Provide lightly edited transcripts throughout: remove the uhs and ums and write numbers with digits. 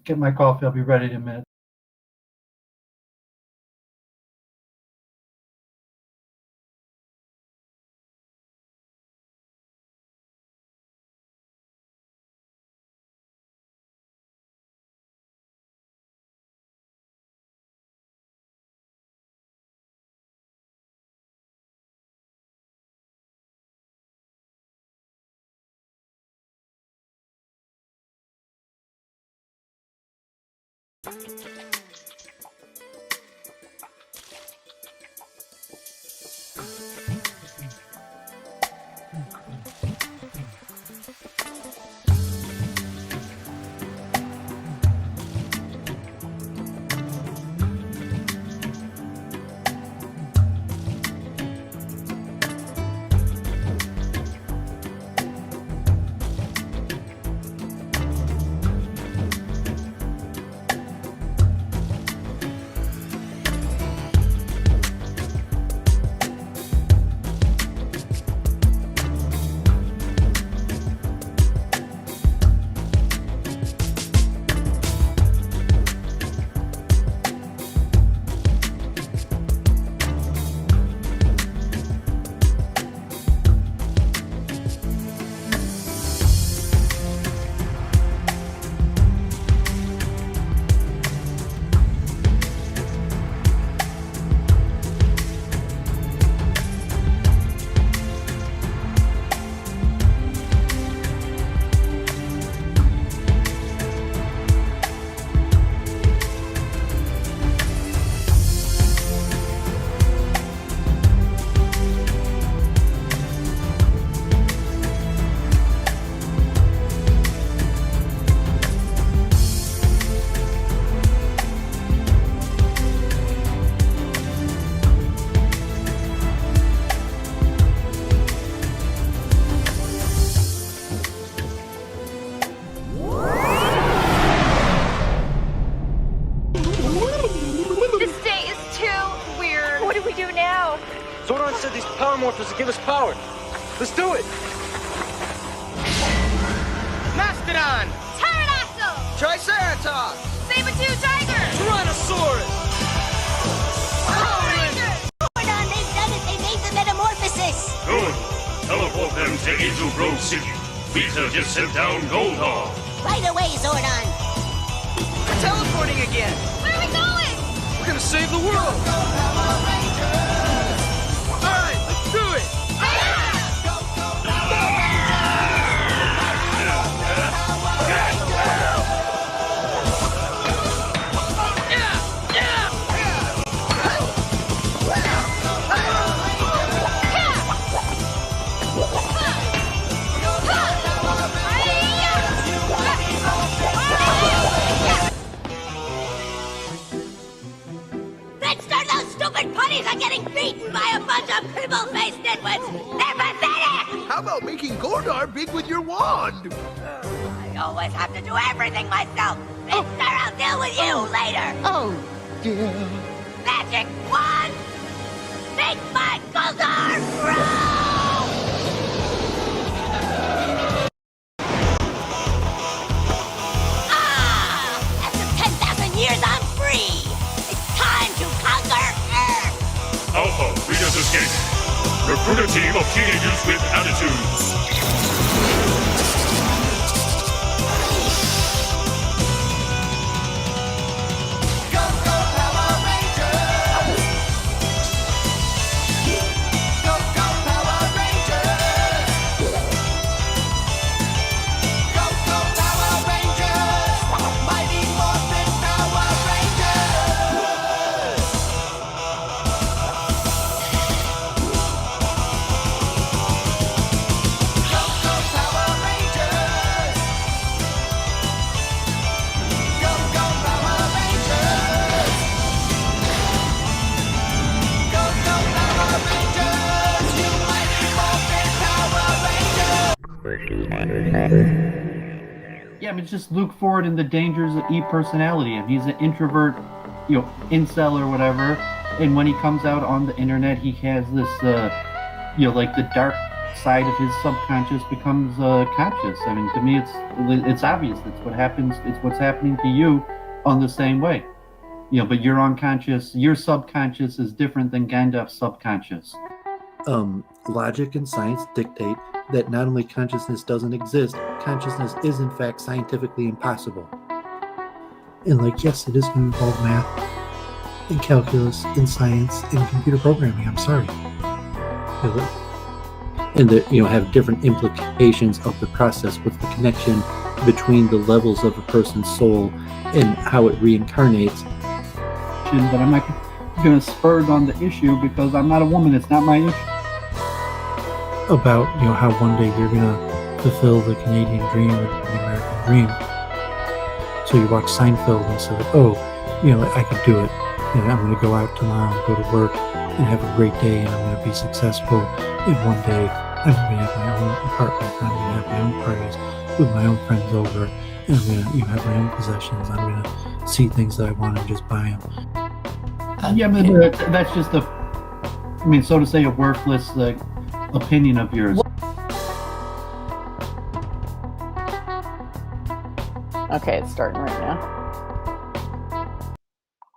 get my coffee. I'll be ready in a minute. Give us power. Let's do it. Mastodon. Pterodactyl. Triceratops. Saber-tooth tiger. Tyrannosaurus. Power Rangers. Zordon, they've done it. They made the metamorphosis. Good. Teleport them to Angel Grove City. Frieza just sent down Goldar. Right away, Zordon. We're teleporting again. Where are we going? We're gonna save the world. All right, let's do it. Are getting beaten by a bunch of cripple-faced nitwits! They're pathetic! How about making Goldar big with your wand? I always have to do everything myself! Mister, I'll deal with you later! Oh, dear. Magic wand! Make my Goldar grow! Ah! After 10,000 years, I'm free! It's time to conquer Earth! Alpha, Frida's escape. Recruit a team of teenagers with attitudes. Go, go, Power Rangers! Go, go, Power Rangers! Go, go, Power Rangers! Mighty Morphin Power Rangers! Go, go, Power Rangers! Go, go, Power Rangers! Go, go, Power Rangers! You mighty Morphin Power Rangers! Yeah, I mean, just look forward in the dangers of e-personality. And he's an introvert, incel or whatever. And when he comes out on the internet, he has this, like the dark side of his subconscious becomes conscious. I mean, to me, it's obvious. It's what happens. It's what's happening to you on the same way. But your unconscious, your subconscious is different than Gandalf's subconscious. Logic and science dictate that not only consciousness doesn't exist, consciousness is in fact scientifically impossible. And yes, it is going to involve math and calculus and science and computer programming. I'm sorry. And that have different implications of the process. What's the connection between the levels of a person's soul and how it reincarnates? But I'm not going to spur on the issue because I'm not a woman. It's not my issue. About how one day you're going to fulfill the Canadian dream or the American dream. So you watch Seinfeld and say, I could do it. I'm going to go out tomorrow and go to work and have a great day, and I'm going to be successful. And one day I'm going to have my own apartment. I'm going to have my own parties with my own friends over, and I'm going to have my own possessions. I'm going to see things that I want and just buy them. Yeah, but that's just so to say, a worthless opinion of yours. Okay, it's starting right now.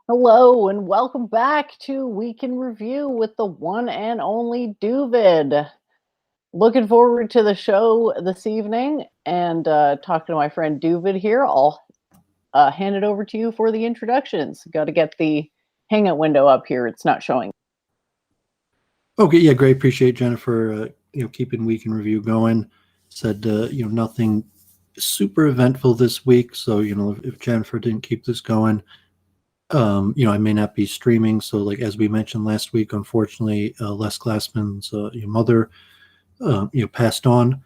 Hello, and welcome back to Week in Review with the one and only Doooovid. Looking forward to the show this evening and talking to my friend Doooovid here. I'll hand it over to you for the introductions. Got to get the hangout window up here. It's not showing. Okay, yeah, great. Appreciate Jennifer, keeping Week in Review going. Said, nothing super eventful this week. So, if Jennifer didn't keep this going, I may not be streaming. So, as we mentioned last week, unfortunately, Les Glassman's mother, passed on.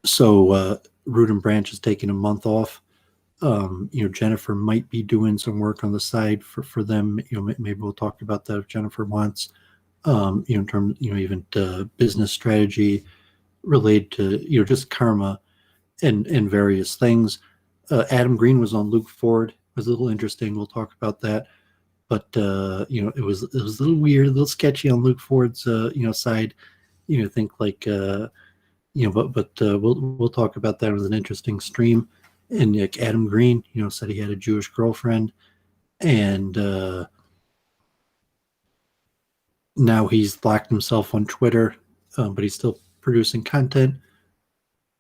So Root and Branch is taking a month off. Jennifer might be doing some work on the side for them. Maybe we'll talk about that if Jennifer wants. In terms, even business strategy related to just karma and various things. Adam Green was on Luke Ford. It was a little interesting. We'll talk about that. But it was a little weird, a little sketchy on Luke Ford's side. Think but we'll talk about that. It was an interesting stream. And Adam Green, said he had a Jewish girlfriend, and now he's blocked himself on Twitter, but he's still producing content.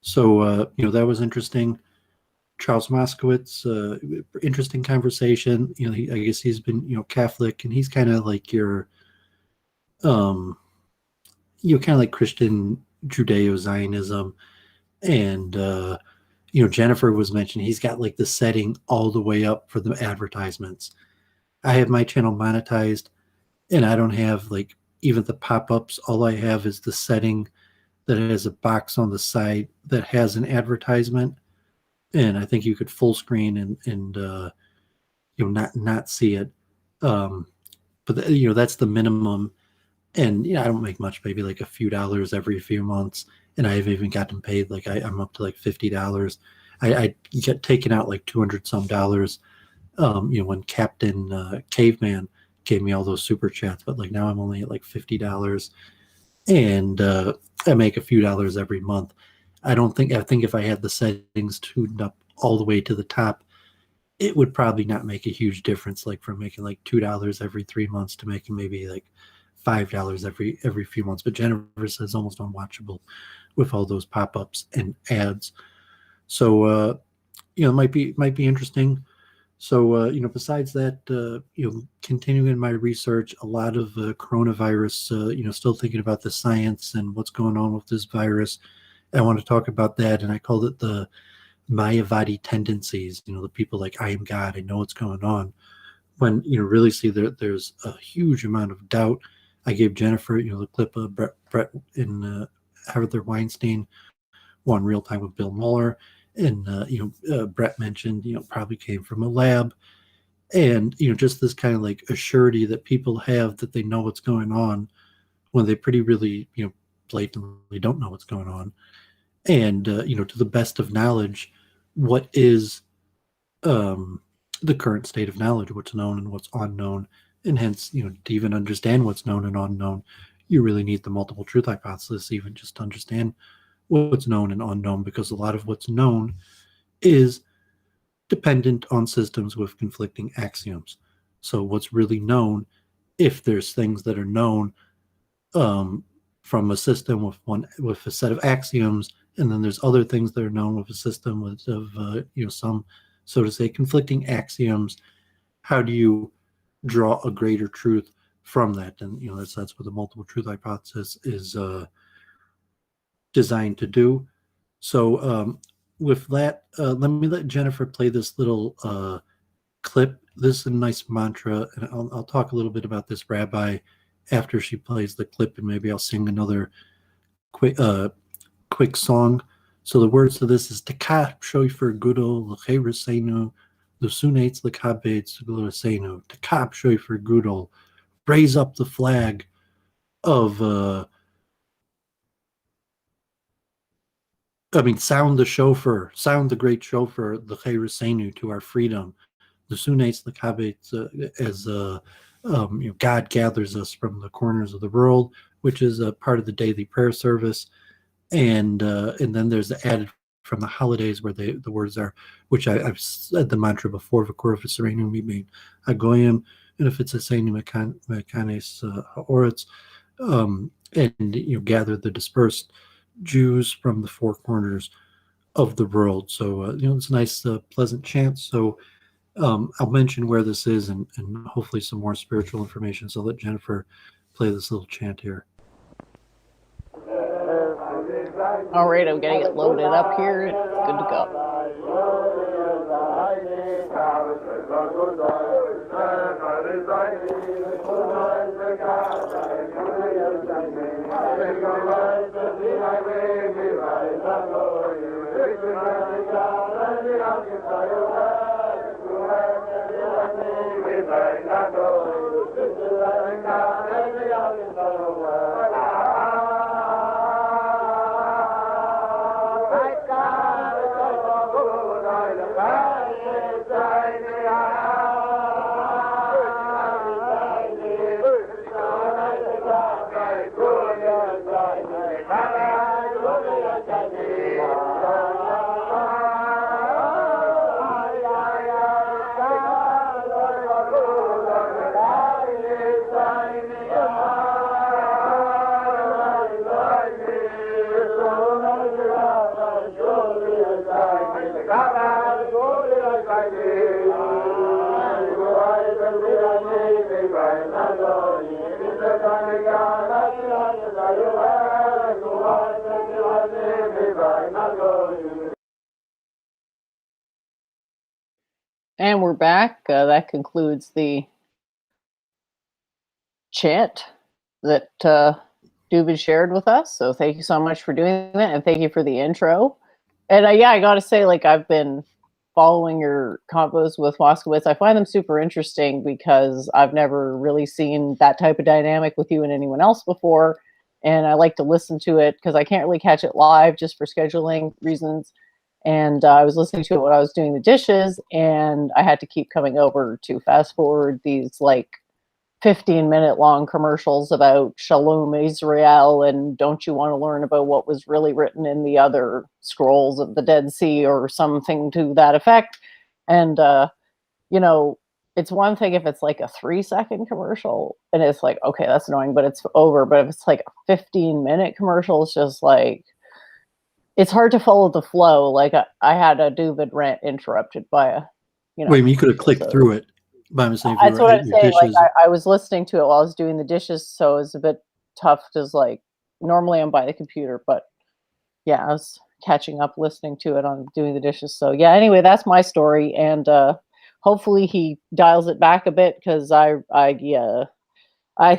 So that was interesting. Charles Moskowitz, interesting conversation. I guess he's been Catholic, and he's kind of like your kind of like Christian Judeo-Zionism, and Jennifer was mentioning he's got the setting all the way up for the advertisements. I have my channel monetized, and I don't have even the pop-ups. All I have is the setting that has a box on the side that has an advertisement, and I think you could full screen and not see it. But that's the minimum, and I don't make much, maybe a few dollars every few months. And I haven't even gotten paid. I'm up to $50. I get taken out $200 some. When Captain Caveman gave me all those super chats, but now I'm only at $50, and I make a few dollars every month. I think if I had the settings tuned up all the way to the top, it would probably not make a huge difference. From making $2 every 3 months to making maybe $5 every few months. But Jennifer says almost unwatchable with all those pop-ups and ads. So it might be interesting. So besides that, continuing my research, a lot of coronavirus, still thinking about the science and what's going on with this virus. I want to talk about that, and I called it the Mayavadi tendencies. The people I am God, I know what's going on. When really see there's a huge amount of doubt. I gave Jennifer the clip of Brett and Heather Weinstein on Real Time with Bill Mueller, and Brett mentioned probably came from a lab, and just this kind of a surety that people have that they know what's going on when they pretty really blatantly don't know what's going on. And to the best of knowledge, what is the current state of knowledge, what's known and what's unknown, and hence to even understand what's known and unknown, you really need the multiple truth hypothesis even just to understand what's known and unknown, because a lot of what's known is dependent on systems with conflicting axioms. So what's really known, if there's things that are known from a system with a set of axioms, and then there's other things that are known with a system of some, so to say, conflicting axioms, how do you draw a greater truth from that? And that's what the multiple truth hypothesis is designed to do. So with that, let me let Jennifer play this little clip. This is a nice mantra, and I'll talk a little bit about this rabbi after she plays the clip, and maybe I'll sing another quick song. So the words to this is Takah shoifer gudol l'cheresenu lusunates l'kabetz glorasenu. Takah shoifer gudol, raise up the flag of sound the shofar, sound the great shofar, l'cheresenu, to our freedom. Lusunates l'kabetz, as God gathers us from the corners of the world, which is a part of the daily prayer service. And then there's the added from the holidays where the words are, which I've said the mantra before, V'kor v'serenu mimein hagoyim, and if it's a seinu mekanes ha'oretz, and gather the dispersed Jews from the four corners of the world. So it's a nice pleasant chant. So I'll mention where this is and hopefully some more spiritual information. So let Jennifer play this little chant here. All right, I'm getting it loaded up here. It's good to go. And we're back. That concludes the chant that Doooovid shared with us. So thank you so much for doing that, and thank you for the intro. And I got to say, I've been following your combos with Moskowitz. I find them super interesting because I've never really seen that type of dynamic with you and anyone else before. And I like to listen to it because I can't really catch it live just for scheduling reasons. And I was listening to it when I was doing the dishes, and I had to keep coming over to fast forward these 15-minute long commercials about Shalom Israel and don't you want to learn about what was really written in the other scrolls of the Dead Sea or something to that effect. And, it's one thing if it's a 3-second commercial and it's okay, that's annoying, but it's over. But if it's a 15-minute commercial, it's just it's hard to follow the flow. I had a Doooovid rant interrupted by a, Wait, you could have clicked through it. That's what I'm saying. I was listening to it while I was doing the dishes, so it was a bit tough because normally I'm by the computer, but yeah, I was catching up listening to it on doing the dishes. So yeah, anyway, that's my story, and hopefully he dials it back a bit because I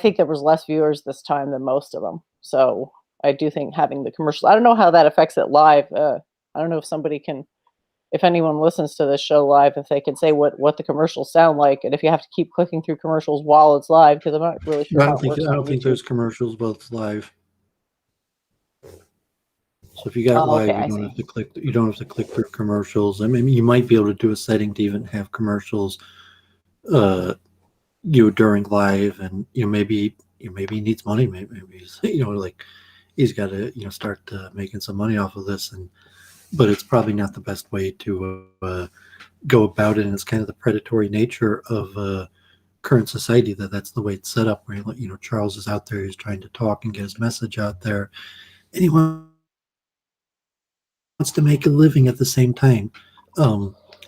think there was less viewers this time than most of them. So I do think having the commercials, I don't know how that affects it live. I don't know if anyone listens to this show live, if they can say what the commercials sound like, and if you have to keep clicking through commercials while it's live, because I'm not really sure. I don't think there's commercials while it's live. So if you got live, okay, you don't have to click. You don't have to click through commercials. I mean, you might be able to do a setting to even have commercials, during live, and maybe maybe he needs money. Maybe he's, like he's got to, start making some money off of this. But it's probably not the best way to go about it. And it's kind of the predatory nature of current society that's the way it's set up. Where Charles is out there, he's trying to talk and get his message out there, and he wants to make a living at the same time.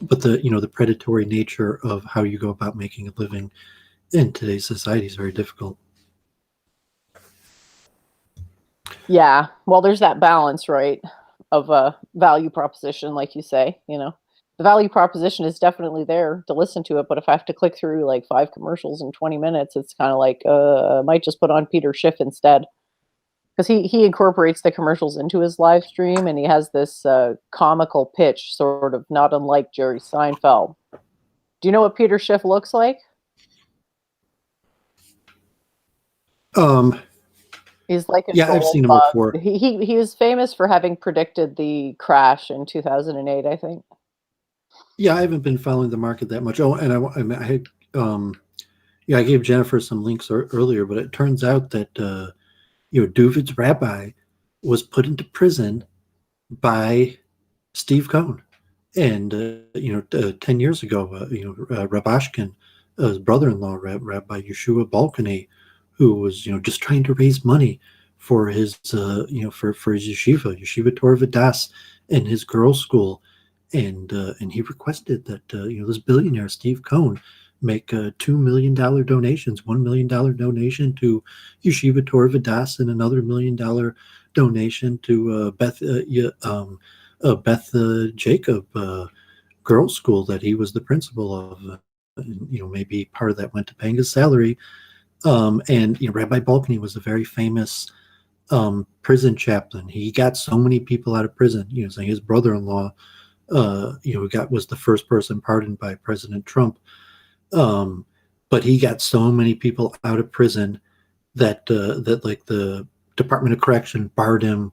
But the predatory nature of how you go about making a living in today's society is very difficult. Yeah, well, there's that balance, right, of a value proposition, like you say. The value proposition is definitely there to listen to it, but if I have to click through like 5 commercials in 20 minutes, it's kind of like, I might just put on Peter Schiff instead. Because he incorporates the commercials into his live stream, and he has this comical pitch, sort of not unlike Jerry Seinfeld. Do you know what Peter Schiff looks like? He's like a I've seen him bug. before. He was famous for having predicted the crash in 2008, I think. Yeah, I haven't been following the market that much. Oh, and I gave Jennifer some links earlier, but it turns out that Doooovid's rabbi was put into prison by Steve Cohn, and 10 years ago, Rabashkin, his brother-in-law, Rabbi Yeshua Balkany, who was just trying to raise money for his for his yeshiva Torah Vodaas, and his girls' school, and he requested that this billionaire Steve Cohn make $2 million donations, $1 million donation to Yeshiva Torah Vodaas, and another $1 million donation to Beth Jacob girls' school that he was the principal of. Maybe part of that went to paying his salary. And Rabbi Balkany was a very famous prison chaplain. He got so many people out of prison. Saying his brother-in-law, was the first person pardoned by President Trump. But he got so many people out of prison that like the Department of Correction barred him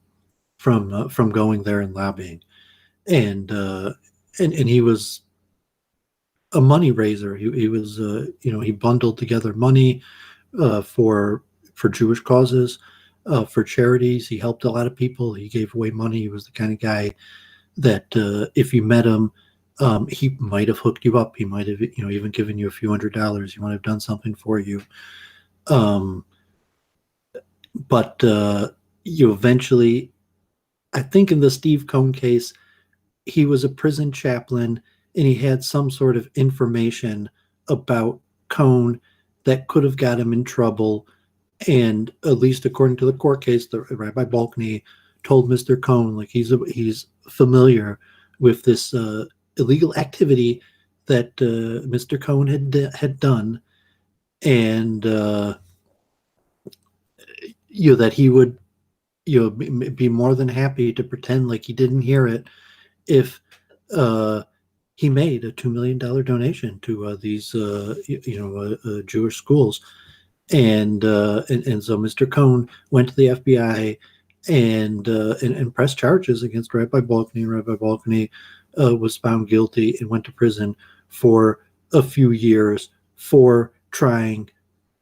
from going there and lobbying, and he was a money raiser. He was he bundled together money for Jewish causes, for charities. He helped a lot of people. He gave away money. He was the kind of guy that if you met him, he might have hooked you up. He might have, even given you a few $100s. He might have done something for you. But you eventually, I think in the Steve Cohn case, he was a prison chaplain, and he had some sort of information about Cohn that could have got him in trouble. And at least according to the court case, the Rabbi Balkany told Mr. Cohn, like, he's familiar with this illegal activity that Mr. Cohn had done, and that he would be more than happy to pretend like he didn't hear it if he made a $2 million donation to these Jewish schools. And so Mr. Cohn went to the FBI and pressed charges against Rabbi Balkany. Rabbi Balkany was found guilty and went to prison for a few years for trying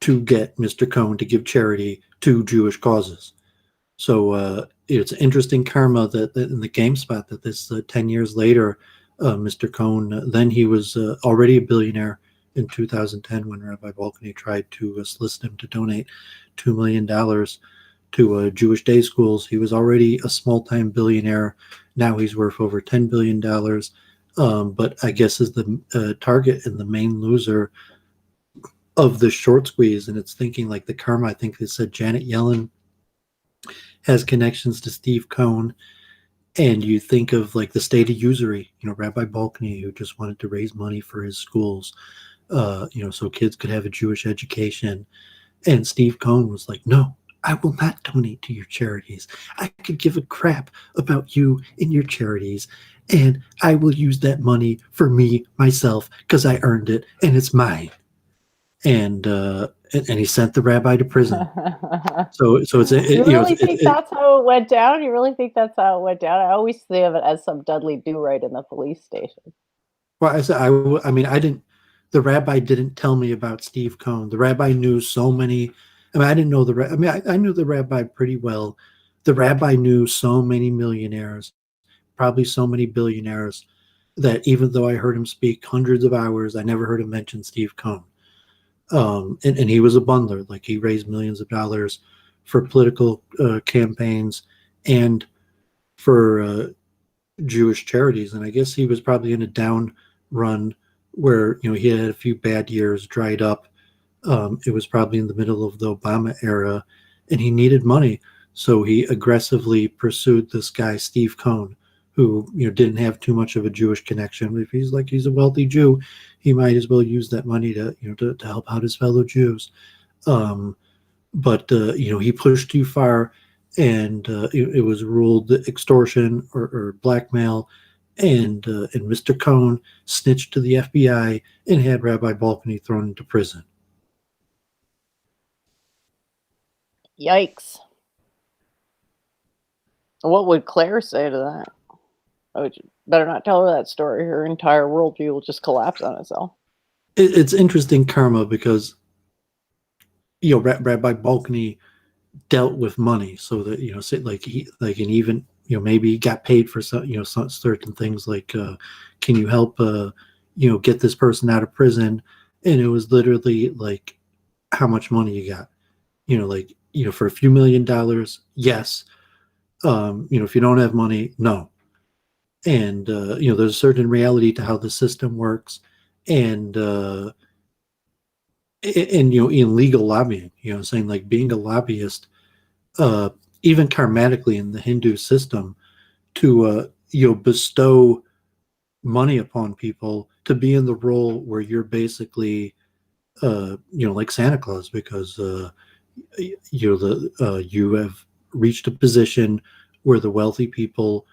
to get Mr. Cohn to give charity to Jewish causes. So it's interesting karma that in the GameSpot that this 10 years later, Mr. Cohn, then he was already a billionaire in 2010 when Rabbi Balkany tried to solicit him to donate $2 million to Jewish day schools. He was already a small-time billionaire. Now he's worth over $10 billion. But I guess is the target and the main loser of the short squeeze. And it's thinking like the karma, I think they said Janet Yellen has connections to Steve Cohn. And you think of like the state of usury, Rabbi Balkany, who just wanted to raise money for his schools, so kids could have a Jewish education. And Steve Cohn was like, no, I will not donate to your charities. I could give a crap about you and your charities, and I will use that money for me, myself, because I earned it, and it's mine. And he sent the rabbi to prison. So it's you really think that's how it went down? You really think that's how it went down? I always think of it as some Dudley Do-Right in the police station. Well, I said I mean I didn't. The rabbi didn't tell me about Steve Cohn. The rabbi knew so many I mean, I didn't know I knew the rabbi pretty well. The rabbi knew so many millionaires, probably so many billionaires, that even though I heard him speak hundreds of hours, I never heard him mention Steve Cohn. And he was a bundler. Like, he raised millions of dollars for political campaigns and for Jewish charities. And I guess he was probably in a down run where, he had a few bad years, dried up. It was probably in the middle of the Obama era, and he needed money. So he aggressively pursued this guy, Steve Cohn, who, didn't have too much of a Jewish connection. If he's a wealthy Jew, he might as well use that money to help out his fellow Jews. But he pushed too far, and it was ruled extortion or blackmail. And Mr. Cohn snitched to the FBI and had Rabbi Balcony thrown into prison. Yikes. What would Claire say to that? Oh, you better not tell her that story. Her entire worldview will just collapse on itself. It's interesting karma because, Rabbi Balcony dealt with money, so that, say, and even, maybe he got paid for some, some certain things, like, can you help, get this person out of prison? And it was literally like, how much money you got? For a few $1,000,000, yes. If you don't have money, no. And there's a certain reality to how the system works, and in legal lobbying, saying, like, being a lobbyist, even karmatically in the Hindu system, to bestow money upon people, to be in the role where you're basically like Santa Claus, because you have reached a position where the wealthy people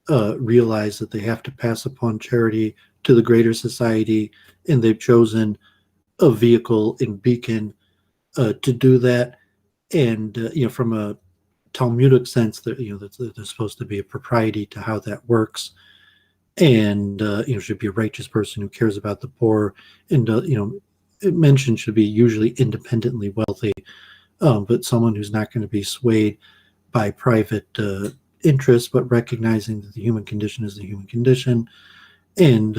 realize that they have to pass upon charity to the greater society, and they've chosen a vehicle in Beacon to do that. And from a Talmudic sense, that there's supposed to be a propriety to how that works, and should be a righteous person who cares about the poor, and it mentioned should be usually independently wealthy, but someone who's not going to be swayed by private interests, but recognizing that the human condition is the human condition, and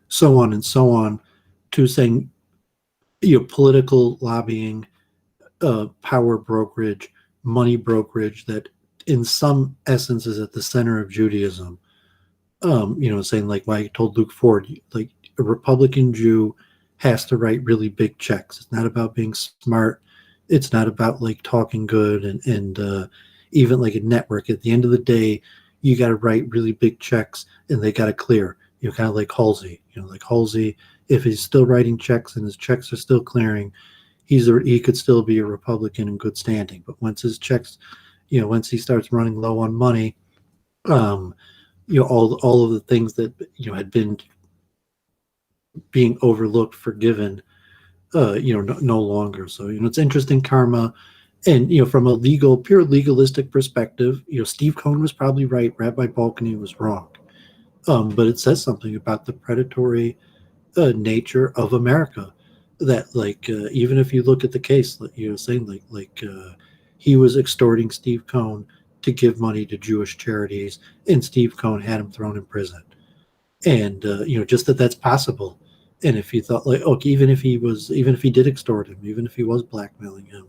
so on and so on, to saying, political lobbying, power brokerage, money brokerage, that in some essence is at the center of Judaism. Saying, like, why I told Luke Ford, like, a Republican Jew has to write really big checks. It's not about being smart. It's not about, like, talking good, and even like a network. At the end of the day, you got to write really big checks, and they got to clear. Kind of like Halsey. Like Halsey, if he's still writing checks and his checks are still clearing, he could still be a Republican in good standing. But once his checks, once he starts running low on money, all of the things that had been being overlooked, forgiven, no longer. So it's interesting karma. And from a pure legalistic perspective, Steve Cohn was probably right. Rabbi Balcony was wrong. But it says something about the predatory nature of America. That, like, even if you look at the case, saying he was extorting Steve Cohn to give money to Jewish charities, and Steve Cohn had him thrown in prison. And just that's possible. And if you thought, like, okay, even if he did extort him, even if he was blackmailing him,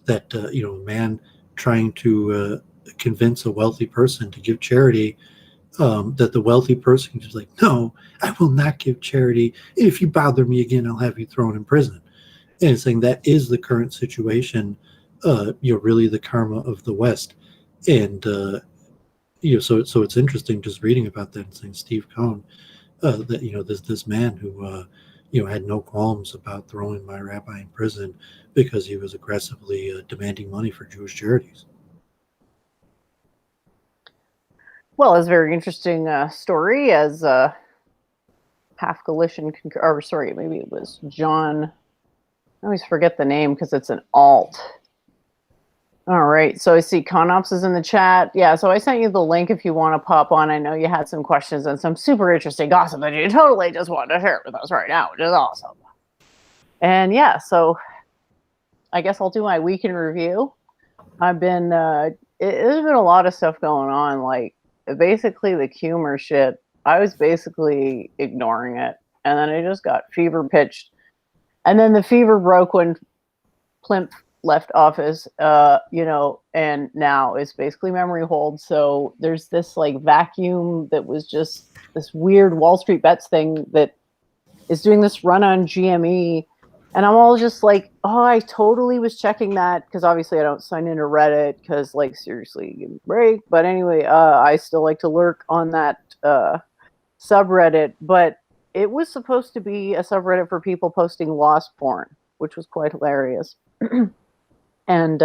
that a man trying to convince a wealthy person to give charity, that the wealthy person is like, no, I will not give charity. If you bother me again, I'll have you thrown in prison. And saying that is the current situation, really the karma of the West. And so it's interesting just reading about that and saying Steve Cohn, that this man who had no qualms about throwing my rabbi in prison because he was aggressively demanding money for Jewish charities. Well, it's a very interesting story, as Half Coalition, or sorry, maybe it was John. I always forget the name because it's an alt. All right, so I see Conops is in the chat. Yeah, so I sent you the link if you want to pop on. I know you had some questions and some super interesting gossip that you totally just wanted to share with us right now, which is awesome. And yeah, so I guess I'll do my week in review. I've been there's been a lot of stuff going on. Like basically the humor shit. I was basically ignoring it, and then I just got fever pitched, and then the fever broke when Plimp left office. And now it's basically memory hold. So there's this like vacuum that was just this weird Wall Street Bets thing that is doing this run on GME. And I'm all just like, oh, I totally was checking that because obviously I don't sign into Reddit because, like, seriously, give me a break. But anyway, I still like to lurk on that subreddit. But it was supposed to be a subreddit for people posting lost porn, which was quite hilarious. And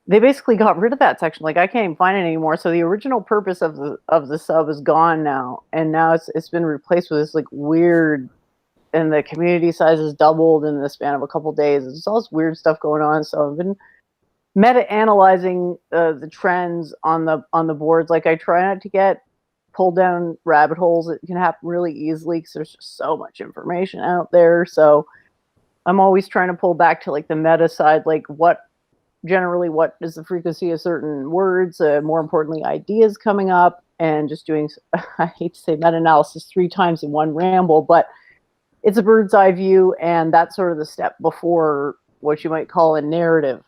they basically got rid of that section. Like, I can't even find it anymore. So the original purpose of the sub is gone now, and now it's been replaced with this like weird. And the community size has doubled in the span of a couple days. There's all this weird stuff going on. So I've been meta-analyzing the trends on the boards. Like, I try not to get pulled down rabbit holes. It can happen really easily because there's just so much information out there. So I'm always trying to pull back to like the meta side, like what is the frequency of certain words, more importantly, ideas coming up, and just doing, I hate to say meta-analysis 3 times in one ramble, but it's a bird's eye view, and that's sort of the step before what you might call a narrative.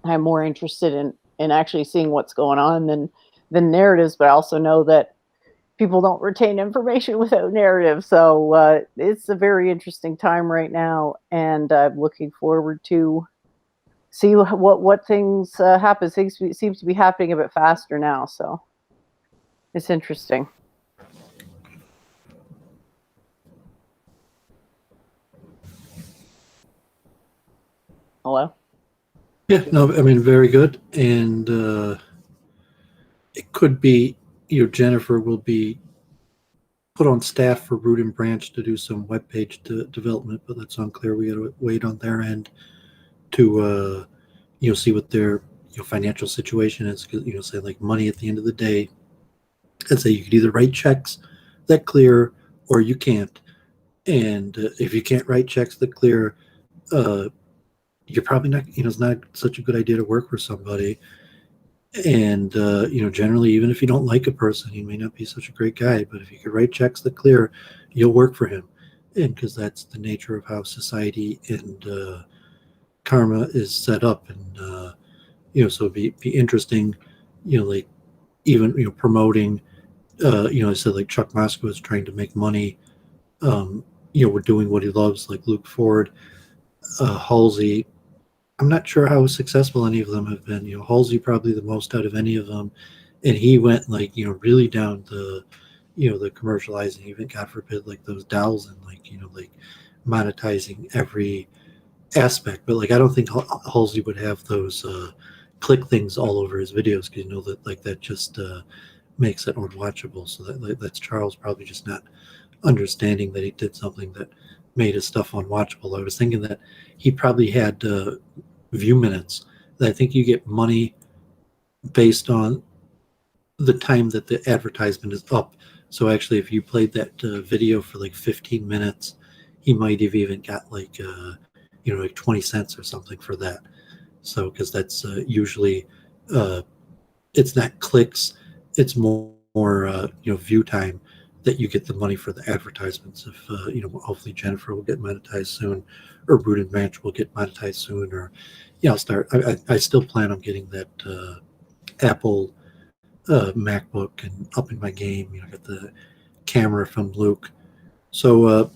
I'm more interested in actually seeing what's going on than narratives, but I also know that people don't retain information without narrative. So it's a very interesting time right now, and I'm looking forward to see what things happen. Things seems to be happening a bit faster now, so it's interesting. Hello? Yeah, no, I mean, very good. And it could be, Jennifer will be put on staff for Root and Branch to do some webpage development, but that's unclear. We got to wait on their end to, see what their financial situation is. Because, say like money at the end of the day, I'd say you could either write checks that clear or you can't. And if you can't write checks that clear, you're probably not, it's not such a good idea to work for somebody. And, generally, even if you don't like a person, he may not be such a great guy, but if you could write checks that clear, you'll work for him. And because that's the nature of how society and karma is set up. And, so it'd be interesting, like even, promoting, I said like Chuck Moskowitz trying to make money, we're doing what he loves, like Luke Ford, Halsey. I'm not sure how successful any of them have been. Halsey probably the most out of any of them, and he went like really down the the commercializing, even God forbid like those dolls and like like monetizing every aspect. But like I don't think Halsey would have those click things all over his videos because that like that just makes it unwatchable. So that's Charles probably just not understanding that he did something that made his stuff unwatchable. I was thinking that he probably had view minutes. That I think you get money based on the time that the advertisement is up. So actually, if you played that video for like 15 minutes, he might have even got like like 20 cents or something for that. So because that's usually it's not clicks, it's more view time that you get the money for the advertisements. If hopefully Jennifer will get monetized soon, or Root and Branch will get monetized soon, or I'll start. I still plan on getting that Apple MacBook and upping my game. Get the camera from Luke. So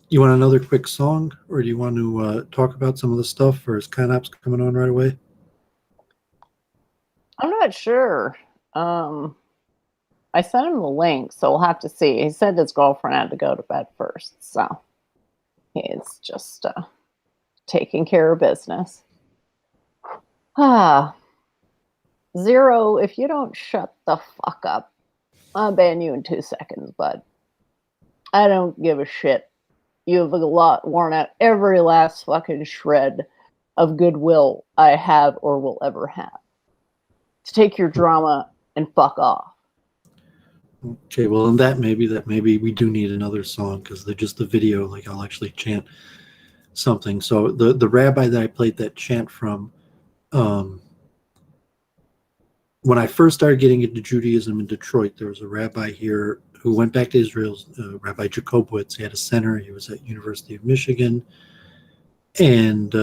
you want another quick song, or do you want to talk about some of the stuff, or is Conops coming on right away? I'm not sure. I sent him the link, so we'll have to see. He said his girlfriend had to go to bed first, so he's just taking care of business. Zero, if you don't shut the fuck up, I'll ban you in 2 seconds, bud. I don't give a shit. You've worn out every last fucking shred of goodwill I have or will ever have. To take your drama and fuck off. Okay, well, and maybe we do need another song because they're just the video. Like I'll actually chant something. So the rabbi that I played that chant from, when I first started getting into Judaism in Detroit, there was a rabbi here who went back to Israel, Rabbi Jacobowitz. He had a center. He was at University of Michigan, and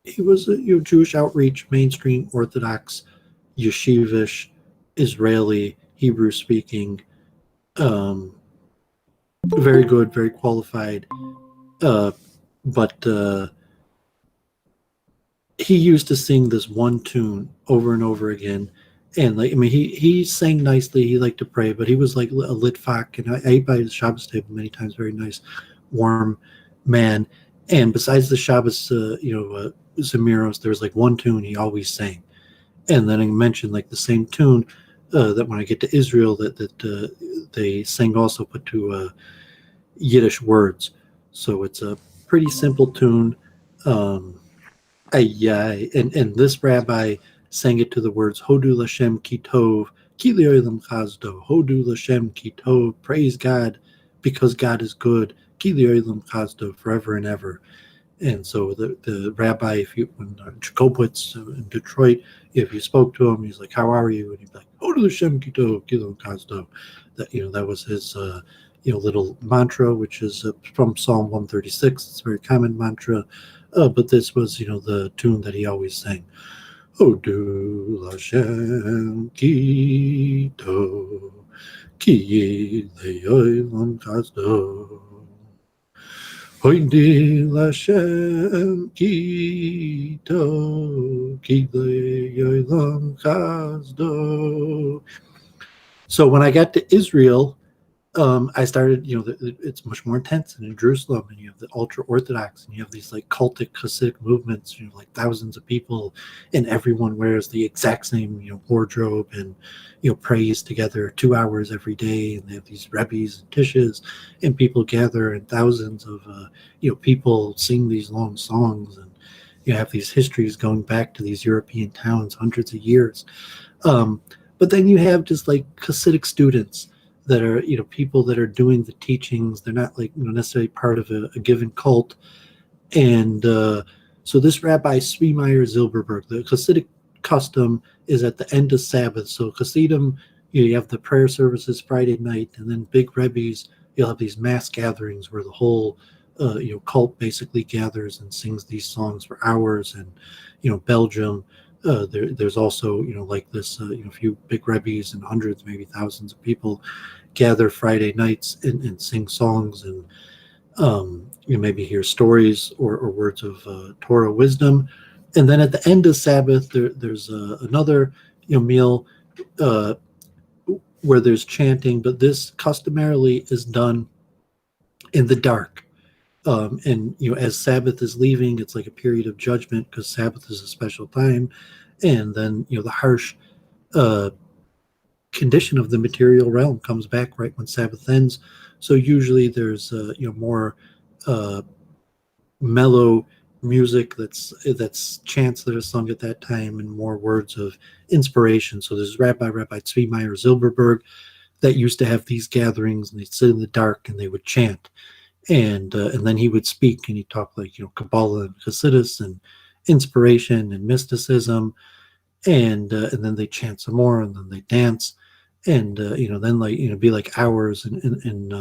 he was a Jewish outreach, mainstream Orthodox, yeshivish, Israeli, Hebrew speaking, very good, very qualified. But he used to sing this one tune over and over again. And like, I mean, he sang nicely. He liked to pray, but he was like a litvak, and I ate by his Shabbos table many times. Very nice, warm man. And besides the Shabbos, Zemiros, there was like one tune he always sang. And then I mentioned like the same tune that when I get to Israel that they sang also, put to Yiddish words. So it's a pretty simple tune. And this rabbi sang it to the words Hodu Lashem Ki Tov, Ki Li'olam Chazdo, Hodu Lashem Ki Tov, praise God because God is good, Ki Li'olam Chazdo, forever and ever. And so the rabbi, when Jacobowitz in Detroit, if you spoke to him, he's like, "How are you?" And he'd be like, "Hodu Lashem Ki Tov, Ki Li'olam Chazdo." That was his little mantra, which is from Psalm 136. It's a very common mantra. But this was, the tune that he always sang. Hodu Lashem Ki Tov, Ki Li'olam Chazdo. Hodu Lashem Ki Tov, Ki Li'olam Chazdo. So when I got to Israel, I started, it's much more intense. And in Jerusalem, and you have the ultra Orthodox, and you have these like cultic Hasidic movements, like thousands of people, and everyone wears the exact same, wardrobe, and prays together 2 hours every day, and they have these rebbes and tishes, and people gather, and thousands of people sing these long songs, and you have these histories going back to these European towns hundreds of years. But then you have just like Hasidic students that are, people that are doing the teachings. They're not like necessarily part of a given cult. And so this Rabbi Zvi Meyer Zilberberg, the Hasidic custom is at the end of Sabbath. So Hasidim, you have the prayer services Friday night, and then big rebbes, you'll have these mass gatherings where the whole cult basically gathers and sings these songs for hours. And Belgium, there's also like this a few big rebbes and hundreds, maybe thousands of people gather Friday nights and sing songs, and you maybe hear stories or words of Torah wisdom. And then at the end of Sabbath, there's another meal where there's chanting, but this customarily is done in the dark. And as Sabbath is leaving, it's like a period of judgment, because Sabbath is a special time, and then the harsh condition of the material realm comes back right when Sabbath ends. So usually there's more mellow music that's chants that are sung at that time, and more words of inspiration. So there's Rabbi Zvi Meyer Zilberberg that used to have these gatherings, and they'd sit in the dark and they would chant. And then he would speak, and he'd talk like Kabbalah and Hasidus and inspiration and mysticism, and then they chant some more, and then they dance, and then be like hours and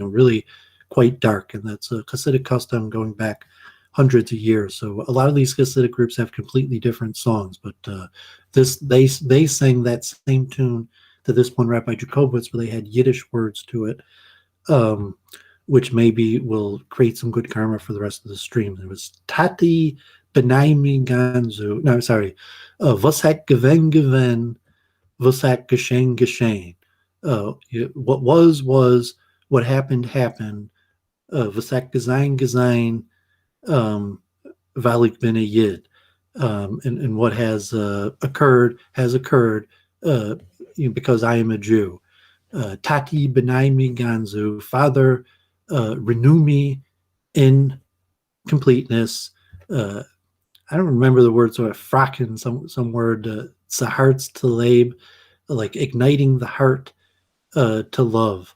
really quite dark. And that's a Hasidic custom going back hundreds of years. So a lot of these Hasidic groups have completely different songs, but they sang that same tune to this one Rabbi Jacobowitz, but they had Yiddish words to it. Which maybe will create some good karma for the rest of the stream. It was Tati Benaimi Ganzu. No, sorry. Was hat gewen, was hat geschehen, geschehen. What was, what happened, was hat gesein, gesein, weil ich bin a Yid. And what has occurred, because I am a Jew. Tati Benaimi Ganzu, Father, renew me in completeness. I don't remember the word, so I fracken some word. Sahart's to lab, like igniting the heart to love.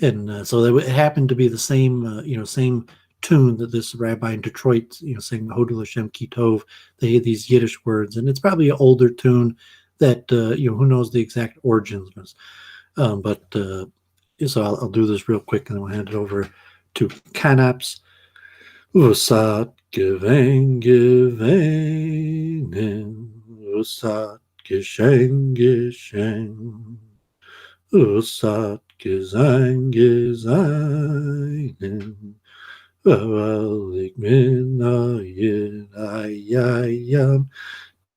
And so it happened to be the same, same tune that this rabbi in Detroit, saying Hodel Hashem Kitov, they had these Yiddish words, and it's probably an older tune that who knows the exact origins. But so I'll do this real quick, and then we'll hand it over to Canaps. Usat gewen gewenen, usat geschenk geschenk, usat gesang gesangen. Well, ik min ayam,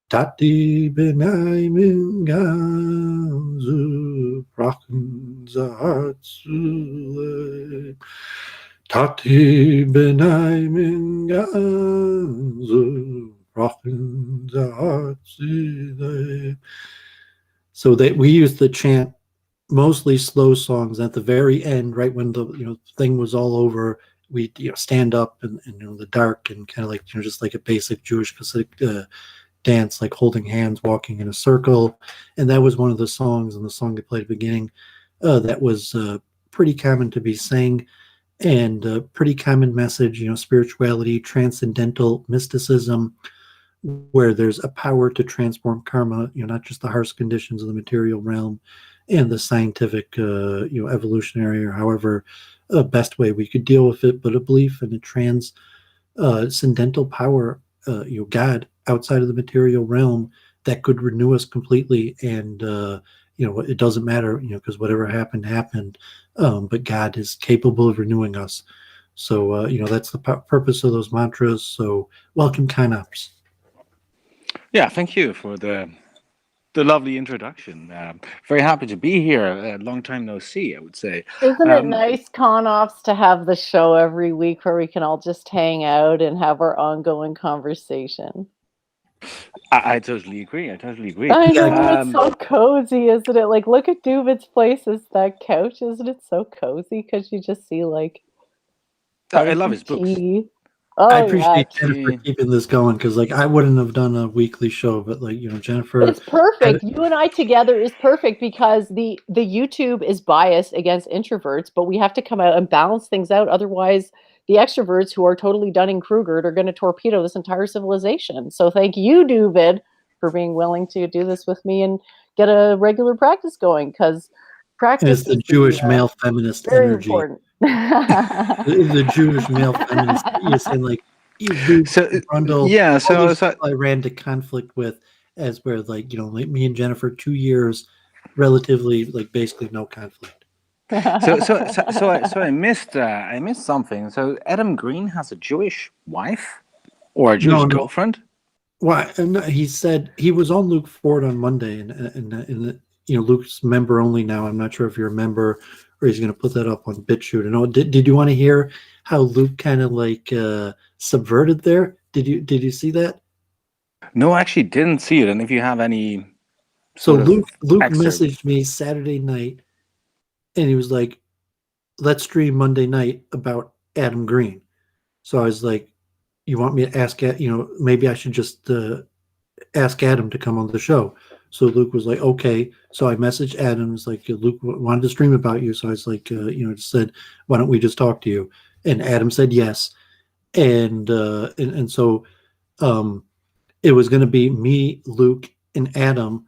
tati benai min ganzu, brachen zahatzule. Tati benai min ganzu, brachen zahatzule. So that we used to chant mostly slow songs at the very end, right when the thing was all over. We stand up in the dark and kind of like just like a basic Jewish Hasidic dance, like holding hands, walking in a circle, and that was one of the songs. And the song they played at the beginning, that was pretty common to be sang, and pretty common message. Spirituality, transcendental mysticism, where there's a power to transform karma. Not just the harsh conditions of the material realm and the scientific, evolutionary or however. Best way we could deal with it, but a belief in a transcendental power, God outside of the material realm that could renew us completely. And it doesn't matter, because whatever happened. But God is capable of renewing us. So that's the purpose of those mantras. So welcome, Kanops. Yeah, thank you for the lovely introduction. Very happy to be here. Long time no see, I would say. Isn't it nice, Con-Ops, to have the show every week where we can all just hang out and have our ongoing conversation? I totally agree. I know, it's so cozy, isn't it? Like, look at Doovid's place. Is that couch? Isn't it so cozy? Because you just see, like, I love his books. Oh, I appreciate Jennifer keeping this going, because I wouldn't have done a weekly show, but Jennifer. It's perfect. You and I together is perfect, because the YouTube is biased against introverts, but we have to come out and balance things out. Otherwise, the extroverts who are totally Dunning-Krugered are going to torpedo this entire civilization. So thank you, Doovid, for being willing to do this with me and get a regular practice going, because practice is the Jewish male feminist very energy. Important. the Jewish male feminist. You're saying Brundle, so I ran to conflict with, as where me and Jennifer 2 years, relatively basically no conflict. So I missed something. So Adam Green has a Jewish wife or a Jewish girlfriend? Why? And he said he was on Luke Ford on Monday, and Luke's member only now. I'm not sure if you're a member, or he's going to put that up on BitChute. Did you want to hear how Luke kind of subverted there? Did you see that? No, I actually didn't see it. And if you have any, so Luke messaged me Saturday night, and he was like, "Let's stream Monday night about Adam Green." So I was like, "You want me to ask? Maybe I should just ask Adam to come on the show." So Luke was like, "Okay." So I messaged Adam. It's like, Luke wanted to stream about you. So I was like, just said, "Why don't we just talk to you?" And Adam said yes. And so it was going to be me, Luke, and Adam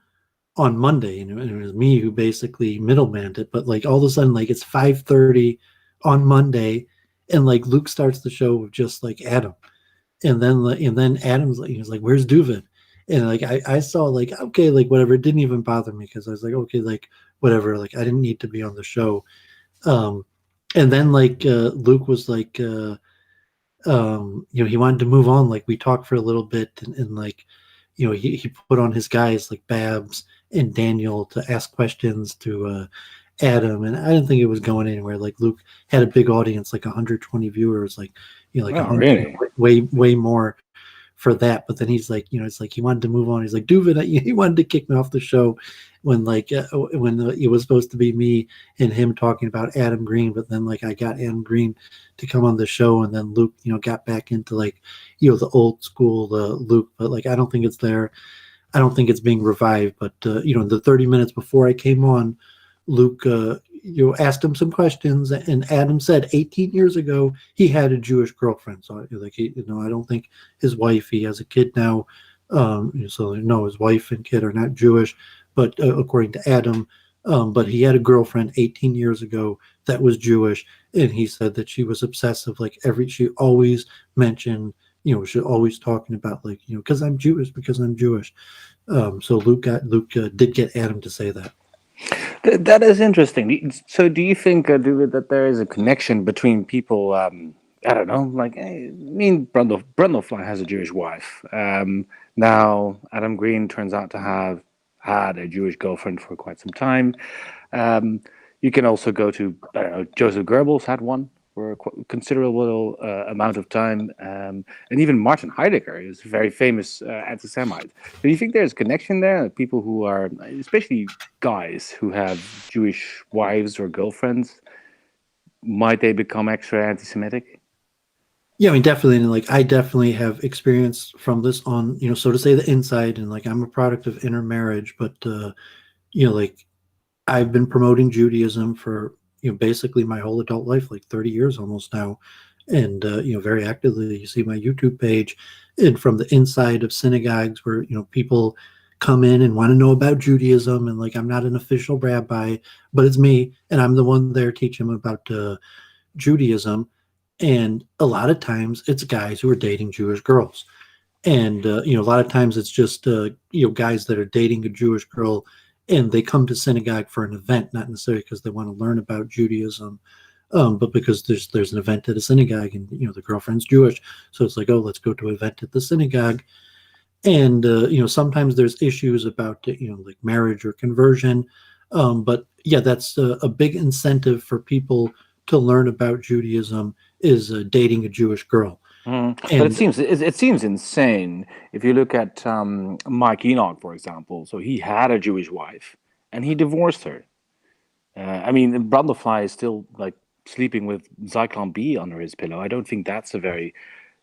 on Monday. And it was me who basically middlemanned it. But all of a sudden, it's 5:30 on Monday, and Luke starts the show with just Adam. And then Adam's he was like, "Where's Doovid?" And I saw okay, whatever. It didn't even bother me, because I was like, okay, whatever. I didn't need to be on the show. And then Luke was he wanted to move on. We talked for a little bit, and he put on his guys Babs and Daniel to ask questions to Adam, and I didn't think it was going anywhere. Luke had a big audience, 120 viewers, 100, really? way more for that. But then he's he wanted to move on. He's like, Doovid, he wanted to kick me off the show when it was supposed to be me and him talking about Adam Green. But then I got Adam Green to come on the show, and then Luke got back into the old school Luke. But I don't think it's there. I don't think it's being revived. But the 30 minutes before I came on, Luke asked him some questions, and Adam said 18 years ago he had a Jewish girlfriend. So like I don't think his wife. He has a kid now, so no, his wife and kid are not Jewish, but according to Adam, but he had a girlfriend 18 years ago that was Jewish, and he said that she was obsessive. Like she always mentioned, she always talking about like because I'm Jewish, because I'm Jewish. So Luke did get Adam to say that. That is interesting. So, do you think, Doovid, that there is a connection between people? I don't know. Like, me and Brundlefly has a Jewish wife. Now, Adam Green turns out to have had a Jewish girlfriend for quite some time. You can also go to, I don't know, Joseph Goebbels had one for a considerable amount of time, and even Martin Heidegger is a very famous anti-Semite. Do you think there's a connection there? People who are, especially guys who have Jewish wives or girlfriends, might they become extra anti-Semitic? Yeah, I mean, definitely. And like, I definitely have experience from this on, so to say, the inside. And like, I'm a product of intermarriage, but, like, I've been promoting Judaism for, basically my whole adult life, like 30 years almost now. And, very actively, you see my YouTube page, and from the inside of synagogues where, people come in and want to know about Judaism. And like, I'm not an official rabbi, but it's me. And I'm the one there teaching them about Judaism. And a lot of times it's guys who are dating Jewish girls. And, a lot of times it's just, guys that are dating a Jewish girl, and they come to synagogue for an event, not necessarily because they want to learn about Judaism, but because there's an event at a synagogue, and, the girlfriend's Jewish. So it's like, oh, let's go to an event at the synagogue. And, sometimes there's issues about, like marriage or conversion. But yeah, that's a big incentive for people to learn about Judaism is dating a Jewish girl. But it seems insane if you look at Mike Enoch, for example. So he had a Jewish wife, and he divorced her. I mean, Brundlefly is still like sleeping with Zyklon B under his pillow. I don't think that's a very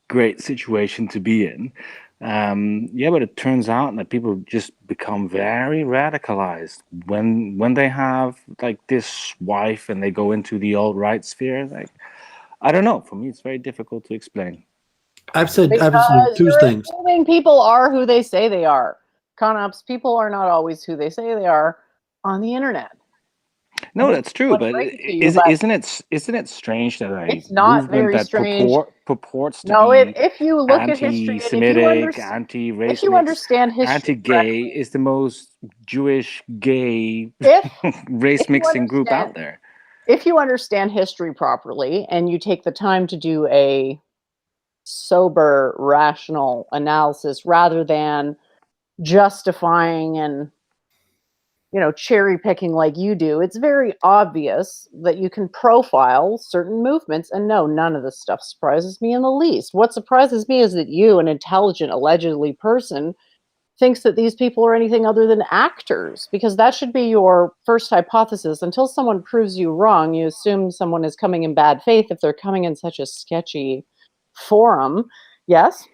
great situation to be in. Yeah, but it turns out that people just become very radicalized when they have like this wife and they go into the alt-right sphere. Like, I don't know. For me, it's very difficult to explain. I've said two you're things. assuming people are who they say they are. Conups, people are not always who they say they are on the internet. No, that's true, but isn't it strange that a it's not movement very that strange. purports to No, be if you look at history, and anti-Semitic, anti-race, if you understand history, anti-gay, is the most Jewish gay race mixing group out there. If you understand history properly and you take the time to do a sober, rational analysis rather than justifying and cherry picking like you do, it's very obvious that you can profile certain movements. And no, none of this stuff surprises me in the least. What surprises me is that you, an intelligent, allegedly person, thinks that these people are anything other than actors, because that should be your first hypothesis. Until someone proves you wrong, you assume someone is coming in bad faith if they're coming in such a sketchy forum. Yes?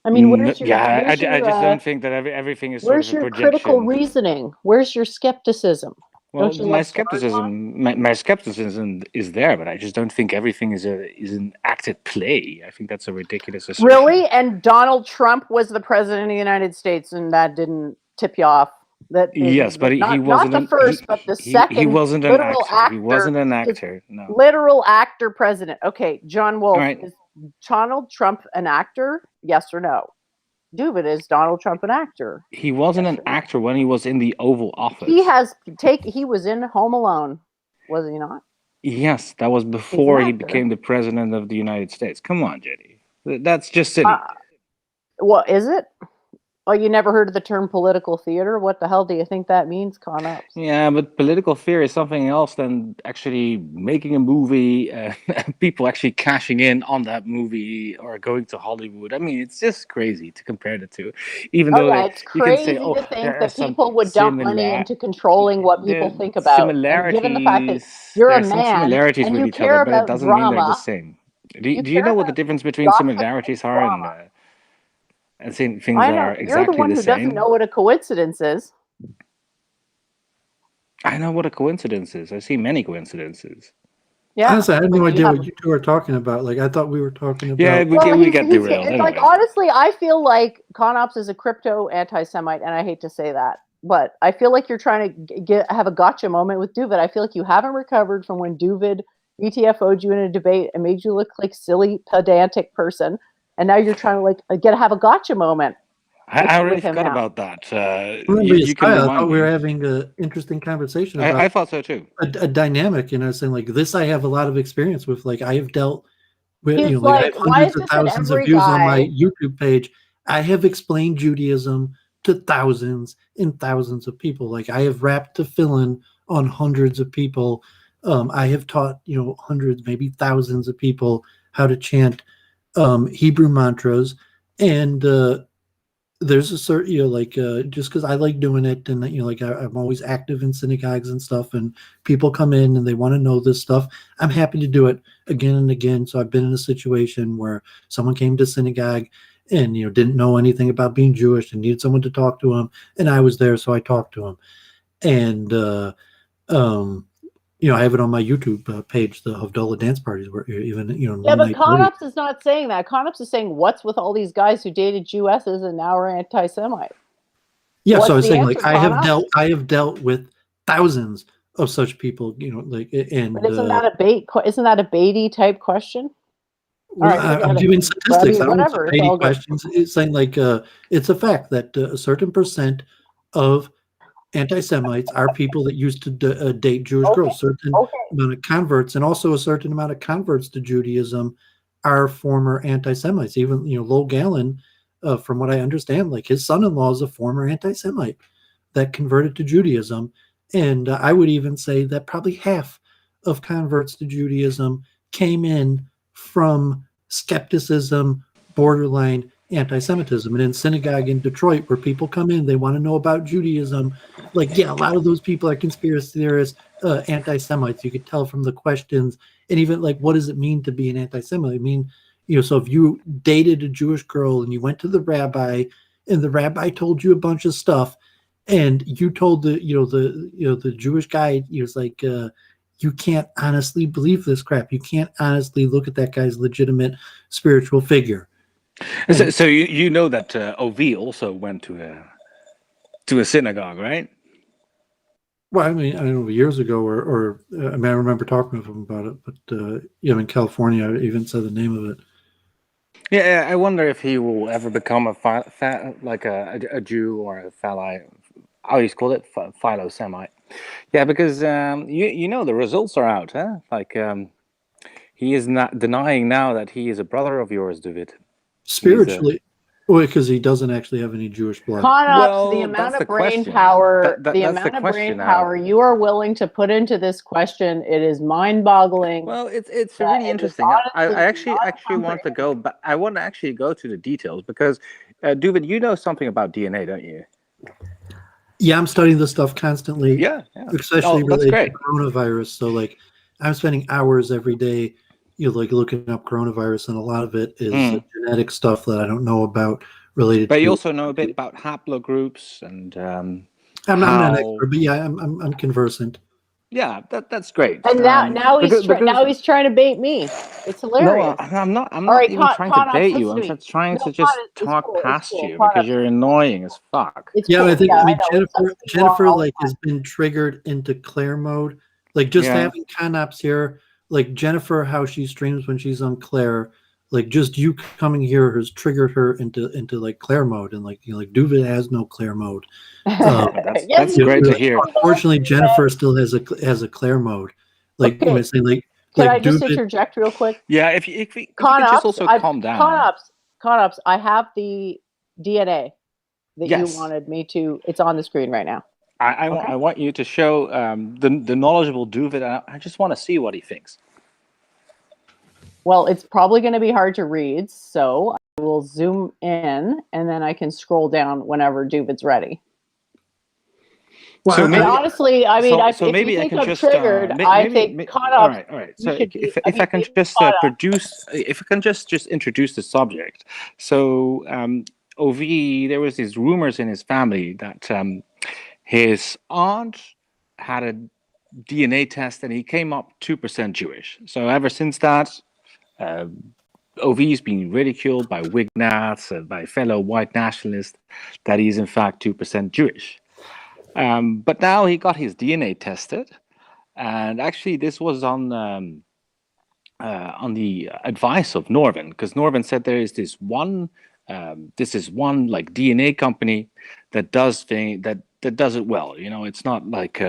I mean, I just don't think that everything is sort of a projection. Where's your critical reasoning? Where's your skepticism? Well, my skepticism is there, but I just don't think everything is an acted play. I think that's a ridiculous assertion. Really? And Donald Trump was the president of the United States, and that didn't tip you off? Yes, but he wasn't not the first, but the second. He wasn't an actor. He wasn't an actor. No. Literal actor president. Okay, John Wolfe. Right. Is Donald Trump an actor? Yes or no? Doovid, is Donald Trump an actor? He wasn't an actor when he was in the Oval Office. He was in Home Alone, was he not? Yes, that was before he became the president of the United States. Come on, Jetty. That's just silly. Well, is it? Oh, you never heard of the term political theater? What the hell do you think that means, Conups? Yeah, but political theater is something else than actually making a movie, people actually cashing in on that movie or going to Hollywood. I mean, it's just crazy to compare the two. Even though it's crazy to think that people would dump money into controlling what people think about. Similarities, given the fact that you're a man some similarities and with you each care other, but it about doesn't mean they're the drama. same. Do you know what the difference between similarities are and things that are exactly the same? You're the one who doesn't know what a coincidence is. I know what a coincidence is. I see many coincidences. Yeah. Honestly, I had no Like, idea have- what you two are talking about. Like, I thought we were talking about. Yeah, we, Well, we he's, get he's derailed like anyway. honestly, I feel like Conops is a crypto anti-Semite, and I hate to say that, but I feel like you're trying to have a gotcha moment with Doovid. I feel like you haven't recovered from when Doovid BTFO'd you in a debate and made you look like silly, pedantic person, and now you're trying to have a gotcha moment. I already with him forgot now. about that. Remember, You can I remind thought we me. were having an interesting conversation about I thought so too. a dynamic, and I was saying like this. I have a lot of experience with. Like, I have dealt with, He's like I like, have why is hundreds of this in thousands of every views on my guy? YouTube page. I have explained Judaism to thousands and thousands of people. Like, I have rapped to fill-in on hundreds of people. I have taught hundreds, maybe thousands of people how to chant Hebrew mantras, and there's a certain just because I like doing it, and like I'm always active in synagogues and stuff, and people come in and they want to know this stuff. I'm happy to do it again and again. So I've been in a situation where someone came to synagogue and didn't know anything about being Jewish and needed someone to talk to him, and I was there, so I talked to him. And I have it on my YouTube page, the Havdalah dance parties, where even Yeah, one but night. Conops is not saying that. Conops is saying, what's with all these guys who dated Jewesses and now are anti-Semite? Yeah, What's so I was the saying, answer, like, Conops? I have dealt with thousands of such people, and But isn't that a bait? Isn't that a baity type question? well, All right, I'm giving statistics. I don't want whatever. some It's all baity good. questions. It's saying like it's a fact that a certain percent of anti-Semites are people that used to date Jewish girls. Certain Okay. amount of converts, and also a certain amount of converts to Judaism are former anti-Semites. Even Lowell Gallon, from what I understand, like his son-in-law is a former anti-Semite that converted to Judaism, and I would even say that probably half of converts to Judaism came in from skepticism, borderline anti-Semitism. And in synagogue in Detroit, where people come in, they want to know about Judaism. Like, yeah, a lot of those people are conspiracy theorists, anti-Semites. You could tell from the questions, and even like, what does it mean to be an anti-Semite? I mean, so if you dated a Jewish girl and you went to the rabbi, and the rabbi told you a bunch of stuff, and you told the Jewish guy, he was like, you can't honestly believe this crap. You can't honestly look at that guy's legitimate spiritual figure. So you know that OV also went to a synagogue, right? Well, I mean, I don't know, years ago, or I mean, I remember talking with him about it, but in California, I even said the name of it. Yeah, I wonder if he will ever become a Jew or a how you call it, philo-Semite. Yeah, because the results are out, huh? Like he is not denying now that he is a brother of yours, David. Spiritually, well, because he doesn't actually have any Jewish blood. Conops, the Well, amount that's of the brain question. power, That's the question now. you are willing to put into this question, it is mind-boggling. Well, it's that really it is interesting. I honestly actually not want to go, but I want to actually go to the details because, David, you know something about DNA, don't you? Yeah, I'm studying this stuff constantly, Yeah. especially Oh, that's related great. to coronavirus. So, like, I'm spending hours every day, like looking up coronavirus, and a lot of it is genetic stuff that I don't know about related But to. you also know a bit about haplogroups and I'm not an how. expert, but yeah, I'm conversant. Yeah, that's great. And now he's trying to bait me. It's hilarious. No, I'm not. I'm All not right, even trying to Conops, bait you. listen I'm to me. just trying No, to just Con, it's talk cool, it's past cool. you because Conops, you're annoying as fuck. it's Yeah, cool. I think Yeah, I mean know. Jennifer Wrong like has been triggered into Claire mode. Like just Yeah. having Conops here, like Jennifer, how she streams when she's on Claire, like just you coming here has triggered her into like Claire mode, and like like Doovid has no Claire mode. That's great to hear. Unfortunately, Jennifer still has a Claire mode. Like Okay. saying like Can I just Doovid, interject real quick? Yeah, if you could just also calm down. Conops, I have the DNA that Yes. you wanted me to. It's on the screen right now. I want you to show the knowledgeable Doovid. I just want to see what he thinks. Well, it's probably going to be hard to read, so I will zoom in, and then I can scroll down whenever Doovid's ready. Well, So maybe, honestly, I mean, so if maybe you I think can I'm just triggered, I think Conops. all right. So if I can just just introduce the subject. So OV, there was these rumors in his family that his aunt had a DNA test and he came up 2% Jewish. So ever since that, OV's been ridiculed by Wignats, by fellow white nationalists, that he's in fact 2% Jewish. But now he got his DNA tested, and actually this was on the advice of Norvin, because Norvin said there is this one like DNA company that does that does it well. You know, it's not like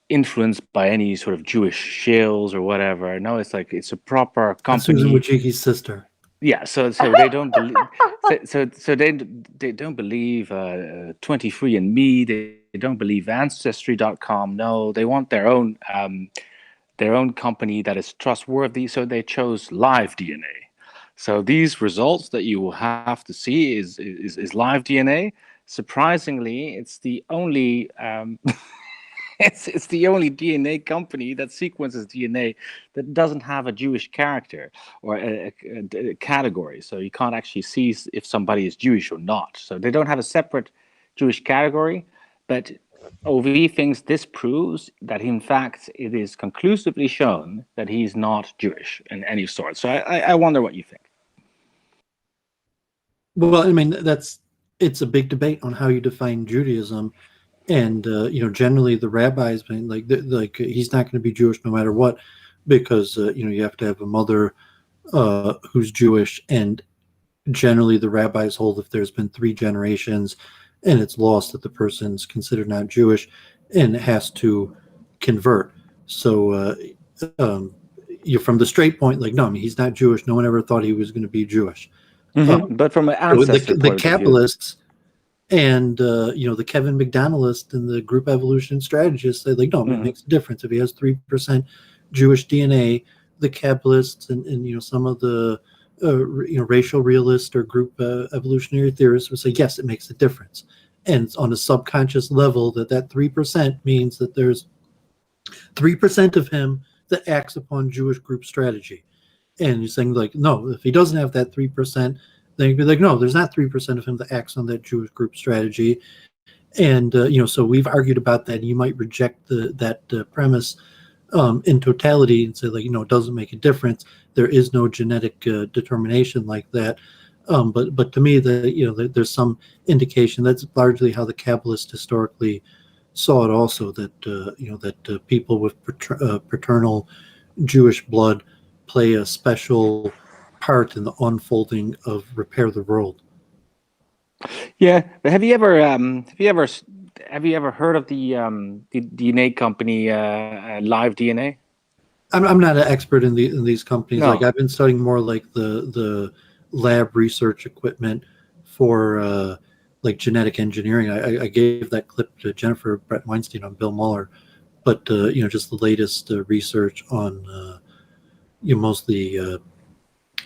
influenced by any sort of Jewish shills or whatever. No, it's like it's a proper company. Susan Wojcicki's sister. Yeah, so they don't believe so they don't believe 23andMe. They don't believe Ancestry.com. No, they want their own company that is trustworthy. So they chose live DNA. So these results that you will have to see is live DNA. Surprisingly, it's the only it's the only DNA company that sequences DNA that doesn't have a Jewish character or a category. So you can't actually see if somebody is Jewish or not. So they don't have a separate Jewish category. But OV thinks this proves that, in fact, it is conclusively shown that he's not Jewish in any sort. So I wonder what you think. Well, I mean, it's a big debate on how you define Judaism. And generally the rabbis been like he's not going to be Jewish no matter what, because you have to have a mother who's Jewish, and generally the rabbis hold if there's been 3 generations and it's lost that the person's considered not Jewish and has to convert. So you're from the straight point, like, no, I mean, he's not Jewish. No one ever thought he was going to be Jewish. But from an ancestor the Kabbalists. And the Kevin McDonaldist and the group evolution strategists say, like, no, it makes a difference if he has 3% Jewish DNA. The Kabbalists and some of the racial realist or group evolutionary theorists would say, yes, it makes a difference. And on a subconscious level, that 3% means that there's 3% of him that acts upon Jewish group strategy. And you're saying, like, no, if he doesn't have that 3%, then you'd be like, no, there's not 3% of him that acts on that Jewish group strategy. And, so we've argued about that. And you might reject that premise in totality and say, like, it doesn't make a difference. There is no genetic determination like that. But to me, there's some indication that's largely how the Kabbalists historically saw it also, that people with paternal Jewish blood play a special part in the unfolding of Repair the World. Yeah, but have you ever heard of the DNA company Live DNA? I'm not an expert in these companies. No. Like, I've been studying more like the lab research equipment for like genetic engineering. I gave that clip to Jennifer Brett Weinstein on Bill Mueller, but just the latest research on mostly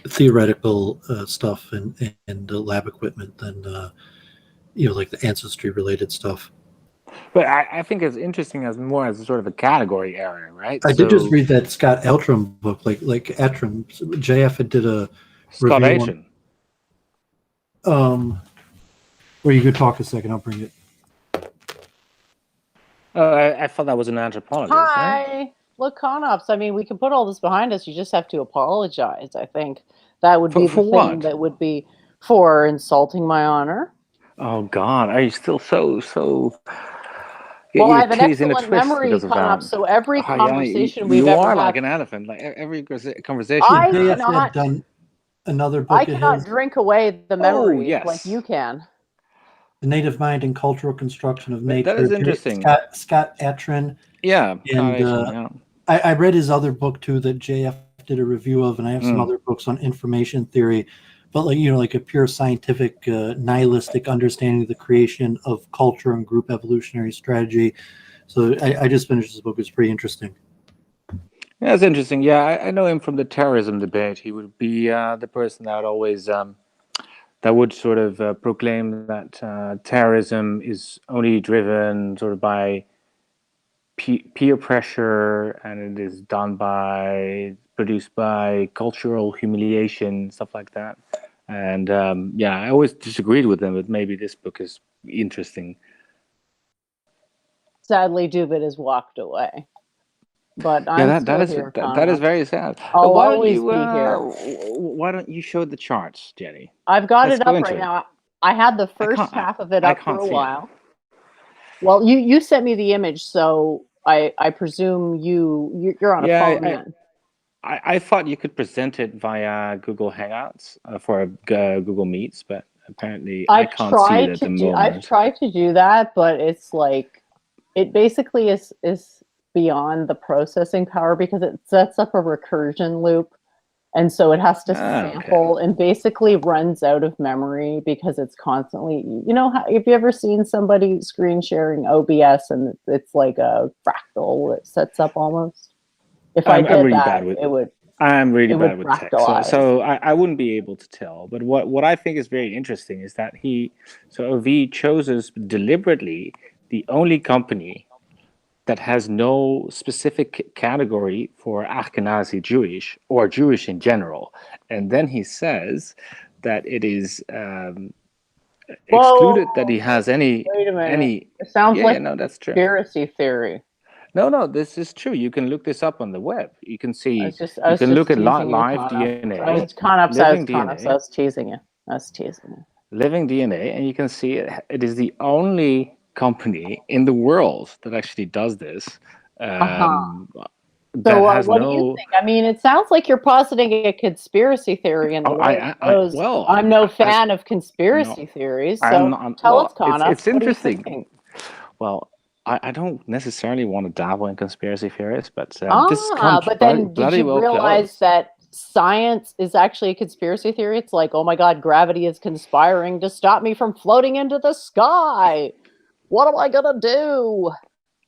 theoretical stuff and lab equipment than like the ancestry related stuff. But I think it's interesting as more as sort of a category area, right? I did just read that Scott Eltram book, like Eltram. JF did a Scott review Eltram. Where you could talk a second, I'll bring it. I thought that was an anthropologist. Hi. Right? Look, Conops, I mean, we can put all this behind us. You just have to apologize. I think that would be the thing what? that would be for insulting my honor. Oh, God. Are you still so... Well, I have an excellent memory, Conops, so every conversation we've ever had... You are like an elephant. Like every conversation... I JF cannot, had done another book I of cannot his, drink away the memory yes. like you can. The Native Mind and Cultural Construction of Nature. That is interesting. Scott Atran. Yeah. And I read his other book too that JF did a review of, and I have some other books on information theory, but like a pure scientific nihilistic understanding of the creation of culture and group evolutionary strategy. So I just finished this book. It's pretty interesting. Yeah, it's interesting. Yeah, I know him from the terrorism debate. He would be the person that always that would sort of proclaim that terrorism is only driven sort of by peer pressure, and it is produced by cultural humiliation, stuff like that. And I always disagreed with them, but maybe this book is interesting. Sadly, Doovid has walked away. But Yeah, I'm that still is here, that is Connor. very sad. I'll Why don't always you be here. why don't you show the charts, Jenny? I've got Let's it go up into right it. now. I had the I first can't half of it I up for can't a see it. while. Well, you sent me the image, so I presume you're on a Yeah, phone then. I thought you could present it via Google Hangouts for Google Meets, but apparently I can't see it at the I've moment. tried to do that, but it's like it basically is beyond the processing power because it sets up a recursion loop, and so it has to Okay. sample and basically runs out of memory because it's constantly. You know, have you ever seen somebody screen sharing OBS and it's like a fractal that sets up almost? If I I'm did really that, bad with it would I'm really bad with tech, so fractalize. I wouldn't be able to tell. But what I think is very interesting is that OV chooses deliberately the only company that has no specific category for Ashkenazi Jewish or Jewish in general, and then he says that it is excluded that he has Wait a minute. any. It sounds Yeah, like no, that's true. conspiracy theory. No, this is true. You can look this up on the web. You can see. I You was can just look at teasing you, live Connor. DNA, I was Connor, living I DNA, was teasing you. I was teasing you. living DNA, and you can see it is the only company in the world that actually does this. That So, has what do you no. think? I mean, it sounds like you're positing a conspiracy theory, and the Oh, way it goes, I'm no fan of no, conspiracy theories. I'm So, not. tell us, Well, Connor, it's what do you interesting. think? Well, I don't necessarily want to dabble in conspiracy theories, but this comes But then did bloody you well realize close. that science is actually a conspiracy theory? It's like, oh my God, gravity is conspiring to stop me from floating into the sky. What am I gonna do?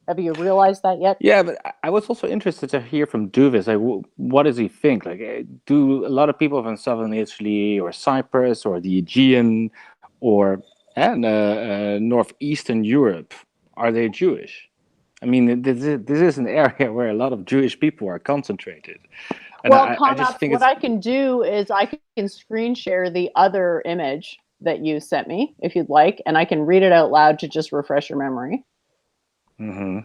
Have you realized that yet? Yeah, but I was also interested to hear from Doovid. Like, what does he think? Like, do a lot of people from southern Italy or Cyprus or the Aegean or northeastern Europe, are they Jewish? I mean, this is an area where a lot of Jewish people are concentrated, and Well, I just Connor, think what it's. I can do is I can screen share the other image that you sent me if you'd like, and I can read it out loud to just refresh your memory. Mm-hmm.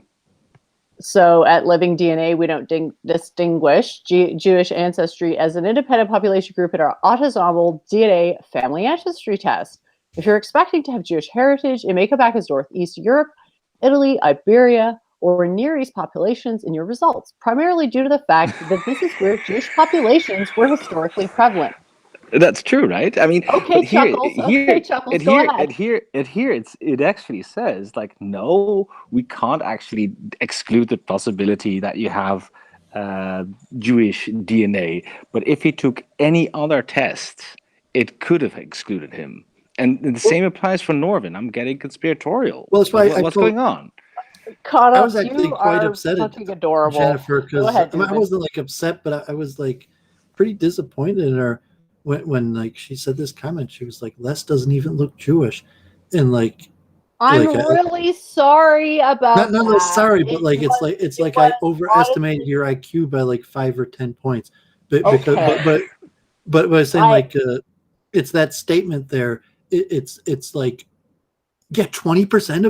So at Living DNA, we don't distinguish Jewish ancestry as an independent population group in our autosomal DNA family ancestry test. If you're expecting to have Jewish heritage, it may come back as Northeast Europe, Italy, Iberia, or Near East populations in your results, primarily due to the fact that this is where Jewish populations were historically prevalent. That's true, right? I mean, Okay, but Chuckles. Okay, Chuckles, go ahead. it actually says like, no, we can't actually exclude the possibility that you have Jewish DNA. But if he took any other test, it could have excluded him. And the same applies for Norvin. I'm getting conspiratorial. Well, that's why I What's told. going on? I Connor, was actually you quite are upset at fucking adorable. Jennifer Go because ahead, I David. wasn't like upset, but I was like pretty disappointed in her when like she said this comment. She was like, "Les doesn't even look Jewish," and like I'm like really sorry about not that. sorry, but like it's like I overestimated honestly, your IQ by like 5 or 10 points, but because okay. but I was saying I like it's that statement there. It's like yeah, 25%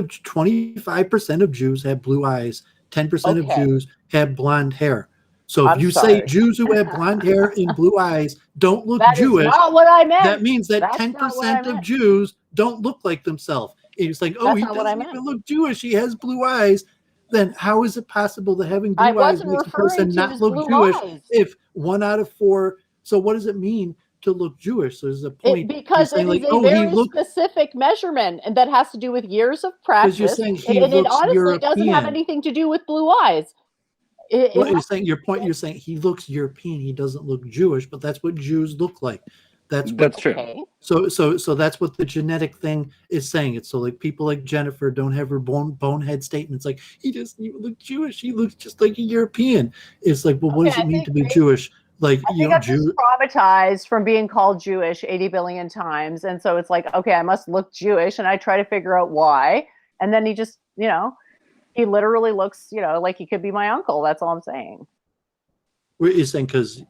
of Jews have blue eyes, 10% of okay. Jews have blonde hair. So if I'm you say sorry. Jews who have blonde hair and blue eyes don't look That is Jewish, not what I meant. that means that That's not what I 10% of meant. Jews don't look like themselves. And it's like, oh, That's he not what I doesn't meant. even look Jewish. He has blue eyes. Then how is it possible that having I blue eyes wasn't makes a referring person to not his look blue Jewish eyes. if 1 out of 4? So what does it mean to look Jewish? So there's a point. Because you're saying it is like, a oh, he very looks, specific measurement, and that has to do with years of because you're practice. saying he And it looks honestly doesn't have European. anything to do with blue eyes. Well, you're saying your point. You're saying he looks European. He doesn't look Jewish, but that's what Jews look like. That's what. True. Okay. So that's what the genetic thing is saying. It's so like people like Jennifer don't have her bonehead statements like he doesn't even look Jewish. He looks just like a European. It's like, well, what does it mean to be Jewish? Like I think I'm just traumatized from being called Jewish 80 billion times. And so it's like, okay, I must look Jewish. And I try to figure out why. And then he just, he literally looks, like he could be my uncle. That's all I'm saying. What you're saying because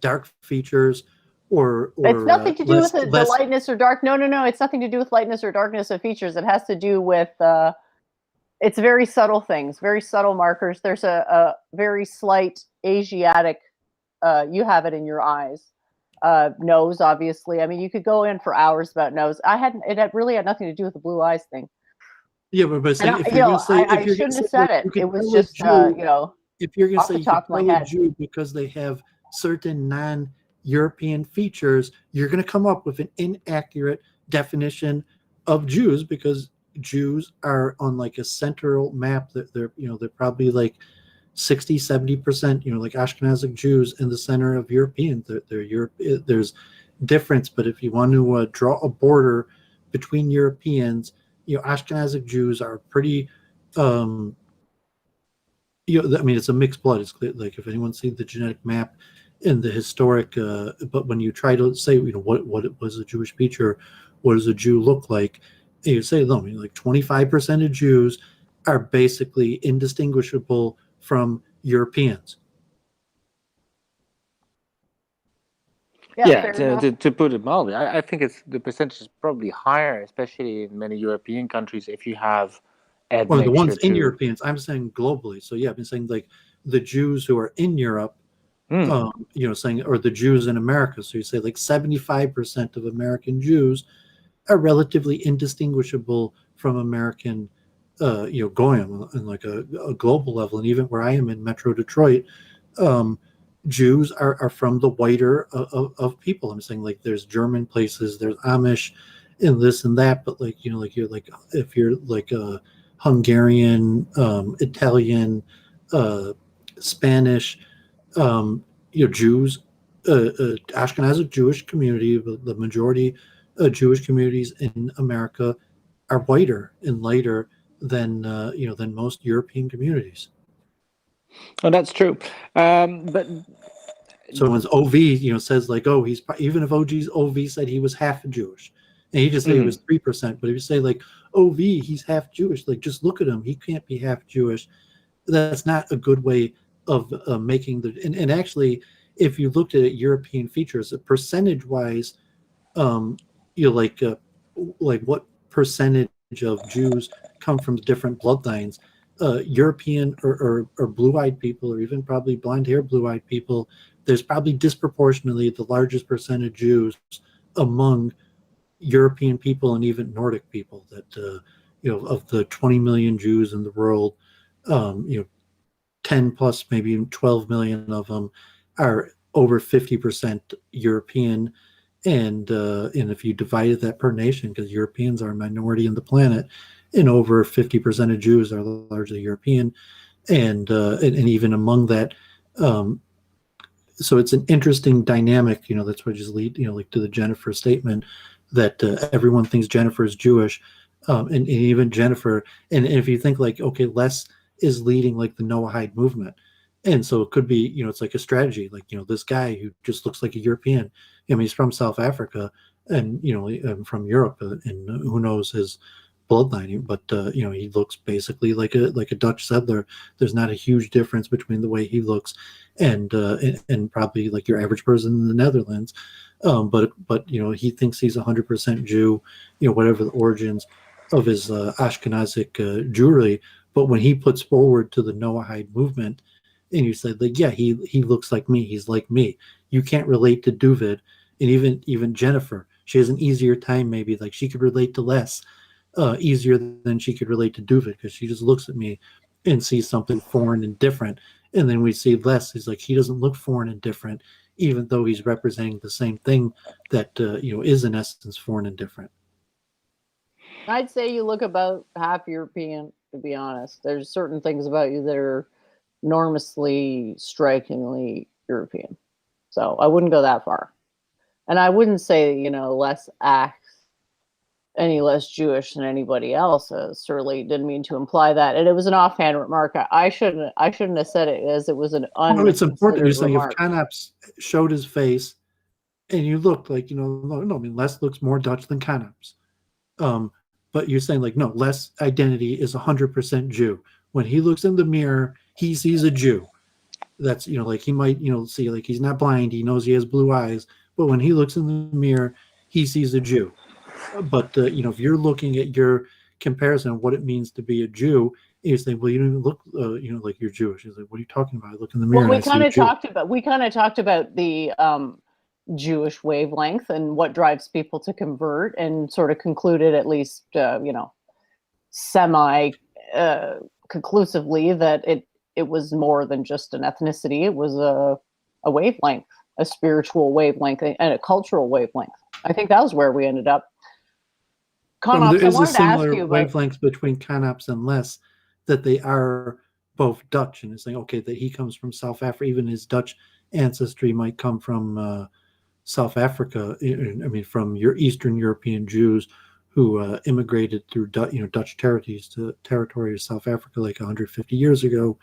dark features or it's nothing to do with the less lightness or dark. No. It's nothing to do with lightness or darkness of features. It has to do with It's very subtle things, very subtle markers. There's a very slight Asiatic. You have it in your eyes. Nose, obviously. I mean, you could go in for hours about nose. It had really had nothing to do with the blue eyes thing. Yeah, but And if you're going to say, I shouldn't have said it. It was just, if you're going to off say the you top can of my tell a head. Jew because they have certain non-European features, you're going to come up with an inaccurate definition of Jews, because Jews are on like a central map that they're probably like 60-70%, like Ashkenazic Jews in the center of Europeans. They're Europe. There's difference, but if you want to draw a border between Europeans, Ashkenazic Jews are pretty. I mean, it's a mixed blood. It's clear, like if anyone's seen the genetic map and the historic, but when you try to say, what was a Jewish feature, what does a Jew look like? And you say, no, I mean, like 25% of Jews are basically indistinguishable from Europeans. Yeah, fair enough. to put it mildly, I think the percentage is probably higher, especially in many European countries, if you have Well, the ones in to- Europeans, I'm saying globally. So yeah, I've been saying like the Jews who are in Europe, saying, or the Jews in America. So you say like 75% of American Jews are relatively indistinguishable from American, Goyim on like a global level. And even where I am in Metro Detroit, Jews are from the whiter of people. I'm saying like there's German places, there's Amish, and this and that. But like like you're like if you're like a Hungarian, Italian, Spanish, Jews, Ashkenazic Jewish community, the majority of Jewish communities in America are whiter and lighter than than most European communities. Oh, that's true. But So when OV, says like, oh, he's even if OV said he was half Jewish, and he just said he was 3%, but if you say like OV, he's half Jewish, like just look at him, he can't be half Jewish. That's not a good way of making the. And actually, if you looked at European features, percentage wise, like what percentage of Jews come from different bloodlines. European or blue-eyed people, or even probably blonde-haired blue-eyed people, there's probably disproportionately the largest percent of Jews among European people and even Nordic people. That of the 20 million Jews in the world, 10 plus, maybe 12 million of them are over 50% European. And if you divided that per nation, because Europeans are a minority in the planet, and over 50% of Jews are largely European, and even among that, so it's an interesting dynamic. That's what just lead like to the Jennifer statement that everyone thinks Jennifer is Jewish, and even Jennifer. And if you think like, okay, Les is leading like the Noahide movement, and so it could be it's like a strategy, like this guy who just looks like a European. I mean, he's from South Africa, and from Europe, and who knows his bloodline, but he looks basically like a Dutch settler. There's not a huge difference between the way he looks and probably like your average person in the Netherlands. But he thinks he's 100% Jew, whatever the origins of his Ashkenazic Jewry. But when he puts forward to the Noahide movement, and you say like, yeah, he looks like me, he's like me. You can't relate to Doovid, and even Jennifer. She has an easier time, maybe like she could relate to Les easier than she could relate to Doovid, because she just looks at me and sees something foreign and different. And then we see Les, he's like, he doesn't look foreign and different, even though he's representing the same thing that is in essence foreign and different. I'd say you look about half European, to be honest. There's certain things about you that are enormously, strikingly European. So I wouldn't go that far. And I wouldn't say, Les acts any less Jewish than anybody else. Certainly didn't mean to imply that. And it was an offhand remark. I shouldn't have said it as it was an it's important. You're saying remark. If Canops showed his face and you looked like, no, I mean, Les looks more Dutch than Canops. But you're saying like, no, Les identity is 100% Jew. When he looks in the mirror, he sees a Jew. That's, like he might, see like he's not blind. He knows he has blue eyes. But when he looks in the mirror, he sees a Jew. But if you're looking at your comparison of what it means to be a Jew, He's saying, well, you don't even look, like you're Jewish. He's like, what are you talking about? I look in the mirror Well, and I see a Jew. we kind of talked about the Jewish wavelength and what drives people to convert, and sort of concluded, at least semi conclusively, that it was more than just an ethnicity. It was a wavelength, a spiritual wavelength, and a cultural wavelength. I think that was where we ended up. Conops, there I is a wanted to ask similar you about, wavelength between Conops and Les, that they are both Dutch, and it's like, okay, that he comes from South Africa. Even his Dutch ancestry might come from South Africa. I mean, from your Eastern European Jews who immigrated through Dutch territories to South Africa like 150 years ago.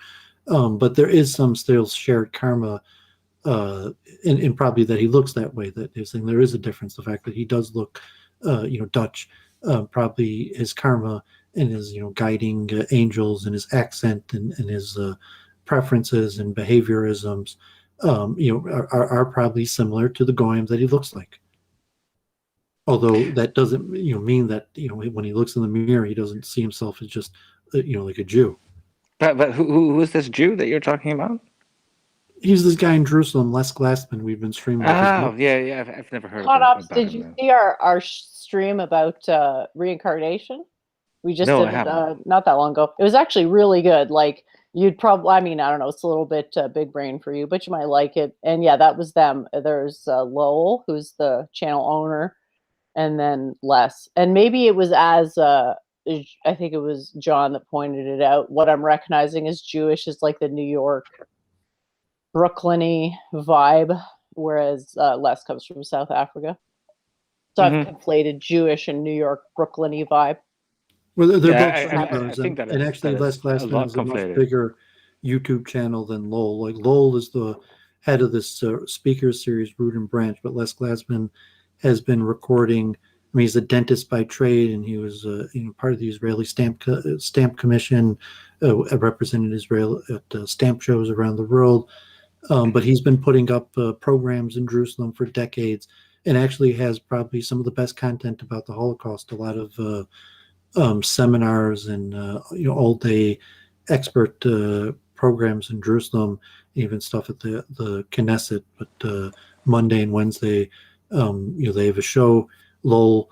But there is some still shared karma, and probably that he looks that way. That is saying there is a difference. The fact that he does look, Dutch, probably his karma and his guiding angels and his accent and his preferences and behaviorisms, are probably similar to the goyim that he looks like. Although that doesn't mean that when he looks in the mirror he doesn't see himself as just like a Jew. But who is this Jew that you're talking about? He's this guy in Jerusalem, Les Glassman. We've been streaming. Oh, yeah. I've never heard Conops, about did him. you see our stream about reincarnation? We just No, did I it haven't. not that long ago. It was actually really good. Like, you'd probably, I mean, I don't know, it's a little bit big brain for you, but you might like it. And yeah, that was them. There's Lowell, who's the channel owner, and then Les. And maybe it was I think it was John that pointed it out. What I'm recognizing as Jewish is like the New York, Brooklyn-y vibe, whereas Les comes from South Africa. So I've conflated Jewish and New York, Brooklyn-y vibe. Well, they're Yeah, both streamers, I think that and is actually that Les is a Glassman lot has a much conflated. bigger YouTube channel than Lowell. Like Lowell is the head of this speaker series, Root and Branch, but Les Glassman has been recording. I mean, he's a dentist by trade, and he was part of the Israeli stamp commission, represented Israel at stamp shows around the world. But he's been putting up programs in Jerusalem for decades, and actually has probably some of the best content about the Holocaust. A lot of seminars and all-day expert programs in Jerusalem, even stuff at the Knesset. But Monday and Wednesday, they have a show. Lowell,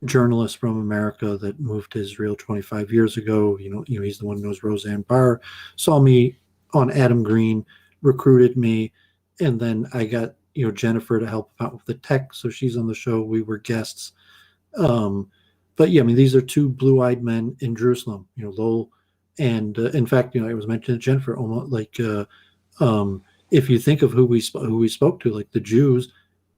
journalist from America that moved to Israel 25 years ago. He's the one who knows Roseanne Barr. Saw me on Adam Green, recruited me, and then I got Jennifer to help out with the tech, so she's on the show. We were guests. But yeah, I mean, these are two blue-eyed men in Jerusalem. Lowell, and in fact, it was mentioned to Jennifer, almost like if you think of who we spoke to, like the Jews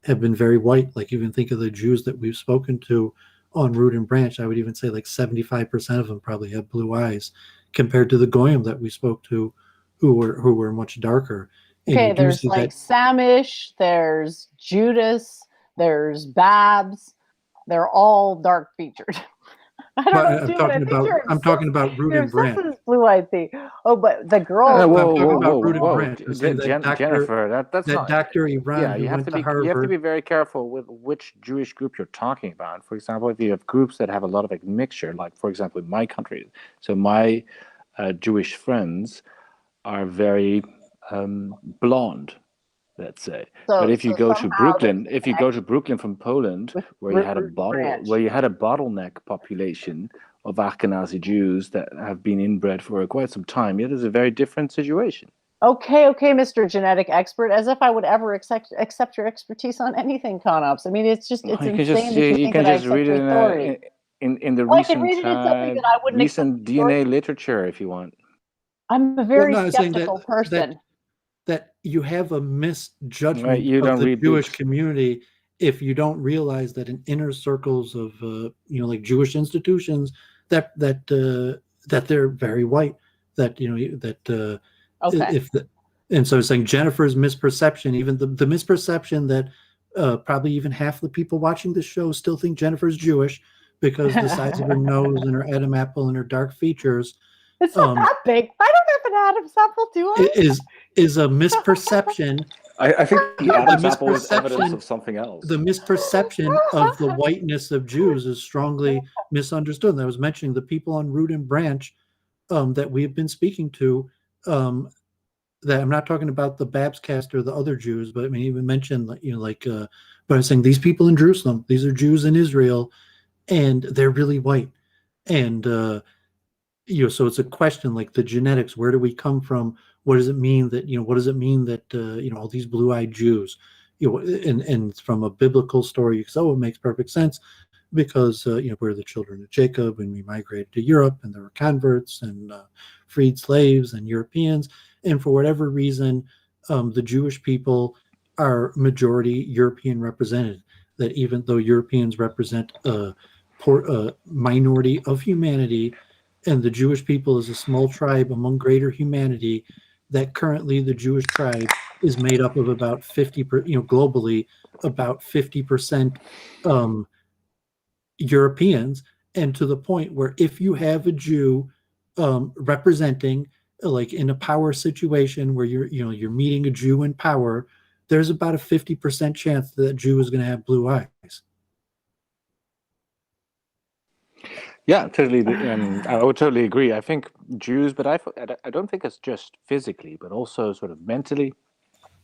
have been very white. Like, even think of the Jews that we've spoken to on Root and Branch, I would even say like 75% of them probably have blue eyes, compared to the goyim that we spoke to, who were much darker. And Okay, there's like Samish, there's Judas, there's Babs. They're all dark featured. I don't know. I'm talking about Root and Branch. Blue-eyed thing. Oh, but the girl. Branch. Jennifer, that's that not Dr. Iran. Yeah, who you have went to be Harvard. you have to be very careful with which Jewish group you're talking about. For example, if you have groups that have a lot of mixture, like for example in my country, so my Jewish friends are very blonde, let's say. But if you go to Brooklyn, from Poland, where you had a bottleneck population of Ashkenazi Jews that have been inbred for quite some time, it is a very different situation. Okay, Mr. Genetic Expert, as if I would ever accept your expertise on anything, Conops. I mean, it's insane. You can just read it in the recent DNA literature if you want. I'm a very skeptical person. That you have a misjudgment of the Jewish community if you don't realize that in inner circles of like Jewish institutions that they're very white. And so it's saying Jennifer's misperception, even the misperception that probably even half the people watching this show still think Jennifer's Jewish because the size of her nose and her Adam apple and her dark features. It's not that big. I don't have an Adam's apple, do I? Is a misperception. I think the Adam's apple is evidence of something else. The misperception of the whiteness of Jews is strongly misunderstood. And I was mentioning the people on Root and Branch that we've been speaking to. That I'm not talking about the Babs cast or the other Jews, but I mean, even mentioned, but I'm saying these people in Jerusalem, these are Jews in Israel, and they're really white, and so it's a question like the genetics. Where do we come from? What does it mean that What does it mean that all these blue-eyed Jews, and from a biblical story, so it makes perfect sense because we're the children of Jacob and we migrated to Europe and there were converts and freed slaves and Europeans, and for whatever reason, the Jewish people are majority European represented. That even though Europeans represent a minority of humanity, and the Jewish people is a small tribe among greater humanity, that currently the Jewish tribe is made up of about 50%, globally, about 50% Europeans, and to the point where if you have a Jew representing, like in a power situation where you're meeting a Jew in power, there's about a 50% chance that Jew is going to have blue eyes. Yeah, totally. I would totally agree. I think Jews, but I don't think it's just physically, but also sort of mentally.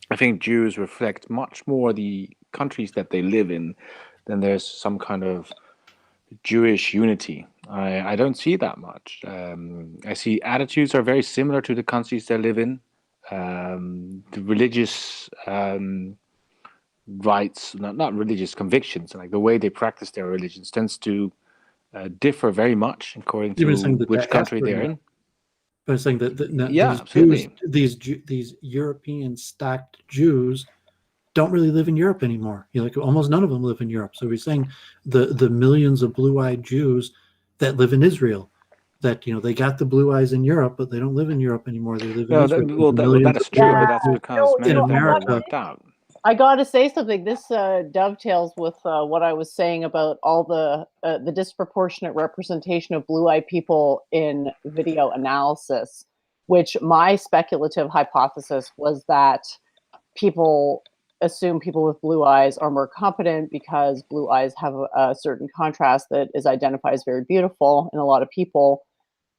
I think Jews reflect much more the countries that they live in than there's some kind of Jewish unity. I don't see that much. I see attitudes are very similar to the countries they live in. The religious rights, not religious convictions, like the way they practice their religions tends to differ very much according to which country they're in. But I'm saying that Yeah, absolutely. these European stacked Jews don't really live in Europe anymore. Like almost none of them live in Europe. So we're saying the millions of blue-eyed Jews that live in Israel, that they got the blue eyes in Europe, but they don't live in Europe anymore. They live in Israel. That is true, but that's because many of them were wiped out. I got to say something. This dovetails with what I was saying about all the disproportionate representation of blue-eyed people in video analysis, which my speculative hypothesis was that people assume people with blue eyes are more competent because blue eyes have a certain contrast that is identified as very beautiful in a lot of people.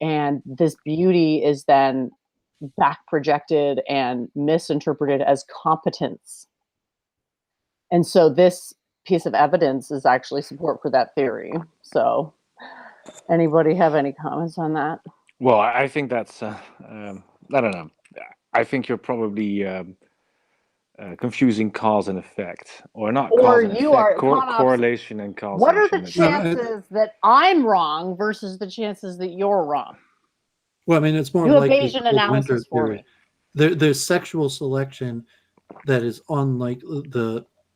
And this beauty is then back projected and misinterpreted as competence. And so this piece of evidence is actually support for that theory. So anybody have any comments on that? Well, I think that's, I don't know. I think you're probably confusing cause and effect, or not cause and effect, correlation and causation. What are the chances that I'm wrong versus the chances that you're wrong? Well, I mean, it's more do like a Bayesian analysis for me. There's sexual selection that is unlike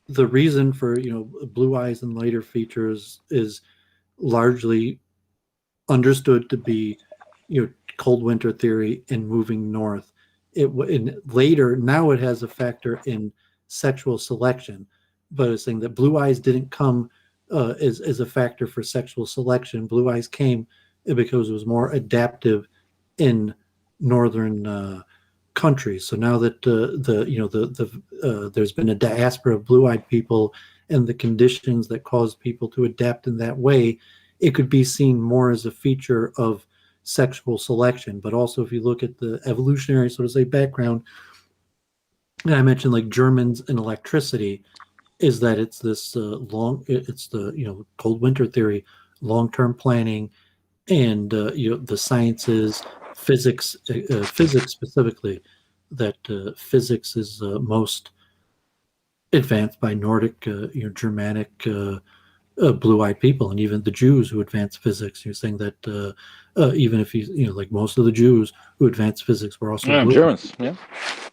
the reason for blue eyes and lighter features is largely understood to be cold winter theory and moving north. Now it has a factor in sexual selection, but it's saying that blue eyes didn't come as a factor for sexual selection. Blue eyes came because it was more adaptive in northern countries. So now that there's been a diaspora of blue-eyed people and the conditions that cause people to adapt in that way, it could be seen more as a feature of sexual selection. But also, if you look at the evolutionary, so to say, background, and I mentioned like Germans and electricity, is that it's this it's the cold winter theory, long-term planning, and the sciences, physics specifically, that physics is most advanced by Nordic, Germanic, blue-eyed people, and even the Jews who advance physics. You're saying that even if like most of the Jews who advance physics were also Germans,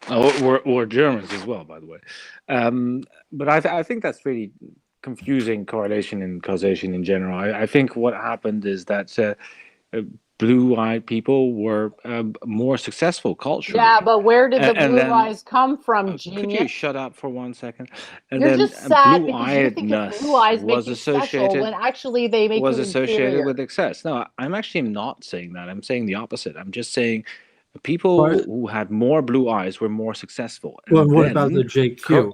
or Germans as well, by the way. But I think that's really confusing correlation and causation in general. I think what happened is that blue-eyed people were more successful culturally. Yeah, but where did the blue eyes come from, genius? Could you shut up for 1 second? And You're then just sad because you think blue-eyedness blue eyes make was you special when actually they make was you associated inferior. with excess. No, I'm actually not saying that. I'm saying the opposite. I'm just saying people who had more blue eyes were more successful. Well, what about the JQ?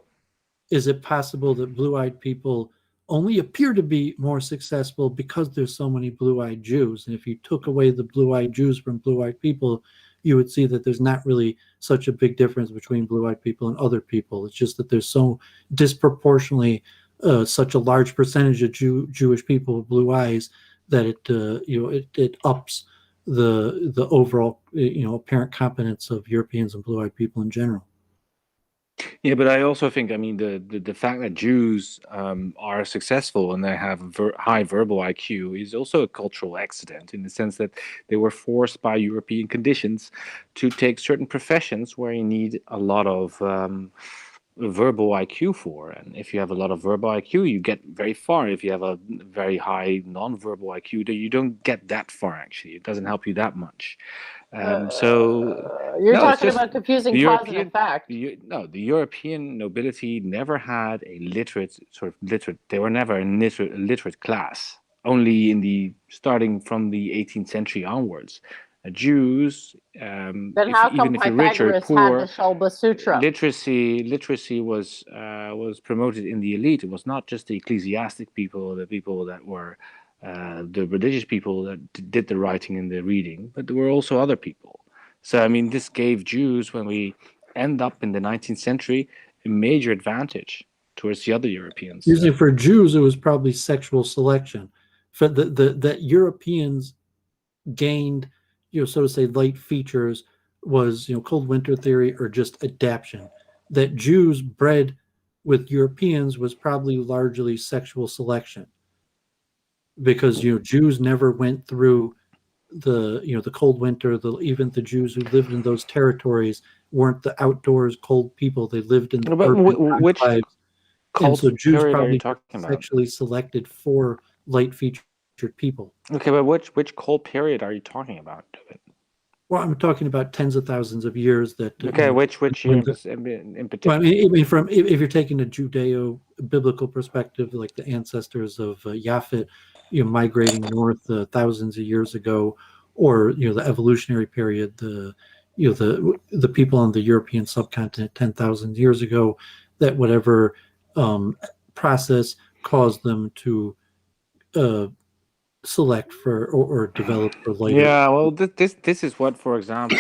Is it possible that blue-eyed people only appear to be more successful because there's so many blue-eyed Jews. And if you took away the blue-eyed Jews from blue-eyed people, you would see that there's not really such a big difference between blue-eyed people and other people. It's just that there's so disproportionately such a large percentage of Jewish people with blue eyes that it ups the overall apparent competence of Europeans and blue-eyed people in general. Yeah, but I also think, I mean, the fact that Jews are successful and they have high verbal IQ is also a cultural accident, in the sense that they were forced by European conditions to take certain professions where you need a lot of verbal IQ for. And if you have a lot of verbal IQ, you get very far. If you have a very high non-verbal IQ, you don't get that far, actually. It doesn't help you that much. So You're no, it's talking just about confusing the cause and European, effect. the European nobility never had a literate. They were never a literate class. Only starting from the 18th century onwards, Jews, Then how come even if you're rich or Pythagoras had poor, the Shalba Sutra? literacy was promoted in the elite. It was not just the ecclesiastic people, the people that were the religious people that did the writing and the reading, but there were also other people. So I mean, this gave Jews, when we end up in the 19th century, a major advantage towards the other Europeans. Usually for Jews, it was probably sexual selection. For that Europeans gained, so to say, light features was, cold winter theory or just adaptation. That Jews bred with Europeans was probably largely sexual selection, because Jews never went through the cold winter. Even the Jews who lived in those territories weren't the outdoors cold people. They lived in which enclaves. And so Jews period are you probably talking about? sexually selected for light featured people. Okay, but which cold period are you talking about, David? Well, I'm talking about tens of thousands of years. That Okay, which year in particular? Well, I mean, from if you're taking a Judeo-biblical perspective, like the ancestors of Japhet, migrating north thousands of years ago, or the evolutionary period, the people on the European subcontinent 10,000 years ago, that whatever process caused them to select for or develop for lighter. Yeah, well, this is what, for example,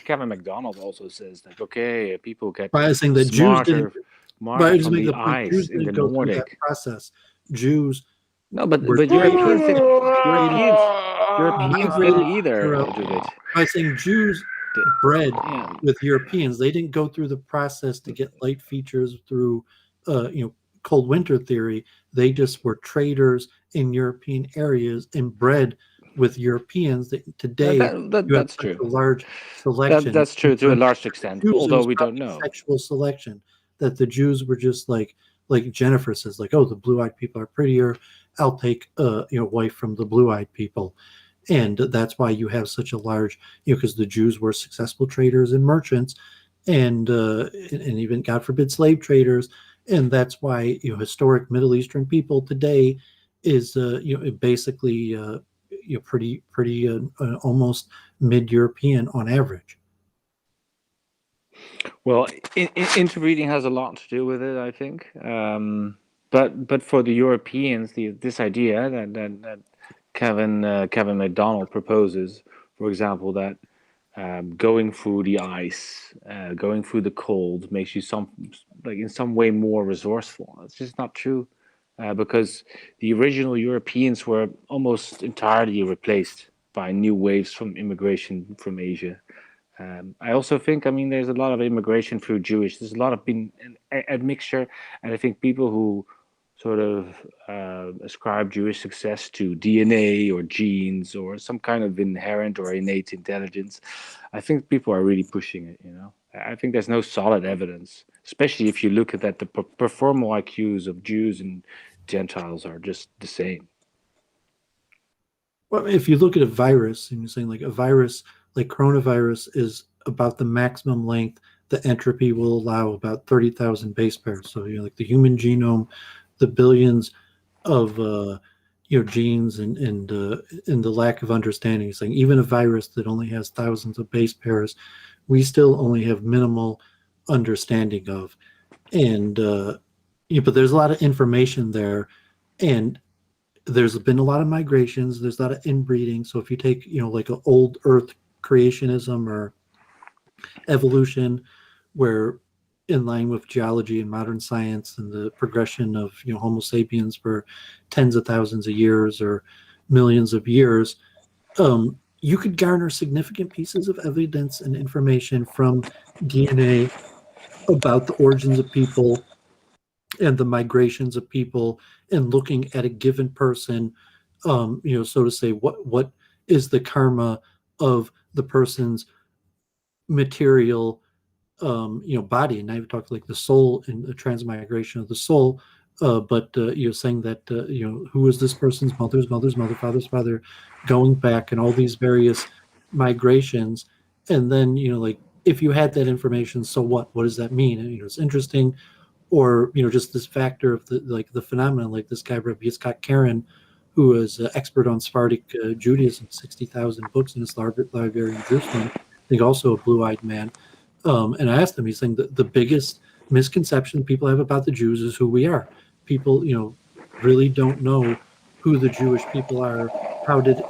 Kevin McDonald also says, like, okay, people get By saying that smarter Jews from didn't, the ice Jews in the didn't go through that Nordic. process. Jews. No, but were Europeans didn't migrated either, throughout. David. By saying Jews bred Yeah. with Europeans, they didn't go through the process to get light features through, cold winter theory. They just were traders in European areas and bred with Europeans. That today you have That's such true. a large selection. That's true to a large extent, Jews, although was we don't probably know. sexual selection, that the Jews were just like Jennifer says, like, oh, the blue-eyed people are prettier. I'll take wife from the blue-eyed people. And that's why you have such a large, because the Jews were successful traders and merchants, and even, God forbid, slave traders. And that's why historic Middle Eastern people today is basically pretty almost mid-European on average. Well, interbreeding has a lot to do with it, I think. But for the Europeans, this idea that Kevin McDonald proposes, for example, that going through the ice, going through the cold, makes you in some way more resourceful. It's just not true, because the original Europeans were almost entirely replaced by new waves from immigration from Asia. I also think, I mean, there's a lot of immigration through Jewish. There's a lot of been a mixture, and I think people who sort of ascribe Jewish success to DNA or genes or some kind of inherent or innate intelligence, I think people are really pushing it. I think there's no solid evidence, especially if you look at that the performal IQs of Jews and Gentiles are just the same. Well, if you look at a virus, and you're saying like a virus like coronavirus is about the maximum length the entropy will allow, about 30,000 base pairs. So like the human genome, the billions of genes and the lack of understanding. Saying even a virus that only has thousands of base pairs, we still only have minimal understanding of. And but there's a lot of information there And there's been a lot of migrations. There's a lot of inbreeding. So if you take, like an old Earth creationism or evolution, where in line with geology and modern science and the progression of Homo sapiens for tens of thousands of years or millions of years, you could garner significant pieces of evidence and information from DNA about the origins of people and the migrations of people, and looking at a given person, so to say, what is the karma of the person's material, body. And I've talked like the soul and the transmigration of the soul, but saying that who is this person's mother's mother, father's father, going back, and all these various migrations. And then like, if you had that information, so what does that mean? And it's interesting. Or just this factor of the phenomenon, like this guy Rabbi Yitzchak Karen, who is an expert on Sephardic Judaism, 60,000 books in his library in Jerusalem. I think also a blue-eyed man. And I asked him, he's saying that the biggest misconception people have about the Jews is who we are. People, really don't know who the Jewish people are. How did,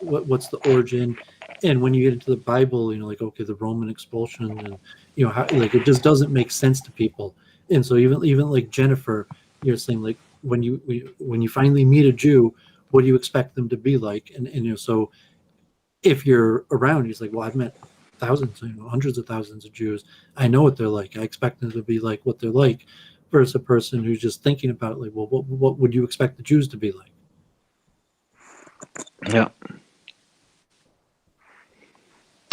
what's the origin? And when you get into the Bible, like, okay, the Roman expulsion, and, how, like, it just doesn't make sense to people. And so even like Jennifer, you're saying, like, when you finally meet a Jew, what do you expect them to be like? And so if you're around, he's like, well, I've met thousands, hundreds of thousands of Jews. I know what they're like. I expect them to be like what they're like, versus a person who's just thinking about it, like, well, what would you expect the Jews to be like? Yeah.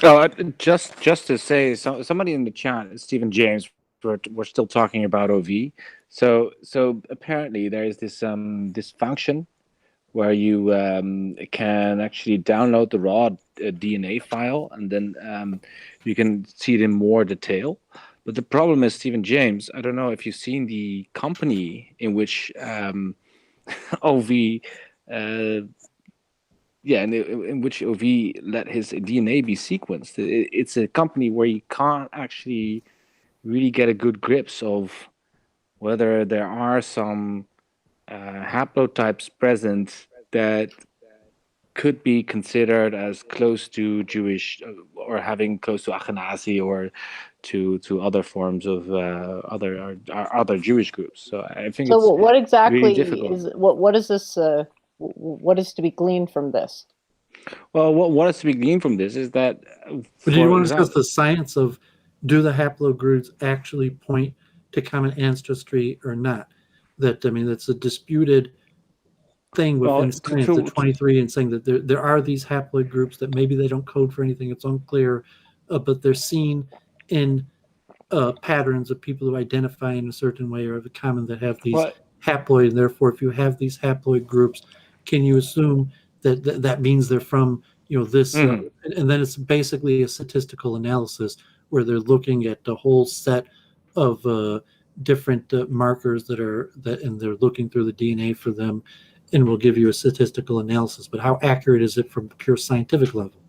Oh, just to say, somebody in the chat, Stephen James, we're still talking about OV. So apparently there is this function where you can actually download the raw DNA file, and then you can see it in more detail. But the problem is, Stephen James, I don't know if you've seen the company in which OV, in which OV let his DNA be sequenced. It's a company where you can't actually really get a good grips of whether there are some haplotypes present that could be considered as close to Jewish, or having close to Ashkenazi, or to other forms of other Jewish groups. So I think So it's what exactly really difficult. is what is this? What is to be gleaned from this? Well, what is to be gleaned from this is that, But do you want to discuss the science of, do the haplogroups actually point to common ancestry or not? That, I mean, that's a disputed thing within science, the 23, and saying that there are these haploid groups that maybe they don't code for anything, it's unclear, but they're seen in patterns of people who identify in a certain way, or have a common, that have these haploid, and therefore if you have these haploid groups, can you assume that means they're from this, and then it's basically a statistical analysis where they're looking at the whole set of different markers and they're looking through the DNA for them, and will give you a statistical analysis. But how accurate is it from a pure scientific level?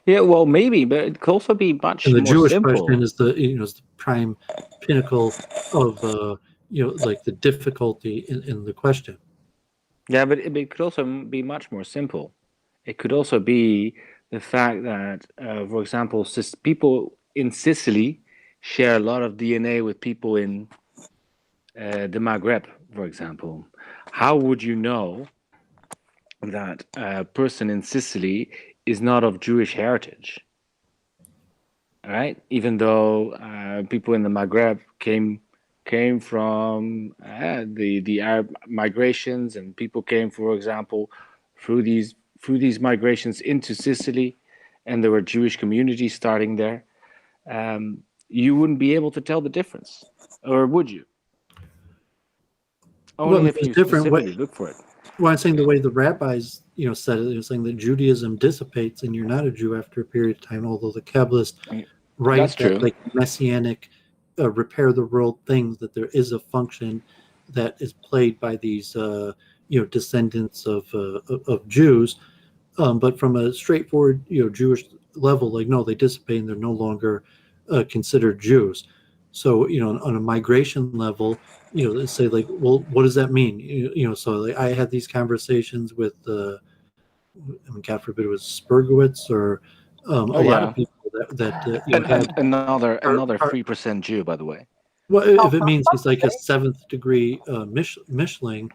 Yeah, well, maybe, but it could also be much And the more Jewish simple. question is is the prime pinnacle of like the difficulty in the question. Yeah, but it could also be much more simple. It could also be the fact that, for example, people in Sicily share a lot of DNA with people in the Maghreb, for example. How would you know that a person in Sicily is not of Jewish heritage? All right, even though people in the Maghreb came from the Arab migrations, and people came, for example, through these migrations into Sicily, and there were Jewish communities starting there. You wouldn't be able to tell the difference, or would you? Only if you specifically look for it. Well, I'm saying the way the rabbis, said it, saying that Judaism dissipates and you're not a Jew after a period of time, although the Kabbalists write that, like, messianic repair the world things, that there is a function that is played by these descendants of Jews, but from a straightforward Jewish level, like, no, they dissipate and they're no longer considered Jews. So on a migration level, let's say like, well, what does that mean? So like I had these conversations with I mean, God forbid it was Spurgowitz or a Oh lot of yeah, people that had another are 3% Jew, by the way. well, Oh, if it for means he's fuck's like a sake. seventh degree Michelin,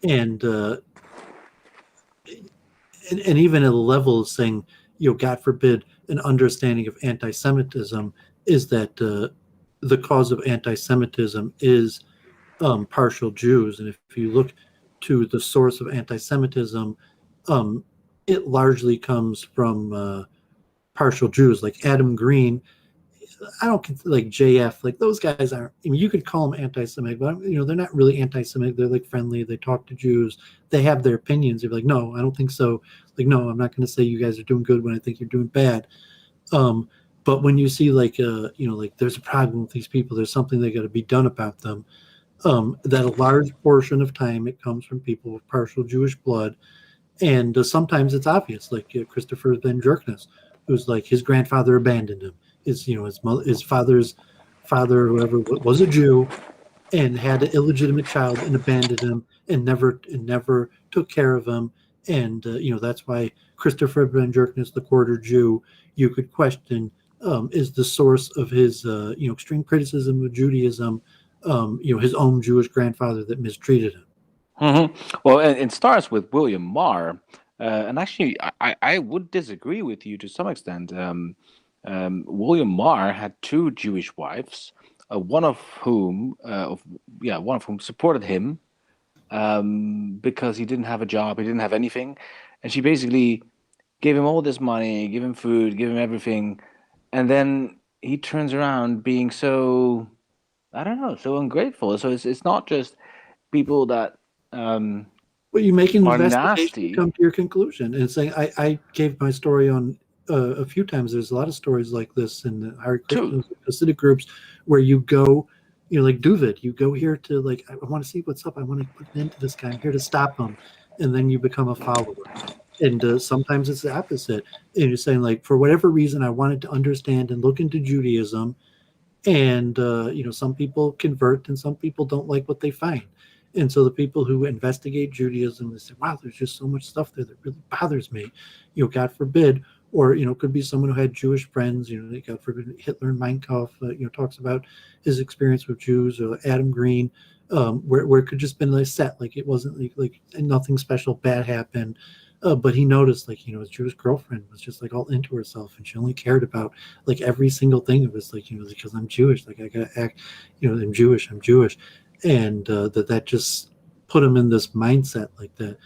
and and even at a level of saying, God forbid, an understanding of anti-Semitism is that the cause of anti-Semitism is partial Jews, and if you look to the source of anti-Semitism, it largely comes from partial Jews, like Adam Green. I don't like JF, like those guys aren't. I mean, you could call them anti-Semitic, but they're not really anti-Semitic. They're like friendly. They talk to Jews. They have their opinions. They're like, no, I don't think so. Like, no, I'm not going to say you guys are doing good when I think you're doing bad. But when you see like, like there's a problem with these people, there's something they got to be done about them. That a large portion of time it comes from people with partial Jewish blood, and sometimes it's obvious, like Christopher Van Jerkness, who's like his grandfather abandoned him. His father's father, whoever was a Jew, and had an illegitimate child and abandoned him and never took care of him. And that's why Christopher Van Jerkness, the quarter Jew, you could question is the source of his extreme criticism of Judaism, his own Jewish grandfather that mistreated him. Well, it starts with William Marr, and actually, I would disagree with you to some extent. William Marr had two Jewish wives, one of whom, one of whom supported him because he didn't have a job, he didn't have anything, and she basically gave him all this money, give him food, give him everything, and then he turns around being so, I don't know, so ungrateful. So it's not just people that Well, you make an are investigation, you nasty. come to your conclusion, and saying I gave my story on a few times. There's a lot of stories like this in the Hare Too. Krishnas, Hasidic groups, where you go, like Doooovid, you go here to like I want to see what's up. I want to put an end to this guy. I'm here to stop him, and then you become a follower. And sometimes it's the opposite. And you're saying like, for whatever reason, I wanted to understand and look into Judaism, and some people convert and some people don't like what they find. And so the people who investigate Judaism, they say, wow, there's just so much stuff there that really bothers me, God forbid. Or it could be someone who had Jewish friends, God forbid, Hitler and Mein Kampf, talks about his experience with Jews, or Adam Green, where it could just been like set, like it wasn't like nothing special bad happened. But he noticed, like, his Jewish girlfriend was just like all into herself, and she only cared about like every single thing. It was like, because I'm Jewish, like I gotta act, I'm Jewish, and that just put him in this mindset like that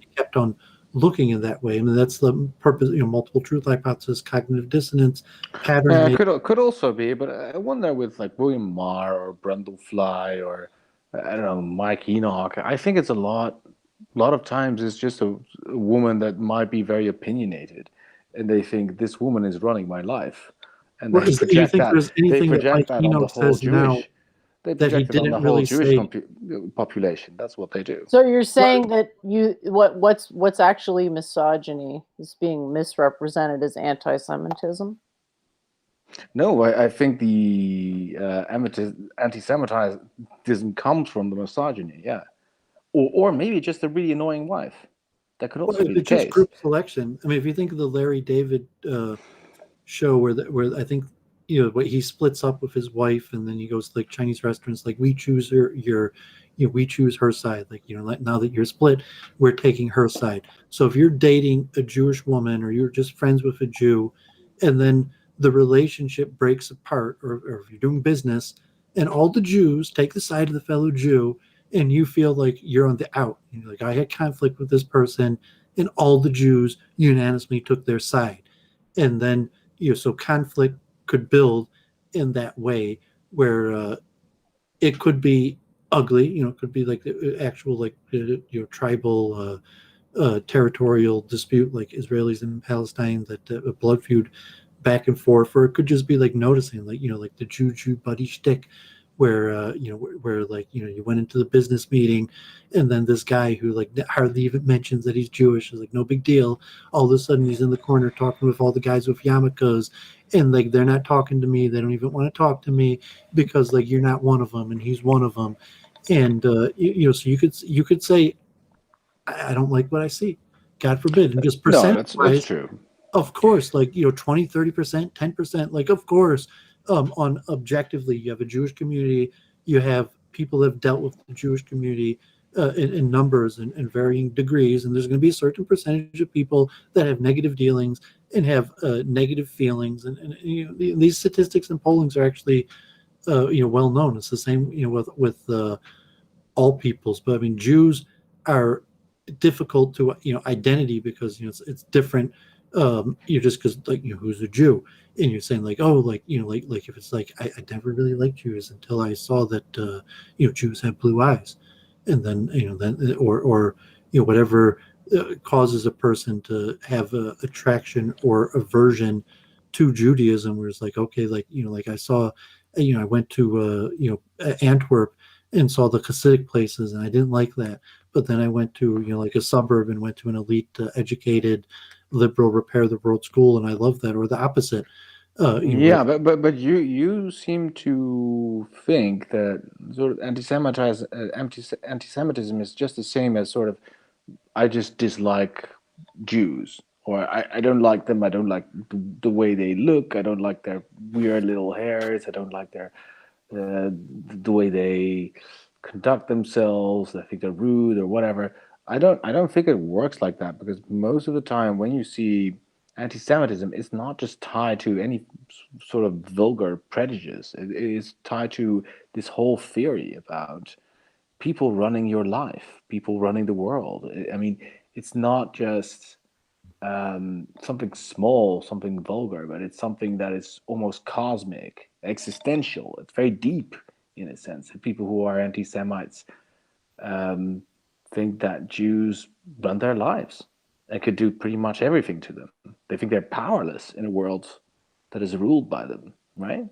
he kept on looking in that way. I mean, that's the purpose, multiple truth hypothesis, cognitive dissonance, pattern Yeah, making. could also be, but I wonder with like William Marr or Brundlefly or I don't know, Mike Enoch. I think it's a lot of times it's just a woman that might be very opinionated, and they think this woman is running my life, and Well, they you project think that there's anything that Mike on the Enoch whole says now Jewish. They that he project it on the didn't whole really Jewish say? population. That's what they do. So you're saying that what's actually misogyny is being misrepresented as anti-Semitism? No, I think the anti-Semitism comes from the misogyny. Yeah, or maybe just a really annoying wife. That could Well, also be if the it's just case. group selection, I mean, if you think of the Larry David show where I think what he splits up with his wife, and then he goes to like Chinese restaurants, like we choose we choose her side, like like now that you're split, we're taking her side. So if you're dating a Jewish woman or you're just friends with a Jew, and then the relationship breaks apart, or if you're doing business and all the Jews take the side of the fellow Jew, and you feel like you're on the out, like I had conflict with this person, and all the Jews unanimously took their side, and then so conflict could build in that way, where it could be ugly, it could be like the actual like tribal territorial dispute, like Israelis and Palestine, that a blood feud back and forth, or it could just be like noticing, like like the Jew buddy shtick, where where like you went into the business meeting, and then this guy who like hardly even mentions that he's Jewish is like no big deal. All of a sudden he's in the corner talking with all the guys with yarmulkes, and like they're not talking to me. They don't even want to talk to me because like you're not one of them, and he's one of them. And so you could say I don't like what I see. God forbid. And just No, percent that's wise, true. of course, like 20, 30%, 10%, like of course, on objectively, you have a Jewish community, you have people that have dealt with the Jewish community in numbers and varying degrees, and there's going to be a certain percentage of people that have negative dealings and have negative feelings, and these statistics and pollings are actually well known. It's the same with all peoples, but I mean Jews are difficult to identity because it's different. Just because like who's a Jew, and you're saying like like if it's like I never really liked Jews until I saw that Jews have blue eyes, and then then or whatever causes a person to have a attraction or aversion to Judaism, where it's like okay like I saw I went to Antwerp and saw the Hasidic places, and I didn't like that. But then I went to like a suburb and went to an elite, educated, liberal, repair the world school, and I love that. Or the opposite. Yeah, but you seem to think that sort of anti-Semitism is just the same as sort of I just dislike Jews, or I don't like them. I don't like the way they look. I don't like their weird little hairs. I don't like their the way they conduct themselves. I think they're rude or whatever. I don't think it works like that, because most of the time when you see anti-Semitism, it's not just tied to any sort of vulgar prejudice. It is tied to this whole theory about people running your life, people running the world. I mean, it's not just something small, something vulgar, but it's something that is almost cosmic, existential. It's very deep in a sense. People who are anti-Semites think that Jews run their lives and could do pretty much everything to them. They think they're powerless in a world that is ruled by them, right?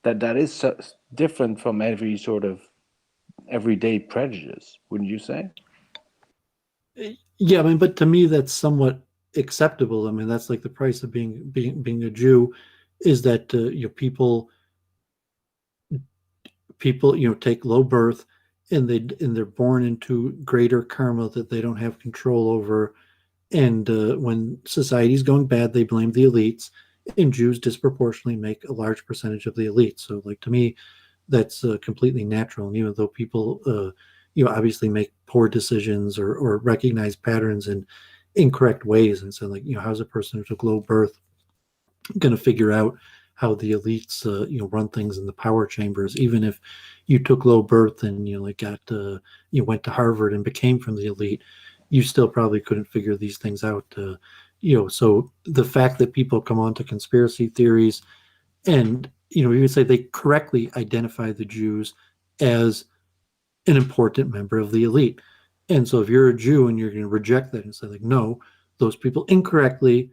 That is so different from every sort of everyday prejudice, wouldn't you say? Yeah, I mean, but to me that's somewhat acceptable. I mean, that's like the price of being a Jew, is that people take low birth, and they're born into greater karma that they don't have control over, and when society's going bad they blame the elites, and Jews disproportionately make a large percentage of the elites. So like to me that's completely natural. And even though people obviously make poor decisions or recognize patterns in incorrect ways, and so like how's a person who took low birth going to figure out how the elites run things in the power chambers? Even if you took low birth and went to Harvard and became from the elite, you still probably couldn't figure these things out. So the fact that people come on to conspiracy theories, and you would say they correctly identify the Jews as an important member of the elite. And so if you're a Jew and you're going to reject that and say like, no, those people incorrectly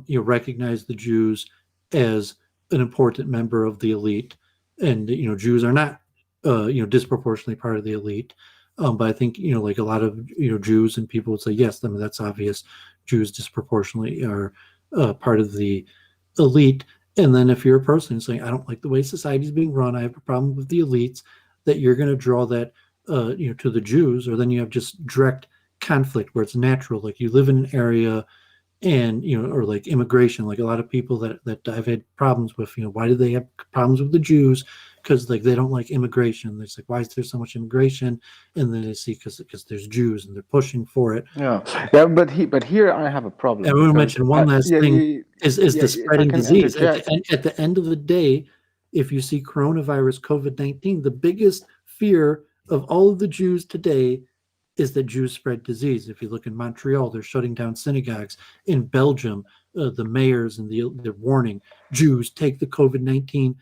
recognize the Jews as an important member of the elite, and Jews are not disproportionately part of the elite. But I think like a lot of Jews and people would say yes, I mean that's obvious. Jews disproportionately are part of the elite. And then if you're a person saying I don't like the way society is being run, I have a problem with the elites, that you're going to draw that to the Jews, or then you have just direct conflict where it's natural. Like you live in an area, and or like immigration, like a lot of people that I've had problems with, why do they have problems with the Jews? Because like they don't like immigration. It's like, why is there so much immigration? And then they see because there's Jews and they're pushing for it. Yeah, but here I have a problem. And we want to mention one last thing is the spreading disease. At the end of the day, if you see coronavirus, COVID-19, the biggest fear of all of the Jews today is that Jews spread disease. If you look in Montreal, they're shutting down synagogues. In Belgium, the mayors and they're warning Jews, take the COVID-19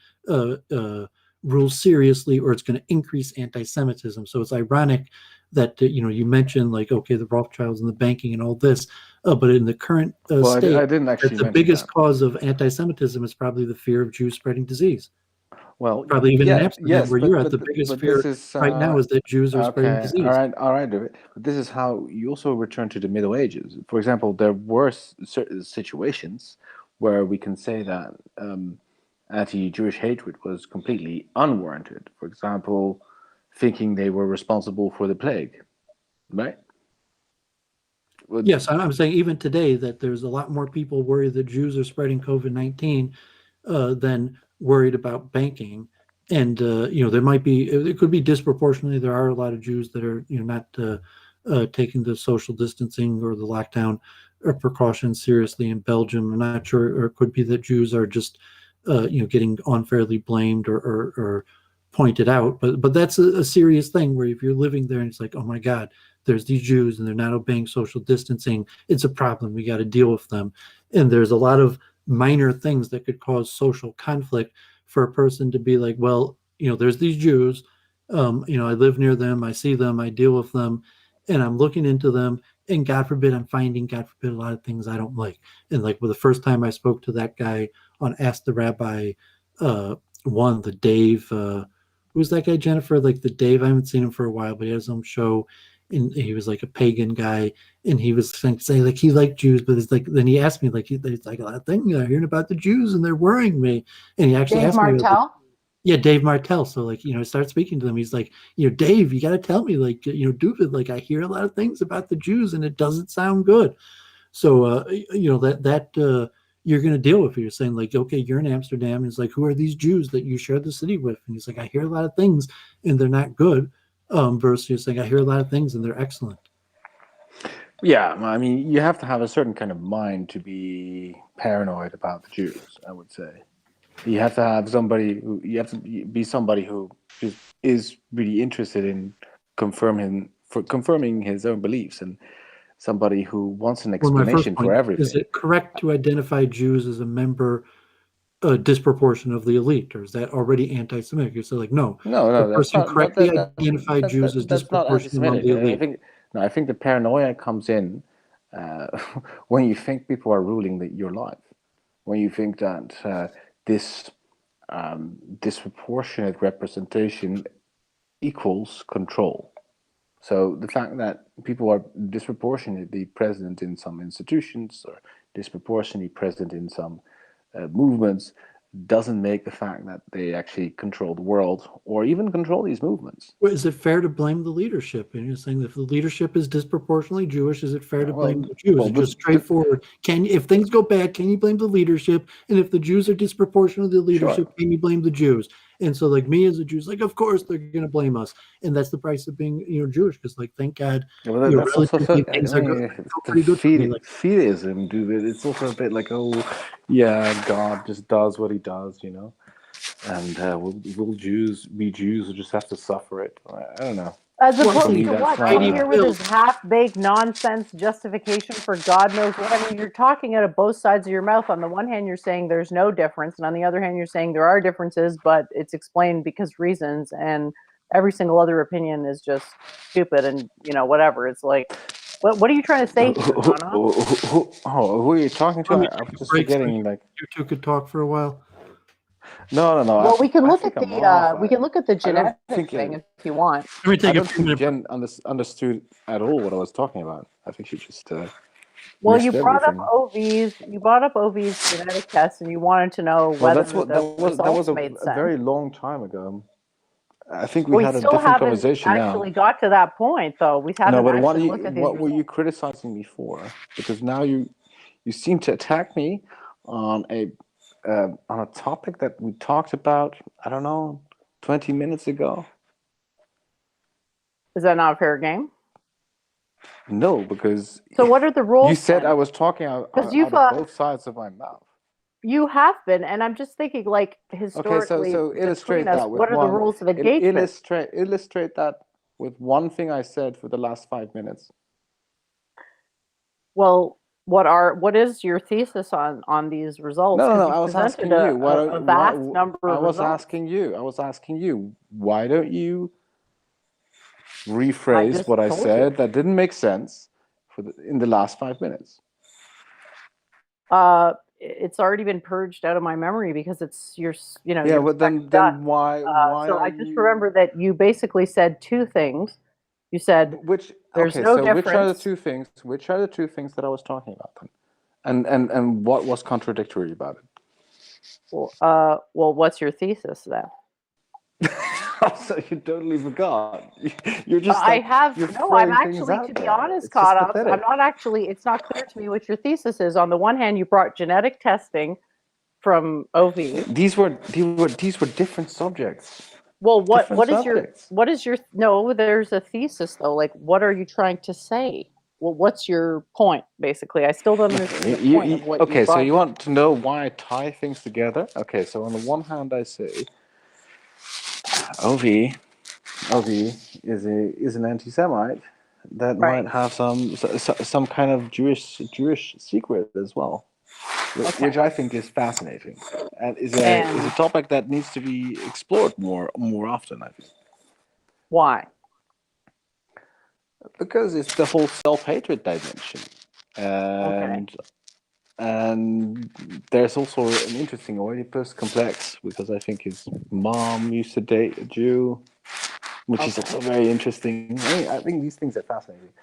rules seriously, or it's going to increase anti-Semitism. So it's ironic that you mentioned like, okay, the Rothschilds and the banking and all this, but in the current state, I didn't actually the biggest cause of anti-Semitism is probably the fear of Jews spreading disease. Well, Probably even in yeah, Amsterdam, yes, where you're at, the biggest fear this is right now is that Jews are spreading okay. disease. All right, David. But this is how you also return to the Middle Ages. For example, there were certain situations where we can say that anti-Jewish hatred was completely unwarranted. For example, thinking they were responsible for the plague, right? Yes, I'm saying even today that there's a lot more people worried that Jews are spreading COVID-19 than worried about banking. And there might be, it could be disproportionately. There are a lot of Jews that are not taking the social distancing or the lockdown precautions seriously in Belgium. I'm not sure, or it could be that Jews are just getting unfairly blamed or pointed out. But that's a serious thing where if you're living there and it's like, oh my God, there's these Jews and they're not obeying social distancing. It's a problem. We got to deal with them. And there's a lot of minor things that could cause social conflict for a person to be like, well, there's these Jews. I live near them. I see them. I deal with them. And I'm looking into them. And God forbid, I'm finding, God forbid, a lot of things I don't like. And like, well, the first time I spoke to that guy on Ask the Rabbi, the Dave, who's that guy, Jennifer? Like the Dave, I haven't seen him for a while, but he has his own show. And he was like a pagan guy, and he was saying like he liked Jews, but it's like then he asked me like it's like a lot of things I'm hearing about the Jews and they're worrying me, and he actually Dave asked me, like, Martell? yeah, Dave Martell. So like I started speaking to them. He's like, Dave, you got to tell me, like, Doovid, like I hear a lot of things about the Jews and it doesn't sound good. So that you're going to deal with it. You're saying like, okay, you're in Amsterdam, and it's like, who are these Jews that you share the city with? And he's like, I hear a lot of things and they're not good. Versus saying, I hear a lot of things and they're excellent. Yeah, I mean, you have to have a certain kind of mind to be paranoid about the Jews, I would say. You have to have you have to be somebody who is really interested in confirming his own beliefs, and somebody who wants an Well, my first explanation for point, everything. is it correct to identify Jews as a member, a disproportion of the elite, or is that already anti-Semitic? You say like, no, No, the that's person not. correctly identified Jews as That's not disproportionate among anti-Semitic. the elite. I think the paranoia comes in uh, when you think people are ruling your life. When you think that this disproportionate representation equals control. So the fact that people are disproportionately present in some institutions or disproportionately present in some movements doesn't make the fact that they actually control the world or even control these movements. Well, is it fair to blame the leadership? And you're saying that if the leadership is disproportionately Jewish, is it fair to blame the Jews? It's just straightforward. If things go bad, can you blame the leadership? And if the Jews are disproportionately the leadership, Sure. can you blame the Jews? And so, like me as a Jew, like, of course they're going to blame us, and that's the price of being, Jewish. Because, like, thank God, Well, that's also things are good. Pretty good for me. Like, fideism, dude. It's also a bit like, oh, yeah, God just does what He does, and will Jews be Jews who just have to suffer it? I don't know. As opposed me, to that's what? not Come a- here with this half-baked nonsense justification for God knows what. I mean, you're talking out of both sides of your mouth. On the one hand, you're saying there's no difference, and on the other hand, you're saying there are differences, but it's explained because reasons, and every single other opinion is just stupid and, whatever. It's like, what are you trying to say here, Donna? Who are you talking to? I'm just forgetting. Like, you two could talk for a while. no. Well, we can look at I'm off. the genetic think thing if you want. Let me take I a don't few think minutes. Jen understood at all what I was talking about. I think she just Well, missed you brought up everything. OV's. You brought up OV's genetic test, and you wanted to know Well, whether that's what the that was results made a sense. very long time ago. I think we We had a still different haven't conversation actually now. got to that point, though. We No, haven't but actually looked at these what were results. you criticizing me for? Because now you seem to attack me on a topic that we talked about. I don't know, 20 minutes ago. Is that not a fair game? No, because So what are the rules? you said then? I was talking out of you've both sides of my mouth. you have been, and I'm just thinking, like, historically, so illustrate between us, that with what are the one. rules of engagement? Illustrate that with one thing I said for the last 5 minutes. Well, what is your thesis on these results? No. 'Cause I you've was asking presented you. a vast number of I was results. asking you. I was asking you. Why don't you I rephrase just what I told said you. that didn't make sense in the last 5 minutes? it's already been purged out of my memory because it's your Yeah, your but second then done. why So are I just you? remember that you basically said two things. You said Which there's okay? no So which are the difference. two things? Which are the two things that I was talking about then? And what was contradictory about it? Well, what's your thesis then? So you totally forgot. You're just I like have you're no. I'm throwing things actually, to out be there. honest, It's just caught up. I'm pathetic. not actually. It's not clear to me what your thesis is. On the one hand, you brought genetic testing from OV. These were different subjects. Well, Different subjects. what is your no? There's a thesis though. Like, what are you trying to say? Well, what's your point? Basically, I still don't understand the point of what you Okay, so brought. you want to know why I tie things together? Okay, so on the one hand, I say OV is an anti-Semite that Right. might have some kind of Jewish secret as well, Okay. which I think is fascinating and is a And topic that needs to be explored more often. I think why? because it's the whole self-hatred dimension, Okay. and there's also an interesting Oedipus complex because I think his mom used to date a Jew, which is Okay. also very interesting. I think these things are fascinating.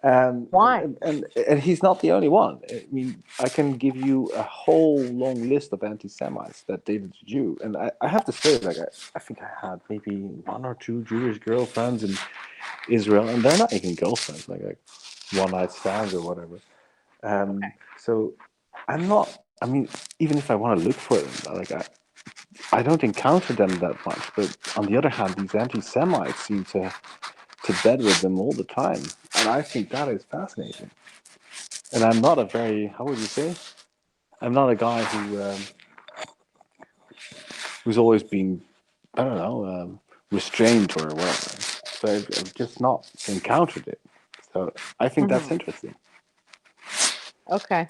And, Why? and he's not the only one. I mean, I can give you a whole long list of anti-Semites that dated a Jew, and I have to say, like, I think I had maybe one or two Jewish girlfriends in Israel, and they're not even girlfriends, like one night stands or whatever. So I'm not. I mean, even if I want to look for them, like I don't encounter them that much. But on the other hand, these anti-Semites seem to bed with them all the time, and I think that is fascinating. And I'm not a very, how would you say? I'm not a guy who's always been, I don't know, restrained or whatever. So I've just not encountered it. So I think that's Mhm. interesting. Okay.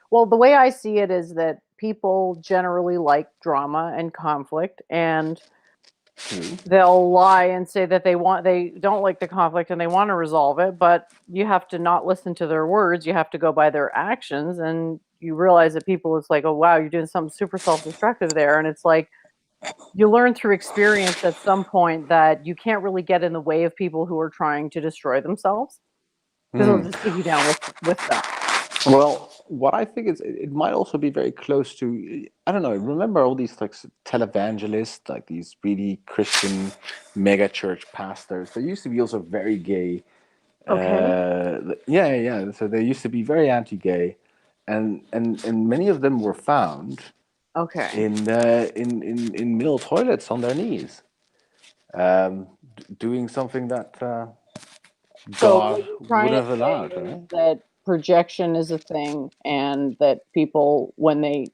Well, the way I see it is that people generally like drama and conflict, and they'll lie and say that they don't like the conflict and they want to resolve it, but you have to not listen to their words, you have to go by their actions, and you realize that people, it's like, oh wow, you're doing something super self-destructive there, and it's like you learn through experience at some point that you can't really get in the way of people who are trying to destroy themselves because they'll Hmm. just take you down with them. Well, what I think is it might also be very close to, I don't know, remember all these like televangelists, like these really Christian mega church pastors. They used to be also very gay. Okay. Yeah. So they used to be very anti-gay, and many of them were found Okay. in male toilets on their knees, doing something that So God what you're would trying to have say allowed, is right? that projection is a thing, and that people, when they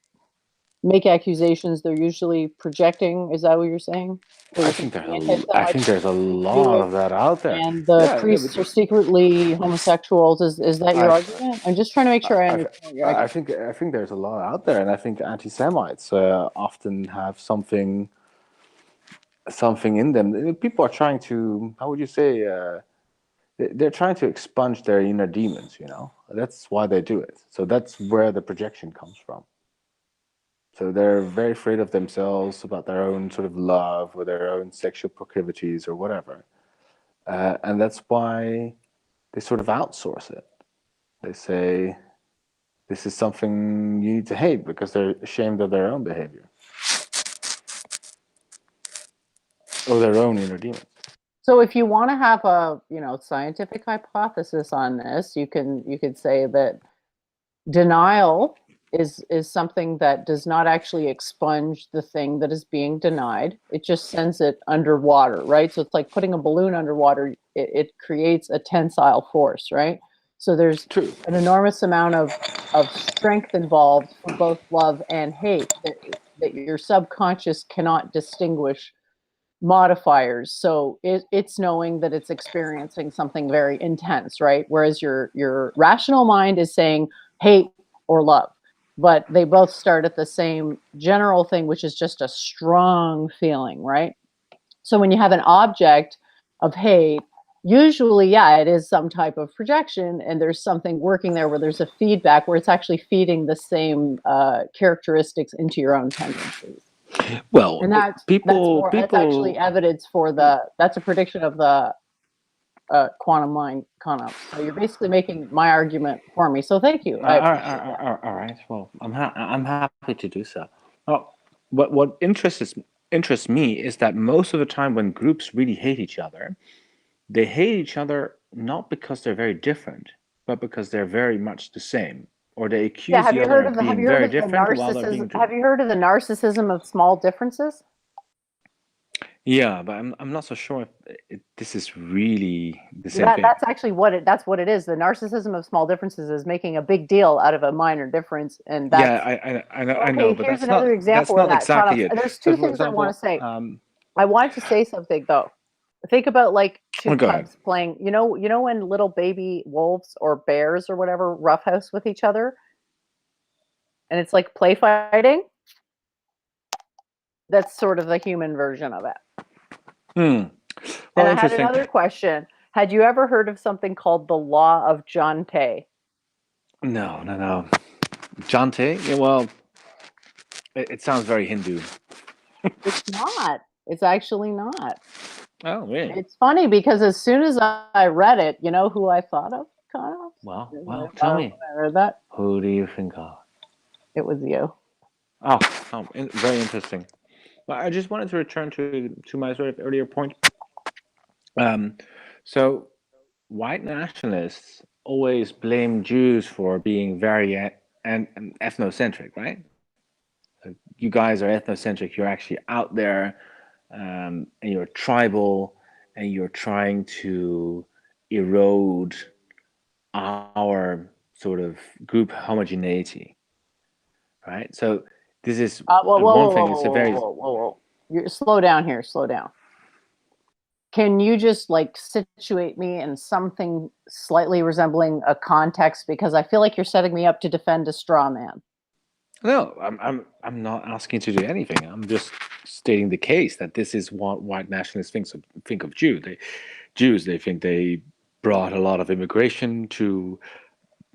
make accusations, they're usually projecting. Is that what you're saying? So you're saying the I anti-Semites think there's a do lot it, of that out there. and the Yeah, yeah, priests are secretly homosexuals. Is that your I, argument? I'm just trying to make sure I I, understand your argument. I think there's a lot out there, and I think anti-Semites often have something in them. People are trying to, how would you say, they're trying to expunge their inner demons. You know, that's why they do it. So that's where the projection comes from. So they're very afraid of themselves, about their own sort of love or their own sexual proclivities or whatever, and that's why they sort of outsource it. They say this is something you need to hate because they're ashamed of their own behavior or their own inner demons. So if you want to have a scientific hypothesis on this, you could say that denial is something that does not actually expunge the thing that is being denied. It just sends it underwater, right? So it's like putting a balloon underwater. It creates a tensile force, right? So there's True. an enormous amount of strength involved for both love and hate that your subconscious cannot distinguish modifiers. So it's knowing that it's experiencing something very intense, right? Whereas your rational mind is saying hate or love, but they both start at the same general thing, which is just a strong feeling, right? So when you have an object of hate Usually, yeah, it is some type of projection, and there's something working there where there's a feedback where it's actually feeding the same characteristics into your own tendencies. Well, And that's actually people. evidence for that's a prediction of the quantum mind concepts. So you're basically making my argument for me. So thank you. I appreciate that. All right. Well, I'm happy to do so. Well, what interests me is that most of the time when groups really hate each other, they hate each other not because they're very different, but because they're very much the same, or they Yeah, accuse the other of have being you heard very of the different while they're being. narcissism? Have you heard of the narcissism of small differences? Yeah, but I'm not so sure if this is really the same thing. That's actually that's what it is. The narcissism of small differences is making a big deal out of a minor difference, and that's Yeah, I okay. know, but Here's that's another not example of that. exactly it. There's But two for things I want to example, say. I wanted to say something though. Think about like two oh, go ahead. cubs playing. You know when little baby wolves or bears or whatever roughhouse with each other, and it's like play fighting. That's sort of the human version of it. Well, And I had interesting. another question. Had you ever heard of something called the law of John Tay? No. Jante? Yeah, well, it sounds very Hindu. It's not. It's actually not. Oh, really? It's funny because as soon as I read it, you know who I thought of, kind of? Well, tell me. When I read that, Who do you think of? it was you. Oh, very interesting. Well, I just wanted to return to my sort of earlier point. So white nationalists always blame Jews for being very and ethnocentric, right? So you guys are ethnocentric. You're actually out there, and you're tribal, and you're trying to erode our sort of group homogeneity, right? So this is one thing. It's a very Whoa. Slow down here. Slow down. Can you just like situate me in something slightly resembling a context? Because I feel like you're setting me up to defend a straw man. no. I'm not asking to do anything. I'm just stating the case that this is what white nationalists think of Jews. They think they brought a lot of immigration to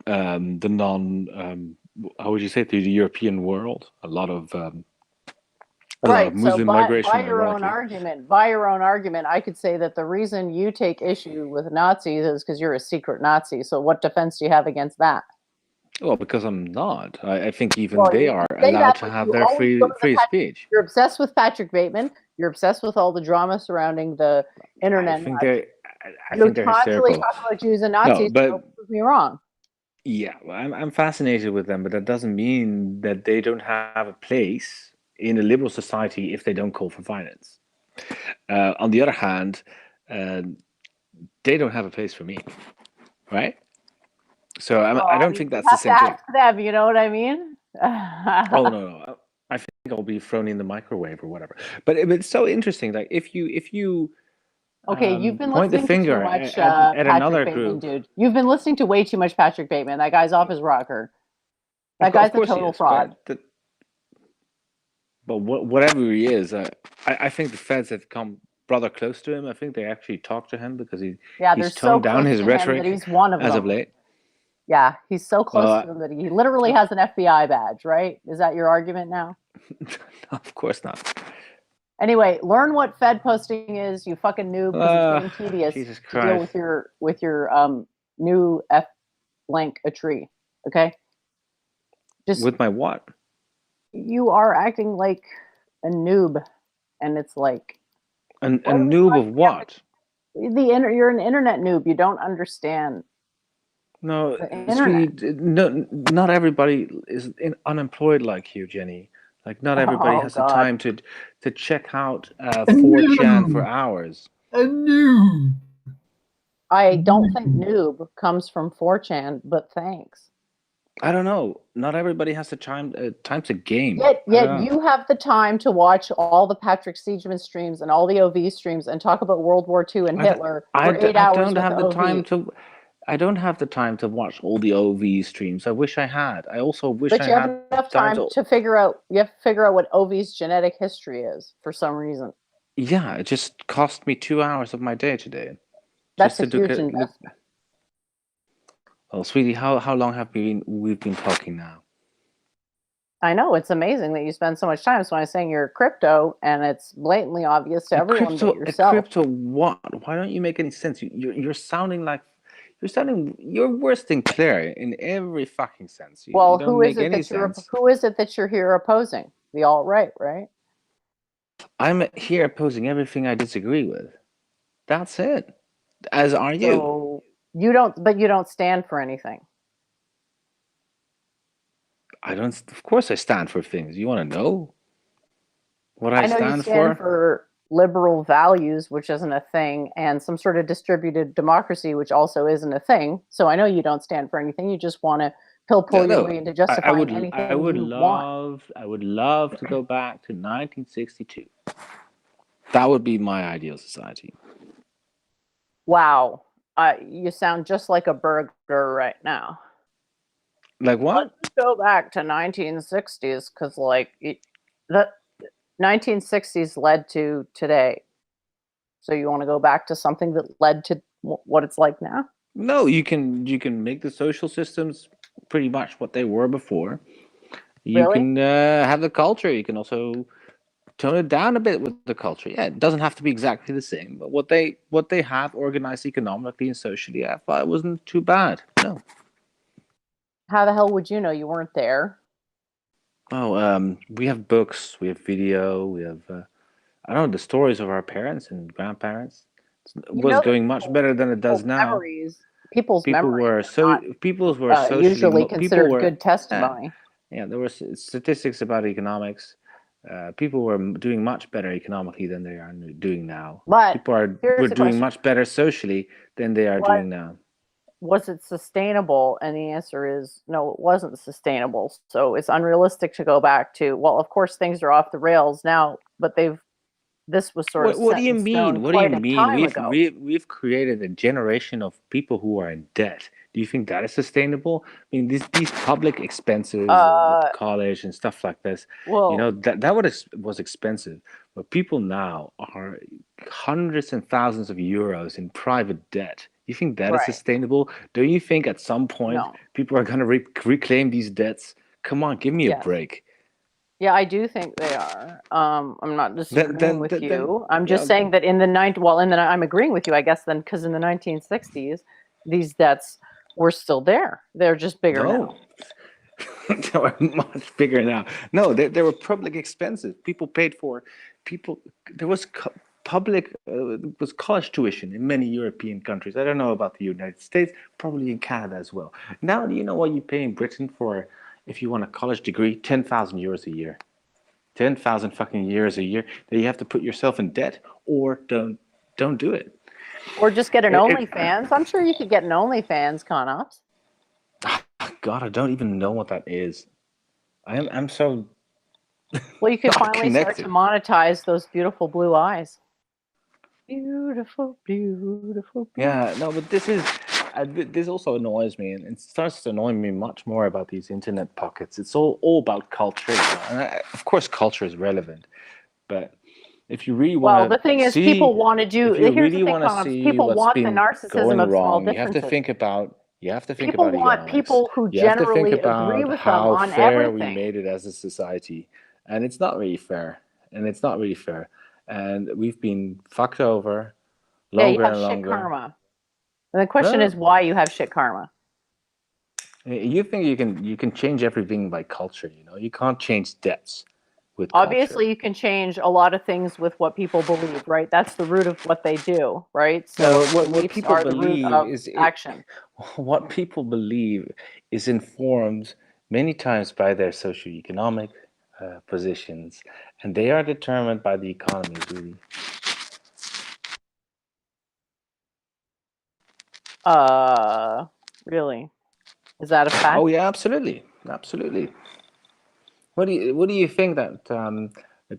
the how would you say, to the European world? A lot of Right. So Muslim migration. by your own argument, I could say that the reason you take issue with Nazis is because you're a secret Nazi. So what defense do you have against that? Well, because I'm not. I think even Well, they you are say allowed that, to but have you their always go to the free speech. You're obsessed with Patrick Bateman. You're obsessed with all the drama surrounding the internet. I think they're You're constantly hysterical. talking about Jews and Nazis. No, but Don't prove me wrong. yeah, well, I'm fascinated with them, but that doesn't mean that they don't have a place in a liberal society if they don't call for violence. On the other hand, they don't have a place for me, right? So I don't think that's the same thing. Them, you know what I mean? Oh no, I think I'll be thrown in the microwave or whatever. But it's so interesting. Like if you Okay, you've been point the listening to finger too much at Patrick another Bateman, group. dude. You've been listening to way too much Patrick Bateman. That guy's off his rocker. That guy's a total fraud. But whatever he is, I think the feds have come rather close to him. I think they actually talked to him because he's toned down his rhetoric that he's one of as them. of late. Yeah, he's so close Well, to him that he literally has an FBI badge, right? Is that your argument now? No, of course not. Anyway, learn what Fed posting is, you fucking noob, because it's getting tedious Jesus to deal with your new F blank a tree. Okay? Just with my what? You are acting like a noob, and it's like a noob of what? You're an internet noob. You don't understand. No, not everybody is unemployed like you, Jenny. Like not everybody has the time to check out 4chan for hours. A noob. I don't think noob comes from 4chan, but thanks. I don't know. Not everybody has the time to game. Yet you have the time to watch all the Patrick Siegeman streams and all the OV streams and talk about World War II and Hitler for 8 hours. I don't have the time to watch all the OV streams. I wish I had. I also wish but I you had have enough time to figure out. You have to figure out what OV's genetic history is for some reason. Yeah, it just cost me 2 hours of my day today. That's a Just to look huge at look. investment. Oh, sweetie, how long have we've been talking now? I know, it's amazing that you spend so much time. So I'm saying you're crypto, and it's blatantly obvious to everyone but A yourself. crypto what? Why don't you make any sense? You're sounding like you're worse than Claire in every fucking sense. You Well, don't make any sense. who is it that you're here opposing? The alt-right, right? I'm here opposing everything I disagree with. That's it. As are you. So you don't stand for anything. I don't. Of course, I stand for things. You want to know what I I know you stand stand for? for liberal values, which isn't a thing, and some sort of distributed democracy, which also isn't a thing. So I know you don't stand for anything. You just want to pull your way into justifying anything you want. I would love to go back to 1962. That would be my ideal society. Wow, you sound just like a burger right now. Like what? Let's go back to 1960s because, the 1960s led to today. So you want to go back to something that led to what it's like now? No, you can make the social systems pretty much what they were before. You Really? can have the culture. You can also tone it down a bit with the culture. Yeah, it doesn't have to be exactly the same, but what they have organized economically and socially, I thought it wasn't too bad. No. How the hell would you know? You weren't there. Oh, we have books, we have video, we have I don't know, the stories of our parents and grandparents. It You was know that going much better than it does now. people's memories People were are not socially usually people considered were good testimony. yeah, there were statistics about economics. People were doing much better economically than they are doing now. But People were here's the doing question: much better socially than they are What doing now. was it sustainable? And the answer is no, it wasn't sustainable. So it's unrealistic to go back to. Well, of course, things are off the rails now, but this was sort of What do set you in stone mean? What do you quite a mean? time ago. We've created a generation of people who are in debt. Do you think that is sustainable? I mean, these public expenses with Uh, college and stuff like this, well, that was expensive. But people now are hundreds and thousands of euros in private debt. You think that is right? sustainable? Do you think at some point No. people are going to reclaim these debts? Come on, give me a Yes. break. Yeah, I do think they are. I'm not disagreeing with Then you. I'm just yeah. saying that I'm agreeing with you, I guess, then, because in the 1960s, these debts were still there. They're just bigger now. No. They were much bigger now. No, they were public expenses. People paid for people. There was public was college tuition in many European countries. I don't know about the United States, probably in Canada as well. Now, do you know what you pay in Britain for if you want a college degree? 10,000 euros a year. 10,000 fucking years a year that you have to put yourself in debt or don't do it. Or just get an It- OnlyFans. I'm sure you could get an OnlyFans, Conops. God, I don't even know what that is. I'm so Well, you could not finally start to connected. monetize those beautiful blue eyes. Beautiful, beautiful, beautiful. Yeah, no, but this also annoys me, and it starts to annoy me much more about these internet pockets. It's all about culture, and of course, culture is relevant. But if you really Well, want the thing to is, see, people want to do. if you Here's the really thing, want to Conops. see People what's want the been narcissism going of small wrong, you have to differences. think about People want economics. people who You have to think generally agree about with them how on fair we everything. made it as a society, and it's not really fair. And we've been fucked over Yeah, you longer have and shit longer. karma. And the question No. is why you have shit karma. You think you can change everything by culture, You can't change debts with Obviously, culture. you can change a lot of things with what people believe, right? That's the root of what they do, right? No, So what beliefs people are the root believe of is action. what people believe is informed many times by their socioeconomic positions, and they are determined by the economy, really. Really? Is that a fact? Oh yeah, absolutely, absolutely. What do you think that the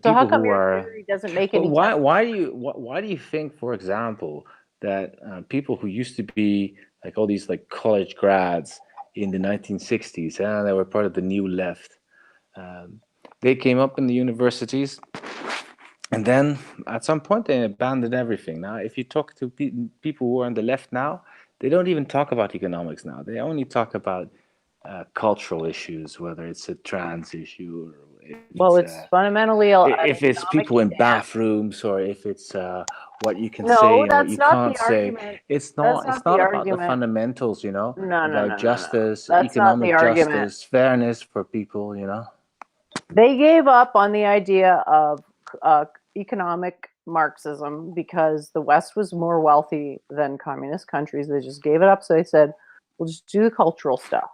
So how people come who your are theory doesn't make well, any sense? why do you think, for example, that people who used to be like all these like college grads in the 1960s, and they were part of the new left, they came up in the universities And then at some point they abandoned everything. Now, if you talk to people who are on the left now, they don't even talk about economics now. They only talk about cultural issues, whether it's a trans issue or Well, it's fundamentally an if it's economic people in stance. bathrooms, or if it's what you can No, say and what that's you not the can't say. argument. It's That's not. not It's the not about the argument. fundamentals, No, no, about no, no, no. justice, That's not the economic argument. justice, fairness for people. They gave up on the idea of economic Marxism because the West was more wealthy than communist countries. They just gave it up. So they said, we'll just do the cultural stuff.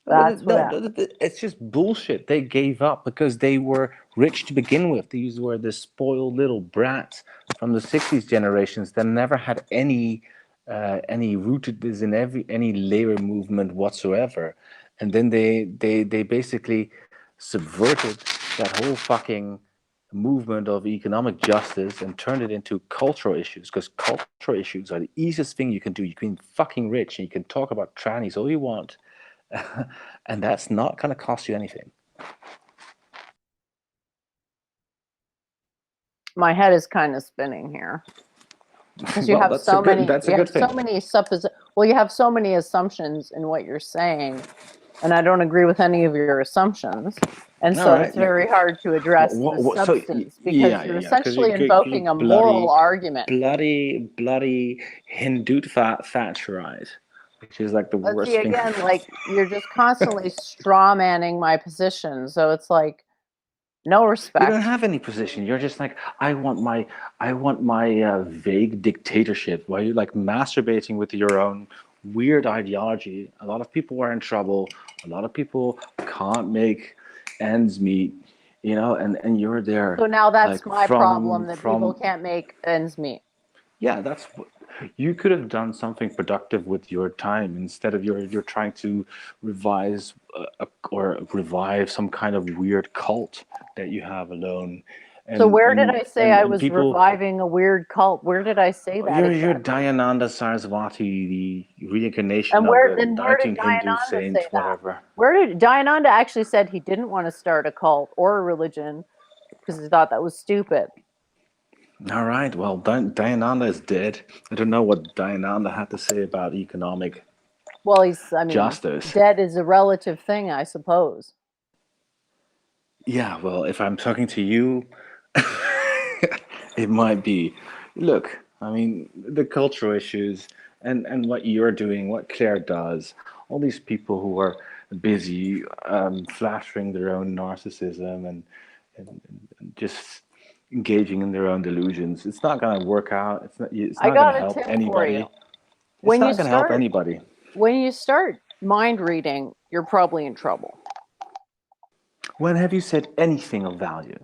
That's what happened. It's just bullshit. They gave up because they were rich to begin with. These were the spoiled little brats from the '60s generations that never had any rootedness in any labor movement whatsoever, and then they basically subverted that whole fucking movement of economic justice and turned it into cultural issues, because cultural issues are the easiest thing you can do. You can be fucking rich and you can talk about trannies all you want. And that's not going to cost you anything. My head is kind of spinning here because you Well, have so many. that's a You good have so thing. many Well, you have so many assumptions in what you're saying, and I don't agree with any of your assumptions. And All so right. it's very hard to address the So substance because yeah, you're because essentially you're invoking a moral argument. bloody Hindu Thatcherite, which is like the But see, worst thing. again, like you're just constantly straw manning my position. So it's like no You respect. don't have any position. You're just like, I want my vague dictatorship, while you're like masturbating with your own weird ideology. A lot of people are in trouble. A lot of people can't make ends meet, and you're there. So now that's like my problem that people from can't make ends meet. yeah, you could have done something productive with your time instead of you're trying to revise or revive some kind of weird cult that you have alone. So And where did and I say and, I and was people, reviving a weird cult? Where did I say that you're exactly? Dayananda Saraswati, the reincarnation And of where the then where did 19 Hindu Dayananda saint, say that? whatever. Where did Dayananda actually said he didn't want to start a cult or a religion because he thought that was stupid. All right, well, Dayananda is dead. I don't know what Dayananda had to say about economic Well, justice. dead is a relative thing, I suppose. Yeah, well, if I'm talking to you, it might be. Look, I mean, the cultural issues and what you're doing, what Claire does, all these people who are busy flattering their own narcissism and just engaging in their own delusions. It's not going to work out. It's I not going got to a help tip for anybody. you. It's When you not going to help start anybody. when you start mind reading, you're probably in trouble. When have you said anything of value?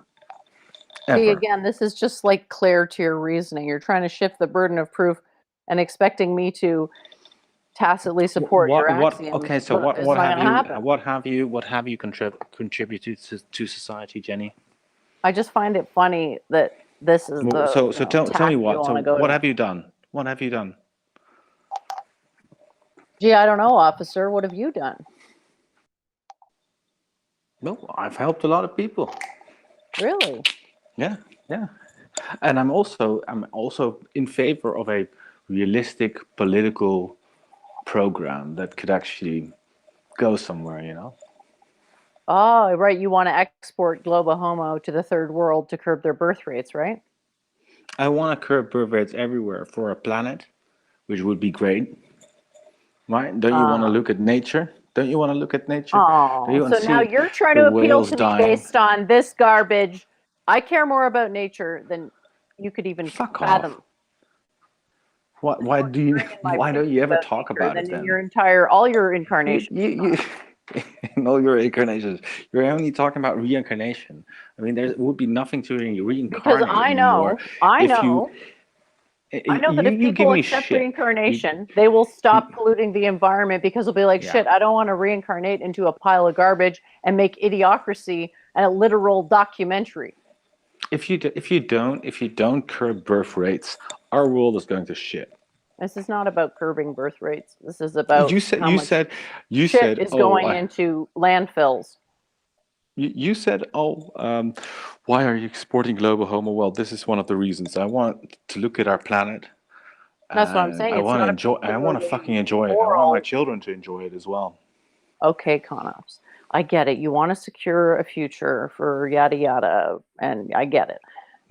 See, Ever? again, this is just like clear to your reasoning. You're trying to shift the burden of proof and expecting me to tacitly support your axioms. Okay, so But it's not going to happen. what have you contributed to society, Jenny? I just find it funny that this is the So tell me tack you what. want So to go what to. have you done? What have you done? Gee, I don't know, officer. What have you done? Well, I've helped a lot of people. Really? Yeah, yeah. And I'm also in favor of a realistic political program that could actually go somewhere. Oh, right. You want to export Globo Homo to the third world to curb their birth rates, right? I want to curb birth rates everywhere for a planet, which would be great. Right? Don't you want to look at nature? Don't you want to look at nature? Don't you Oh, want so to now see you're trying the to appeal whales to me dying? based on this garbage. I care more about nature than you could even Fuck fathom. off. Why do you? In my Why don't opinion you ever about talk nature about than it in then? all your incarnations. You in all your incarnations, you're only talking about reincarnation. I mean, there would be nothing to reincarnate Because anymore if you. I know that if You give people me accept shit. reincarnation, they will stop polluting the environment because they'll be like, Yeah. shit, I don't want to reincarnate into a pile of garbage and make Idiocracy a literal documentary. If you don't curb birth rates, our world is going to shit. This is not about curbing birth rates. This is about You said how you much said you shit said is oh going into landfills. You said, "Oh, why are you exporting global homo?" Well, this is one of the reasons. I want to look at our planet, That's what I'm and saying. I It's want to not a enjoy. I want to particularly fucking enjoy it. I want my moral. children to enjoy it as well. Okay, Conops. I get it. You want to secure a future for yada yada, and I get it.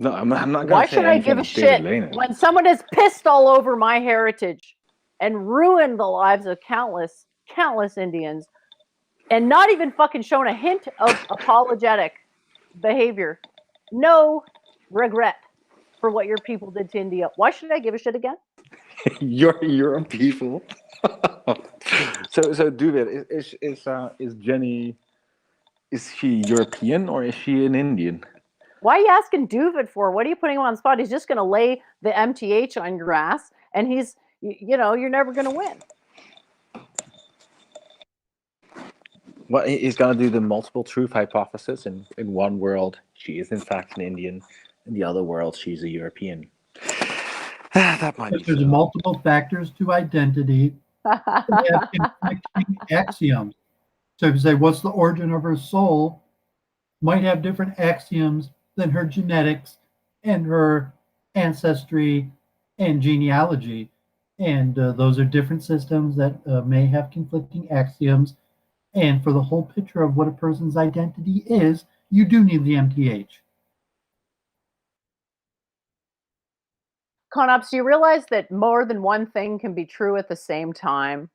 No, I'm not Why going to say should I give anything a of David shit Lane. when someone has pissed all over my heritage and ruined the lives of countless Indians and not even fucking shown a hint of apologetic behavior? No regret for what your people did to India. Why should I give a shit again? You're a people. So David, is Jenny? Is she European or is she an Indian? Why are you asking Doovid for? What are you putting him on the spot? He's just going to lay the MTH on your ass, and you're never going to win. Well, he's going to do the multiple truth hypothesis. In one world, she is in fact an Indian. In the other world, she's a European. That might be There's so. multiple factors to identity. We have conflicting axioms. So if you say, what's the origin of her soul, might have different axioms than her genetics and her ancestry and genealogy. And those are different systems that may have conflicting axioms. And for the whole picture of what a person's identity is, you do need the MTH. Conops, do you realize that more than one thing can be true at the same time?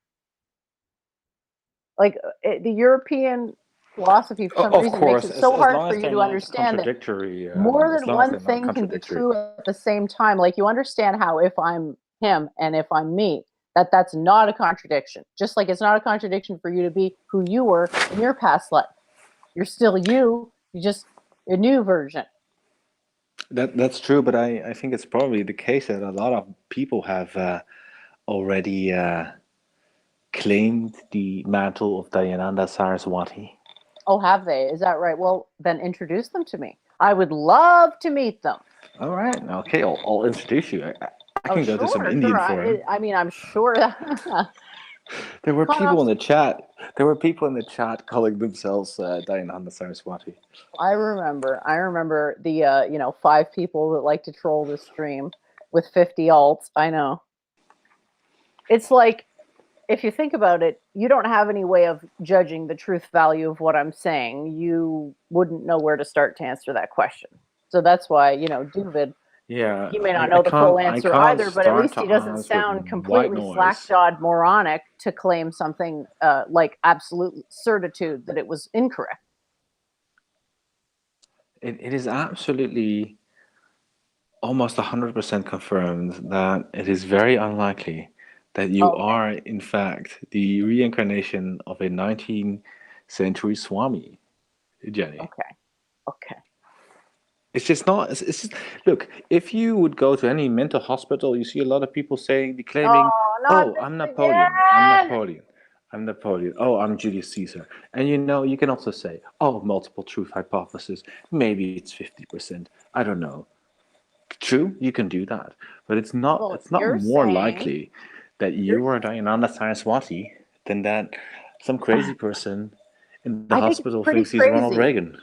Like the European philosophy, for some Of reason, makes course, it so as hard long for as you they're to not understand that contradictory, more as than long as one they're not thing can be contradictory. true at the same time. Like you understand how if I'm him and if I'm me, that's not a contradiction. Just like it's not a contradiction for you to be who you were in your past life. You're still you. You just a new version. That's true, but I think it's probably the case that a lot of people have already claimed the mantle of Dayananda Saraswati. Oh, have they? Is that right? Well, then introduce them to me. I would love to meet them. All right, okay, I'll introduce you. I can go to some Sure, Indian sure. for him. I mean, I'm sure that. There were people in Conops, the chat. There were people in the chat calling themselves Dayananda Saraswati. I remember the 5 people that like to troll this stream with 50 alts. I know. It's like if you think about it, you don't have any way of judging the truth value of what I'm saying. You wouldn't know where to start to answer that question. So that's why, Doovid, Yeah, he may not I know the full can't. I answer can't either, but at start least to he doesn't answer sound with white completely noise. slack-jawed moronic to claim something like absolute certitude that it was incorrect. It is absolutely almost 100% confirmed that it is very unlikely that you Okay. are, in fact, the reincarnation of a 19th century Swami, Jenny. Okay. It's just not. It's just, look, if you would go to any mental hospital, you see a lot of people claiming, Oh, not "Oh, this I'm Napoleon. I'm again! Napoleon. I'm Napoleon. Oh, I'm Julius Caesar." And you can also say, "Oh, multiple truth hypothesis. Maybe it's 50%. I don't know." True, you can do that, but it's not. Well, It's not you're more saying likely that you're you are Dayananda Saraswati than that some crazy person in the I think it's hospital pretty thinks he's Ronald crazy. Reagan.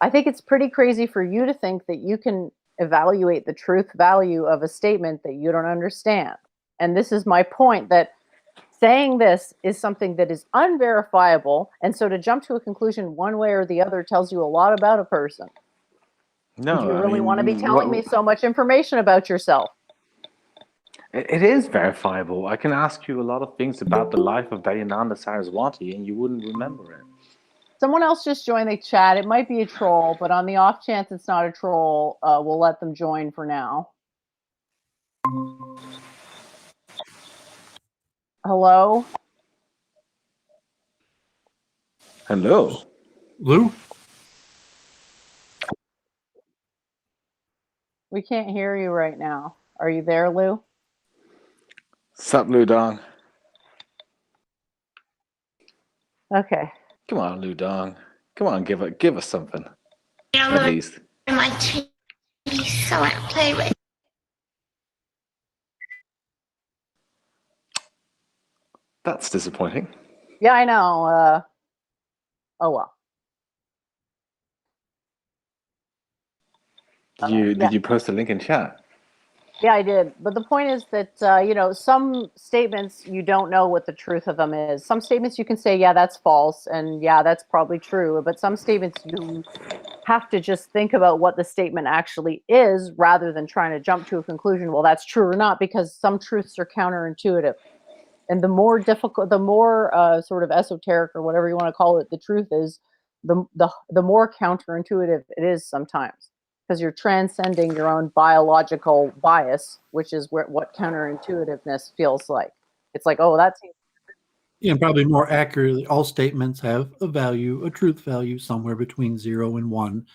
I think it's pretty crazy for you to think that you can evaluate the truth value of a statement that you don't understand. And this is my point that saying this is something that is unverifiable. And so to jump to a conclusion one way or the other tells you a lot about a person. Do No, you I really want to be mean, telling me so much information about yourself? it is verifiable. I can ask you a lot of things about the life of Dayananda Saraswati, and you wouldn't remember it. Someone else just joined the chat. It might be a troll, but on the off chance it's not a troll, we'll let them join for now. Hello? Hello. Lou? We can't hear you right now. Are you there, Lou? Sup, Ludong? Okay. Come on, Ludong. Come on, give us something. At least. My cheese, so I play with. That's disappointing. Yeah, I know. Oh well. Did you post a link in chat? Yeah, I did. But the point is that, some statements you don't know what the truth of them is. Some statements you can say, yeah, that's false, and yeah, that's probably true. But some statements you have to just think about what the statement actually is rather than trying to jump to a conclusion, well, that's true or not, because some truths are counterintuitive. And the more difficult, the more sort of esoteric or whatever you want to call it, the truth is, the more counterintuitive it is sometimes, because you're transcending your own biological bias, which is what counterintuitiveness feels like. It's like, oh, that's And probably more accurately, all statements have a value, a truth value somewhere between 0 and 1.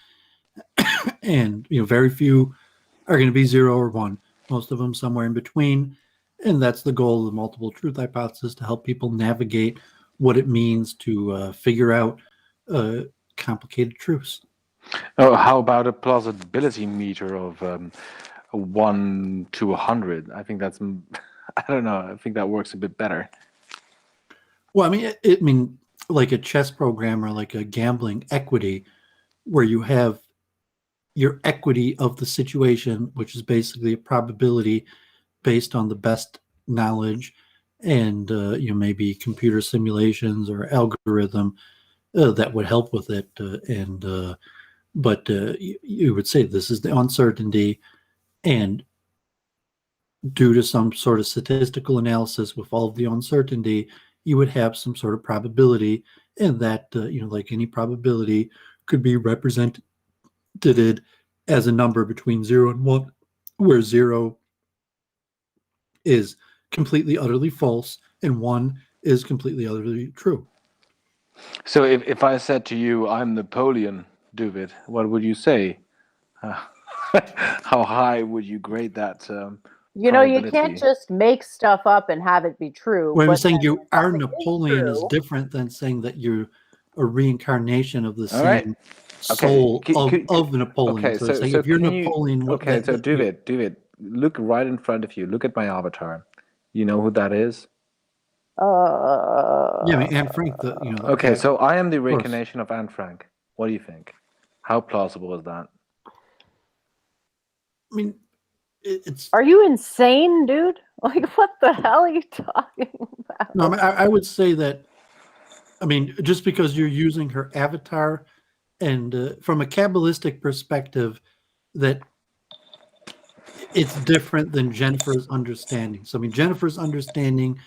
And very few are going to be 0 or 1. Most of them somewhere in between. And that's the goal of the multiple truth hypothesis, to help people navigate what it means to figure out complicated truths. Oh, how about a plausibility meter of 1 to 100? I think that's, I don't know. I think that works a bit better. Well, I mean, like a chess program or like a gambling equity, where you have your equity of the situation, which is basically a probability based on the best knowledge and maybe computer simulations or algorithm that would help with it. But you would say this is the uncertainty, and due to some sort of statistical analysis with all of the uncertainty, you would have some sort of probability, and that like any probability could be represented as a number between 0 and 1, where 0 is completely utterly false and 1 is completely utterly true. So if I said to you, I'm Napoleon, Doovid, what would you say? How high would you grade that? you can't just make stuff up and have it be true. When I'm but saying then you are something Napoleon is true. different than saying that you're a reincarnation of the All right. same soul of Napoleon. Okay, So, so if you're can Napoleon, okay, so Doovid, look right in front of you. Look at my avatar. You know who that is? Yeah, I mean, Anne Frank. Okay, so I am the reincarnation of Anne Frank. What do you think? How plausible is that? I mean, it's. Are you insane, dude? Like, what the hell are you talking about? No, I would say that. I mean, just because you're using her avatar, and from a Kabbalistic perspective, that it's different than Jennifer's understanding. So, I mean, Jennifer's understanding,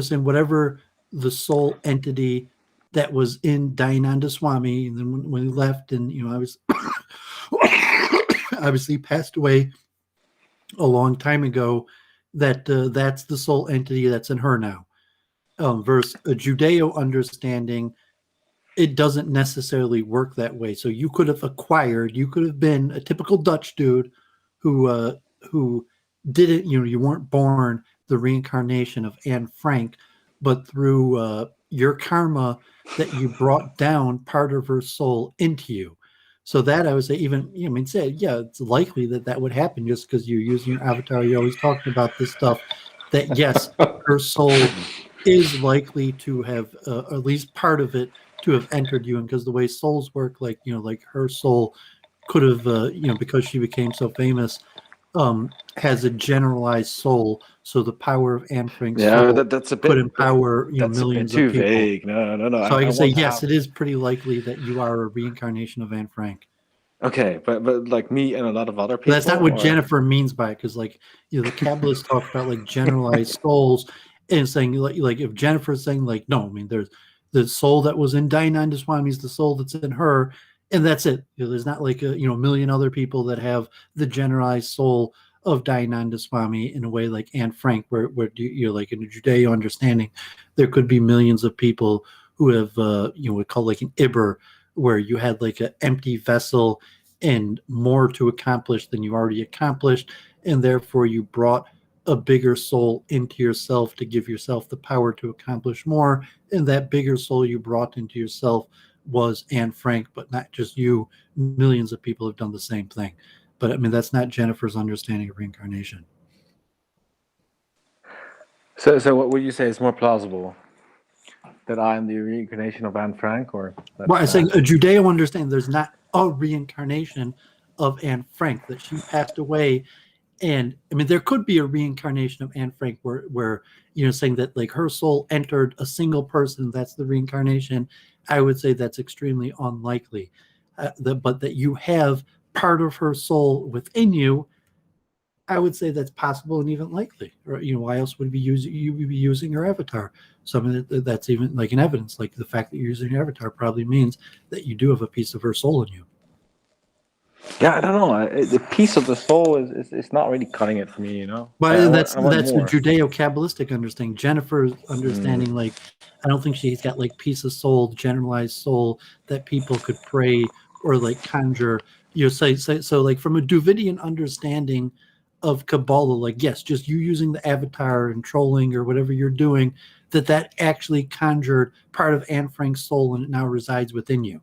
saying whatever the soul entity that was in Dayananda Swami, and then when he left, and I was obviously passed away a long time ago, that that's the soul entity that's in her now. Versus a Judeo understanding, it doesn't necessarily work that way. So you could have been a typical Dutch dude who didn't, you weren't born the reincarnation of Anne Frank, but through your karma that you brought down part of her soul into you. So that I would say, even, it's likely that would happen, just because you're using your avatar. You're always talking about this stuff, that yes, her soul is likely to have, at least part of it, to have entered you. And because the way souls work, like her soul could have, because she became so famous, has a generalized soul. So the power of Anne Frank's soul that's a bit, could empower that's millions a bit too of people. vague. No. So I can say yes, it is pretty likely that you are a reincarnation of Anne Frank. Okay, but like me and a lot of other people. But that's not what Jennifer means by it, because the Kabbalists talk about like generalized souls, and saying like if Jennifer's saying like, no, I mean, there's the soul that was in Dayananda Swami is the soul that's in her, and that's it. There's not like a million other people that have the generalized soul of Dayananda Swami in a way like Anne Frank, where like in a Judeo understanding, there could be millions of people who have we call like an Iber, where you had like an empty vessel and more to accomplish than you already accomplished, and therefore you brought a bigger soul into yourself to give yourself the power to accomplish more, and that bigger soul you brought into yourself was Anne Frank, but not just you. Millions of people have done the same thing. But I mean, that's not Jennifer's understanding of reincarnation. So what would you say is more plausible? That I am the reincarnation of Anne Frank, or well, I'm saying a Judeo understanding, there's not a reincarnation of Anne Frank, that she passed away. And I mean, there could be a reincarnation of Anne Frank where saying that like her soul entered a single person, that's the reincarnation. I would say that's extremely unlikely. But that you have part of her soul within you, I would say that's possible and even likely. Or why else would you be using your avatar? Something that's even like an evidence, like the fact that you're using your avatar probably means that you do have a piece of her soul in you. Yeah, I don't know. The piece of the soul is not really cutting it for me, But I want that's a more. Judeo-Kabbalistic understanding. Jennifer's understanding, like, I don't think she's got like piece of soul, generalized soul that people could pray or like conjure. So like from a Doovidian understanding of Kabbalah, like yes, just you using the avatar and trolling or whatever you're doing, that actually conjured part of Anne Frank's soul and it now resides within you.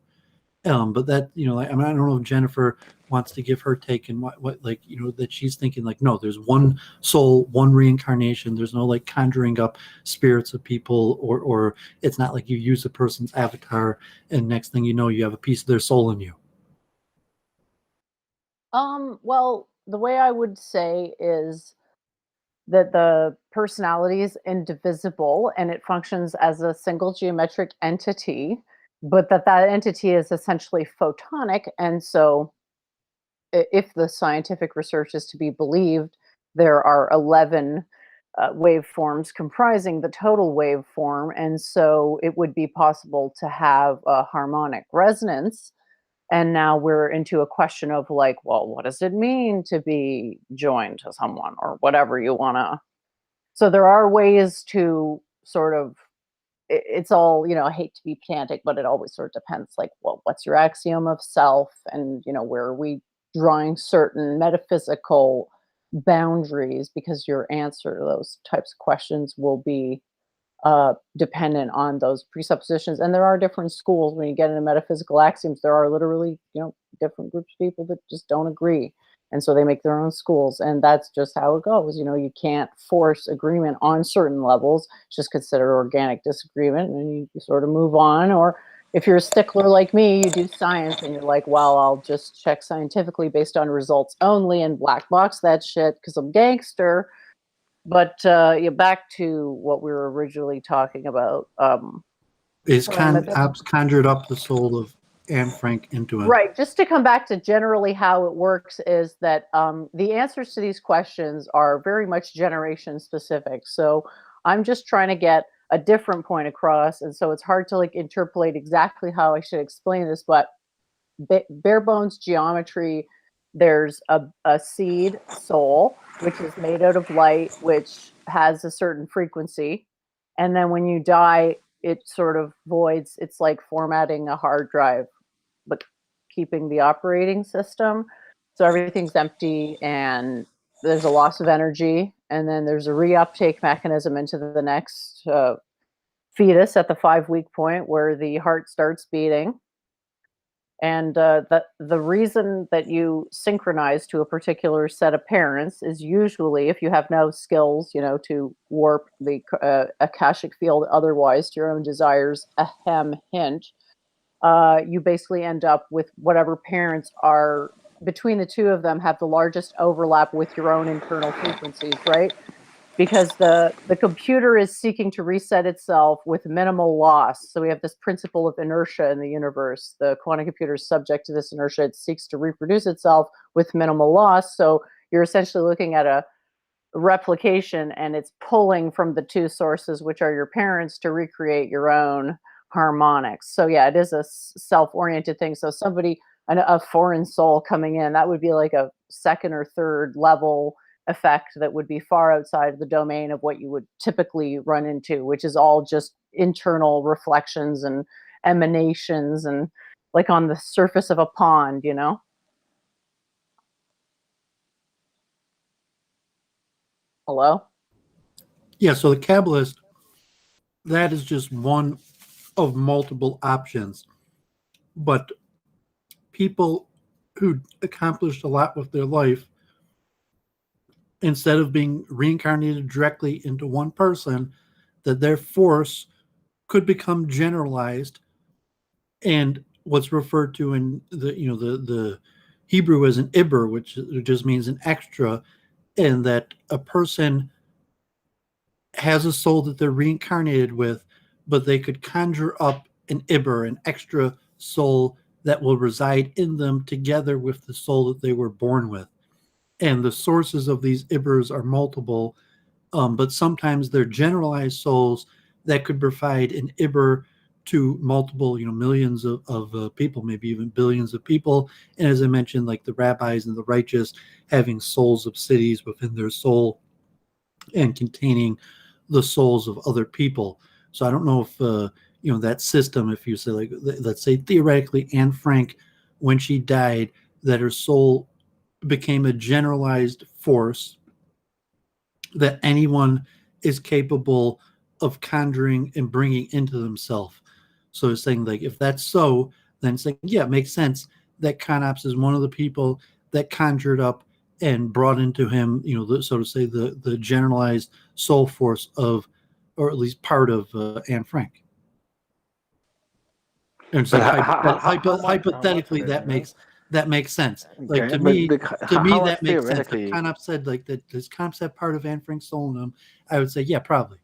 But that like, I don't know if Jennifer wants to give her take and what like that she's thinking like no, there's one soul, one reincarnation. There's no like conjuring up spirits of people or it's not like you use a person's avatar and next thing you know you have a piece of their soul in you. Well, the way I would say is that the personality is indivisible and it functions as a single geometric entity, but that entity is essentially photonic. And so, if the scientific research is to be believed, there are 11 waveforms comprising the total waveform. And so, it would be possible to have a harmonic resonance. And now we're into a question of like, well, what does it mean to be joined to someone or whatever you want to. So there are ways to sort of, it's all, I hate to be pedantic, but it always sort of depends like, well, what's your axiom of self? And, where are we drawing certain metaphysical boundaries? Because your answer to those types of questions will be dependent on those presuppositions. And there are different schools. When you get into metaphysical axioms, there are literally, different groups of people that just don't agree. And so they make their own schools. And that's just how it goes. You can't force agreement on certain levels. It's just consider organic disagreement and you sort of move on. Or if you're a stickler like me, you do science and you're like, well, I'll just check scientifically based on results only and black box that shit because I'm gangster. But back to what we were originally talking about. Is Ops conjured up the soul of Anne Frank into it? Right. Just to come back to generally how it works is that the answers to these questions are very much generation specific. So I'm just trying to get a different point across. And so it's hard to like interpolate exactly how I should explain this, but bare bones geometry, there's a seed soul, which is made out of light, which has a certain frequency. And then when you die, it sort of voids. It's like formatting a hard drive, but keeping the operating system. So everything's empty and there's a loss of energy. And then there's a reuptake mechanism into the next fetus at the 5-week point where the heart starts beating. And the reason that you synchronize to a particular set of parents is usually if you have no skills, to warp the akashic field otherwise to your own desires, hint, you basically end up with whatever parents are between the two of them have the largest overlap with your own internal frequencies, right? Because the computer is seeking to reset itself with minimal loss. So we have this principle of inertia in the universe. The quantum computer is subject to this inertia. It seeks to reproduce itself with minimal loss. So you're essentially looking at a replication and it's pulling from the two sources, which are your parents, to recreate your own harmonics. So yeah, it is a self-oriented thing. So somebody, a foreign soul coming in, that would be like a second or third level effect that would be far outside of the domain of what you would typically run into, which is all just internal reflections and emanations and like on the surface of a pond, Hello? Yeah, so the Kabbalist, that is just one of multiple options. But people who accomplished a lot with their life, instead of being reincarnated directly into one person, that their force could become generalized and what's referred to in the Hebrew is an Iber, which just means an extra, and that a person has a soul that they're reincarnated with, but they could conjure up an Iber, an extra soul that will reside in them together with the soul that they were born with. And the sources of these Ibers are multiple, but sometimes they're generalized souls that could provide an Iber to multiple, millions of people, maybe even billions of people. And as I mentioned, like the rabbis and the righteous having souls of cities within their soul and containing the souls of other people. So I don't know if, that system, if you say, like, let's say theoretically, Anne Frank, when she died, that her soul became a generalized force that anyone is capable of conjuring and bringing into themselves. So it's saying, like, if that's so, then it's like, yeah, it makes sense that Conops is one of the people that conjured up and brought into him, so to say, the generalized soul force of, or at least part of, Anne Frank. And it's But like how hypothetically, much of it, that makes sense. Like, Okay, to but me, how much that makes sense. If theoretically? Conop said, like, that does Conop have part of Anne Frank's soul in him, I would say, yeah, probably.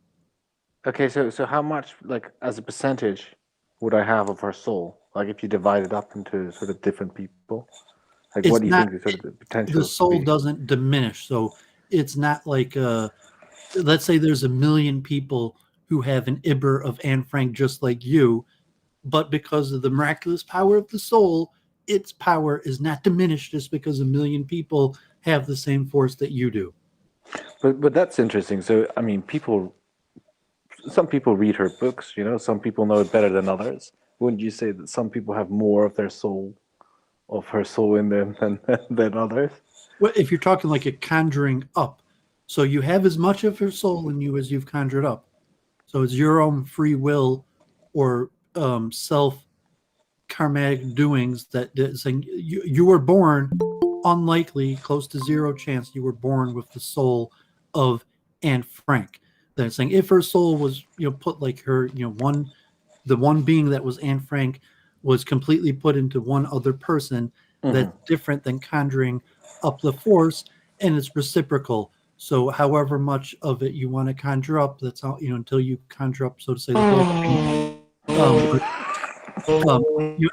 Okay, so how much, like, as a percentage, would I have of her soul? Like, if you divide it up into sort of different people, like, It's what do you not think the sort of the potential the would soul be? doesn't diminish. So it's not like, let's say there's 1,000,000 people who have an Iber of Anne Frank just like you, but because of the miraculous power of the soul, its power is not diminished just because 1,000,000 people have the same force that you do. But that's interesting. So I mean, some people read her books. Some people know it better than others. Wouldn't you say that some people have more of their soul, of her soul in them than others? Well, if you're talking like a conjuring up, so you have as much of her soul in you as you've conjured up. So it's your own free will or self karmatic doings that saying you were born, unlikely, close to zero chance you were born with the soul of Anne Frank. Then saying if her soul was put like her the one being that was Anne Frank was completely put into one other person, that's different than conjuring up the force, and it's reciprocal. So however much of it you want to conjure up, that's all, until you conjure up, so to say, the whole thing.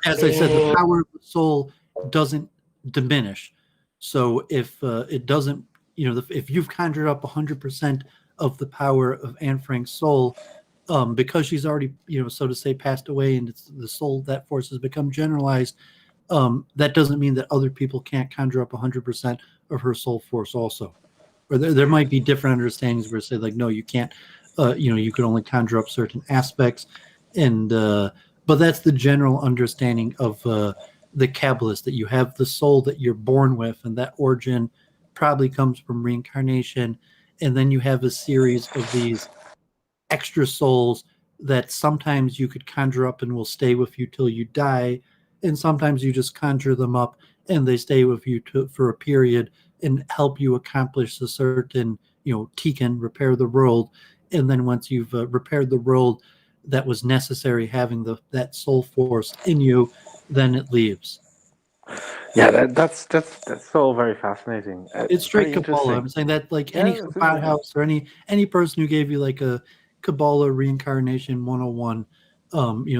As I said, the power of the soul doesn't diminish. So if it doesn't, if you've conjured up 100% of the power of Anne Frank's soul, because she's already, so to say, passed away, and it's the soul, that force has become generalized. That doesn't mean that other people can't conjure up 100% of her soul force also. Or there might be different understandings where say, like, no, you can't, you can only conjure up certain aspects. And, but that's the general understanding of the Kabbalist, that you have the soul that you're born with, and that origin probably comes from reincarnation. And then you have a series of these extra souls that sometimes you could conjure up and will stay with you till you die. And sometimes you just conjure them up and they stay with you for a period and help you accomplish a certain, tikkun, repair the world. And then once you've repaired the world that was necessary, having that soul force in you, then it leaves. Yeah, that's so very fascinating. It's straight Very Kabbalah. I'm interesting. saying that, like, Yeah, any it's Chabad interesting. house or any person who gave you like a Kabbalah reincarnation 101,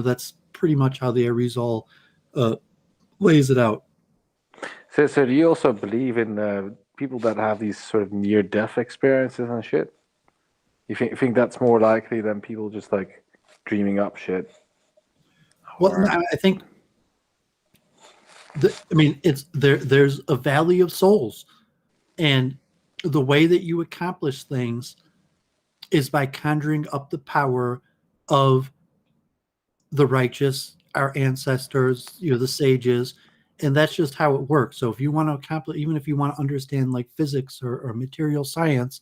that's pretty much how the Arizal lays it out. So do you also believe in people that have these sort of near-death experiences and shit? You think that's more likely than people just like dreaming up shit? Well, Or- I think, it's there's a valley of souls, and the way that you accomplish things is by conjuring up the power of the righteous, our ancestors, the sages, and that's just how it works. So if you want to accomplish, even if you want to understand like physics or material science,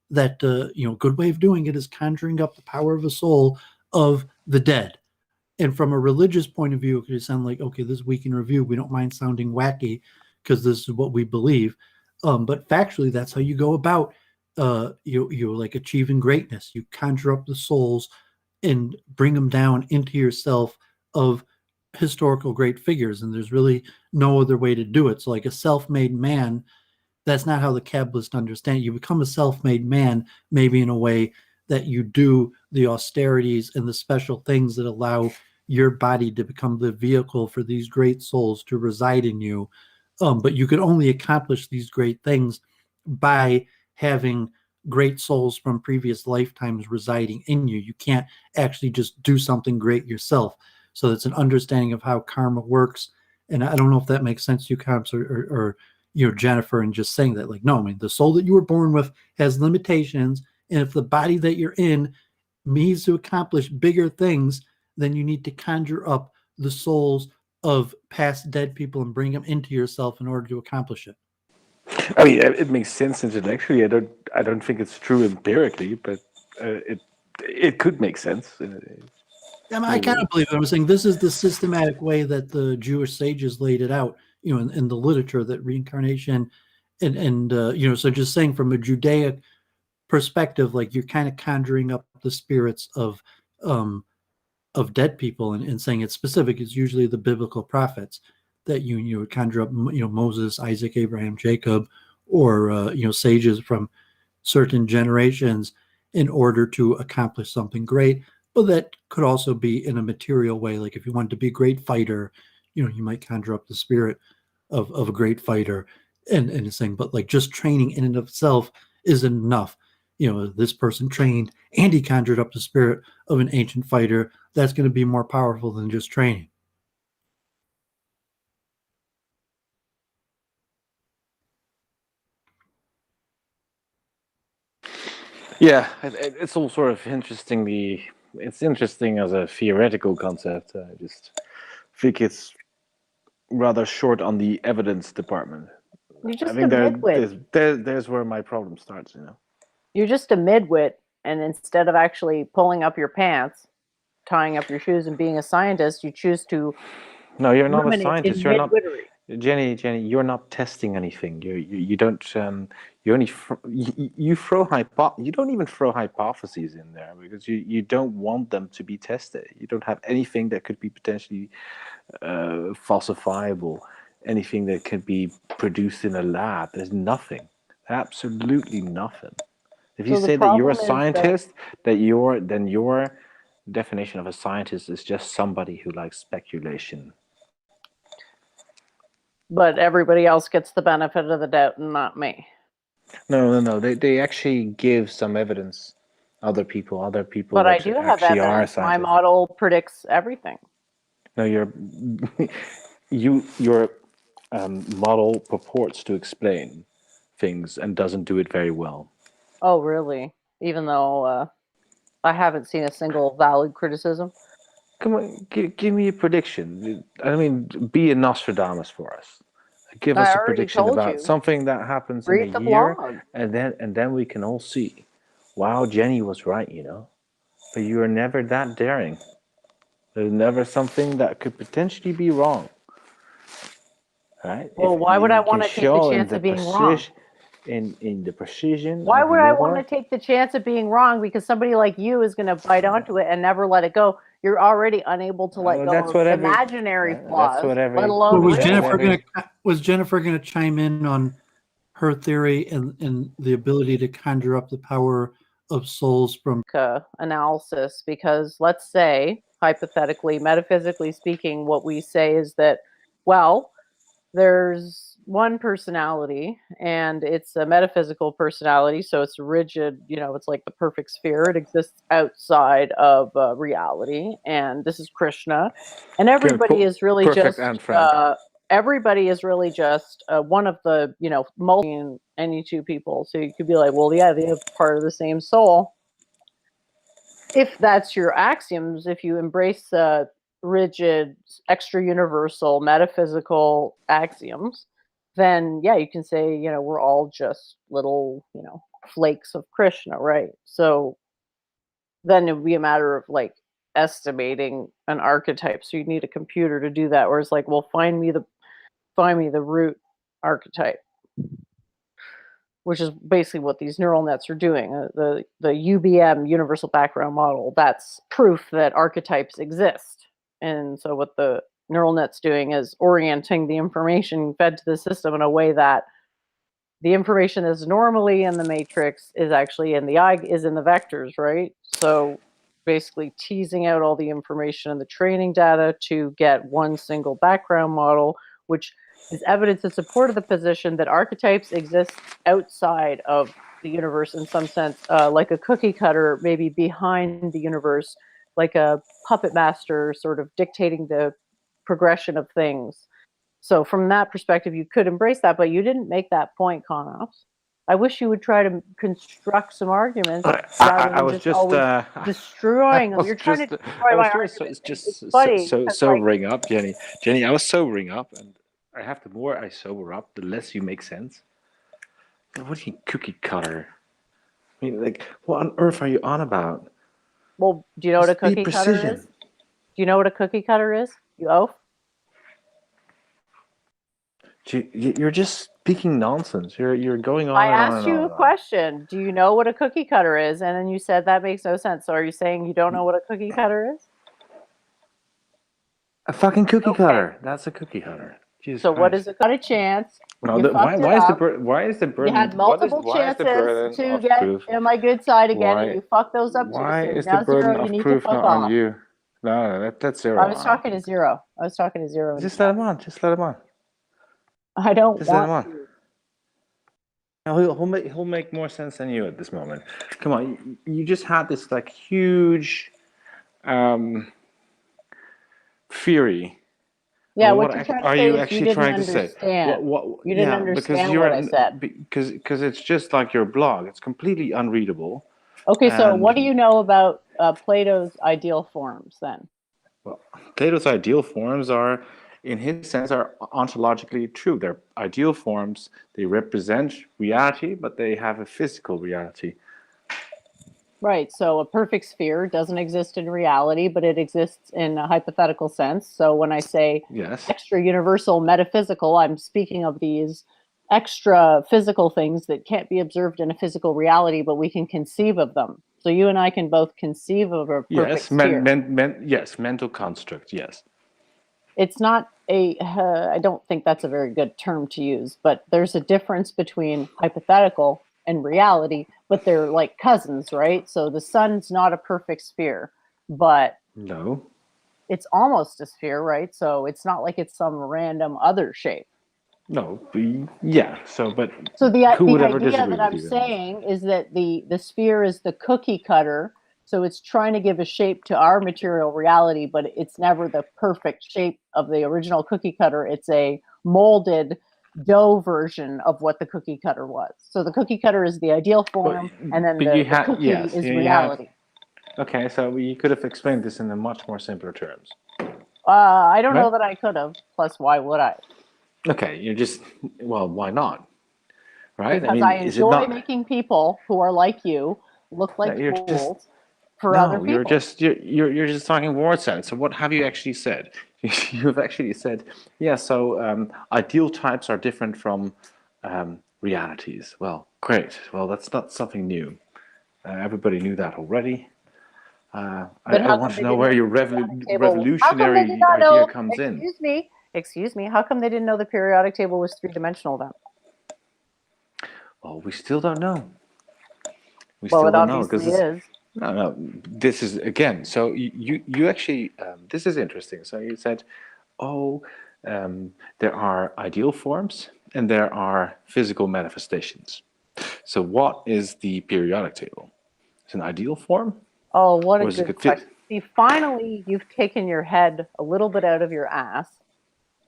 that good way of doing it is conjuring up the power of a soul of the dead. And from a religious point of view, it could sound like, okay, this week in review, we don't mind sounding wacky because this is what we believe. But factually, that's how you go about you like achieving greatness. You conjure up the souls and bring them down into yourself of historical great figures, and there's really no other way to do it. So, like a self-made man, that's not how the Kabbalists understand it. You become a self-made man, maybe in a way that you do the austerities and the special things that allow your body to become the vehicle for these great souls to reside in you. But you could only accomplish these great things by having great souls from previous lifetimes residing in you. You can't actually just do something great yourself. So it's an understanding of how karma works. And I don't know if that makes sense to you, Comps, or Jennifer, and just saying that, like, no, I mean, the soul that you were born with has limitations, and if the body that you're in needs to accomplish bigger things, then you need to conjure up the souls of past dead people and bring them into yourself in order to accomplish it. I mean, it makes sense intellectually. I don't think it's true empirically, but it could make sense. I kind of believe it. I was saying this is the systematic way that the Jewish sages laid it out, in the literature, that reincarnation and so just saying from a Judaic perspective, like you're kind of conjuring up the spirits of dead people and saying it's specific. It's usually the biblical prophets that you would conjure up, Moses, Isaac, Abraham, Jacob, or sages from certain generations in order to accomplish something great. But that could also be in a material way. Like if you wanted to be a great fighter, you might conjure up the spirit of a great fighter and saying, but like just training in and of itself isn't enough. This person trained and he conjured up the spirit of an ancient fighter. That's going to be more powerful than just training. Yeah, it's all sort of it's interesting as a theoretical concept. I just think it's rather short on the evidence department. You're I just a think midwit. there's where my problem starts. You're just a midwit, and instead of actually pulling up your pants, tying up your shoes, and being a scientist, you choose to No, you're not a ruminate scientist. in You're not, midwittery. Jenny. You're not testing anything. You don't. You only you throw you don't even throw hypotheses in there because you don't want them to be tested. You don't have anything that could be potentially falsifiable, anything that could be produced in a lab. There's nothing, absolutely nothing. If you So the say that you're a problem is that- scientist, then your definition of a scientist is just somebody who likes speculation. But everybody else gets the benefit of the doubt and not me. No. They actually give some evidence. Other people But I that do have actually are evidence. My scientists. model predicts everything. No, your model purports to explain things and doesn't do it very well. Oh, really? Even though I haven't seen a single valid criticism. Come on, give me a prediction. I mean, be a Nostradamus for us. Give I us a already prediction told about you. something that happens Read in the a year, blog. and then we can all see. Wow, Jenny was right, But you are never that daring. There's never something that could potentially be wrong. Right? Well, If why would I you can want to take the show chance of being wrong? in the precision Why of would I want to your take the chance of being wrong? Because somebody like you is going to bite onto it and never let it go. You're already unable to let well, go that's of what every imaginary that's flaws, what every let Well, alone was that's real what ones. Jennifer going to chime in on her theory and the ability to conjure up the power of souls from Analysis, because let's say, hypothetically, metaphysically speaking, what we say is that, well, there's one personality and it's a metaphysical personality, so it's rigid, it's like the perfect sphere. It exists outside of reality, and this is Krishna, and everybody is really perfect just and frank. everybody is really just one of the multi any two people. So you could be like, well, yeah, they have part of the same soul. If that's your axioms, if you embrace rigid, extra universal, metaphysical axioms, then yeah, you can say, we're all just little, flakes of Krishna, right? So then it would be a matter of like estimating an archetype. So you need a computer to do that. Whereas like, well, find me the root archetype, which is basically what these neural nets are doing. The UBM, universal background model, that's proof that archetypes exist. And so what the neural net's doing is orienting the information fed to the system in a way that the information that's normally in the matrix is actually in the vectors, right? So basically teasing out all the information in the training data to get one single background model, which is evidence in support of the position that archetypes exist outside of the universe in some sense, like a cookie cutter, maybe behind the universe, like a puppet master sort of dictating the progression of things. So from that perspective, you could embrace that, but you didn't make that point, Conops. I wish you would try to construct some arguments rather I than was just just always destroying them. was You're trying to just destroy I was my just argument. And it's just funny because, like, sobering up, Jenny. Jenny, I was sobering up, and I have the more I sober up, the less you make sense. What do you cookie cutter? I mean, like, what on earth are you on about? well, do you know what a Just be cookie cutter precision. is? Do you know what a cookie cutter is? You oaf? You're just speaking nonsense. You're going I on and on asked and you on a and on. question. Do you know what a cookie cutter is? And then you said that makes no sense. So are you saying you don't know what a cookie cutter is? A fucking cookie Okay. cutter. That's a cookie cutter. Jesus So what Christ. is it? Got a chance. No, You fucked it why is the up. burden? You had multiple Why is the chances burden to of get proof? in my good side again, and Why you fucked those up too. why So is the now burden zero, you of need to proof fuck not on off. you? No, that's I zero. was talking to zero. I was talking to zero. Just let him on. Just let him on. I don't Just let him want on. to. No, he'll make more sense than you at this moment. Come on, you just had this like huge theory. Yeah, Well, what you're trying to are say you is you actually didn't trying to say? understand. What? You didn't Yeah, because understand you're what I said. because it's just like your blog. It's completely unreadable. Okay, so what do And you know about Plato's ideal forms then? well, Plato's ideal forms are, in his sense, are ontologically true. They're ideal forms. They represent reality, but they have a physical reality. Right, so a perfect sphere doesn't exist in reality, but it exists in a hypothetical sense. So when I say Yes. extra universal metaphysical, I'm speaking of these extra physical things that can't be observed in a physical reality, but we can conceive of them. So you and I can both conceive of a perfect Yes. sphere. Yes. Mental construct. Yes. It's not a, I don't think that's a very good term to use, but there's a difference between hypothetical and reality, but they're like cousins, right? So the sun's not a perfect sphere, but No. it's almost a sphere, right? So it's not like it's some random other shape. No. Yeah. So, but So who the would ever idea disagree that with I'm you? saying is that the sphere is the cookie cutter. So it's trying to give a shape to our material reality, but it's never the perfect shape of the original cookie cutter. It's a molded dough version of what the cookie cutter was. So the cookie cutter is the ideal form, and then But you the have cookie yes. is You have. reality. Okay. So you could have explained this in a much more simpler terms. I don't know Right? that I could have. Plus, why would I? Okay. You're just well. Why not? Right? I Because mean, I is it enjoy not? making people who are like you look No, like you're just fools for other no. people. You're just talking word sense. So what have you actually said? You've actually said yeah. So ideal types are different from realities. Well, great. Well, that's not something new. Everybody knew that already. But I how want come to they know didn't where know the your periodic table? How come they did revolutionary not idea know? comes in. Excuse me. How come they didn't know the periodic table was three-dimensional then? Well, we still don't know. We Well, still it don't know obviously because is. no. This is again. So you actually this is interesting. So you said, oh, there are ideal forms and there are physical manifestations. So what is the periodic table? It's an ideal form, Oh, what a or is it good a fit? question. See, finally, you've taken your head a little bit out of your ass.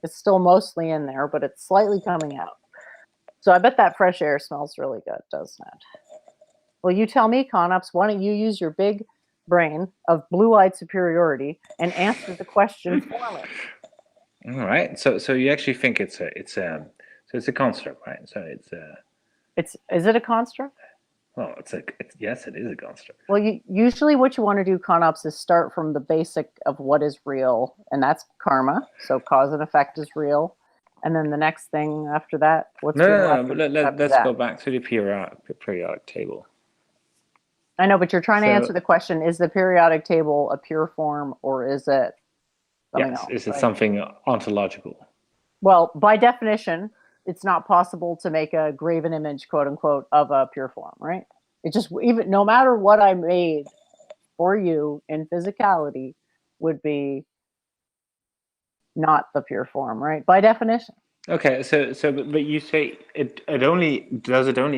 It's still mostly in there, but it's slightly coming out. So I bet that fresh air smells really good, doesn't it? Well, you tell me, Conops, why don't you use your big brain of blue-eyed superiority and answer the question for me? All right. So you actually think it's a construct, right? So Is it a construct? well, yes, it is a construct. Well, usually what you want to do, Conops, is start from the basic of what is real, and that's karma. So cause and effect is real. And then the next thing after that, what's real No. after, But after let's go that? back to the periodic table. I know, but you're trying to answer So the question, is the periodic table a pure form or is it something Yes. else. Is it right? something ontological? Well, by definition, it's not possible to make a graven image, quote unquote, of a pure form, right? It just, even no matter what I made for you in physicality, would be not the pure form, right? By definition. Okay, but you say it only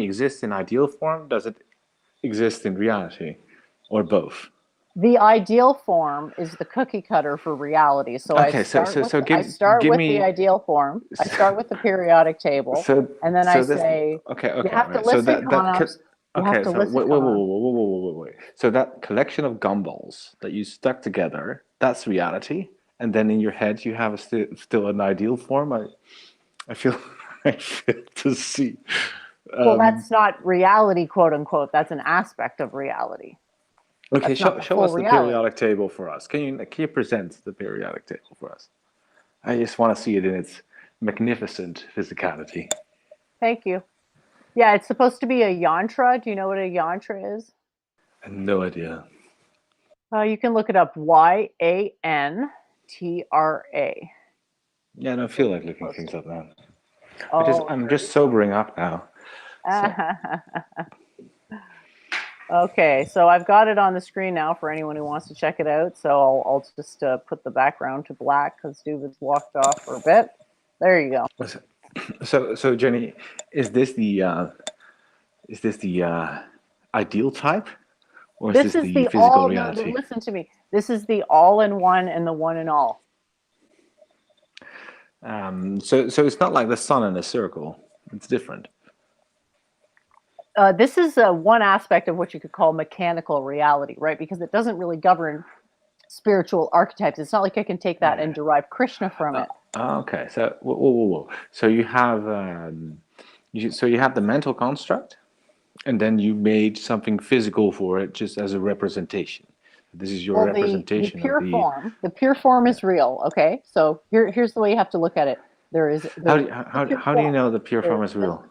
exist in ideal form? Does it exist in reality, or both? The ideal form is the cookie cutter for reality. So Okay, so I start give with the me ideal form. I start with the periodic table, so and then I so this say, okay you okay have to right. So listen, that could Connors. You have okay. to So listen, wait. Connors. So that collection of gumballs that you stuck together, that's reality, and then in your head you have still an ideal form. I feel I feel to see. Well, that's not reality, quote unquote. That's an aspect of reality. Okay, That's not the show full us the reality. periodic table for us. Can you present the periodic table for us? I just want to see it in its magnificent physicality. Thank you. Yeah, it's supposed to be a yantra. Do you know what a yantra is? I have no idea. You can look it up. YANTRA. Yeah, I don't feel like looking things up now. Oh, I'm just sobering up now. So, okay, so I've got it on the screen now for anyone who wants to check it out. So I'll just put the background to black because Doovid's walked off for a bit. There you go. so Jenny, is this the ideal type, or is This this is the the physical all. No, reality? listen to me. This is the all-in-one and the one-in-all. So it's not like the sun in a circle. It's different. This is one aspect of what you could call mechanical reality, right? Because it doesn't really govern spiritual archetypes. It's not like I can take that and derive Krishna from it. Okay, so whoa. So you have you have the mental construct, and then you made something physical for it, just as a representation. This is your Well, the representation of pure the. form, the pure form is real. Okay, so here's the way you have to look at it. There How is the pure how do you form. know the pure form is There- real?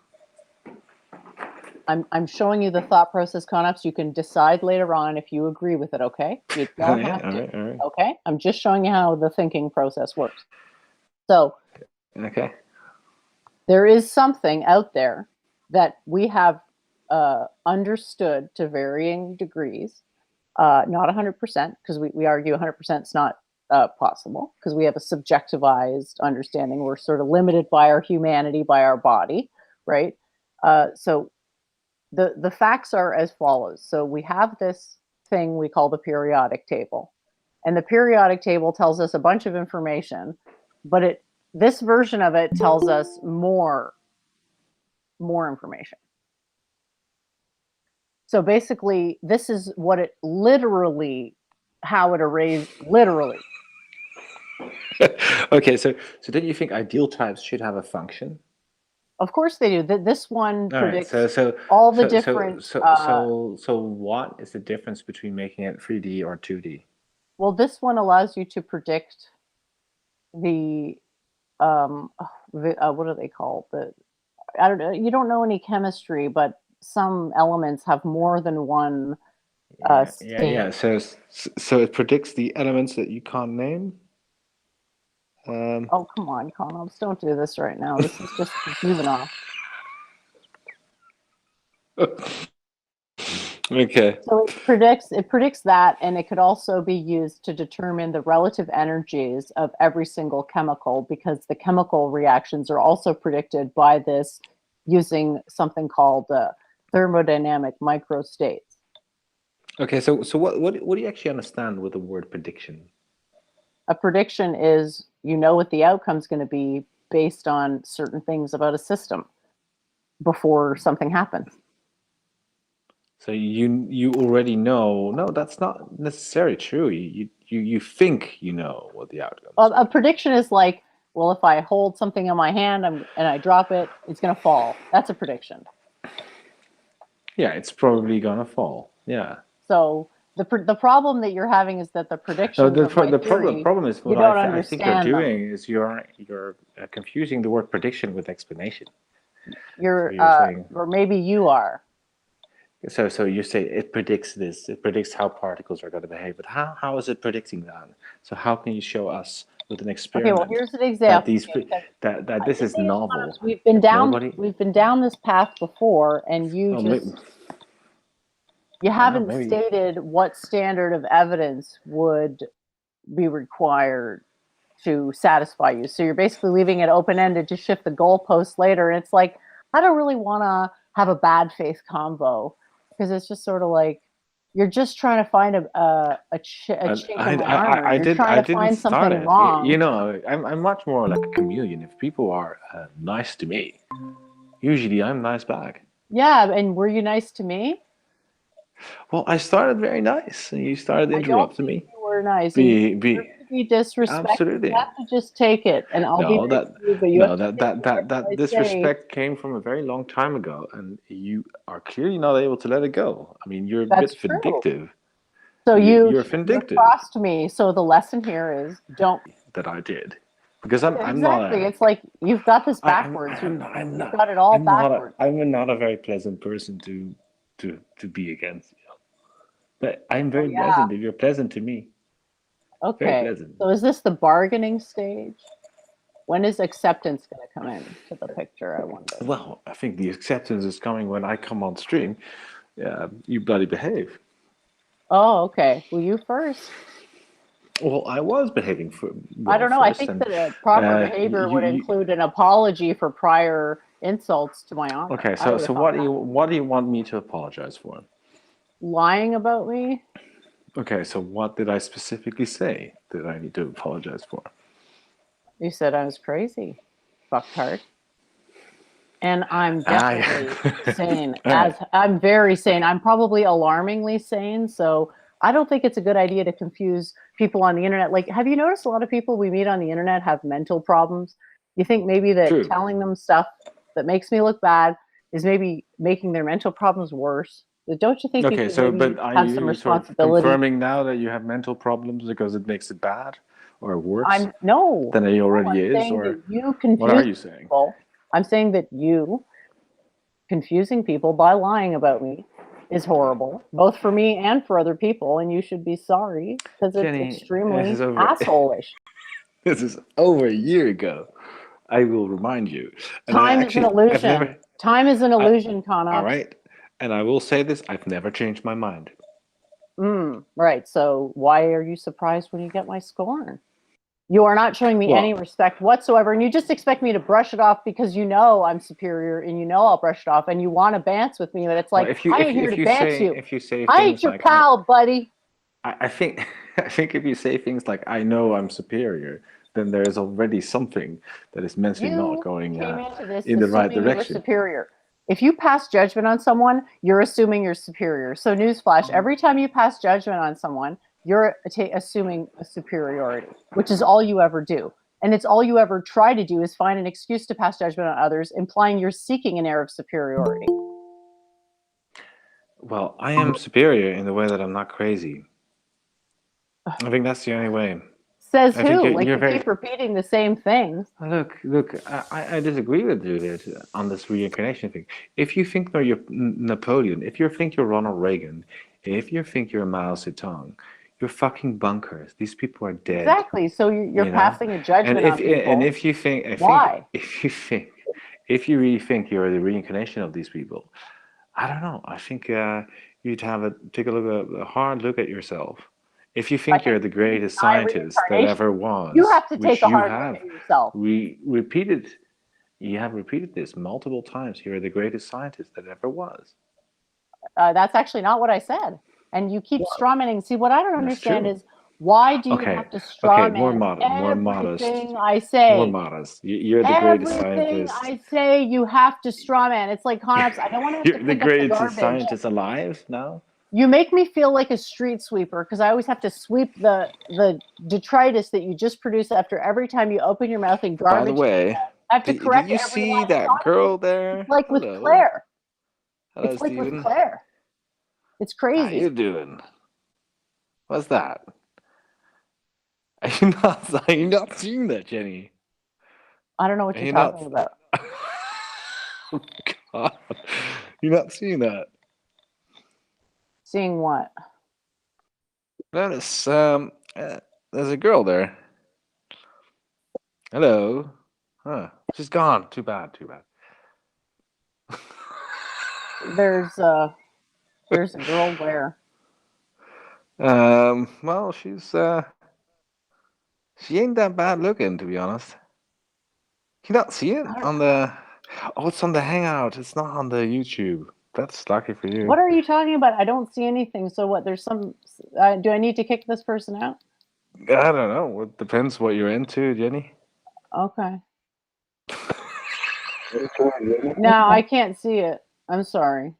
I'm showing you the thought process, Conops. You can decide later on if you agree with it. Okay, you don't have to. All right. Okay, I'm just showing you how the thinking process works. So Okay. there is something out there that we have understood to varying degrees. Not 100%, because we argue 100% is not possible, because we have a subjectivized understanding. We're sort of limited by our humanity, by our body, right? So the facts are as follows. So we have this thing we call the periodic table. And the periodic table tells us a bunch of information, but this version of it tells us more information. So basically, this is what it literally, how it arrays literally. Okay, so don't you think ideal types should have a function? Of course they do. This one All right. predicts So all the different. so what is the difference between making it 3D or 2D? Well, this one allows you to predict the what are they called? I don't know. You don't know any chemistry, but some elements have more than one state. Yeah. So it predicts the elements that you can't name. Oh, come on, Conops, don't do this right now. This is just juvenile. Okay. So it predicts that, and it could also be used to determine the relative energies of every single chemical, because the chemical reactions are also predicted by this using something called thermodynamic microstates. Okay. So what do you actually understand with the word prediction? A prediction is, you know, what the outcome is going to be based on certain things about a system before something happens. So you already know. No, that's not necessarily true. You think you know what the outcome is. Well, a prediction is like, well, if I hold something in my hand and I drop it, it's going to fall. That's a prediction. Yeah, it's probably gonna fall. Yeah. So the problem that you're having is that the predictions No, of my the theory, problem is you what don't I think you're understand them. doing is you're confusing the word prediction with explanation. You're So you're saying, or maybe you are. So you say it predicts this. It predicts how particles are going to behave. But how is it predicting that? So how can you show us with an Okay, experiment well, here's an that example. these that this The is thing is, novel? Connors, we've been If down nobody, this path before, and you well, just you well, haven't maybe. stated what standard of evidence would be required to satisfy you. So you're basically leaving it open ended to shift the goalposts later. And it's like, I don't really want to have a bad faith convo because it's just sort of like you're just trying to find a chink in my armor. You're trying to didn't find start something it. wrong. I'm much more like a chameleon. If people are nice to me, usually I'm nice back. Yeah, and were you nice to me? Well, I started very nice, and you started I don't interrupting think me. you were nice. And you Be deserve to be disrespected. You absolutely. have to just take it, and I'll be No, nice that to you, but you have no, to that take that that whatever that I say. disrespect came from a very long time ago, and you are clearly not able to let it go. I mean, you're a That's bit true. vindictive. So You're you vindictive crossed me. So the lesson here is don't. that I did, because I'm not Exactly. a It's like you've got this I, I'm backwards. I'm not I'm You've not got it all I'm not backwards. not a very pleasant person to be against. But I'm Oh very yeah. pleasant if you're pleasant to me. Very Okay. pleasant. So is this the bargaining stage? When is acceptance going to come into the picture? I wonder. Well, I think the acceptance is coming when I come on stream. You bloody behave. Oh, okay. Well, you first. Well, I was behaving I don't know. I first, think and that a proper behavior would you include an apology for prior insults to my honor. okay. I So would have thought that. what do you want me to apologize for? Lying about me? Okay, so what did I specifically say that I need to apologize for? You said I was crazy. Fucktard. And I'm Ah, definitely yeah. sane. All As right. I'm very sane. I'm probably alarmingly sane. So I don't think it's a good idea to confuse people on the internet. Like, have you noticed a lot of people we meet on the internet have mental problems? You think maybe that True. telling them stuff that makes me look bad is maybe making their mental problems worse? Don't you think you Okay, could so maybe but are have some you sort of responsibility? confirming now that you have mental problems because it makes it bad or worse I'm no, than it no, already I'm is, saying or that you what are confuse you saying? people. I'm saying that you confusing people by lying about me is horrible, both for me and for other people, and you should be sorry because it's Jenny, this is extremely over. assholish. This is over a year ago. I will remind you. And Time is an I've illusion. never, Time is an I, illusion, all Conops. right. And I will say this, I've never changed my mind. Right. So why are you surprised when you get my scorn? You are not showing me any Well, respect whatsoever, and you just expect me to brush it off because you know I'm superior and you know I'll brush it off, and you want to dance with me, but it's well, like I ain't here to dance you. if you say I ain't things your like pal, buddy. I think I think if you say things like I know I'm superior, then there is already something that is mentally not You going came into this in the right assuming you were direction. superior. If you pass judgment on someone, you're assuming you're superior. So, newsflash: every time you pass judgment on someone, you're assuming a superiority, which is all you ever do. And it's all you ever try to do is find an excuse to pass judgment on others, implying you're seeking an air of superiority. Well, I am superior in the way that I'm not crazy. I think that's the only way. Says I think who? Like you're you very keep repeating the same things. look. I disagree with you that on this reincarnation thing. If you think you're Napoleon, if you think you're Ronald Reagan, if you think you're Mao Zedong, you're fucking bunkers. These people are dead. Exactly. So you're You know, passing a judgment on and people. if you think Why? if you really think you're the reincarnation of these people, I don't know. I think you'd take a hard look at yourself. If you I think you're think the you greatest deny scientist that reincarnation. ever You was, have to take which a you hard look have at yourself. repeated, you have repeated this multiple times. You're the greatest scientist that ever was. That's actually not what I said. And you keep strawmanning. See, what I don't That's understand true. is why do you Okay, have to okay, strawman more modest, everything I more say? modest. You're the greatest Everything scientist. I say, you have to strawman. It's like Conops. I don't want to have to You're the pick up the greatest garbage. scientist alive now. You make me feel like a street sweeper because I always have to sweep the detritus that you just produce after every time you open your mouth and By the garbage. way, I have to did correct you every see line of that content. girl there? It's like with Hello. Claire. Hello, It's like with Steven. Claire. It's How crazy. you doing? What's that? Are you not seeing that, Jenny? I don't know what Are you're you not? talking about. Oh, God. You're not seeing that. Seeing what? Notice, there's a girl there. Hello. Huh. She's gone. Too bad. Too bad. There's a girl where? Well, she ain't that bad looking, to be honest. Can you not see it on the? Oh, it's on the Hangout. It's not on the YouTube. That's lucky for you. What are you talking about? I don't see anything. So what? There's some. Do I need to kick this person out? I don't know. It depends what you're into, Jenny. Okay. No, I can't see it. I'm sorry.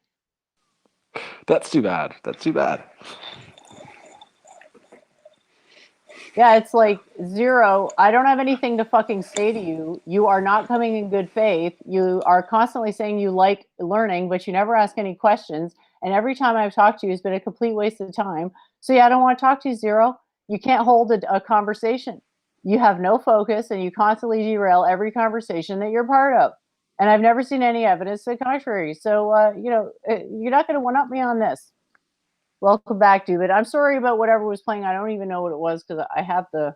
That's too bad. That's too bad. Yeah, it's like Zero. I don't have anything to fucking say to you. You are not coming in good faith. You are constantly saying you like learning, but you never ask any questions. And every time I've talked to you, it's been a complete waste of time. So yeah, I don't want to talk to you, Zero. You can't hold a conversation. You have no focus, and you constantly derail every conversation that you're part of. And I've never seen any evidence to the contrary. So you're not going to one-up me on this. Welcome back, Doovid. I'm sorry about whatever was playing. I don't even know what it was because I have it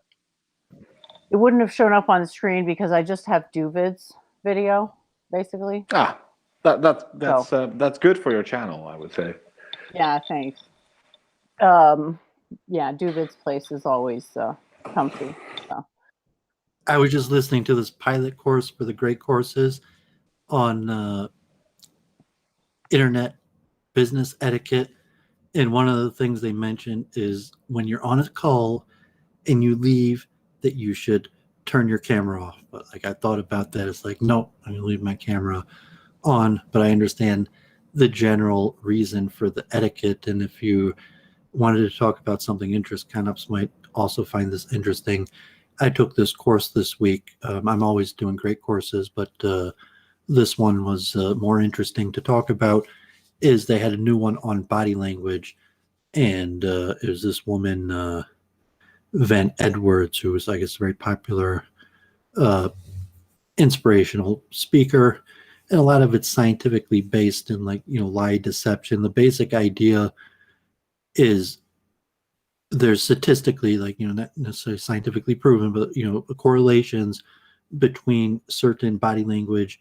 wouldn't have shown up on the screen because I just have Doovid's video, basically. That's good for your channel, I would say. Yeah, thanks. Yeah, Doovid's place is always comfy. So. I was just listening to this pilot course for the great courses on internet business etiquette. And one of the things they mentioned is when you're on a call and you leave, that you should turn your camera off. But like I thought about that, it's like, no, I'm gonna leave my camera on. But I understand the general reason for the etiquette. And if you wanted to talk about something interesting, ConOps might also find this interesting. I took this course this week. I'm always doing great courses, but this one was more interesting to talk about. Is they had a new one on body language, and it was this woman, Van Edwards, who was, I guess, a very popular inspirational speaker, and a lot of it's scientifically based in, like, lie deception. The basic idea is there's statistically, like, not necessarily scientifically proven, but correlations between certain body language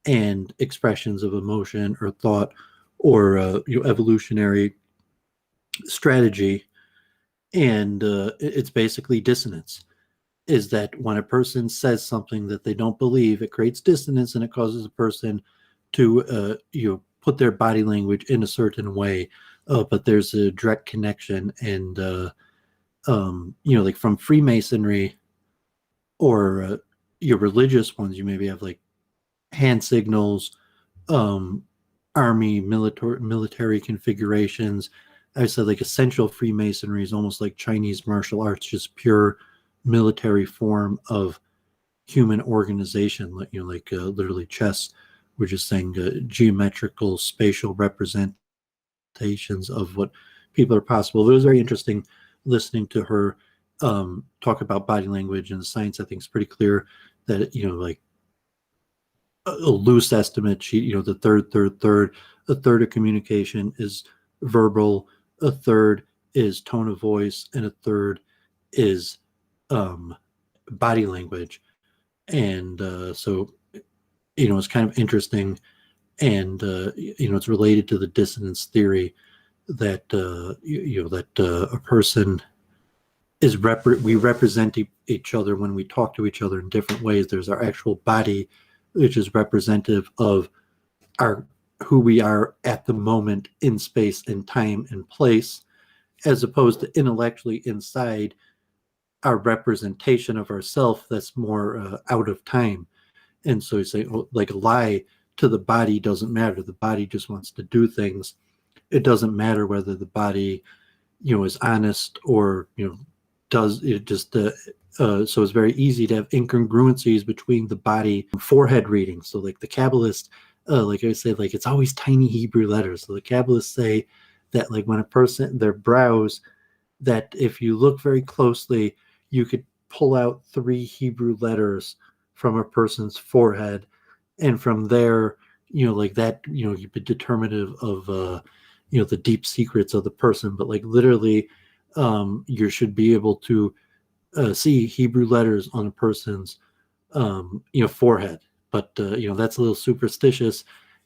and expressions of emotion or thought or evolutionary strategy. And it's basically dissonance. Is that when a person says something that they don't believe, it creates dissonance, and it causes a person to put their body language in a certain way. But there's a direct connection, and like from Freemasonry or your religious ones, you maybe have like hand signals, army, military configurations. I said like essential Freemasonry is almost like Chinese martial arts, just pure military form of human organization, like literally chess. We're just saying geometrical spatial representations of what people are possible. It was very interesting listening to her talk about body language, and the science I think is pretty clear that like a loose estimate, the a third of communication is verbal, a third is tone of voice, and a third is body language. And so it's kind of interesting, and it's related to the dissonance theory that a person is we represent each other when we talk to each other in different ways. There's our actual body, which is representative of who we are at the moment in space and time and place, as opposed to intellectually inside our representation of ourself that's more out of time. And so you say, like a lie to the body doesn't matter. The body just wants to do things. It doesn't matter whether the body, is honest or, does it just, so it's very easy to have incongruencies between the body and forehead reading. So like the Kabbalists, like I say, like it's always tiny Hebrew letters. So the Kabbalists say that like when a person, their brows, that if you look very closely, you could pull out 3 Hebrew letters from a person's forehead. And from there, like that, you'd be determinative of the deep secrets of the person, but like literally, you should be able to see Hebrew letters on a person's forehead. But that's a little superstitious,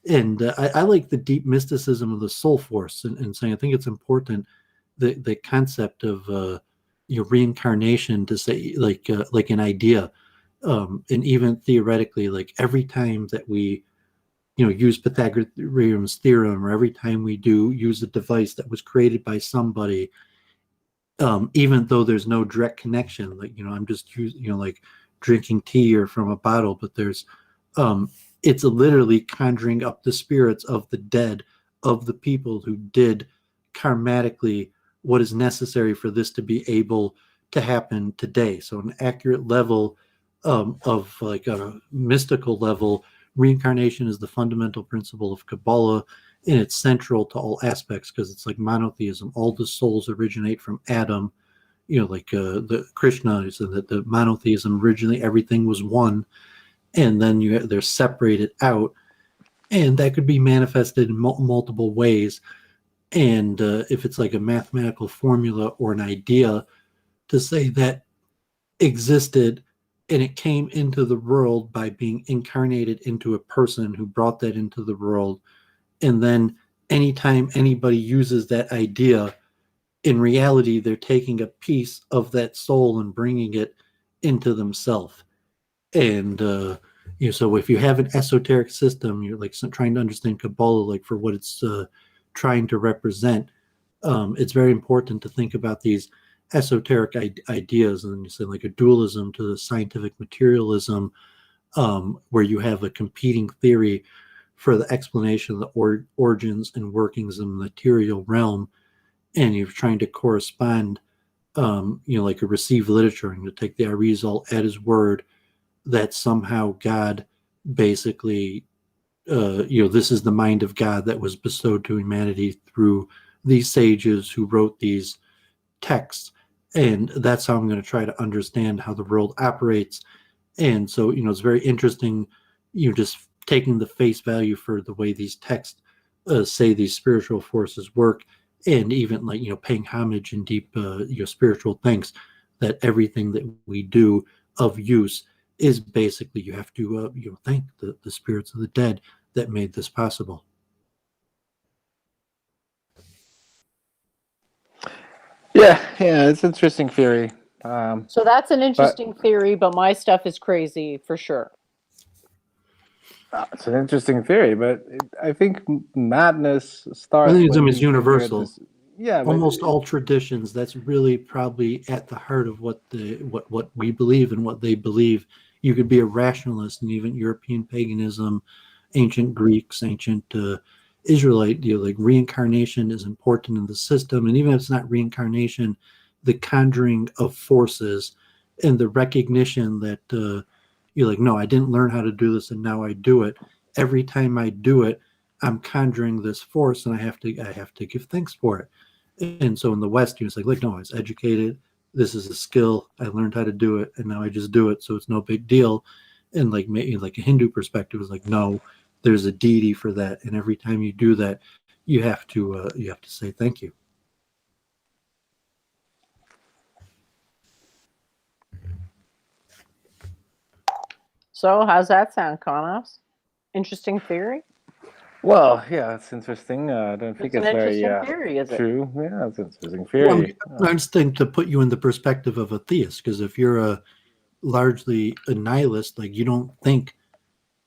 and I like the deep mysticism of the soul force, and saying I think it's important the concept of reincarnation, to say like an idea, and even theoretically, like every time that we use Pythagorean's theorem, or every time we do use a device that was created by somebody, even though there's no direct connection, like I'm just like drinking tea or from a bottle, but there's it's literally conjuring up the spirits of the dead, of the people who did karmatically what is necessary for this to be able to happen today. So an accurate level of like a mystical level, reincarnation is the fundamental principle of Kabbalah, and it's central to all aspects because it's like monotheism. All the souls originate from Adam, like the Krishna is that the monotheism, originally everything was one, and then they're separated out, and that could be manifested in multiple ways. And if it's like a mathematical formula or an idea to say that existed and it came into the world by being incarnated into a person who brought that into the world, and then anytime anybody uses that idea, in reality they're taking a piece of that soul and bringing it into themselves. And so if you have an esoteric system, you're like trying to understand Kabbalah, like for what it's trying to represent, it's very important to think about these esoteric ideas, and you say like a dualism to the scientific materialism, where you have a competing theory for the explanation of the origins and workings of the material realm, and you're trying to correspond, like a received literature, and you take the Arizal at his word that somehow God basically, this is the mind of God that was bestowed to humanity through these sages who wrote these texts. And that's how I'm going to try to understand how the world operates. And so, it's very interesting, just taking the face value for the way these texts say these spiritual forces work, and even like, paying homage in deep, spiritual thanks, that everything that we do of use is basically, you have to, thank the spirits of the dead that made this possible. Yeah, it's an interesting theory. So that's an interesting theory, but my stuff is crazy for sure. It's an interesting theory, but I think madness starts. Religion when is you universal. Yeah, almost all traditions. That's really probably at the heart of what we believe and what they believe. You could be a rationalist, and even European paganism, ancient Greeks, ancient Israelite, like reincarnation is important in the system. And even if it's not reincarnation, the conjuring of forces and the recognition that you're like, no, I didn't learn how to do this and now I do it. Every time I do it, I'm conjuring this force, and I have to give thanks for it. And so in the West, it's like, no, I was educated. This is a skill. I learned how to do it, and now I just do it. So it's no big deal. And like maybe like a Hindu perspective is like, no, there's a deity for that, and every time you do that, you have to say thank you. So how's that sound, Konos? Interesting theory? Well, yeah, it's interesting. I don't think it's very theory, is it? true. Yeah, it's an interesting theory. Well, I just think to put you in the perspective of a theist, because if you're largely a nihilist, like you don't think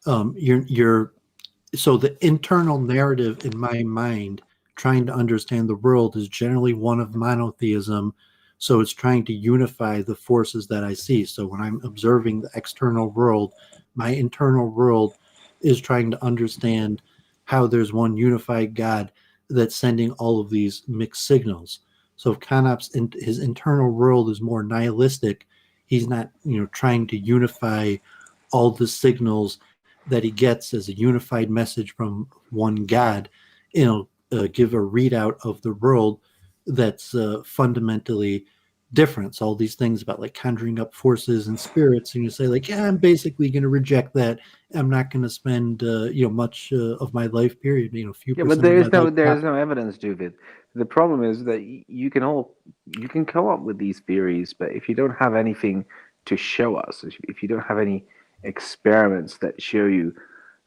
you're so the internal narrative in my mind trying to understand the world is generally one of monotheism. So it's trying to unify the forces that I see. So when I'm observing the external world, my internal world is trying to understand how there's one unified God that's sending all of these mixed signals. So if Kanop's his internal world is more nihilistic, he's not, trying to unify all the signals that he gets as a unified message from one God, give a readout of the world that's fundamentally, difference, all these things about like conjuring up forces and spirits, and you say like, yeah, I'm basically going to reject that. I'm not going to spend much of my life period, few Yeah, but percent of my life. there is no evidence, David. The problem is that you can come up with these theories, but if you don't have anything to show us, if you don't have any experiments that show you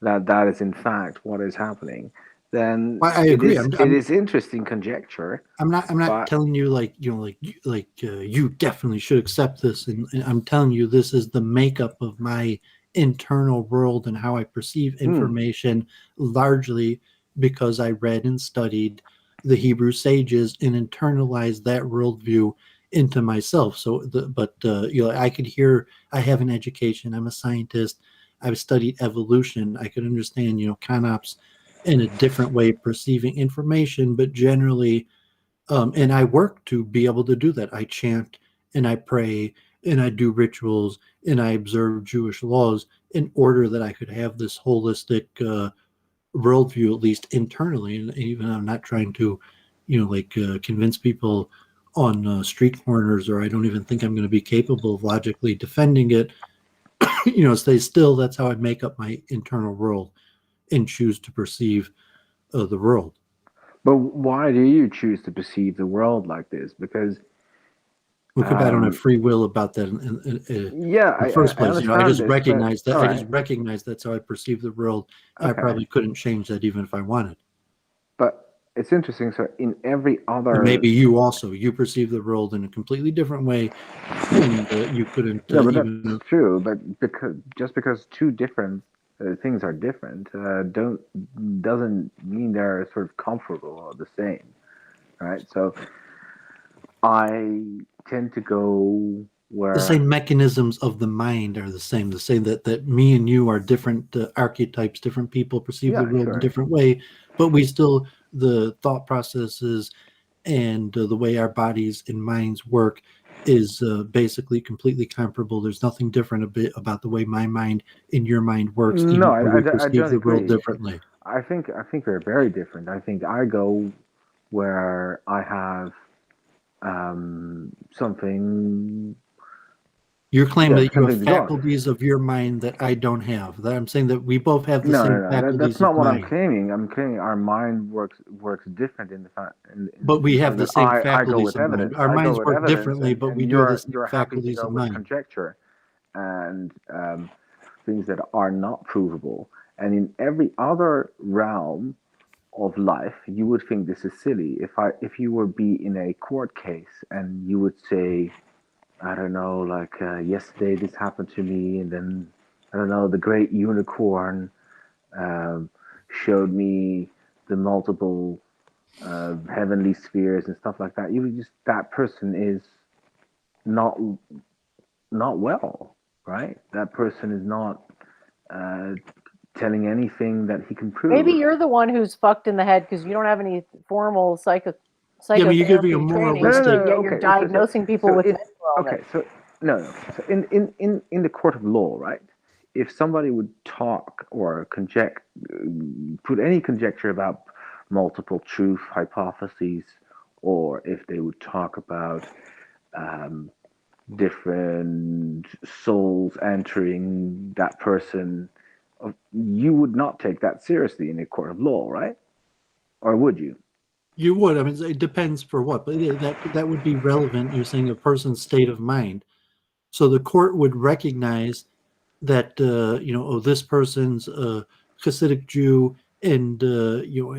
that that is in fact what is happening, then I agree. it is interesting conjecture. I'm not But telling you you definitely should accept this, and I'm telling you this is the makeup of my internal world and how I perceive information, largely because I read and studied the Hebrew sages and internalized that worldview into myself. So, I could hear. I have an education. I'm a scientist. I've studied evolution. I could understand Canops in a different way of perceiving information, but generally. And I work to be able to do that. I chant and I pray and I do rituals and I observe Jewish laws in order that I could have this holistic worldview, at least internally. And even I'm not trying to, convince people on street corners, or I don't even think I'm going to be capable of logically defending it. Stay still. That's how I make up my internal world and choose to perceive the world. but why do you choose to perceive the world like this? Because Because I don't have free will about that in yeah, the first I place. I understand just this, recognize but that. all I right, just recognize that's how I perceive the world. I okay. probably couldn't change that even if I wanted. But it's interesting. So in every And other maybe you perceive the world in a completely different way, and you couldn't no, but even. that's true. But because two different things are different, don't doesn't mean they're sort of comparable or the same, right? So I tend to go The where same mechanisms of the mind are the same. The same that me and you are different archetypes. Different people perceive the yeah, world in a sure. different way, but we still the thought processes and the way our bodies and minds work is basically completely comparable. There's nothing different about the way my mind and your mind works, No, even though we I perceive don't the world agree. differently. I think they're very different. I think I go where I have something, You claim yeah, that you have something to go on. faculties of your mind that I don't have. That I'm saying that we both have the No, same no, no. That's faculties of not what I'm mind, claiming. I'm claiming our mind works different in the fact but in we the have fact the that same I go faculties with of mind. evidence. Our I go minds with work evidence, differently, but we and do have the you're same happy to faculties go of with mind. conjecture and things that are not provable. And in every other realm of life, you would think this is silly. If you would be in a court case and you would say, I don't know, like yesterday this happened to me, and then I don't know, the great unicorn um, showed me the multiple heavenly spheres and stuff like that. You would just that person is not not well, right? That person is not uh, telling anything that he can Maybe prove. you're the one who's fucked in the head because you don't have any formal Yeah, I mean, you're giving a psychotherapy training, No, no, and no, moralistic. no. yet you're Okay, diagnosing people so with in mental okay, illness. so no. So in the court of law, right? If somebody would talk or conject, put any conjecture about multiple truth hypotheses, or if they would talk about um, different souls entering that person, you would not take that seriously in a court of law, right? Or would you? You would. I mean, it depends for what, but that would be relevant. You're saying a person's state of mind. So the court would recognize that this person's a Hasidic Jew and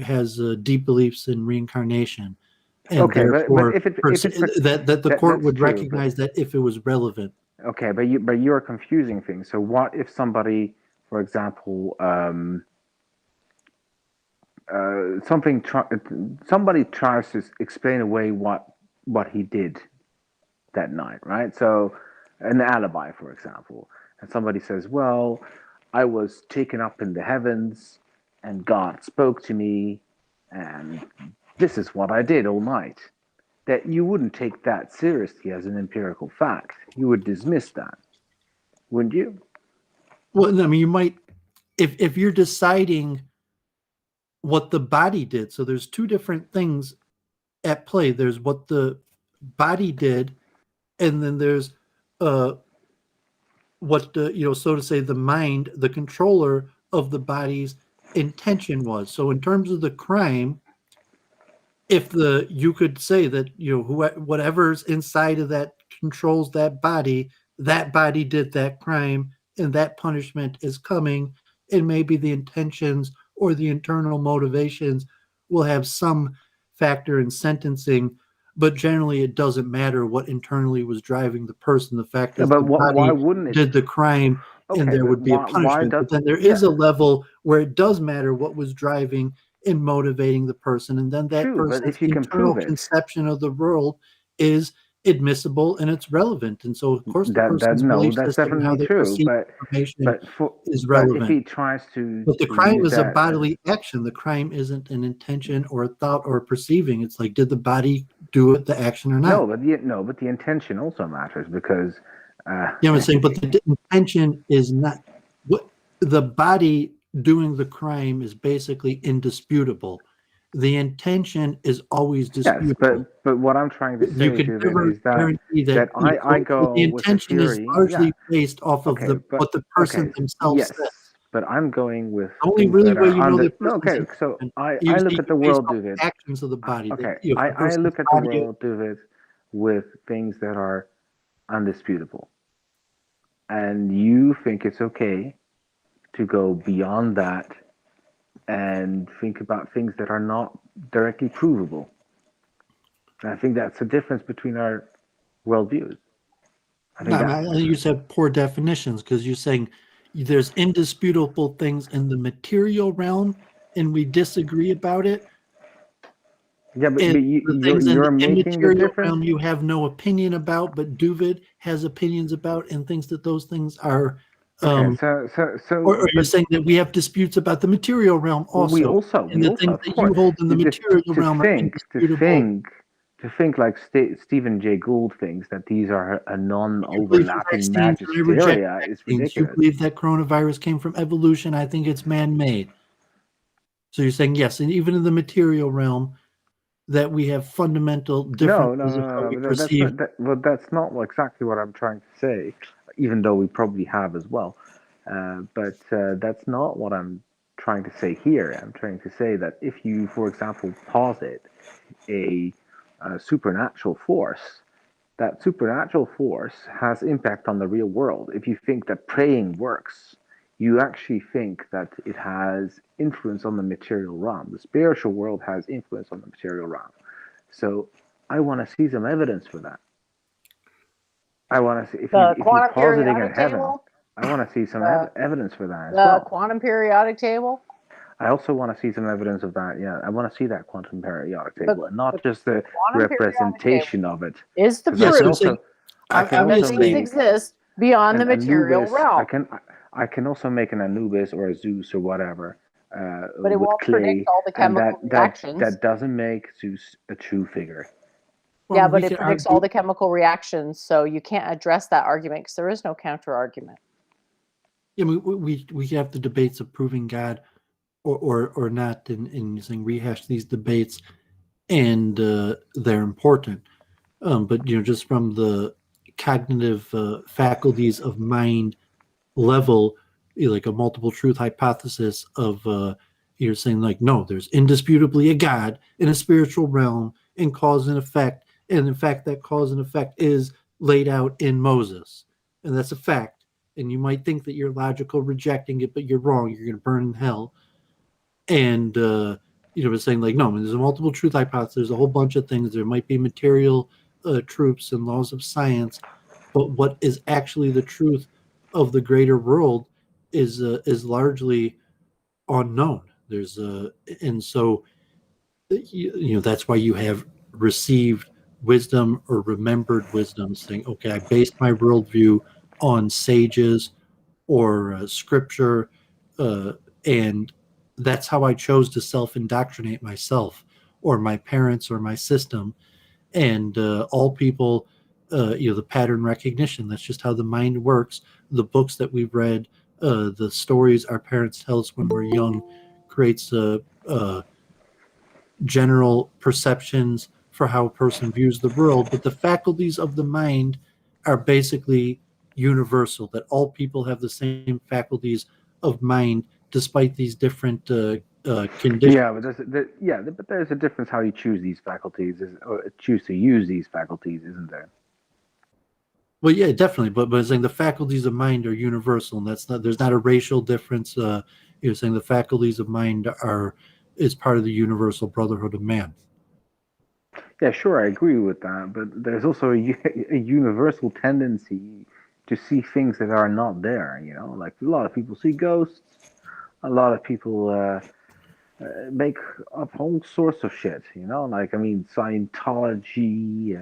has deep beliefs in reincarnation, and Okay, but therefore if it's that the court that's would true, but recognize that if it was relevant. okay, but you're confusing things. So what if somebody, for example, something somebody tries to explain away what he did that night, right? So an alibi, for example, and somebody says, "Well, I was taken up in the heavens, and God spoke to me, and this is what I did all night." That you wouldn't take that seriously as an empirical fact. You would dismiss that, wouldn't you? Well, I mean, you might if you're deciding what the body did. So there's two different things at play. There's what the body did and then there's what so to say, the mind, the controller of the body's intention was. So in terms of the crime, if you could say that whatever's inside of that controls that body did that crime, and that punishment is coming, and maybe the intentions or the internal motivations will have some factor in sentencing, but generally it doesn't matter what internally was driving the person. The fact Yeah, is but the body why wouldn't it? did the crime, and Okay, there but would be a why punishment. does? But then there is a level where it does matter what was driving and motivating the person, and then that True, but person's if you can internal prove it, conception of the world is admissible and it's relevant. And so of course the person's no, belief that's system and how definitely they true. perceive information is But if relevant. he tries to But the crime use is a that bodily action. The crime isn't an intention or a thought or perceiving. It's like, did the body do it, the action, or not? but the intention also matters because I'm saying, but the intention is not what the body doing the crime is basically indisputable. The intention is always yes, disputable. but what I'm trying to say, You can Doovid, never is that guarantee that I go the with the intention is theory. largely based off of Okay, but what the person themselves yes, said. but I'm going with The only things really that way are you know under. the No, person's okay, so intention I is look at the based world, off Doovid. the actions of the body. Okay, If a I person's look at the body- world, Doovid, with things that are undisputable, and you think it's okay to go beyond that and think about things that are not directly provable. And I think that's the difference between our worldviews. I think No, that. I think you said poor definitions, because you're saying there's indisputable things in the material realm and we disagree about it. Yeah, but And you, the things in you're the making the immaterial difference. realm you have no opinion about, but Doovid has opinions about and thinks that those things are. Okay, Or you're but saying that we have disputes about the material realm also, we and the also, things of that course, you hold in the material to realm are indisputable. think like Stephen Jay Gould thinks that these are a You believe in non-overlapping vaccines, and I reject magisteria is vaccines. You ridiculous. believe that coronavirus came from evolution. I think it's man-made. So you're saying yes, and even in the material realm, that we have fundamental differences of how we That's perceive. that's not exactly what I'm trying to say, even though we probably have as well. But that's not what I'm trying to say here. I'm trying to say that if you, for example, posit a supernatural force, that supernatural force has impact on the real world. If you think that praying works, you actually think that it has influence on the material realm. The spiritual world has influence on the material realm. So I want to see some evidence for that. I want to see if The you're quantum positing a periodic heaven. table? I want to see some evidence for that as The well. quantum periodic table? I also want to see some evidence of that. Yeah, I want to see that quantum periodic table, and not just the quantum periodic representation of it. Is the 'Cause I Yes, can I'm proof saying, I can that also things obviously, make exist beyond the an material Anubis. realm? I can also make an Anubis or a Zeus or whatever But it with won't predict clay, all the and chemical reactions. that doesn't make Zeus a true figure. well, Yeah, but we it can predicts argue- all the chemical reactions, so you can't address that argument because there is no counter argument. Yeah, we have the debates of proving God or not, and saying rehash these debates, and they're important. But just from the cognitive faculties of mind level, like a multiple truth hypothesis of you're saying like, no, there's indisputably a God in a spiritual realm, and cause and effect, and in fact that cause and effect is laid out in Moses, and that's a fact. And you might think that you're logical rejecting it, but you're wrong. You're going to burn in hell. And was saying like, no, I mean, there's a multiple truth hypothesis. There's a whole bunch of things. There might be material truths and laws of science, but what is actually the truth of the greater world is largely unknown. There's and so that's why you have received wisdom or remembered wisdom, saying, okay, I based my worldview on sages or scripture, and that's how I chose to self-indoctrinate myself or my parents or my system. And all people, the pattern recognition, that's just how the mind works. The books that we've read, the stories our parents tell us when we're young, creates general perceptions for how a person views the world. But the faculties of the mind are basically universal, that all people have the same faculties of mind despite these different conditions. Yeah, but but there's a difference how you choose these faculties, or choose to use these faculties, isn't there? Well, yeah, definitely, but I'm saying the faculties of mind are universal, and there's not a racial difference. You're saying the faculties of mind is part of the universal brotherhood of man. Yeah, sure, I agree with that, but there's also a universal tendency to see things that are not there. You know, like a lot of people see ghosts, a lot of people make up all sorts of shit. You know, like I mean, Scientology,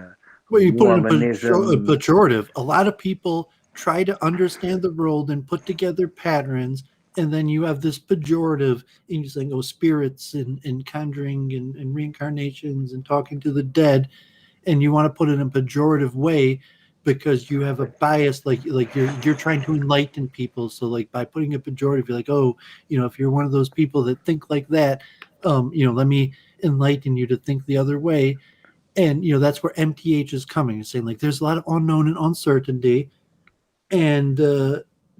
Well, you put it in a Mormonism. pejorative. A lot of people try to understand the world and put together patterns, and then you have this pejorative, and you're saying, "Oh, spirits and conjuring and reincarnations and talking to the dead," and you want to put it in a pejorative way because you have a bias, like you're trying to enlighten people. So, like by putting a pejorative, you're like, "Oh, if you're one of those people that think like that, let me enlighten you to think the other way." And that's where MTH is coming, saying like there's a lot of unknown and uncertainty, and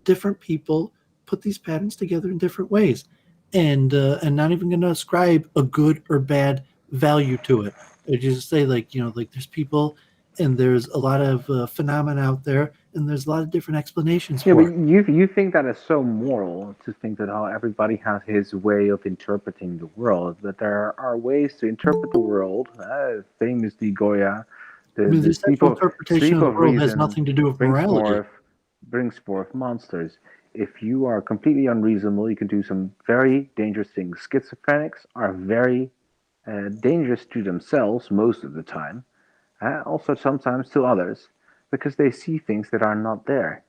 different people put these patterns together in different ways, and not even going to ascribe a good or bad value to it. They just say like like there's people, and there's a lot of phenomena out there, and there's a lot of different explanations Yeah, for but it. you think that is so moral to think that everybody has his way of interpreting the world, but there are ways to interpret the world. Famously, Goya, I the mean, the essential interpretation sleep of the of world has reason nothing to do with brings morality. forth brings forth monsters. If you are completely unreasonable, you can do some very dangerous things. Schizophrenics are very dangerous to themselves most of the time, also sometimes to others, because they see things that are not there.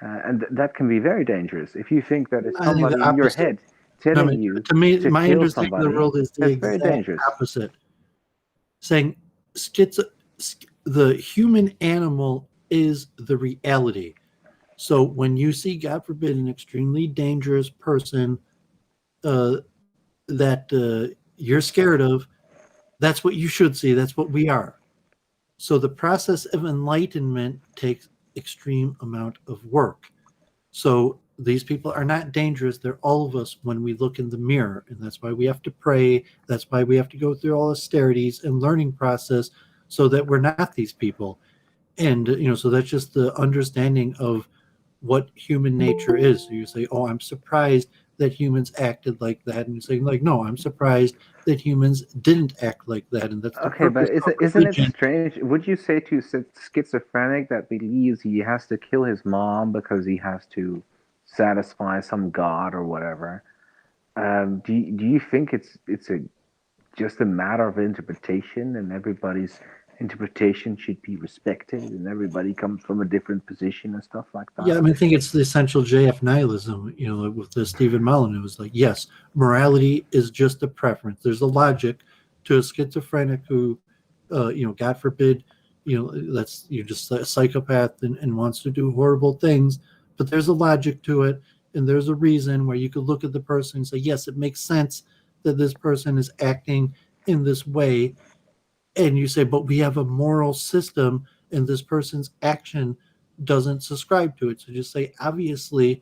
And that can be very dangerous. If you think that it's I think the somebody in your opposite. head No, I telling mean, you to me, to my kill understanding of the somebody, world is the that's very exact dangerous. opposite. Saying the human animal is the reality. So when you see, God forbid, an extremely dangerous person uh, that you're scared of, that's what you should see. That's what we are. So the process of enlightenment takes extreme amount of work. So these people are not dangerous. They're all of us when we look in the mirror. And that's why we have to pray. That's why we have to go through all austerities and learning process so that we're not these people. And, so that's just the understanding of what human nature is. So you say, oh, I'm surprised that humans acted like that. And you say, like, no, I'm surprised that humans didn't act like that. And that's the Okay, purpose but of isn't it religion. strange? Would you say to a schizophrenic that believes he has to kill his mom because he has to satisfy some god or whatever? Do you think it's just a matter of interpretation, and everybody's interpretation should be respected, and everybody comes from a different position and stuff like Yeah, that? I mean, I think it's the essential JF nihilism, with the Stephen Mullen. It was like, yes, morality is just a preference. There's a logic to a schizophrenic who, God forbid, that's just a psychopath and wants to do horrible things. But there's a logic to it, and there's a reason where you could look at the person and say, yes, it makes sense that this person is acting in this way. And you say, but we have a moral system, and this person's action doesn't subscribe to it. So just say, obviously,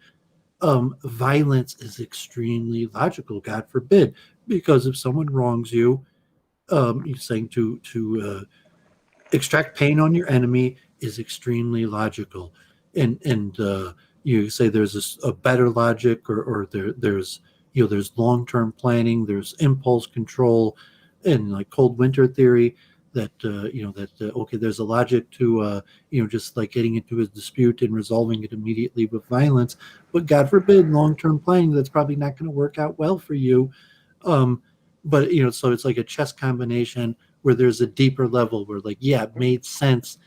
violence is extremely logical. God forbid, because if someone wrongs you, you're saying to extract pain on your enemy is extremely logical, and you say there's a better logic, or there's there's long-term planning, there's impulse control, and like cold winter theory, that okay, there's a logic to just like getting into a dispute and resolving it immediately with violence, but God forbid, long-term planning, that's probably not going to work out well for you. um, but so it's like a chess combination where there's a deeper level where, like, yeah, it made sense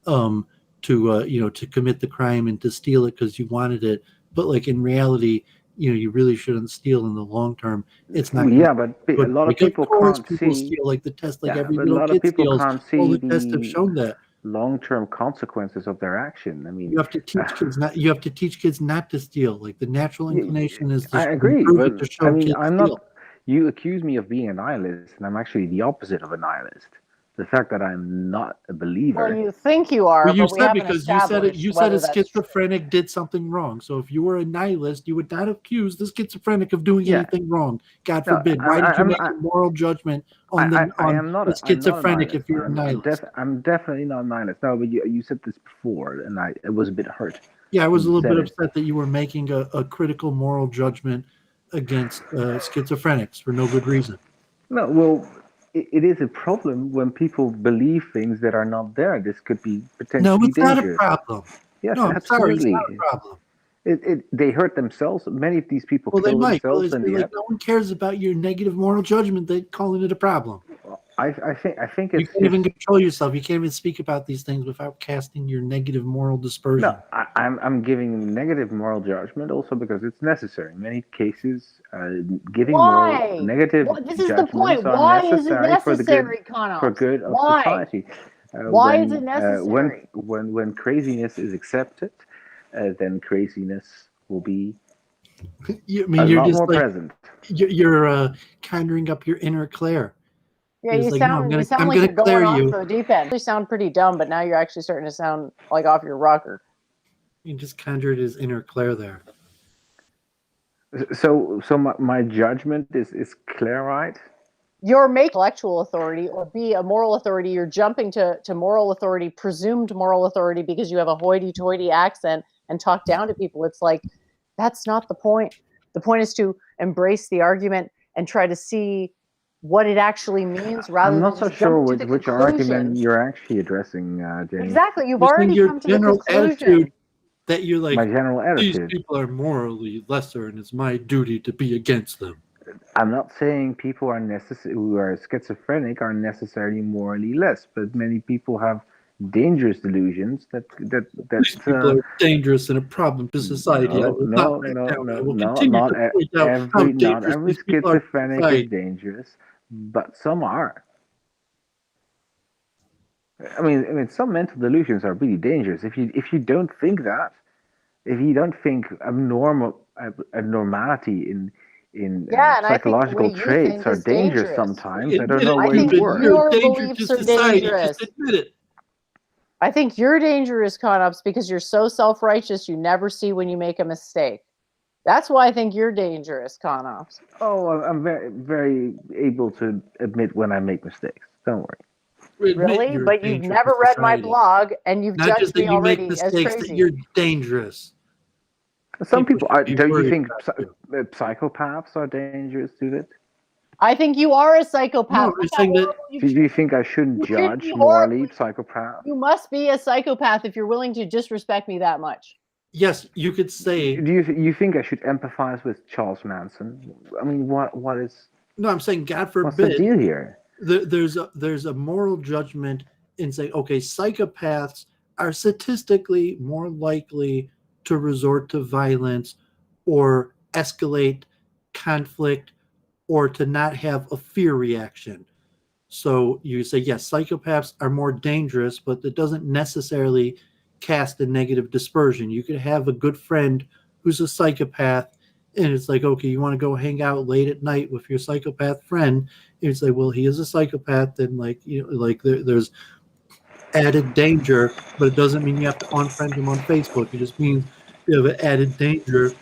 um to commit the crime and to steal it because you wanted it, but like in reality, you really shouldn't steal in the long term. It's not going to Yeah, but be a good. lot of Like, of people course can't people see. steal, like the test, like Yeah, every but a little lot of kid people steals. can't All see the tests have the shown that. long-term consequences of their action. I mean, You have to teach kids not. You have to teach kids not to steal. Like the natural inclination is to I agree, improve but it to I show mean, kids I'm not. steal. You accuse me of being a nihilist, and I'm actually the opposite of a nihilist. The fact that I'm not a believer. Well, you think you are, Well, you but we said haven't because you said it. established You said whether a that's true. schizophrenic did something wrong. So if you were a nihilist, you would not accuse the schizophrenic of doing Yeah. anything wrong. God No, forbid. Why did you make I- a moral judgment on I on am not a I'm not a schizophrenic nihilist. if you're a nihilist? I'm definitely not a nihilist. No, but you said this before, and I was a bit hurt. Yeah, I was a when you little bit said it. upset that you were making a critical moral judgment against schizophrenics for no good reason. No, well, it is a problem when people believe things that are not there. This could be No, potentially it's not a dangerous. problem. Yes, No, I'm sorry, it's absolutely. not a problem. They hurt themselves. Many of these people Well, they kill might. Well, themselves it's in the like end. no one cares about your negative moral judgment. They're calling it a problem. I think You it's can't even control yourself. You can't even speak about these things without casting your negative moral dispersion. no. I'm giving negative moral judgment also because it's necessary. In many cases, giving Why? moral negative Well, this is the judgments point. are Why is it necessary for the necessary, good Connors? of Why? society. Why is it necessary? When craziness is accepted, then craziness will be I a mean, you're lot just more like present. you're conjuring up your inner Claire. Yeah, It's you like, no, sound I'm like gonna you're going clear off you. the deep end. You sound pretty dumb, but now you're actually starting to sound like off your rocker. You just conjured his inner Claire there. So my judgment is clear, right? You're making intellectual authority or be a moral authority. You're jumping to moral authority, presumed moral authority, because you have a hoity-toity accent and talk down to people. It's like, that's not the point. The point is to embrace the argument and try to see what it actually means rather I'm not than so just sure jump to the which argument conclusion. you're actually addressing, Jenny. Exactly. You've You're saying already your come to the general conclusion. attitude that you're like, My general these attitude. people are morally lesser, and it's my duty to be against them. I'm not saying people are who are schizophrenic are necessarily morally less, but many people have dangerous delusions These people are dangerous and a problem to society. I will not back down. I will continue to point out how not dangerous every these people are to schizophrenic is society. dangerous, but some are. I mean, some mental delusions are really dangerous. If you don't think that, if you don't think abnormality in Yeah, and I think the way psychological you traits think are is dangerous dangerous. sometimes, I Admit don't it, know I where think you David. were. You're your a danger beliefs to are society. dangerous. Just admit it. I think you're dangerous, Conops, because you're so self-righteous you never see when you make a mistake. That's why I think you're dangerous, Conops. Oh, I'm very very able to admit when I make mistakes. Don't worry. Admit Really? you're a But you've danger never to read my society. blog and you've Not judged just that me you make already as mistakes, that crazy. you're dangerous. Some People people should be don't you worried think about you. psychopaths are dangerous, David? I think you are a psychopath. No, Look I'm how saying that horrible you Do treat you think I shouldn't You treat judge me morally horribly. psychopaths? You must be a psychopath if you're willing to disrespect me that much. yes, you could say. Do you think I should empathize with Charles Manson? I mean, what is No, I'm saying God what's the forbid. deal here? There's a moral judgment in saying, okay, psychopaths are statistically more likely to resort to violence or escalate conflict or to not have a fear reaction. So you say, yes, psychopaths are more dangerous, but it doesn't necessarily cast a negative dispersion. You could have a good friend who's a psychopath, and it's like, okay, you want to go hang out late at night with your psychopath friend. And it's like, well, he is a psychopath, and there's added danger, but it doesn't mean you have to unfriend him on Facebook. It just means you have an added danger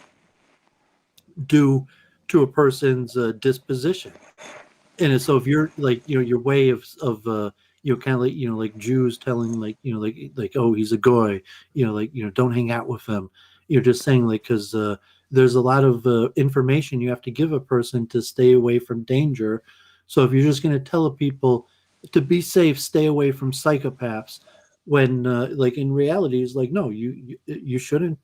due to a person's disposition. And so if you're like, your way of kind of like, like Jews telling like, oh, he's a goy, don't hang out with him. You're just saying like, because there's a lot of information you have to give a person to stay away from danger. So if you're just going to tell people to be safe, stay away from psychopaths, when like in reality is like, no, you shouldn't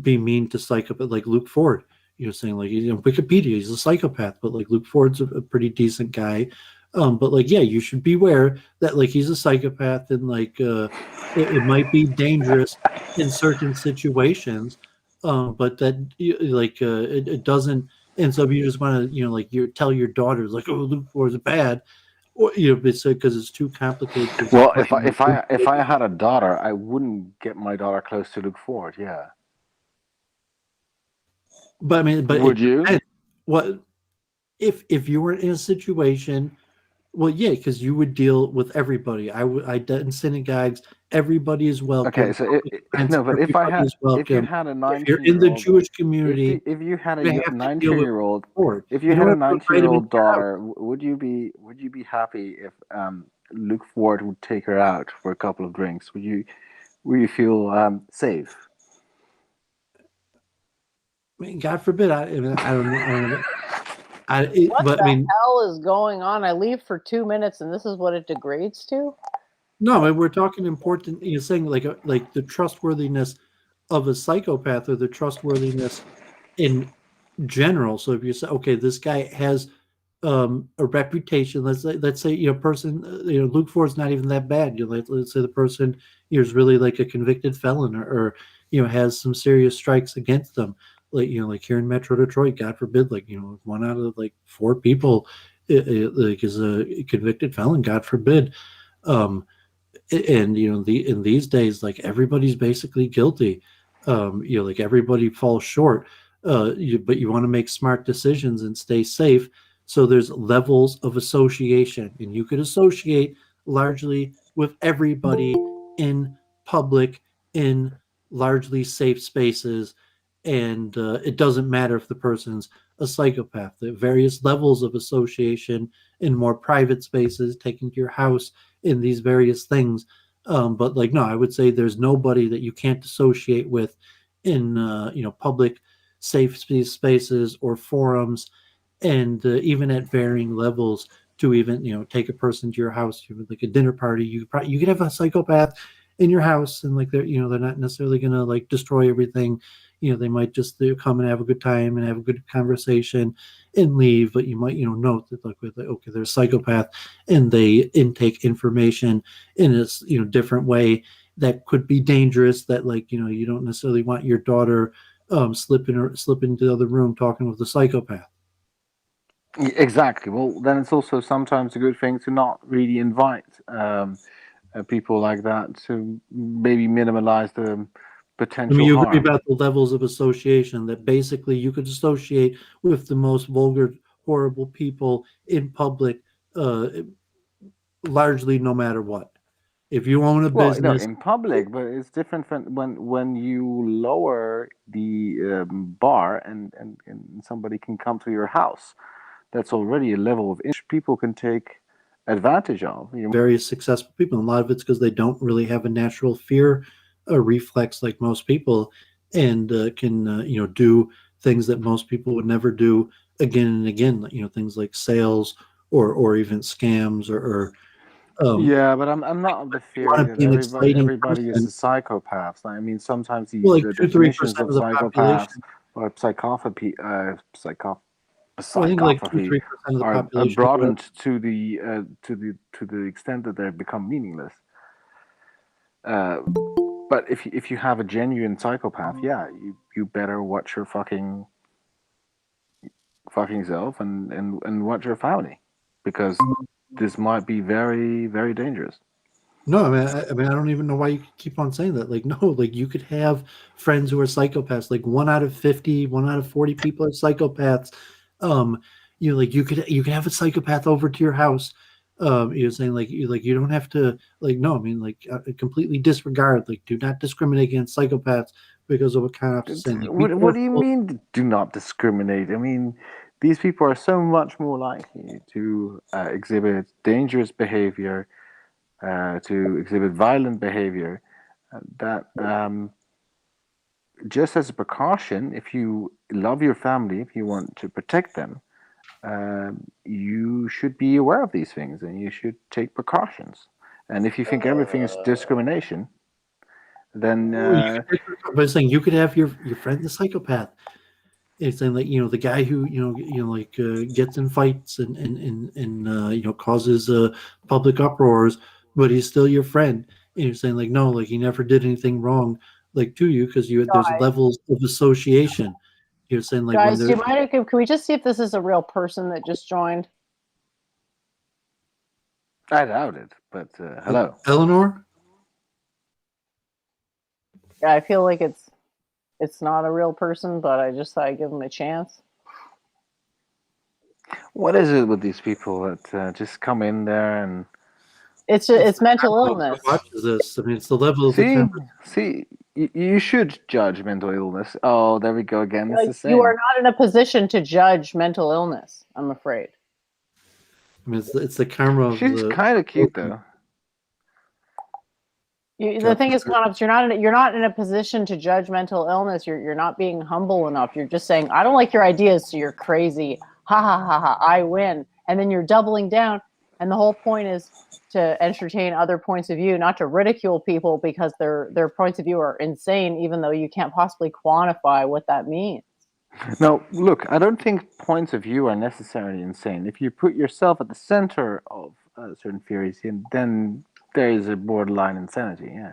be mean to psychopath like Luke Ford. Saying like, Wikipedia, he's a psychopath, but like Luke Ford's a pretty decent guy. But like, yeah, you should beware that like he's a psychopath and like it might be dangerous in certain situations. But that it doesn't. And so if you just want to, like you tell your daughters like, oh, Luke Ford's bad, or it's because it's too complicated. Well, if I had a daughter, I wouldn't get my daughter close to Luke Ford. Yeah. But I mean, but Would you? What if you were in a situation Well, yeah, because you would deal with everybody. I in synagogues, everybody is welcome. Okay, so Public events, no, but everybody is if you welcome. had a If you're in the 19-year-old, Jewish community, if you had a you have to deal with 19-year-old, board. if you You had don't a have to invite them into 19-year-old your house. daughter, would you be happy if Luke Ford would take her out for a couple of drinks? Would you feel safe? I mean, God forbid. I mean, I don't know. I don't know. What But I the mean, hell is going on? I leave for 2 minutes, and this is what it degrades to. no, I mean, we're talking important. You're saying like the trustworthiness of a psychopath or the trustworthiness in general. So if you say, okay, this guy has a reputation. Let's say person Luke Ford's not even that bad. Let's say the person is really like a convicted felon or has some serious strikes against them. Like here in Metro Detroit, God forbid, one out of like four people like is a convicted felon. God forbid. Um, and in these days, like everybody's basically guilty. Like everybody falls short. But you want to make smart decisions and stay safe. So there's levels of association, and you could associate largely with everybody in public in largely safe spaces, and it doesn't matter if the person's a psychopath. The various levels of association in more private spaces, taking to your house, in these various things. But like, no, I would say there's nobody that you can't associate with in public safe spaces or forums, and even at varying levels. To even take a person to your house, like a dinner party, you could have a psychopath in your house, and like they're not necessarily gonna like destroy everything. They might just come and have a good time and have a good conversation and leave. But you might note that like okay, they're a psychopath and they intake information in a different way that could be dangerous, that like you don't necessarily want your daughter slip into the other room talking with a psychopath. Exactly. Well, then it's also sometimes a good thing to not really invite people like that to maybe minimize the I mean, potential you agree harm. about the levels of association, that basically you could associate with the most vulgar, horrible people in public, uh, largely no matter what. If you own a Well, no, business, in public, but it's different from when you lower the bar and somebody can come to your house. That's already a level of people can take advantage of. various successful people, and a lot of it's because they don't really have a natural fear reflex like most people, and can do things that most people would never do again and again. Things like sales or even scams or Yeah, but I'm not of the you theory want to that be an exciting everybody is person. a psychopath. I mean, sometimes Well, like the 2-3% definitions of of the psychopaths population. or Well, I think like two, psychopathy 3% of the are population. broadened to the extent that they become meaningless. But if you have a genuine psychopath, yeah, you better watch your fucking self and watch your family, because this might be very, very dangerous. No, I mean, I don't even know why you keep on saying that. Like, no, like you could have friends who are psychopaths. Like 1 out of 50, 1 out of 40 people are psychopaths. Um, like you could have a psychopath over to your house. You're saying you don't have to like no. I mean, like completely disregard. Like, do not discriminate against psychopaths because of what kind of saying. Like, be What do you careful. mean? Do not discriminate. I mean, these people are so much more likely to exhibit dangerous behavior, to exhibit violent behavior. That just as a precaution, if you love your family, if you want to protect them, you should be aware of these things and you should take precautions. And if you think everything is discrimination, then Well, but it's saying you could have your friend the psychopath. It's saying like the guy who like gets in fights and causes public uproars, but he's still your friend. And you're saying like no, like he never did anything wrong like to you because there's levels of association. You're saying like when Guys, do they're you mind? Can we just see if this is a real person that just joined? I doubt it. But hello. Eleanor. Yeah, I feel like it's not a real person, but I just thought I'd give him a chance. What is it with these people that just come in there and It's the mental level who illness. watches this. I mean, it's the level of the see, conversation. you should judge mental illness. Oh, there we go again. It's the You are same. not in a position to judge mental illness, I'm afraid. I mean, it's the karma of She's the. kind of cute though. The thing is, Conops, you're not in a position to judge mental illness. You're not being humble enough. You're just saying, I don't like your ideas, so you're crazy. Ha ha ha ha, I win. And then you're doubling down. And the whole point is to entertain other points of view, not to ridicule people because their points of view are insane, even though you can't possibly quantify what that means. No, look, I don't think points of view are necessarily insane. If you put yourself at the center of certain theories, then there is a borderline insanity. Yeah.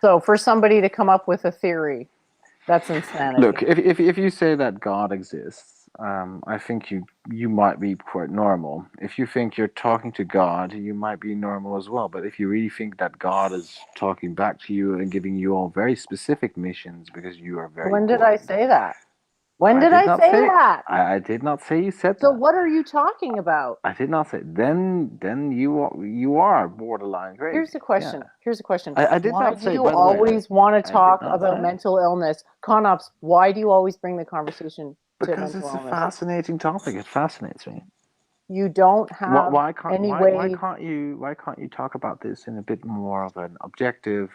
So for somebody to come up with a theory, that's insanity. Look, if you say that God exists, I think you might be quite normal. If you think you're talking to God, you might be normal as well. But if you really think that God is talking back to you and giving you all very specific missions because you are very When did I important, say that? When did did I not say that? I did not say you said So that. what are you talking about? I did not say. Then you are borderline crazy. Here's the question. Yeah. Here's the question. I did Why not do say, you by the way, always want I to did talk not about say. mental illness? Conops, why do you always bring the conversation to Because mental it's a illness? fascinating topic. It fascinates me. You don't have Why can't any why way. can't you talk about this in a bit more of an objective,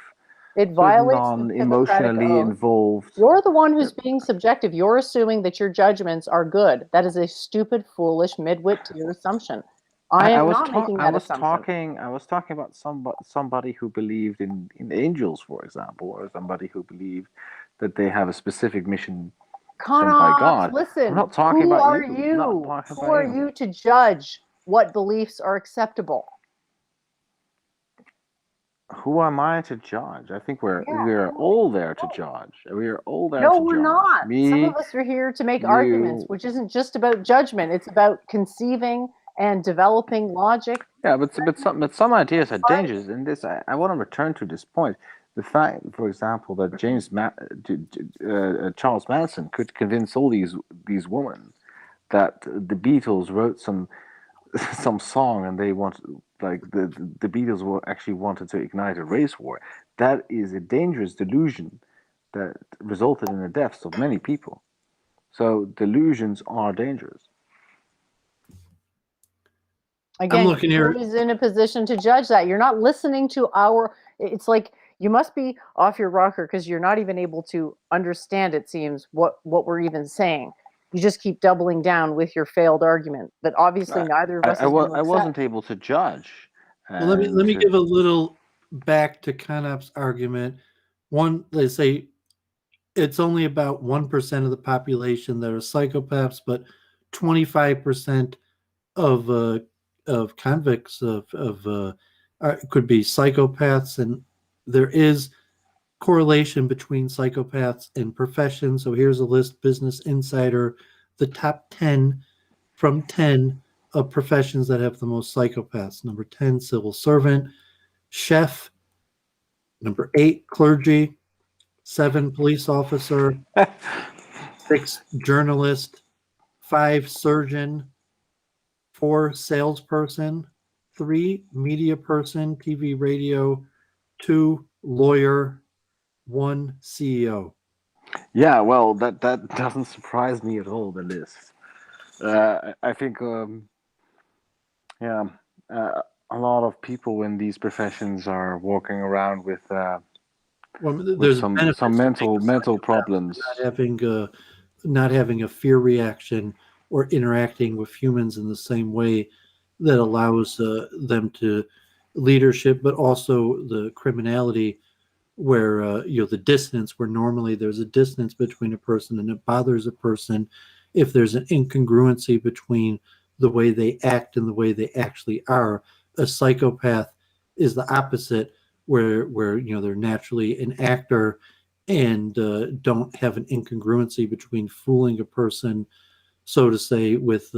It sort of violates the Hippocratic non-emotionally oath. involved? You're the one who's being subjective. You're assuming that your judgments are good. That is a stupid, foolish, midwit-tier assumption. I am not making that assumption. I was talking about somebody who believed in angels, for example, or somebody who believed that they have a specific mission sent by Conops, God. listen. I'm not talking Who about are you. you? Not talking Who about are you. you to judge what beliefs are acceptable? Who am I to judge? I think we're all there to judge. We are all there No, to we're judge. not. Some of Me, us are here to make arguments, you. which isn't just about judgment. It's about conceiving and developing logic. Yeah, but some ideas are dangerous. In this, I want to return to this point. The fact, for example, that Charles Manson could convince all these women that the Beatles wrote some song and they want, like, the Beatles were actually wanted to ignite a race war. That is a dangerous delusion that resulted in the deaths of many people. So delusions are dangerous. Again, I'm looking here. who is in a position to judge that? You're not listening to our. It's like you must be off your rocker because you're not even able to understand. It seems what we're even saying. You just keep doubling down with your failed argument that obviously neither of us is going to I accept. wasn't able to judge. Well, let me give a little back to Conop's argument. One, they say it's only about 1% of the population that are psychopaths, but 25% of convicts could be psychopaths, and there is correlation between psychopaths and professions. So here's a list: Business Insider, the top 10 from 10 of professions that have the most psychopaths. Number 10, civil servant; chef; number 8, clergy; 7, police officer; 6, journalist; 5, surgeon; 4, salesperson; 3, media person, TV, radio; 2, lawyer; 1, CEO. Yeah, well, that doesn't surprise me at all. The list. I think, yeah, a lot of people in these professions are walking around with There's some benefits to being a mental psychopath, problems. not having a fear reaction or interacting with humans in the same way that allows them to leadership, but also the criminality where the distance, where normally there's a distance between a person and it bothers a person if there's an incongruency between the way they act and the way they actually are. A psychopath is the opposite, where they're naturally an actor and don't have an incongruency between fooling a person, so to say, with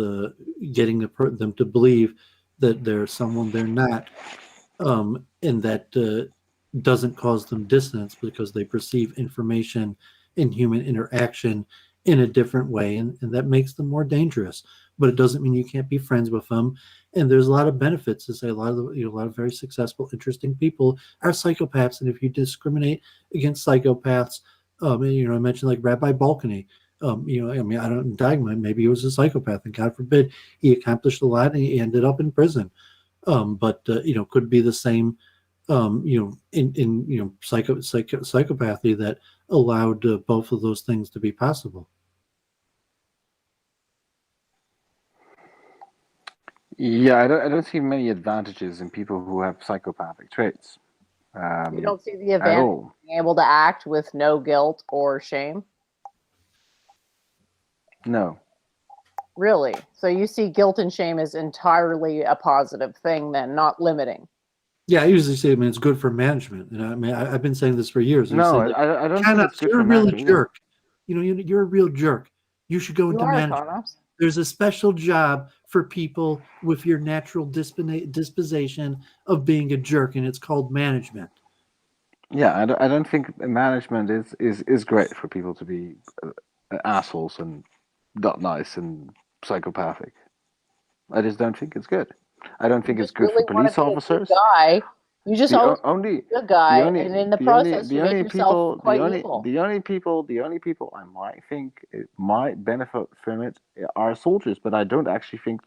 getting them to believe that they're someone they're not, and that doesn't cause them dissonance because they perceive information in human interaction in a different way, and that makes them more dangerous. But it doesn't mean you can't be friends with them. And there's a lot of benefits to say a lot of a lot of very successful, interesting people are psychopaths. And if you discriminate against psychopaths, I mentioned like Rabbi Balkany. I mean, I don't Dogma. Maybe he was a psychopath, and God forbid he accomplished a lot, and he ended up in prison. But could be the same, in psychopathy that allowed both of those things to be possible. Yeah, I don't see many advantages in people who have psychopathic traits. You don't see the At advantage of all. being able to act with no guilt or shame? No. Really? So you see guilt and shame as entirely a positive thing then, not limiting? Yeah, I usually say, I mean, it's good for management. And I mean, I've been saying this for years. No, Like, I don't think Connors, it's good you're for a real management. jerk. You're a real jerk. You should go You into are, management. Connors. There's a special job for people with your natural disposition of being a jerk, and it's called management. Yeah, I don't think management is great for people to be assholes and not nice and psychopathic. I just don't think it's good. I don't think You it's just good for really want police to be a good officers. guy. You just The always only be a good guy, the only and in the the only process, the you make only yourself people quite evil. the only people I might think it might benefit from it are soldiers, but I don't actually think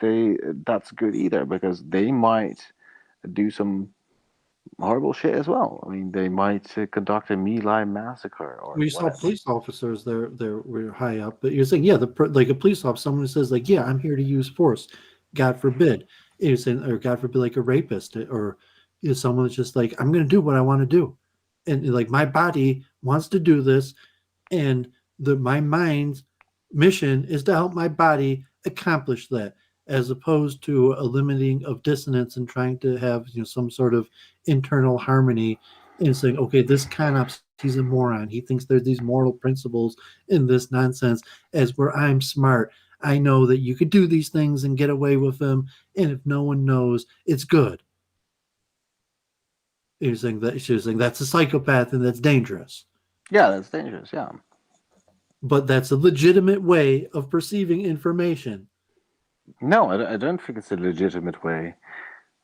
that's good either, because they might do some horrible shit as well. I mean, they might conduct a My Lai massacre or We saw whatever. police officers there were high up, but you're saying, yeah, like a police officer, someone who says like, yeah, I'm here to use force, God forbid. You're saying, or God forbid, like a rapist, or someone that's just like, I'm going to do what I want to do, and like my body wants to do this, and my mind's mission is to help my body accomplish that, as opposed to a limiting of dissonance and trying to have some sort of internal harmony and saying, okay, this Conop's, he's a moron. He thinks there's these moral principles in this nonsense, as where I'm smart. I know that you could do these things and get away with them, and if no one knows, it's good. You're saying that she was saying that's a psychopath and that's dangerous. Yeah, that's dangerous. Yeah. But that's a legitimate way of perceiving information. No, I don't think it's a legitimate way.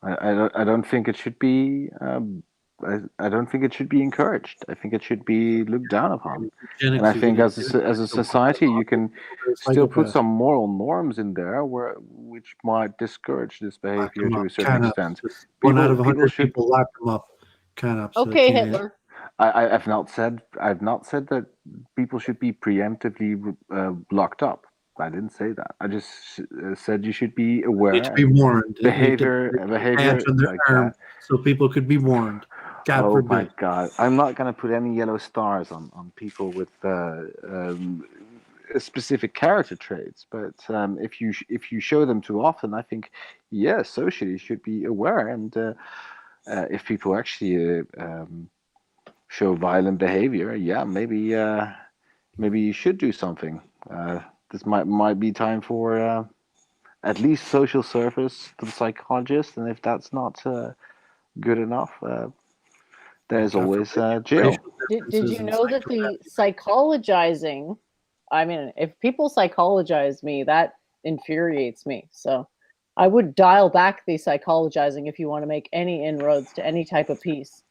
I don't think it should be. I don't think it should be encouraged. I think it should be looked down upon. And I think as a society, you can still put some moral norms in there which might discourage this behavior to a certain extent. One out of 100 People should. people lock them up. Okay, Hitler. I've not said that people should be preemptively locked up. I didn't say that. I just said you should be aware. Need to be warned. Behavior on their like arm that. so people could be warned. God Oh forbid. my God! I'm not gonna put any yellow stars on people with specific character traits, but if you show them too often, I think yes, socially you should be aware, and if people actually show violent behavior, yeah, maybe you should do something. This might be time for at least social service to the psychologist, and if that's not good enough, there's always jail. Did you know that the psychologizing, I mean, if people psychologize me, that infuriates me. So I would dial back the psychologizing if you want to make any inroads to any type of peace.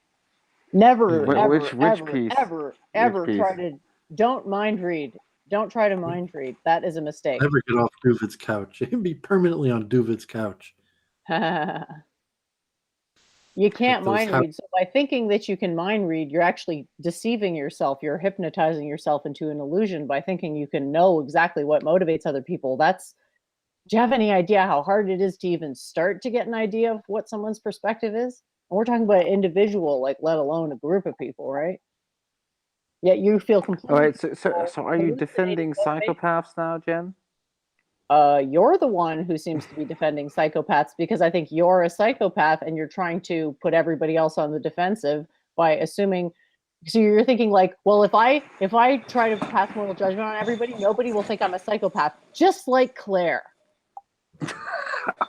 Never, Which ever, piece? ever Which try piece? to, don't mind read. Don't try to mind read. That is a mistake. Never get off Doovid's couch. He'd be permanently on Doovid's couch. You can't those mind hou- read. So by thinking that you can mind read, you're actually deceiving yourself. You're hypnotizing yourself into an illusion by thinking you can know exactly what motivates other people. Do you have any idea how hard it is to even start to get an idea of what someone's perspective is? And we're talking about an individual, like let alone a group of people, right? Yet you feel completely. All right. So are you defending psychopaths now, Jen? You're the one who seems to be defending psychopaths, because I think you're a psychopath and you're trying to put everybody else on the defensive by assuming. So you're thinking like, well, if I try to pass moral judgment on everybody, nobody will think I'm a psychopath, just like Claire.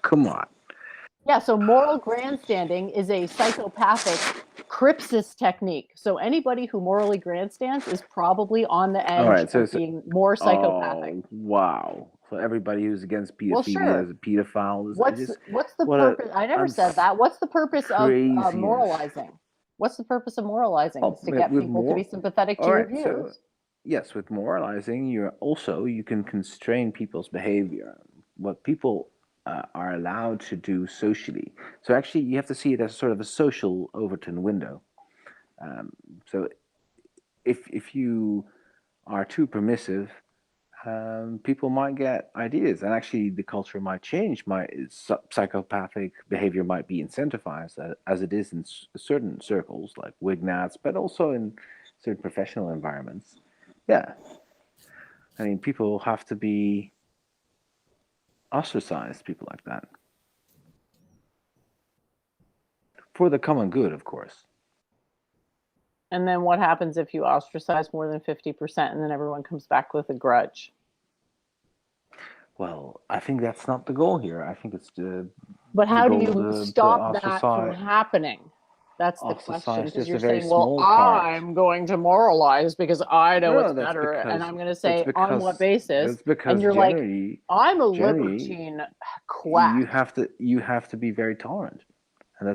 Come on. Yeah, so moral grandstanding is a psychopathic Cripsis technique. So anybody who morally grandstands is probably on the edge All right, of being more psychopathic. Oh, wow. So everybody who's against Well, pedophilia sure. is a pedophile. What's the what a purpose? I never said that. What's the purpose of craziness. moralizing? What's the purpose of moralizing? Oh, Is to get people to be sympathetic to All your right, so views. yes, with moralizing, you can constrain people's behavior. What people are allowed to do socially. So actually, you have to see it as sort of a social Overton window. So if you are too permissive, people might get ideas, and actually the culture might change. Psychopathic behavior might be incentivized, as it is in certain circles like Wignats, but also in certain professional environments. Yeah, I mean, people have to be ostracized. People like that, for the common good, of course. And then what happens if you ostracize more than 50% and then everyone comes back with a grudge? Well, I think that's not the goal here. I think it's But how do goal you to stop that from ostracize- happening? That's the ostracize question. Because just you're a very saying, well, small part. I'm going to moralize because I know No, it's that's better. And because I'm going to that's say, on what because basis? that's because And you're like, generally I'm a generally, libertine quack. you have to be very tolerant, and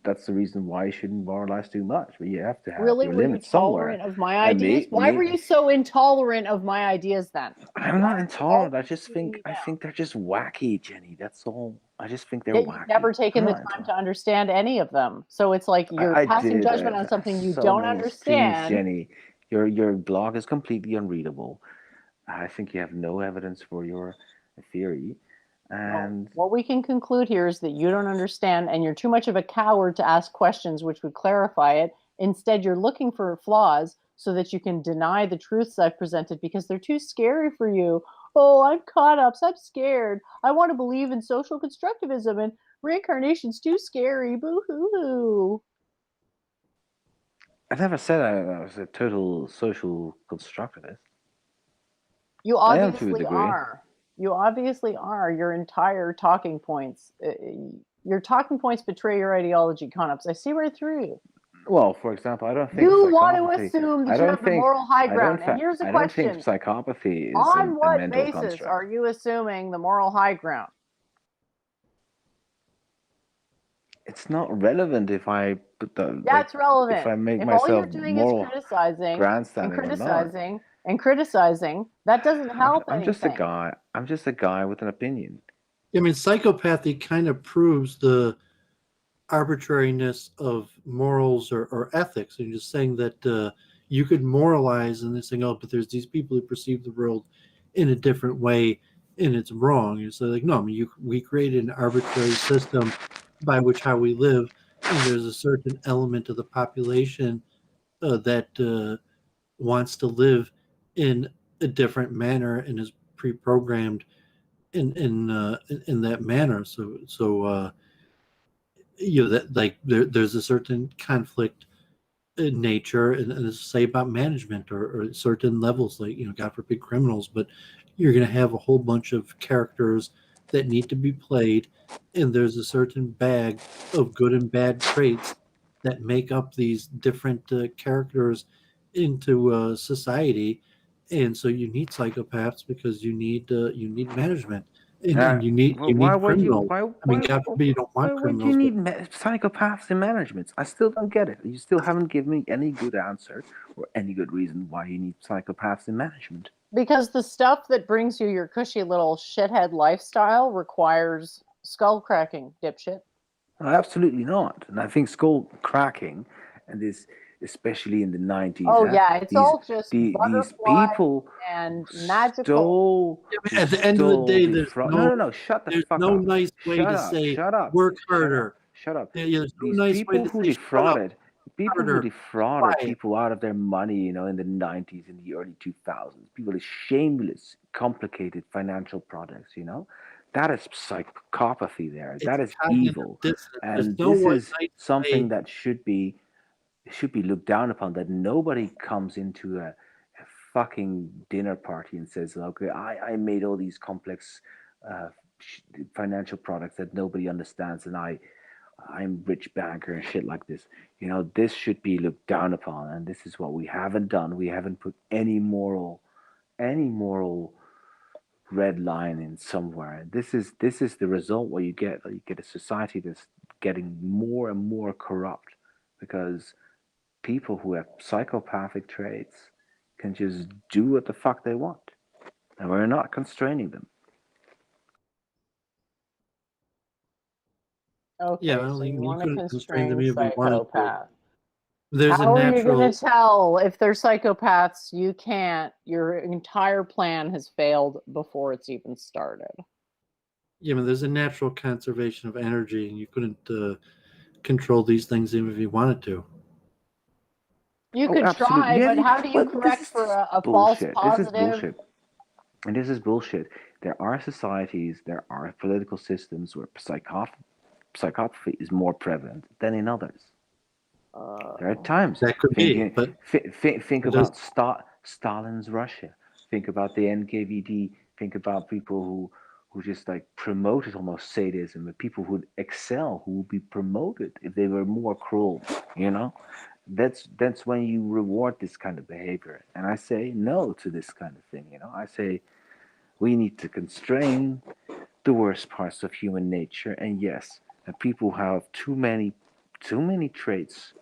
that's the reason why you shouldn't moralize too much. But you have to have Really? your Were you limits somewhere. tolerant of my And ideas? Why were you so intolerant of my ideas then? I'm Why not are you intolerant. I always just shooting think me I down? think they're just wacky, Jenny. That's all. I just think they're Yet wacky. you've never taken I'm the not time to intolerant. understand any of them. So it's like you're I passing did judgment on something you so don't many. Please, understand. Jenny, your blog is completely unreadable. I think you have no evidence for your theory, and What we can conclude here is that you don't understand and you're too much of a coward to ask questions which would clarify it. Instead, you're looking for flaws so that you can deny the truths I've presented because they're too scary for you. Oh, I'm caught up. So I'm scared. I want to believe in social constructivism and reincarnation's too scary. Boo hoo hoo. I never said I was a total social constructivist. You I am to a obviously degree. are. You obviously are. Your entire talking points, your talking points betray your ideology, Conops. I see right through you. Well, for example, I don't think You want to psychopathy. assume that I you don't have the think. moral high I don't. ground. And here's a I don't think question. psychopathy is On a what mental basis construct. are you assuming the moral high ground? It's not relevant if I put the. Yeah, it's relevant. If I make If all you're myself doing is moral criticizing and grandstanding or not. criticizing and criticizing, that doesn't help I'm just a anything. guy. I'm just a guy with an opinion. I mean, psychopathy kind of proves the arbitrariness of morals or ethics. And just saying that you could moralize and saying, oh, but there's these people who perceive the world in a different way and it's wrong. And so, like, no, I mean, we created an arbitrary system by which how we live, and there's a certain element of the population that wants to live in a different manner and is pre-programmed in that manner. So you know that like there's a certain conflict in nature, and say about management or certain levels, like God forbid criminals, but you're going to have a whole bunch of characters that need to be played, and there's a certain bag of good and bad traits that make up these different characters into society, and so you need psychopaths because you need management, and you Well, need why would you? criminals. I mean, God forbid you don't Why want would you criminals, but need psychopaths in management? I still don't get it. You still haven't given me any good answer or any good reason why you need psychopaths in management. Because the stuff that brings you your cushy little shithead lifestyle requires skull cracking, dipshit. Absolutely not. And I think skull cracking, and this especially in the 90s. Oh yeah, it's all just these butterfly people and magical. stole. at the end of the day, there's no. Shut the fuck no up. nice way Shut to up. say Shut up. work harder. Shut up. Yeah, there's no These nice way people to who say shut up. people who Harder. defrauded Quiet. people out of their money, in the 90s and the early 2000s. People with shameless, complicated financial products, That is psychopathy there. It's That is cognitive evil. dissonance. And There's no this one is nice something way. that should be looked down upon, that nobody comes into a fucking dinner party and says, okay, I made all these complex uh, financial products that nobody understands, and I I'm rich banker and shit like this. You know, this should be looked down upon, and this is what we haven't done. We haven't put any moral red line in somewhere. This is the result. What you get a society that's getting more and more corrupt because people who have psychopathic traits can just do what the fuck they want, and we're not constraining them. Okay, Yeah, I don't so think you you want to couldn't constrain them constrain even if you wanted to. psychopaths. There's a How are you natural. going to tell if they're psychopaths? You can't. Your entire plan has failed before it's even started. Yeah, but there's a natural conservation of energy, and you couldn't control these things even if you wanted to. You Oh, could absolutely. try, Yeah, but how do you well, this correct is for a false bullshit. This is positive? bullshit. And this is bullshit. There are societies, there are political systems where psychopathy is more prevalent than in others. There are times. That could be, but Think it about Stalin's Russia. Think about the NKVD. Think about people who just like promoted almost sadism, but people who would excel, who would be promoted if they were more cruel. You know, that's when you reward this kind of behavior. And I say no to this kind of thing. You know, I say we need to constrain the worst parts of human nature. And yes, people who have too many traits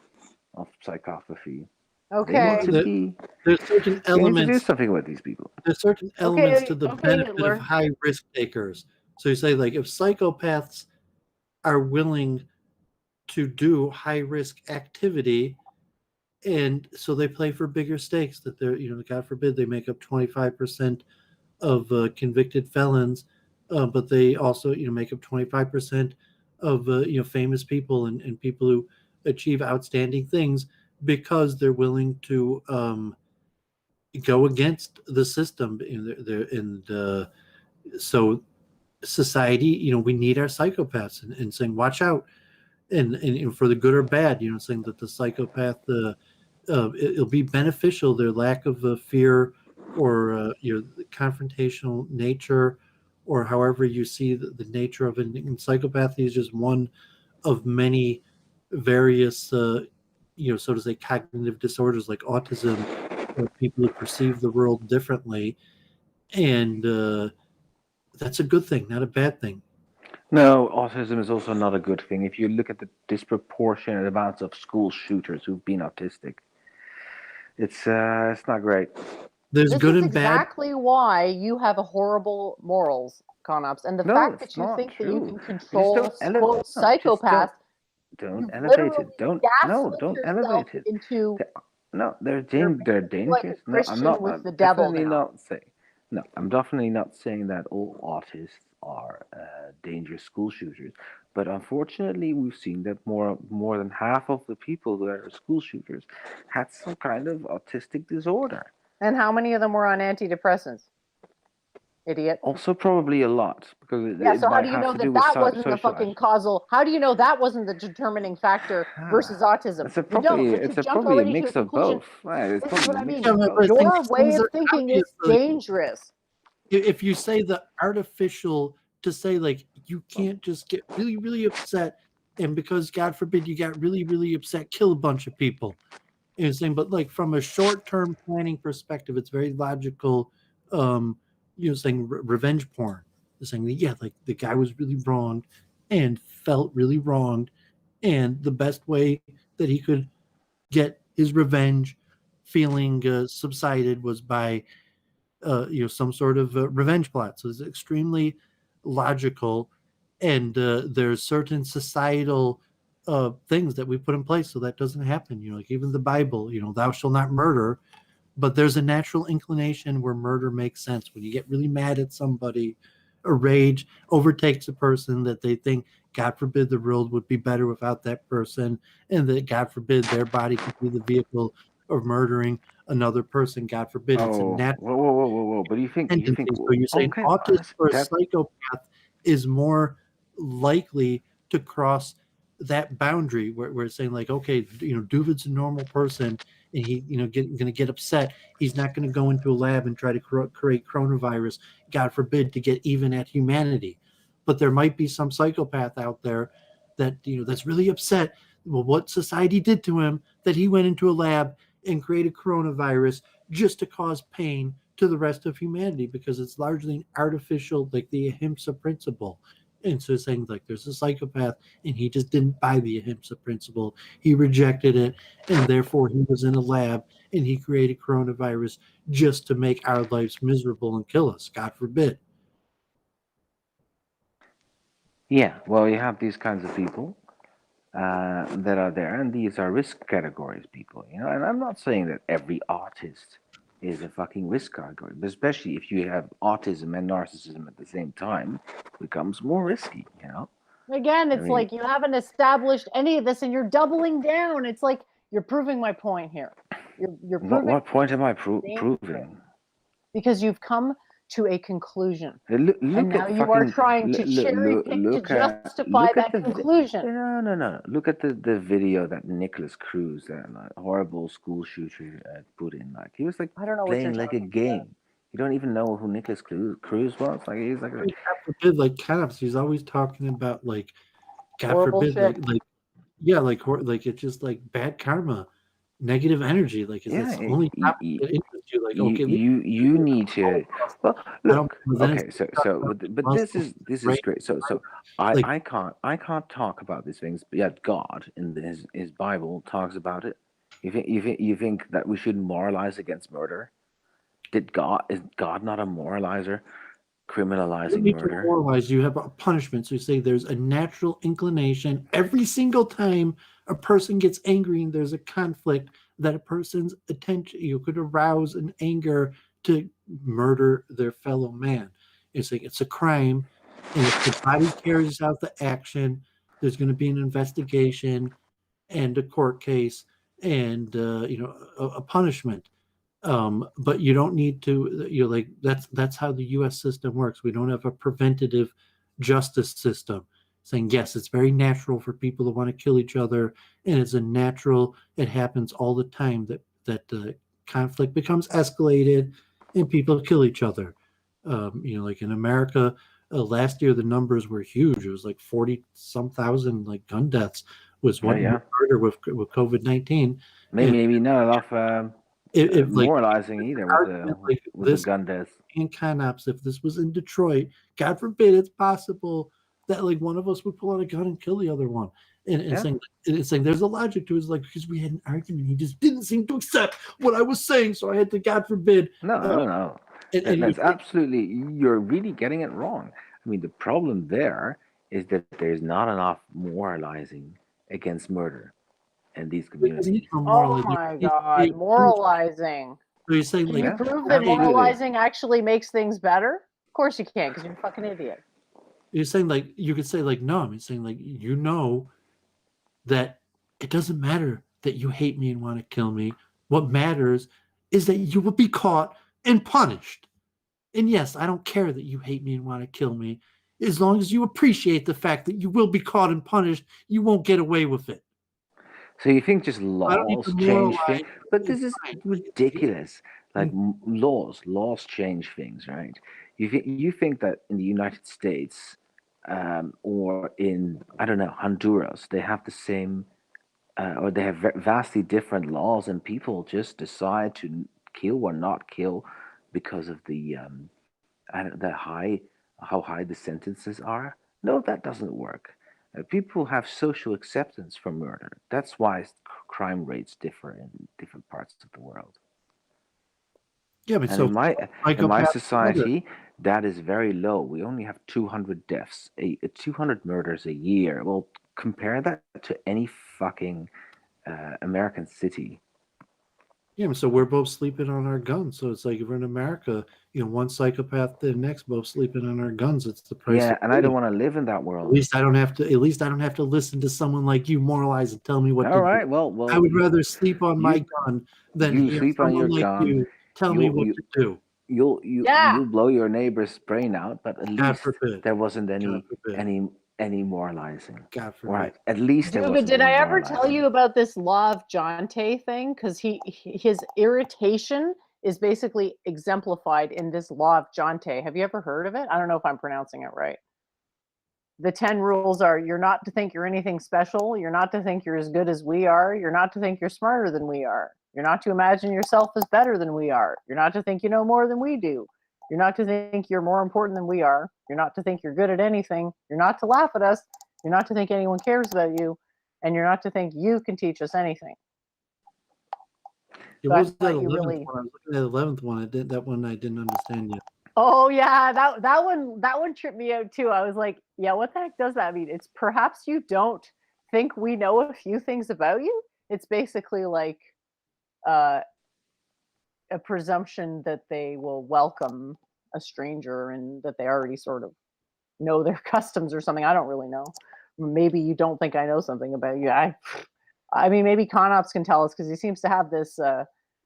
of psychopathy. They Okay. need to be. there's certain We need to do elements. something with these people. There's certain elements to the okay, benefit Hitler. of high risk takers. So you say, like, if psychopaths are willing to do high risk activity, and so they play for bigger stakes, that they're, God forbid, they make up 25% of convicted felons, but they also, make up 25% of famous people and people who achieve outstanding things because they're willing to go against the system. So society, we need our psychopaths and saying, watch out, and for the good or bad, saying that the psychopath, it'll be beneficial, their lack of fear or the confrontational nature, or however you see the nature of it. And psychopathy is just one of many various, so to say, cognitive disorders like autism, or people who perceive the world differently. And that's a good thing, not a bad thing. No, autism is also not a good thing. If you look at the disproportionate amounts of school shooters who've been autistic, it's not great. There's This good is and bad. exactly why you have a horrible morals, Conops, and the No, fact it's that you not think that you true. can Just control don't quote just psychopaths. don't You've elevate literally it. Don't gaslit yourself elevate it. into No, they're you're they're basically like a dangerous. No, I'm Christian not. with I'm the devil definitely now. not saying. No, I'm definitely not saying that all autists are dangerous school shooters. But unfortunately, we've seen that more than half of the people that are school shooters had some kind of autistic disorder. And how many of them were on antidepressants? Idiot. Also, probably a lot because Yeah, it so how might do you have know to that do with that wasn't the social fucking action. causal? How do you know that wasn't the determining factor versus autism? It's a You don't, probably but it's you a jumped probably a already to a mix of conclusion. both. Right, it's This is probably what a I mix mean. of Yeah, both. but I think Your way things of are thinking is obvious, like, dangerous. if you say the artificial, to say, like, you can't just get really, really upset, and because God forbid you got really, really upset, kill a bunch of people. And saying, but like from a short-term planning perspective, it's very logical. Saying revenge porn, saying that, yeah, like the guy was really wronged and felt really wronged, and the best way that he could get his revenge feeling subsided was by some sort of revenge plot. So it's extremely logical, and there's certain societal things that we put in place so that doesn't happen. Like even the Bible, thou shalt not murder, but there's a natural inclination where murder makes sense. When you get really mad at somebody, a rage overtakes a person that they think, God forbid, the world would be better without that person, and that God forbid their body could be the vehicle of murdering another person. God forbid. It's a Oh, natural whoa! But you think tendency. So you're saying okay? autism or a That psychopath is more likely to cross that boundary where we're saying, like, okay, Doovid's a normal person, and he, going to get upset. He's not going to go into a lab and try to create coronavirus, God forbid, to get even at humanity. But there might be some psychopath out there that that's really upset with what society did to him, that he went into a lab and created coronavirus just to cause pain to the rest of humanity, because it's largely an artificial, like the ahimsa principle. And so saying like there's a psychopath and he just didn't buy the ahimsa principle. He rejected it, and therefore he was in a lab and he created coronavirus just to make our lives miserable and kill us. God forbid. Yeah, well, you have these kinds of people that are there, and these are risk categories people, you know. And I'm not saying that every artist is a fucking risk category, but especially if you have autism and narcissism at the same time, it becomes more risky, you know. Again, I it's mean, like you haven't established any of this, and you're doubling down. It's like you're proving my point here. You're proving what point am I danger proving? because you've come to a conclusion, Look and now at you are fucking trying to cherry pick to justify that conclusion. no. Look at the video that Nicholas Cruz, that like, horrible school shooter, put in. Like he was like I don't know what you're playing like a talking about. game. You don't even know who Nicholas Cruz was. Like he's like I mean, God forbid, like cops. He's always talking about like, God Horrible forbid, shit. like yeah, like it's just like bad karma, negative energy. Like, is this yeah. only topic that interests you? Like, okay, You need to. Well, I don't. look. But then Okay, it's but this is right? great. So Like, I can't talk about these things, but yet God in his Bible talks about it. You think that we should moralize against murder? Is God not a moralizer, you criminalizing don't need to murder? moralize. You have a punishment. So you say there's a natural inclination every single time a person gets angry and there's a conflict, that a person's attention could arouse an anger to murder their fellow man. It's like it's a crime, and if the body carries out the action, there's going to be an investigation and a court case and a punishment. But you don't need to. Like that's how the U.S. system works. We don't have a preventative justice system saying yes, it's very natural for people to want to kill each other, and it's a natural. It happens all the time that conflict becomes escalated and people kill each other. Like in America, last year the numbers were huge. It was like 40 some thousand like gun deaths was Oh one yeah, murder with COVID-19. maybe not enough If like moralizing either argument like with the this gun deaths. in Conops, if this was in Detroit, God forbid, it's possible that like one of us would pull out a gun and kill the other one. And Yeah. saying there's a logic to it. It's like because we had an argument, he just didn't seem to accept what I was saying, so I had to, God forbid. No. And That's absolutely, you're really getting it wrong. I mean, the problem there is that there's not enough moralizing against murder in these communities. Oh my God, moralizing. So you're saying Can like you Yeah, prove that absolutely. moralizing actually makes things better? Of course you can, because you're a fucking idiot. you're saying like you could say like no, I'm saying like that it doesn't matter that you hate me and want to kill me. What matters is that you will be caught and punished. And yes, I don't care that you hate me and want to kill me. As long as you appreciate the fact that you will be caught and punished, you won't get away with it. So you think just I don't need laws to change moralize. things? But this It's is fine. ridiculous. Like Mm. laws change things, right? You think that in the United States, or in, I don't know, Honduras, they have the same, or they have vastly different laws, and people just decide to kill or not kill because of the I don't, how high the sentences are. No, that doesn't work. People have social acceptance for murder. That's why crime rates differ in different parts of the world. Yeah, but And so in my psychopath murder. society, that is very low. We only have 200 deaths, 200 murders a year. Well, compare that to any fucking American city. Yeah, so we're both sleeping on our guns. So it's like if we're in America, one psychopath to the next, both sleeping on our guns. It's the price. Yeah, of and I don't freedom. want to live in that At world. least I don't have to. At least I don't have to listen to someone like you moralize and tell me what to All right, do. well, I would rather sleep on my you gun than you hear sleep on someone your like gun. you tell me what to do. Yeah. You'll blow your neighbor's brain out, but at God least forbid. there wasn't God forbid. any moralizing. God forbid. Right. At least there Doovid, wasn't did any I ever tell moralizing. you about this law of Jonte thing? Because his irritation is basically exemplified in this law of Jonte. Have you ever heard of it? I don't know if I'm pronouncing it right. The 10 rules are: you're not to think you're anything special. You're not to think you're as good as we are. You're not to think you're smarter than we are. You're not to imagine yourself as better than we are. You're not to think you know more than we do. You're not to think you're more important than we are. You're not to think you're good at anything. You're not to laugh at us. You're not to think anyone cares about you. And you're not to think you can teach us anything. It So I was that thought you 11th really- one. I was looking at the 11th one. That one I didn't understand yet. Oh yeah, that one tripped me out too. I was like, yeah, what the heck does that mean? It's perhaps you don't think we know a few things about you. It's basically like a presumption that they will welcome a stranger and that they already sort of know their customs or something. I don't really know. Maybe you don't think I know something about you. I mean, maybe Conops can tell us because he seems to have this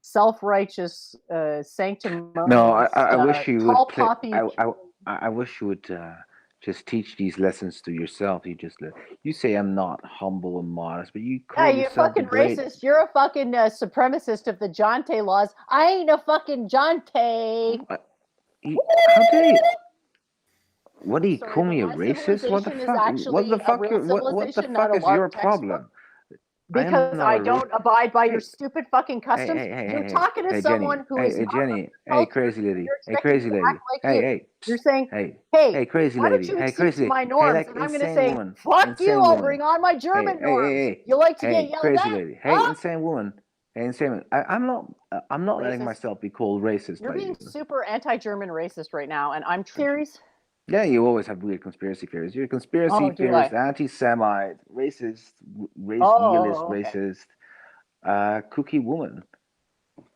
self-righteous sanctimonious. No, I wish you tall would play. poppy. I wish you would just teach these lessons to yourself. You say I'm not humble and modest, but you call Yeah, you're yourself fucking the great. racist. You're a fucking supremacist of the Jonte laws. I ain't a fucking Jonte. How dare you? What do you Sorry, call but me a my racist? What the civilization is fuck? What actually the a fuck? real What the civilization, not fuck a is your LARP textbook. problem? I am Because not I a don't abide by Hey, your stupid fucking Hey, customs. You're hey, talking to hey, someone Jenny. who Hey, is hey, not Jenny. of Hey, culture, crazy and lady. you're Hey, expecting crazy me to lady. act like Hey, you. hey. You're saying, Hey, hey, hey, crazy why don't lady. you Hey, accede crazy to lady. my Hey, norms? that And I'm going to insane say, woman. fuck you, Insane I'll woman. bring on my Hey, German hey, norms. hey, hey. You like to get Hey, yelled crazy at? lady. Hey, Huh? insane woman. Hey, insane woman. I'm not letting Racist. myself be called racist You're by being you. super anti-German racist right now, and I'm theories. Yeah, you always have weird conspiracy theories. You're a conspiracy Oh, do theorist, I? anti-Semite, racist, race realist, Oh, okay. racist, kooky woman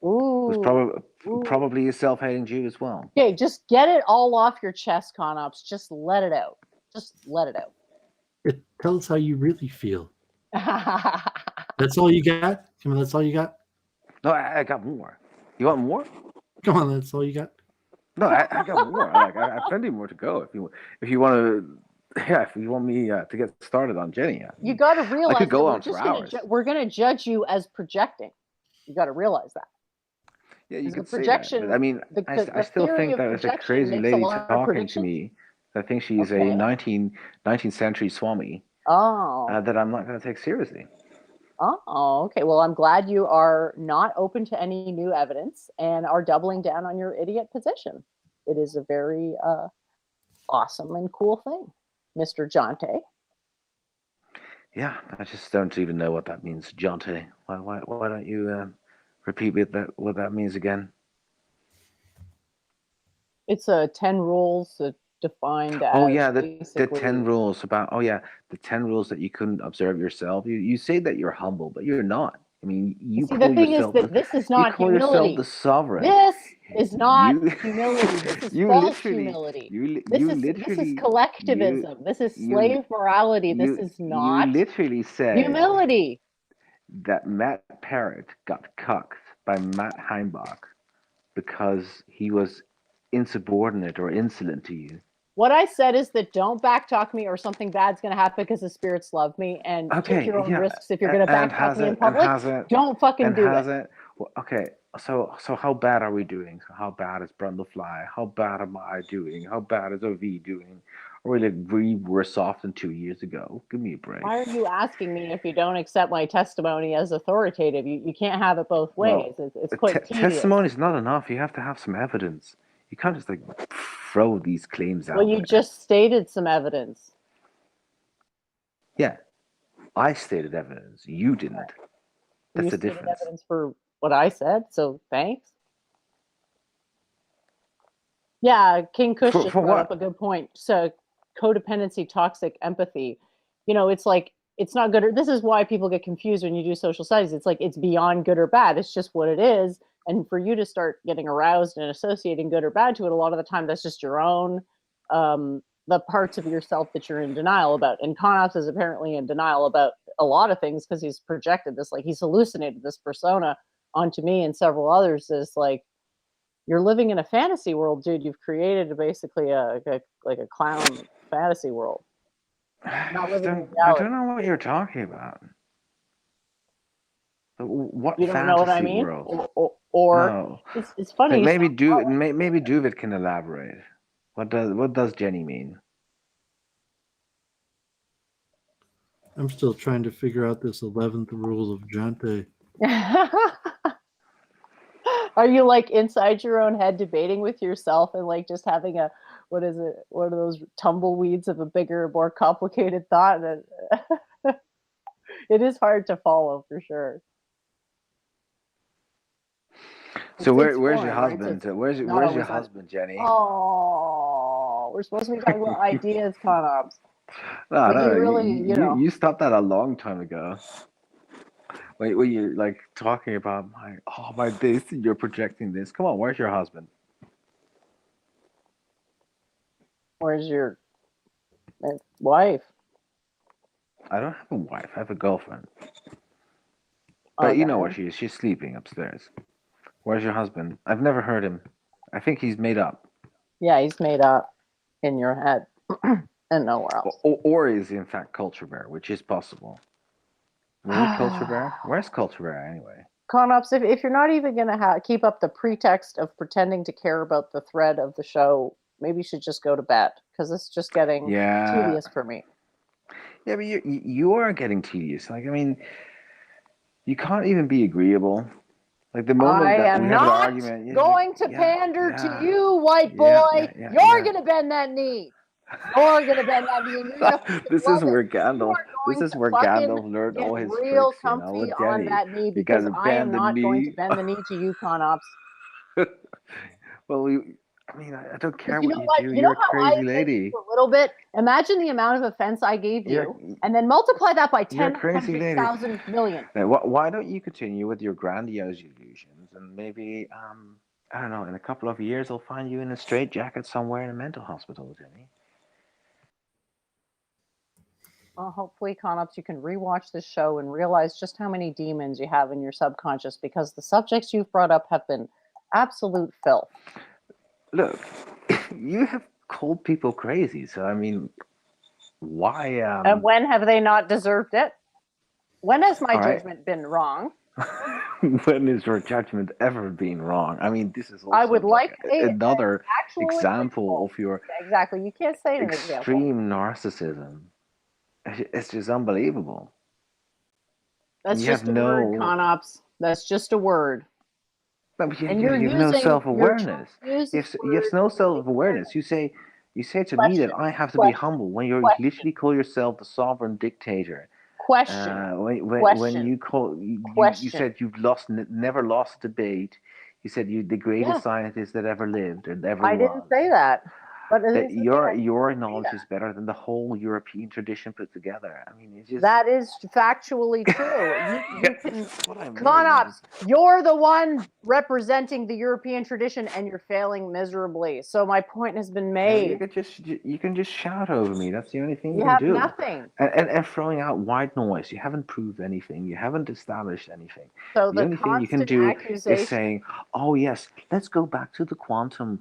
who's Ooh. probably a self-hating Jew as well. Okay, just get it all off your chest, Conops. Just let it out. Just let it out. Tell us how you really feel. That's all you got? Come on, that's all you got? No, I got more. You want more? Come on, that's all you got? No, I got more. I have plenty more to go. If you want to, yeah, if you want me to get started on Jenny, You got to I realize could that go we're on for just gonna hours. we're gonna judge you as projecting. You got to realize that. Yeah, you Because the could say that, but projection, I mean, I the still theory think of that is a projection crazy makes a lady lot of talking to predictions. me. I think she's Okay. a 19th century Swami Oh. that I'm not going to take seriously. Oh, okay. Well, I'm glad you are not open to any new evidence and are doubling down on your idiot position. It is a very awesome and cool thing, Mr. Jonte. Yeah, I just don't even know what that means, Jonte. Why don't you repeat what that means again? It's 10 rules defined Oh as yeah, the basically. 10 rules about the 10 rules that you couldn't observe yourself. You say that you're humble, but you're not. I mean, you See, the call thing is yourself that this is you not call yourself humility. the sovereign. This is not You humility. This is you false literally humility. you This you is literally collectivism. This is you slave morality. This is you not literally say humility. that Matt Parrott got cucked by Matt Heimbach because he was insubordinate or insolent to you. What I said is that don't backtalk me or something bad's going to happen because the spirits love me, and take your own risks. If you're going to backtalk me in public, don't fucking do it. Well, okay, so how bad are we doing? How bad is Brundlefly? How bad am I doing? How bad is OV doing? Are we like really worse off than 2 years ago? Give me a break. Why are you asking me if you don't accept my testimony as authoritative? You can't have it both ways. Well, It's quite tedious. testimony is not enough. You have to have some evidence. You can't just like throw these claims out Well, you there. just stated some evidence. Yeah, I stated evidence. You didn't. You That's the stated difference. evidence for what I said, so thanks. Yeah, King Kush just For brought what? up a good point. So codependency, toxic empathy. It's like it's not good. This is why people get confused when you do social studies. It's like it's beyond good or bad. It's just what it is. And for you to start getting aroused and associating good or bad to it, a lot of the time that's just your own, the parts of yourself that you're in denial about. And Konops is apparently in denial about a lot of things because he's projected this, like he's hallucinated this persona onto me and several others. Is like, you're living in a fantasy world, dude. You've created basically a clown fantasy world. Not living in reality. I don't know what you're talking about. What You don't fantasy know what I mean? world? Or No. it's funny. Maybe Doovid can elaborate. What does Jenny mean? I'm still trying to figure out this 11th rule of Jante. Are you like inside your own head debating with yourself and like just having a what is it? One of those tumbleweeds of a bigger, more complicated thought? And it is hard to follow for sure. So It's where's your foreign, right? husband? It's Where's not your always on. husband, Jenny? Oh, we're supposed to be talking about ideas, Conobs. No, But no, you really, you know. you stopped that a long time ago. When you're like talking about my this, you're projecting this. Come on, where's your husband? Where's your wife? I don't have a wife. I have a girlfriend. But you know where Okay. she is. She's sleeping upstairs. Where's your husband? I've never heard him. I think he's made up. Yeah, he's made up in your head and nowhere else. Or is in fact Culture Bear, which is possible. Maybe Culture Bear? Where's Culture Bear anyway? Conops, if you're not even going to keep up the pretext of pretending to care about the thread of the show, maybe you should just go to bed because it's just getting tedious for me. Yeah, but you are getting tedious. Like, I mean, you can't even be agreeable. Like the moment I that am we have an not argument, going to pander to you, white boy. You're going to bend that knee. You're going to bend that knee. And you're going to fucking This love is where it. You Gandalf. are This going is to where fucking Gandalf learned get all his real tricks. You know, comfy with on Jenny. that knee You because gotta I am bend the not going to knee. bend the knee to you, Conops. Well, I mean, I don't care You what know you what? do. You You're know a how I crazy offend lady. you a little bit? Imagine the amount of offense I gave you, and then multiply that by You're a 10, crazy lady. 100,000 million. Now, why don't you continue with your grandiose illusions and maybe, I don't know, in a couple of years I'll find you in a straitjacket somewhere in a mental hospital, Jenny. Well, hopefully, Conops, you can rewatch this show and realize just how many demons you have in your subconscious because the subjects you've brought up have been absolute filth. Look, you have called people crazy, so I mean, why? And when have they not deserved it? When has my All right. judgment been wrong? When is your judgment ever been wrong? I mean, this is also I would like another actual example of your exactly. You can't say an example. extreme narcissism. It's just unbelievable. That's You just have a word, no. Conops. That's just a word. No, but And you you're have no using self-awareness. you're You have no self-awareness. You say to me that I have to be humble when you literally call yourself the sovereign dictator. Question. When you call you said you've never lost a debate. You said you the greatest scientist that ever lived or ever I was. didn't say that. But That your knowledge is better than the whole European tradition put together. I mean, it's just that is factually true. You can, that's what I mean. Conops, you're the one representing the European tradition, and you're failing miserably. So my point has been made. You can just shout over me. That's the only thing you You can have do. nothing. And throwing out white noise. You haven't proved anything. You haven't established anything. So The only thing you can do is saying, "Oh yes, let's go back to the quantum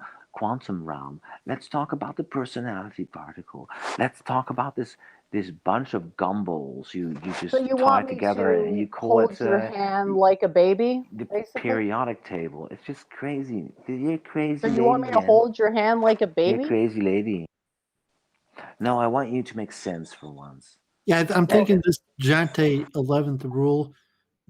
realm. Let's talk about the personality particle. Let's talk about this bunch of gumballs you just So you tie want me together and you to call hold it your hand like a baby, the basically? periodic table. It's just crazy. You're a crazy So lady. you want me to Jen. hold your hand like a You're a baby? crazy lady. No, I want you to make sense for once. Yeah, I'm thinking this Jante 11th rule,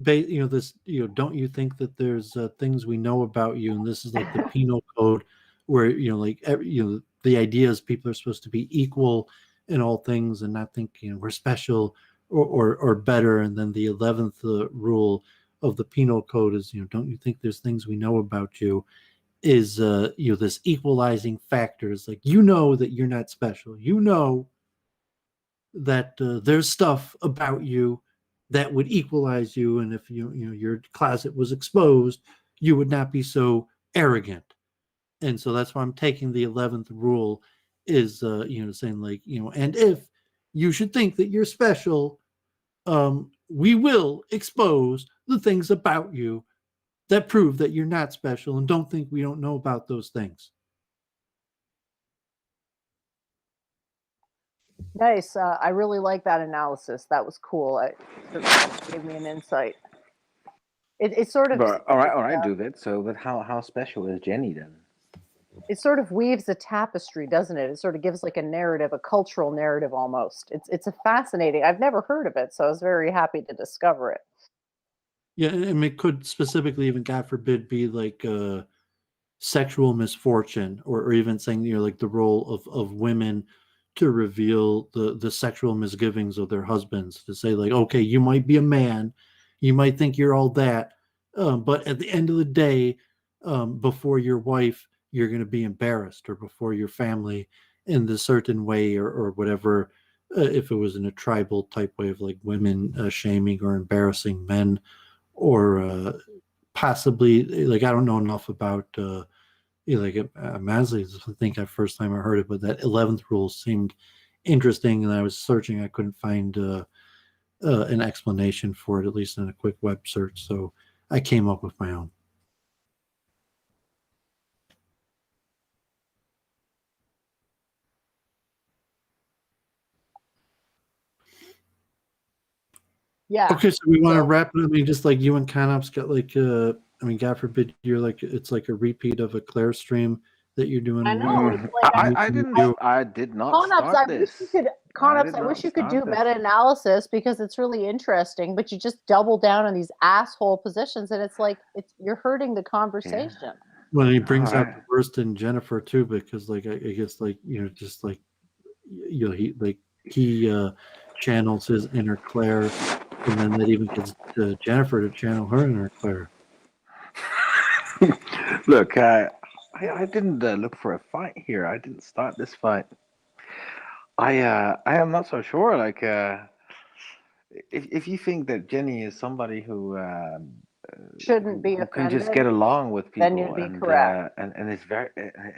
don't you think that there's things we know about you, and this is like the penal code, where the idea is people are supposed to be equal in all things and not think we're special or better, and then the 11th rule of the penal code is don't you think there's things we know about you, is this equalizing factor is like that you're not special, that there's stuff about you that would equalize you, and if your closet was exposed, you would not be so arrogant. And so that's why I'm taking the 11th rule is saying like and if you should think that you're special, we will expose the things about you that prove that you're not special, and don't think we don't know about those things. Nice. I really like that analysis. That was cool. It gave me an insight. It sort of. But all right, Doovid. So, but how special is Jenny then? it sort of weaves a tapestry, doesn't it? It sort of gives like a narrative, a cultural narrative almost. It's a fascinating. I've never heard of it, so I was very happy to discover it. Yeah, and it could specifically even, God forbid, be like sexual misfortune, or even saying, like the role of women to reveal the sexual misgivings of their husbands, to say like, okay, you might be a man, you might think you're all that, but at the end of the day, before your wife, you're going to be embarrassed, or before your family in this certain way, or whatever, if it was in a tribal type way of like women shaming or embarrassing men, or possibly, like, I don't know enough about like Masley. I think I first time I heard it, but that 11th rule seemed interesting, and I was searching, I couldn't find an explanation for it, at least in a quick web search, so I came up with my own. Yeah. Okay, so we want to So- wrap it. I mean, just like you and Canop's got like, I mean, God forbid you're like, it's like a repeat of a Claire stream that you're doing. I know. It's like I did not Conops, start I this. wish you could. Conops, I wish you could do meta-analysis, because it's really interesting. But you just double down on these asshole positions, and it's like you're hurting the conversation. Well, he brings out the worst in Jennifer too, because like I guess like, just like, he channels his inner Claire, and then that even gets Jennifer to channel her inner Claire. Look, I didn't look for a fight here. I didn't start this fight. I am not so sure. Like, if you think that Jenny is somebody who shouldn't be who can offended, just get along with people, then you'd be correct. And it's very,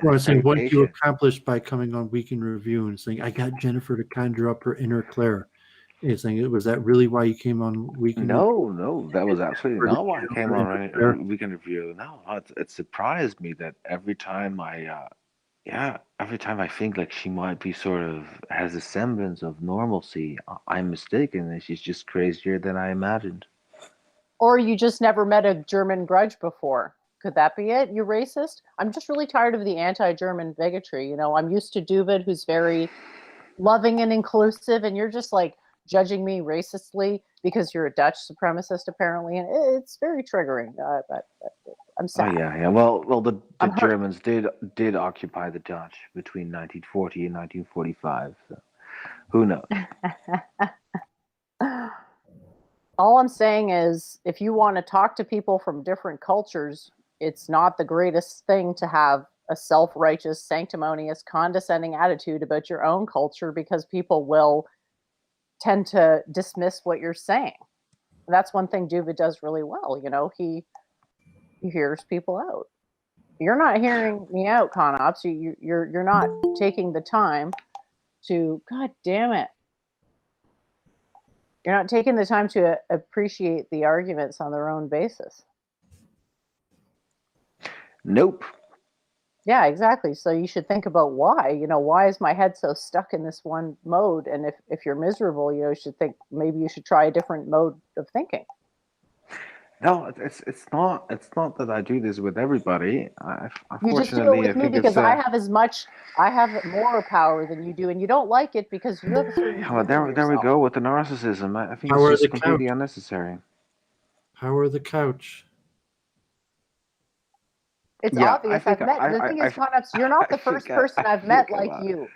Well, I saying, what you patient. accomplished by coming on Week in Review and saying, I got Jennifer to conjure up her inner Claire. You're saying, was that really why you came on Week in Review? No, that was absolutely not why I came on Weekend Review. No, it surprised me that every time every time I think like she might be sort of has a semblance of normalcy, I'm mistaken, and she's just crazier than I imagined. Or you just never met a German grudge before. Could that be it? You're racist? I'm just really tired of the anti-German bigotry. I'm used to Doovid, who's very loving and inclusive, and you're just like judging me racistly because you're a Dutch supremacist, apparently, and it's very triggering. But I'm sad. Oh yeah. Well, the Germans did occupy the Dutch between 1940 and 1945. So who knows? All I'm saying is, if you want to talk to people from different cultures, it's not the greatest thing to have a self-righteous, sanctimonious, condescending attitude about your own culture, because people will tend to dismiss what you're saying. And that's one thing Doovid does really well. He hears people out. You're not hearing me out, Conops. You're not taking the time to, God damn it. You're not taking the time to appreciate the arguments on their own basis. Nope. Yeah, exactly. So you should think about why. Why is my head so stuck in this one mode? And if you're miserable, you should think maybe you should try a different mode of thinking. No, it's not that I do this with everybody. You just do it with me because I have more power than you do, and you don't like it because you have a certain. Well, there we go with the narcissism. I think Power it's of just the completely couch. unnecessary. Power of the couch. It's Yeah, obvious. I think the thing is, Conops, you're not the first person I've met like you.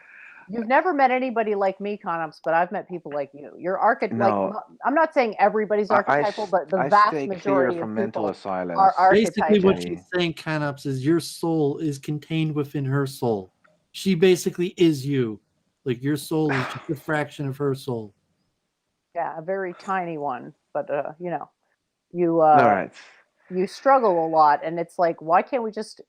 You've never met anybody like me, Conops, but I've met people like you. You're No. I'm not saying everybody's archetypal, but the vast majority of people are archetypal. Basically, what she's saying, Conops, is your soul is contained within her soul. She basically is you. Like, your soul is just a fraction of her soul. Yeah, a very tiny one, but All right. you struggle a lot, and it's like, why can't we just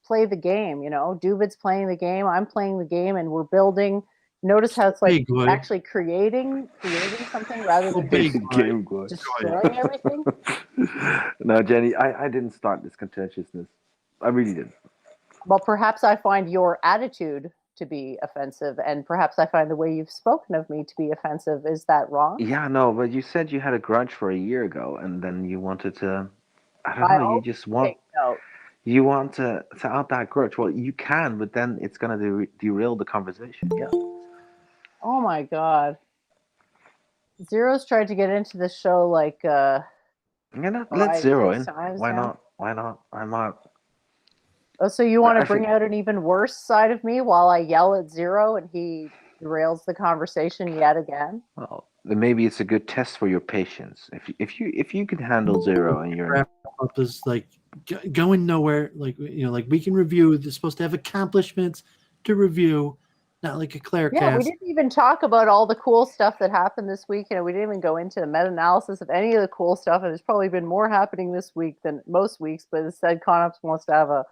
play the game? Doovid's playing the game, I'm playing the game, and we're building. Notice how it's like actually creating something rather than destroying everything. No, Jenny, I didn't start this contentiousness. I really didn't. Well, perhaps I find your attitude to be offensive, and perhaps I find the way you've spoken of me to be offensive. Is that wrong? Yeah, no, but you said you had a grudge for a year ago, and then you wanted to. I don't know. You want to out that grudge? Well, you can, but then it's gonna derail the conversation. Yeah. Oh my god. Zero's tried to get into the show like You know, let's 5, zero 6 in. times Why now. not? Why not? I'm not. Oh, so you want to bring Actually, out an even worse side of me while I yell at Zero and he derails the conversation yet again? well, then maybe it's a good test for your patience. If you can handle zero and you're Wrap up is like going nowhere. Like like we can review. They're supposed to have accomplishments to review, not like a Claire Yeah, we cast. didn't even talk about all the cool stuff that happened this week. We didn't even go into the meta-analysis of any of the cool stuff. And there's probably been more happening this week than most weeks. But instead, Conops wants to have a,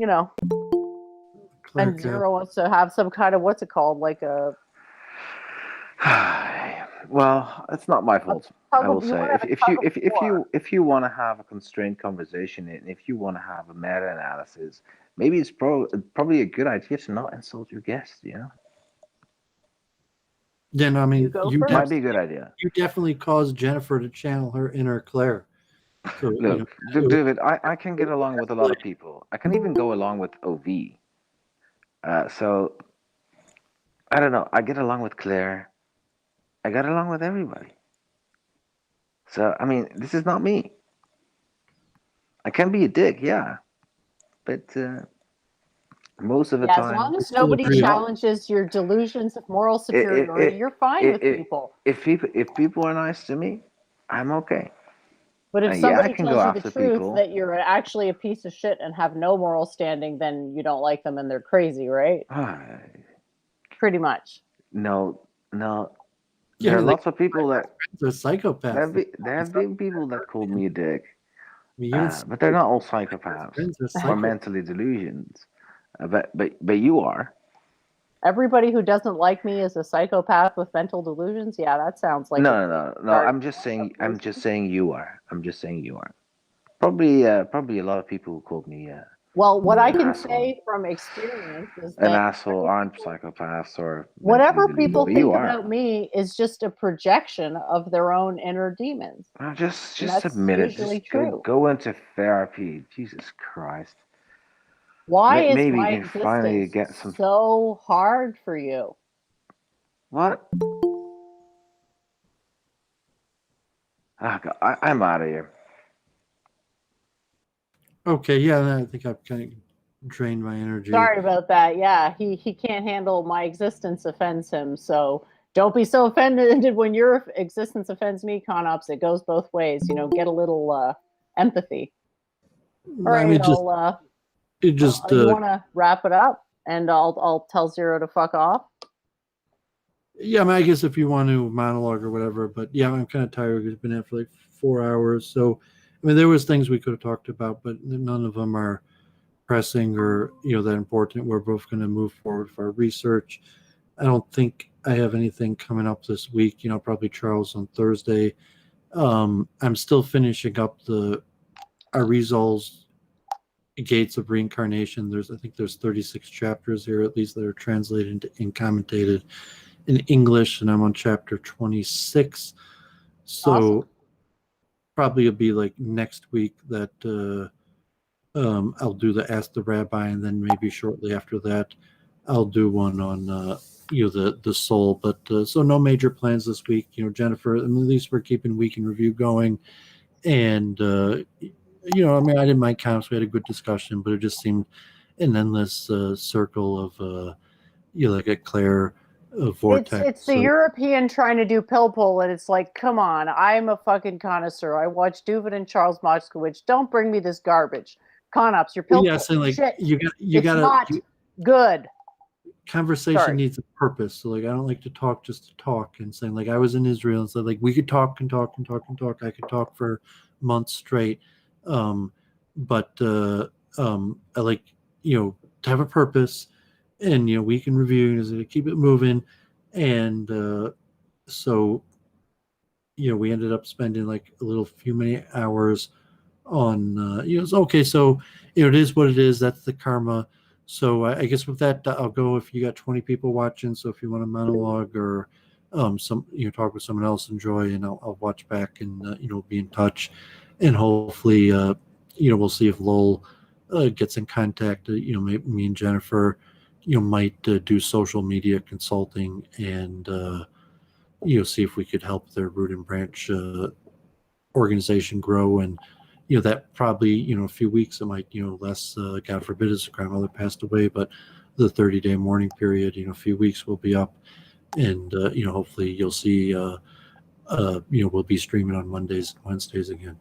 Claire and cast. Zero wants to have some kind of what's it called, like a. well, it's not my fault. I will You say want to have a tug of war. if you want to have a constrained conversation and if you want to have a meta analysis, maybe it's probably a good idea to not insult your guest. You know, Yeah, no, I mean, You go you first. might be a good idea. definitely caused Jennifer to channel her inner Claire. So, Look, David, I can get along with a lot of people. I can even go along with OV. So I don't know. I get along with Claire. I got along with everybody. So I mean, this is not me. I can be a dick, yeah, but most of the Yeah, as time, long as still nobody agree. challenges your delusions of moral it- superiority, you're fine with people. if people are nice to me, I'm okay. But if Yeah, I somebody can go tells you the after truth people. that you're actually a piece of shit and have no moral standing, then you don't like them and they're crazy, right? Pretty much. No, no. Yeah, There are like, lots of people that they're psychopaths. there have been people that called me a dick, I mean, even but they're not all psychopaths friends are or psychopaths. mentally delusions. But you are. Everybody who doesn't like me is a psychopath with mental delusions. Yeah, that sounds like No. I'm just saying you are. I'm just saying you are. Probably a lot of people who called me Well, what I can asshole. say from experience is An that asshole aren't psychopaths or whatever mentally people deluded, but you think are. about me is just a projection of their own inner demons. Just And that's admit it. usually Just true. go into therapy. Jesus Christ. Why is Maybe my you can finally existence get some. so hard for you? What? Ah, God, I'm out of here. Okay, yeah, I think I've kind of drained my energy. Sorry about that. Yeah, he can't handle my existence offends him. So don't be so offended when your existence offends me, Conops. It goes both ways. Get a little empathy. All I right, mean, you want to wrap it up, and I'll tell Zero to fuck off. Yeah, I mean, I guess if you want to monologue or whatever, but yeah, I'm kind of tired. It's been at for like 4 hours. So, I mean, there was things we could have talked about, but none of them are pressing or, that important. We're both going to move forward for our research. I don't think I have anything coming up this week, probably Charles on Thursday. I'm still finishing up our Arizal's Gates of Reincarnation. I think there's 36 chapters here, at least, that are translated and commentated in English, and I'm on chapter 26. So Awesome. probably it'll be like next week that I'll do the Ask the Rabbi, and then maybe shortly after that I'll do one on the soul. But so no major plans this week. Jennifer, at least we're keeping Week in Review going, and I mean, I didn't mind counts. We had a good discussion, but it just seemed an endless circle of like a Claire vortex. It's the European trying to do pill pull, and it's like, come on, I'm a fucking connoisseur. I watch Doovid and Charles Moskowitz. Don't bring me this garbage. Conops, your pill pull. So like Shit. you It's gotta not good. conversation needs a purpose. So like I don't like to talk just to talk, and saying like I was in Israel and said like we could talk and talk and talk and talk. I could talk for months straight. But I like to have a purpose, and we can review is to keep it moving, and so we ended up spending like a few many hours on okay, so it is what it is. That's the karma. So I guess with that I'll go. If you got 20 people watching, so if you want to monologue or some talk with someone else, enjoy, and I'll watch back and be in touch, and hopefully we'll see if Lowell gets in contact. Me and Jennifer, might do social media consulting and see if we could help their root and branch organization grow. And that probably a few weeks it might less. God forbid his grandmother passed away, but the 30-day mourning period, a few weeks will be up, and hopefully you'll see. We'll be streaming on Mondays and Wednesdays again.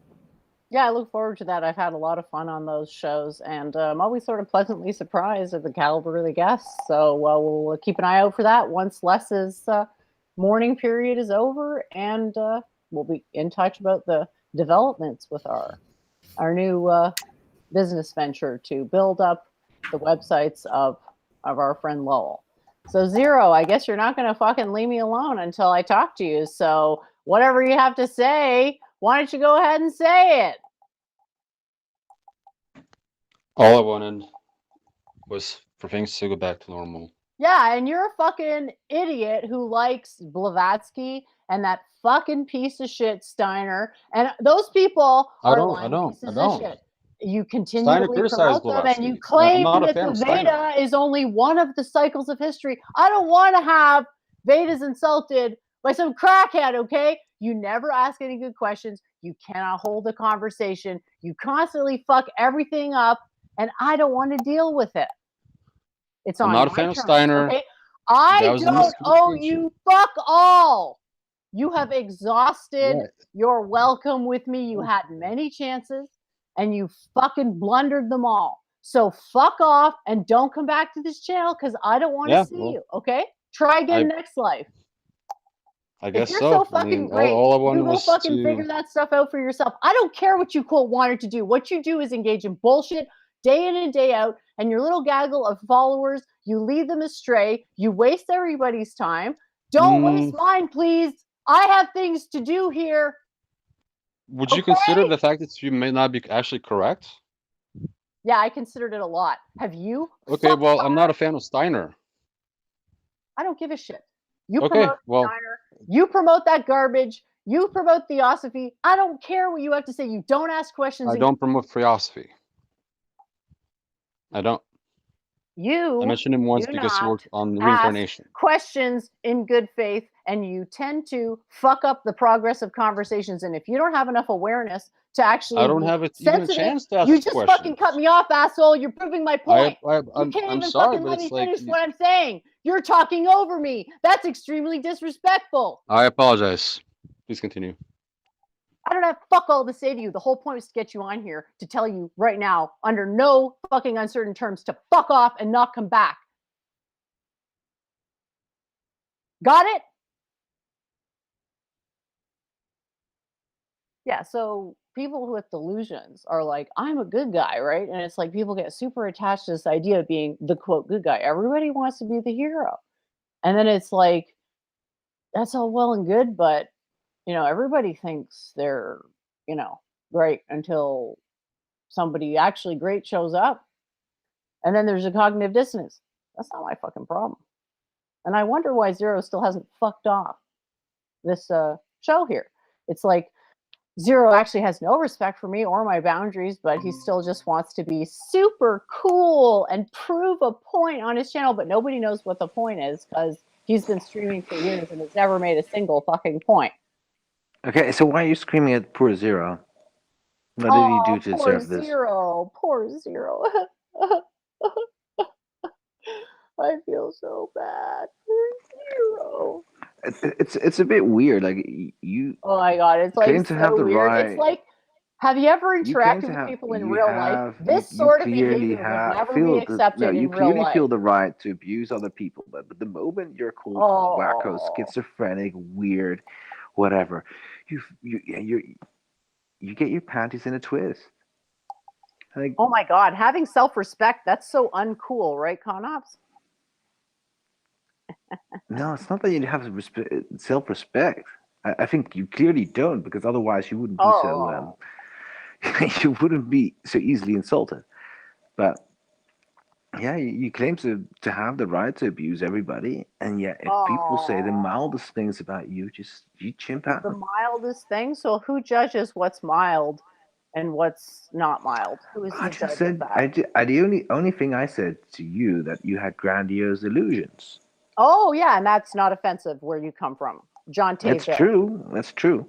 Yeah, I look forward to that. I've had a lot of fun on those shows, and I'm always sort of pleasantly surprised at the caliber of the guests. So we'll keep an eye out for that once Les's mourning period is over, and we'll be in touch about the developments with our new business venture to build up the websites of our friend Lowell. So Zero, I guess you're not going to fucking leave me alone until I talk to you. So whatever you have to say, why don't you go ahead and say it? All I wanted was for things to go back to normal. Yeah, and you're a fucking idiot who likes Blavatsky and that fucking piece of shit Steiner. And those people are lying pieces of shit. You continually promote them, and you claim that the Veda is only one of the cycles of history. I don't want to have Vedas insulted by some crackhead, okay? You never ask any good questions. You cannot hold a conversation. You constantly fuck everything up, and I don't want to deal with it. It's on I'm not a my fan of terms, Steiner. okay? I don't owe you fuck all. You have exhausted your welcome with me. You had many chances, and you fucking blundered them all. So fuck off and don't come back to this channel because I don't want to see you, okay? Try again next life. I guess if you're so fucking great, all I wanted you go was fucking figure that stuff out for yourself. I don't care what you quote wanted to do. What you do is engage in bullshit day in and day out, and your little gaggle of followers, you lead them astray. You waste everybody's time. Don't waste mine, please. I have things to do here. Would you consider the fact that you may not be actually correct? Yeah, I considered it a lot. Have you? Okay, well, I'm not a fan of Steiner. I don't give a shit. You promote Steiner. You promote that garbage. You promote Theosophy. I don't care what you have to say. You don't ask questions. I don't promote Theosophy. I don't. I mentioned him once because he worked on reincarnation. Questions in good faith, and you tend to fuck up the progress of conversations. And if you don't have enough awareness to actually, I don't have even a chance to ask you just questions. fucking cut me off, asshole. You're proving my point. You can't even sorry, fucking but let me it's like finish what I'm saying. You're talking over me. That's extremely disrespectful. I apologize. Please continue. I don't have fuck all to say to you. The whole point was to get you on here to tell you right now, under no fucking uncertain terms, to fuck off and not come back. Got it? Yeah, so people with delusions are like, I'm a good guy, right? And it's like people get super attached to this idea of being the quote good guy. Everybody wants to be the hero. And then it's like, that's all well and good, but everybody thinks they're, great until somebody actually great shows up. And then there's a cognitive dissonance. That's not my fucking problem. And I wonder why Zero still hasn't fucked off this show here. It's like Zero actually has no respect for me or my boundaries, but he still just wants to be super cool and prove a point on his channel, but nobody knows what the point is because he's been streaming for years and has never made a single fucking point. Okay, so why are you screaming at poor Zero? What did he do to deserve this? Poor Zero. I feel so bad. Poor Zero. It's a bit weird. Like you. Oh my god, it's like claim to have the weird. right. It's like, have you ever interacted with people in real life? This sort of behavior would never be accepted in real life. You clearly feel the right to abuse other people, but the moment you're called wacko, schizophrenic, weird, whatever, you get your panties in a twist. Like, oh my god, having self-respect, that's so uncool, right, Conops? No, it's not that you have self-respect. I think you clearly don't, because otherwise you wouldn't be so you wouldn't be so easily insulted. But yeah, you claim to have the right to abuse everybody, and yet if people say the mildest things about you, you chimp out. The mildest thing. So who judges what's mild and what's not mild? Who is I the just judge of said that? the only thing I said to you that you had grandiose illusions. Oh yeah, and that's not offensive where you come from, John It's Taville. true. That's true.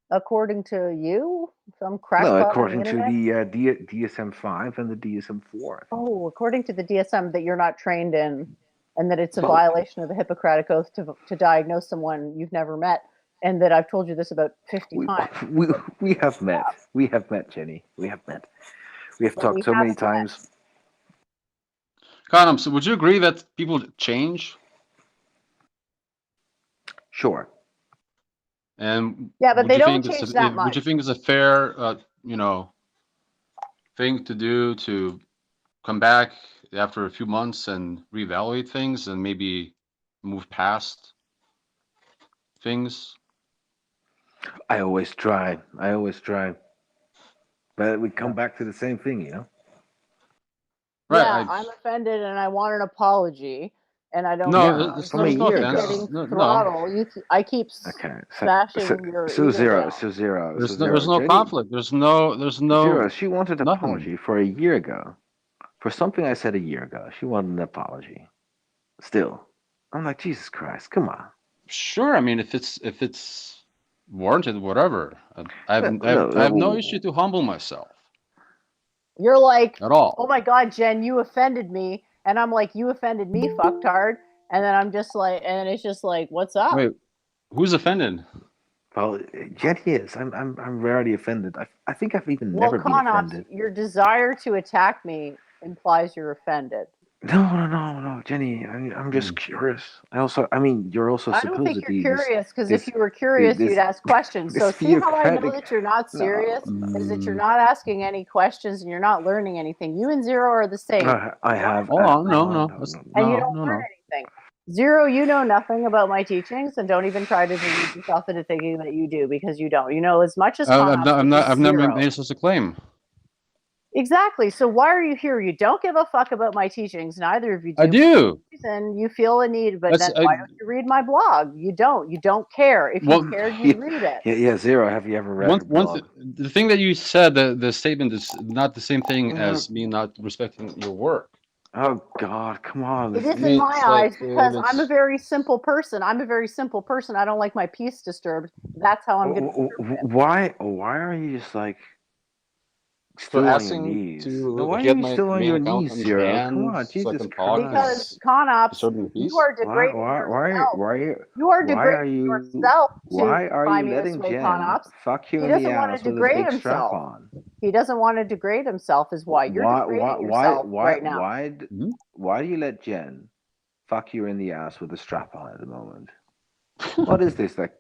According to you, some No, crackpot on the according to internet. the DSM-5 and the DSM-4. Oh, according to the DSM that you're not trained in, and that it's a Well- violation of the Hippocratic Oath to diagnose someone you've never met, and that I've told you this about 50 times. We have met. We have met, Jenny. We have met. We have But talked we so many haven't met. times. Condoms, would you agree that people change? Sure. And Yeah, but would they you don't think change that would you much. think it's a fair, thing to do to come back after a few months and reevaluate things and maybe move past things? I always try. But we come back to the same thing, you know? Right. Yeah, I'm offended and I want an apology, and I don't. No, Yeah, there's from a no year offense. ago. Getting No. throttle. I keep Okay. smashing your So ego zero. down. So zero. There's So no, zero. there's no Jenny, conflict. There's no Zero. She wanted an nothing. apology for a year ago. For something I said a year ago. She wanted an apology. Still. I'm like, Jesus Christ, come on. Sure, I mean if it's warranted, whatever. I have no issue to humble myself You're like, at all. oh my God, Jen, you offended me, and I'm like, you offended me, fucktard, and then I'm just like, and it's just like, what's up? Wait, who's offended? Well, Jenny is. I'm rarely offended. I think I've even Well, never been Conops, offended. your desire to attack me implies you're offended. No, Jenny. I'm just curious. I mean, you're also I don't think you're supposedly curious, because this if you were curious, this you'd ask questions. So see how I know theocratic. that you're not No, serious? Is that you're not asking any questions and you're not learning anything. You and Zero are the same. I have. Hold on, no. And you don't learn anything. Zero, you know nothing about my teachings, and don't even try to delude yourself into thinking that you do, because you don't. You know as much as Conops, I've never Zero. made such a claim. Exactly. So why are you here? You don't give a fuck about my teachings. Neither of you do. I do. And you feel a need, but That's- then why don't you read my blog? You don't. You don't care. If you cared, you'd read it. Yeah, Zero. Have you ever read the blog? The thing that you said, the statement is not the same thing as me not respecting your work. Oh God, come on! It is I mean, in my it's like, eyes because it's- I'm a very simple person. I'm a very simple person. I don't like my peace disturbed. That's how I'm going to. Why are you just like still on your asking knees? to No, why are get you my still on main your account knees, Zero? Come on, unbanned so I Jesus can talk Christ! Because Conops, disturbing the you peace? are degrading you are degrading yourself Why to are you communist letting way, Jen Conops. fuck you He in the doesn't want ass to with a degrade big strap himself. on? He doesn't want to degrade himself, is why you're degrading yourself right now. Why do you let Jen fuck you in the ass with a strap on at the moment? What is this, like?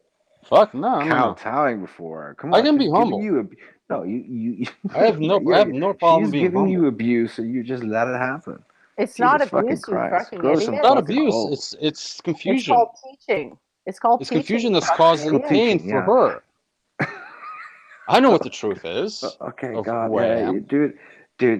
Fuck no. Kowtowing before her. Come on, I can be she's giving humble. you no, you I have no problem She's being giving humble. you abuse, so you just let it happen. It's Jesus not fucking abuse, you Christ. fucking Grow idiot. some It's not fucking abuse. balls. It's confusion. It's called teaching. It's called It's teaching. confusion you that's fucking causing idiot. pain teaching, for yeah. her. I know what the truth is. Okay, of God, who I yeah, am. dude.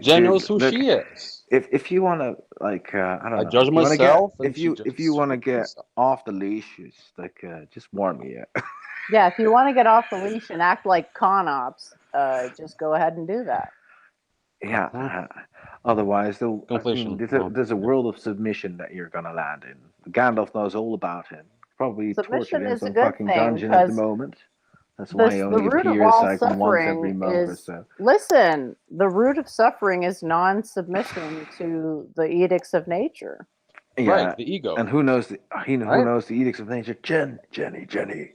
Jen knows who look, she is. If you want to, like, I don't I know. judge If you want to myself, get, and she if you judges want to get herself. off the leash, just like, just warn me. Yeah. Yeah, if you want to get off the leash and act like Conops, just go ahead and do that. Yeah. Otherwise, Completion. there's a world of submission that you're gonna land in. Gandalf knows all about him. Probably Submission tortured in is a some good fucking thing, dungeon at the 'cause moment. That's why he the only root of appears all like once every suffering month or is so. listen. The root of suffering is non-submission to the edicts of nature. Yeah, Right, the ego. and who knows the Right? knows the edicts of nature? Jenny. Jenny's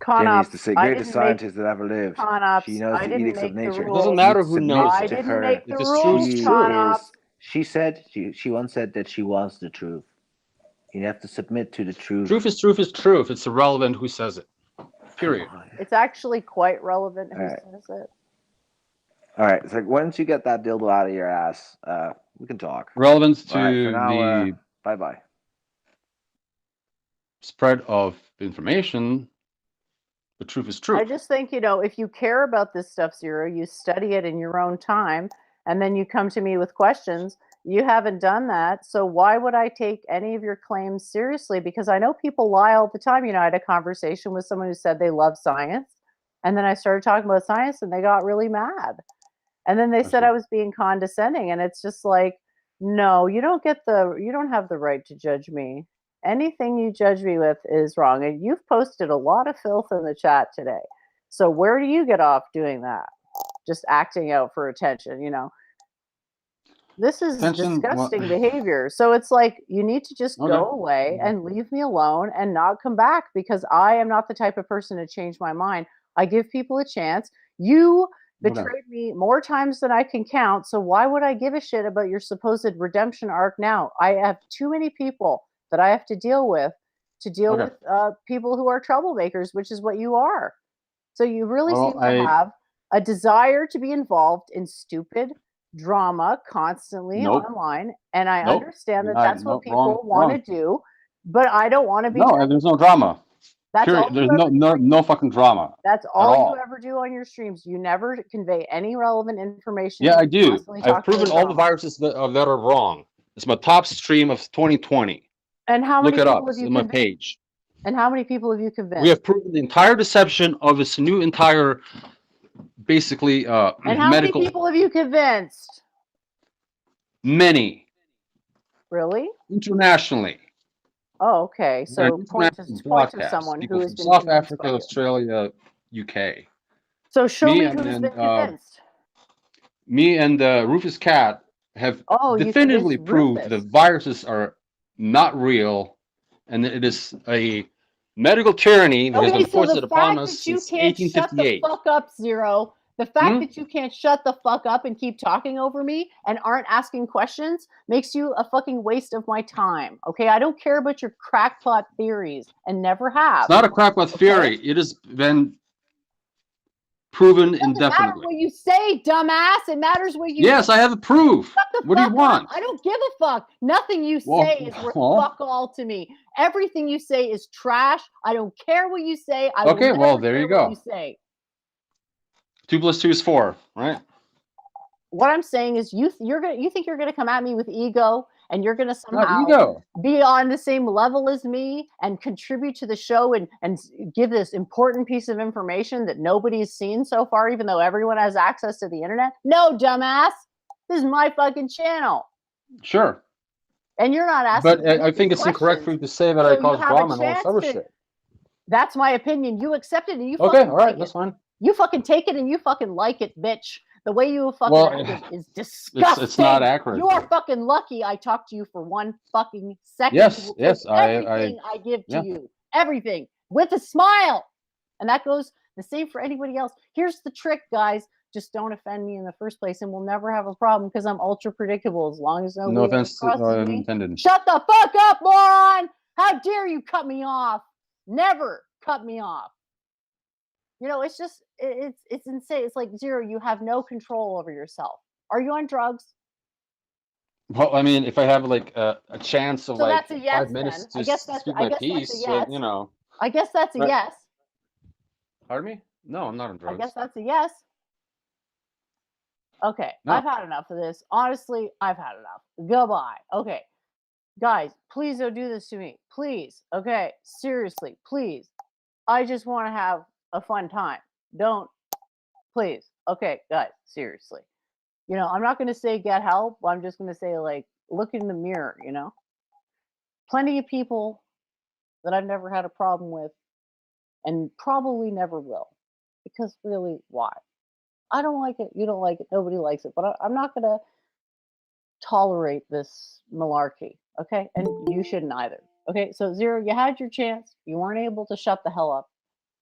Conops, the I greatest didn't make scientist that ever lived. Conops. She knows I the didn't edicts of make the nature. It doesn't rules. matter who Submit knows I it. to didn't her. make the If it's rules, true, it's true. Conops. She said she once said that she wants the truth. You have to submit to the truth. Truth is truth. It's irrelevant who says it. Period. It's actually quite relevant who Alright. says it. All right. It's like once you get that dildo out of your ass, we can talk. Relevant to All right, for now, the bye. spread of information, the truth is truth. I just think, if you care about this stuff, Zero, you study it in your own time, and then you come to me with questions. You haven't done that, so why would I take any of your claims seriously? Because I know people lie all the time. I had a conversation with someone who said they love science, And then I started talking about science and they got really mad. And then they said I was being condescending. And it's just like, no, you don't have the right to judge me. Anything you judge me with is wrong. And you've posted a lot of filth in the chat today. So where do you get off doing that? Just acting out for attention, you know? This is disgusting behavior. So it's like, you need to just go away and leave me alone and not come back, because I am not the type of person to change my mind. I give people a chance. You betrayed me more times than I can count. So why would I give a shit about your supposed redemption arc now? I have too many people that I have to deal with people who are troublemakers, which is what you are. So you really seem to have a desire to be involved in stupid drama constantly online, and I understand that that's what people want to do, but I don't want to be. No, there's no drama. That's Period. all There's no fucking drama. That's all you ever do on your streams. You never convey any relevant information. Yeah, I do. I've proven all the viruses that are wrong. It's my top stream of 2020. And how many Look it people up have you on my page. And how many people have you convinced? We have proven the entire deception of this new entire, basically, and how many people have you convinced? Many. Really? Internationally. Oh, okay. So point to someone who has been South Africa, Australia, UK. So show me who's been convinced. Me and Rufus Cat have definitively proved the viruses are not real, and that it is a medical tyranny that has been foisted upon us since 1858. Shut the fuck up, Zero. The fact that you can't shut the fuck up and keep talking over me and aren't asking questions makes you a fucking waste of my time. Okay, I don't care about your crackpot theories and never have. It's not a crackpot theory. It has been proven indefinitely. It doesn't matter what you say, dumbass. It matters what you. Yes, I have a proof. What do you want? I don't give a fuck. Nothing you say is worth fuck all to me. Everything you say is trash. I don't care what you say. Okay, well, there you go. You say. 2 + 2 is 4, right? What I'm saying is, you think you're gonna come at me with ego, and you're gonna somehow be on the same level as me and contribute to the show and give this important piece of information that nobody's seen so far, even though everyone has access to the internet? No, dumbass. This is my fucking channel. Sure. And you're not asking. But I think it's incorrect for you to say that I cause drama and all this other shit. That's my opinion. You accept it and you okay, all right, that's fine. You fucking take it and you fucking like it, bitch. The way you fucking act is disgusting. It's not accurate. You are fucking lucky I talked to you for 1 fucking second. Yes, Everything I give to you. Everything. With a smile. And that goes the same for anybody else. Here's the trick, guys. Just don't offend me in the first place and we'll never have a problem because I'm ultra predictable as long as no offense intended. Shut the fuck up, moron! How dare you cut me off? Never cut me off. You know, it's just, it's insane. It's like, Zero, you have no control over yourself. Are you on drugs? Well, I mean, if I have like a chance of like that's a yes, 5 minutes then. to speak my piece, you know. I guess that's a yes. Pardon me? No, I'm not on drugs. I guess that's a yes. Okay, no. I've had enough of this. Honestly, I've had enough. Goodbye. Okay. Guys, please don't do this to me. Please. Okay, seriously, please. I just want to have a fun time. Don't, please. Okay, guys, seriously. You know, I'm not going to say get help. I'm just going to say, like, look in the mirror, you know? Plenty of people that I've never had a problem with and probably never will. Because really, why? I don't like it. You don't like it. Nobody likes it. But I'm not going to tolerate this malarkey, okay? And you shouldn't either. Okay, so Zero, you had your chance. You weren't able to shut the hell up.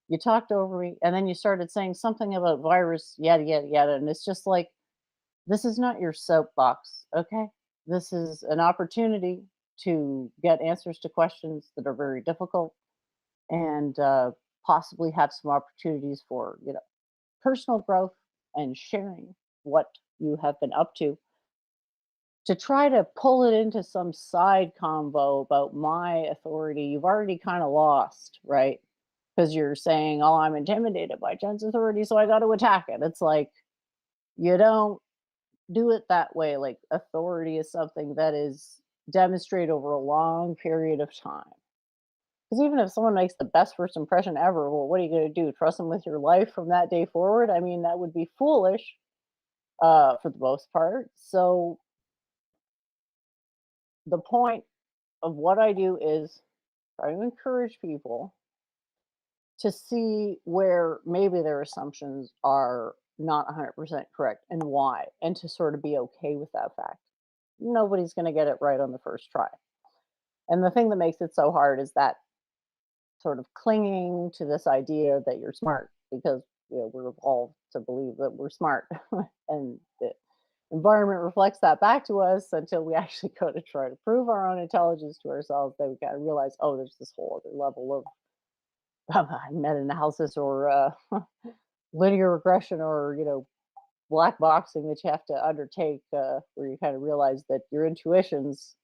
You talked over me, and then you started saying something about virus, yada, yada, yada. And it's just like, this is not your soapbox, okay? This is an opportunity to get answers to questions that are very difficult and possibly have some opportunities for, you know, personal growth and sharing what you have been up to. To try to pull it into some side convo about my authority, you've already kind of lost, right? Because you're saying, oh, I'm intimidated by Jen's authority, so I got to attack it. It's like, you don't do it that way. Like, authority is something that is demonstrated over a long period of time. Because even if someone makes the best first impression ever, well, what are you going to do? Trust them with your life from that day forward? I mean, that would be foolish for the most part. So the point of what I do is try to encourage people to see where maybe their assumptions are not 100% correct and why, and to sort of be okay with that fact. Nobody's going to get it right on the first try. And the thing that makes it so hard is that sort of clinging to this idea that you're smart, because we're evolved to believe that we're smart. And the environment reflects that back to us until we actually go to try to prove our own intelligence to ourselves. Then we got to realize, oh, there's this whole other level of meta-analysis or linear regression or black boxing that you have to undertake, where you kind of realize that your intuitions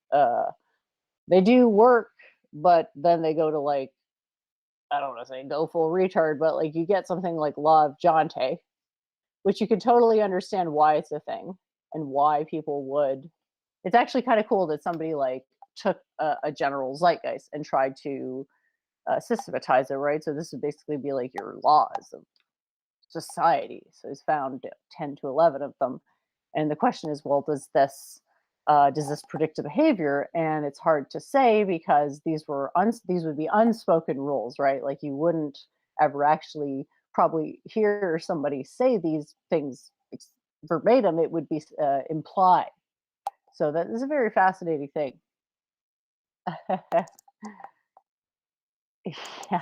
they do work, but then they go to, like, I don't want to say go full retard, but like you get something like law of Jonte, which you can totally understand why it's a thing and why people would. It's actually kind of cool that somebody like took a general zeitgeist and tried to systematize it, right? So this would basically be like your laws of society. So he's found 10 to 11 of them. And the question is, well, does this predict a behavior? And it's hard to say because these would be unspoken rules, right? Like you wouldn't ever actually probably hear somebody say these things verbatim. It would be implied. So that is a very fascinating thing. Yeah.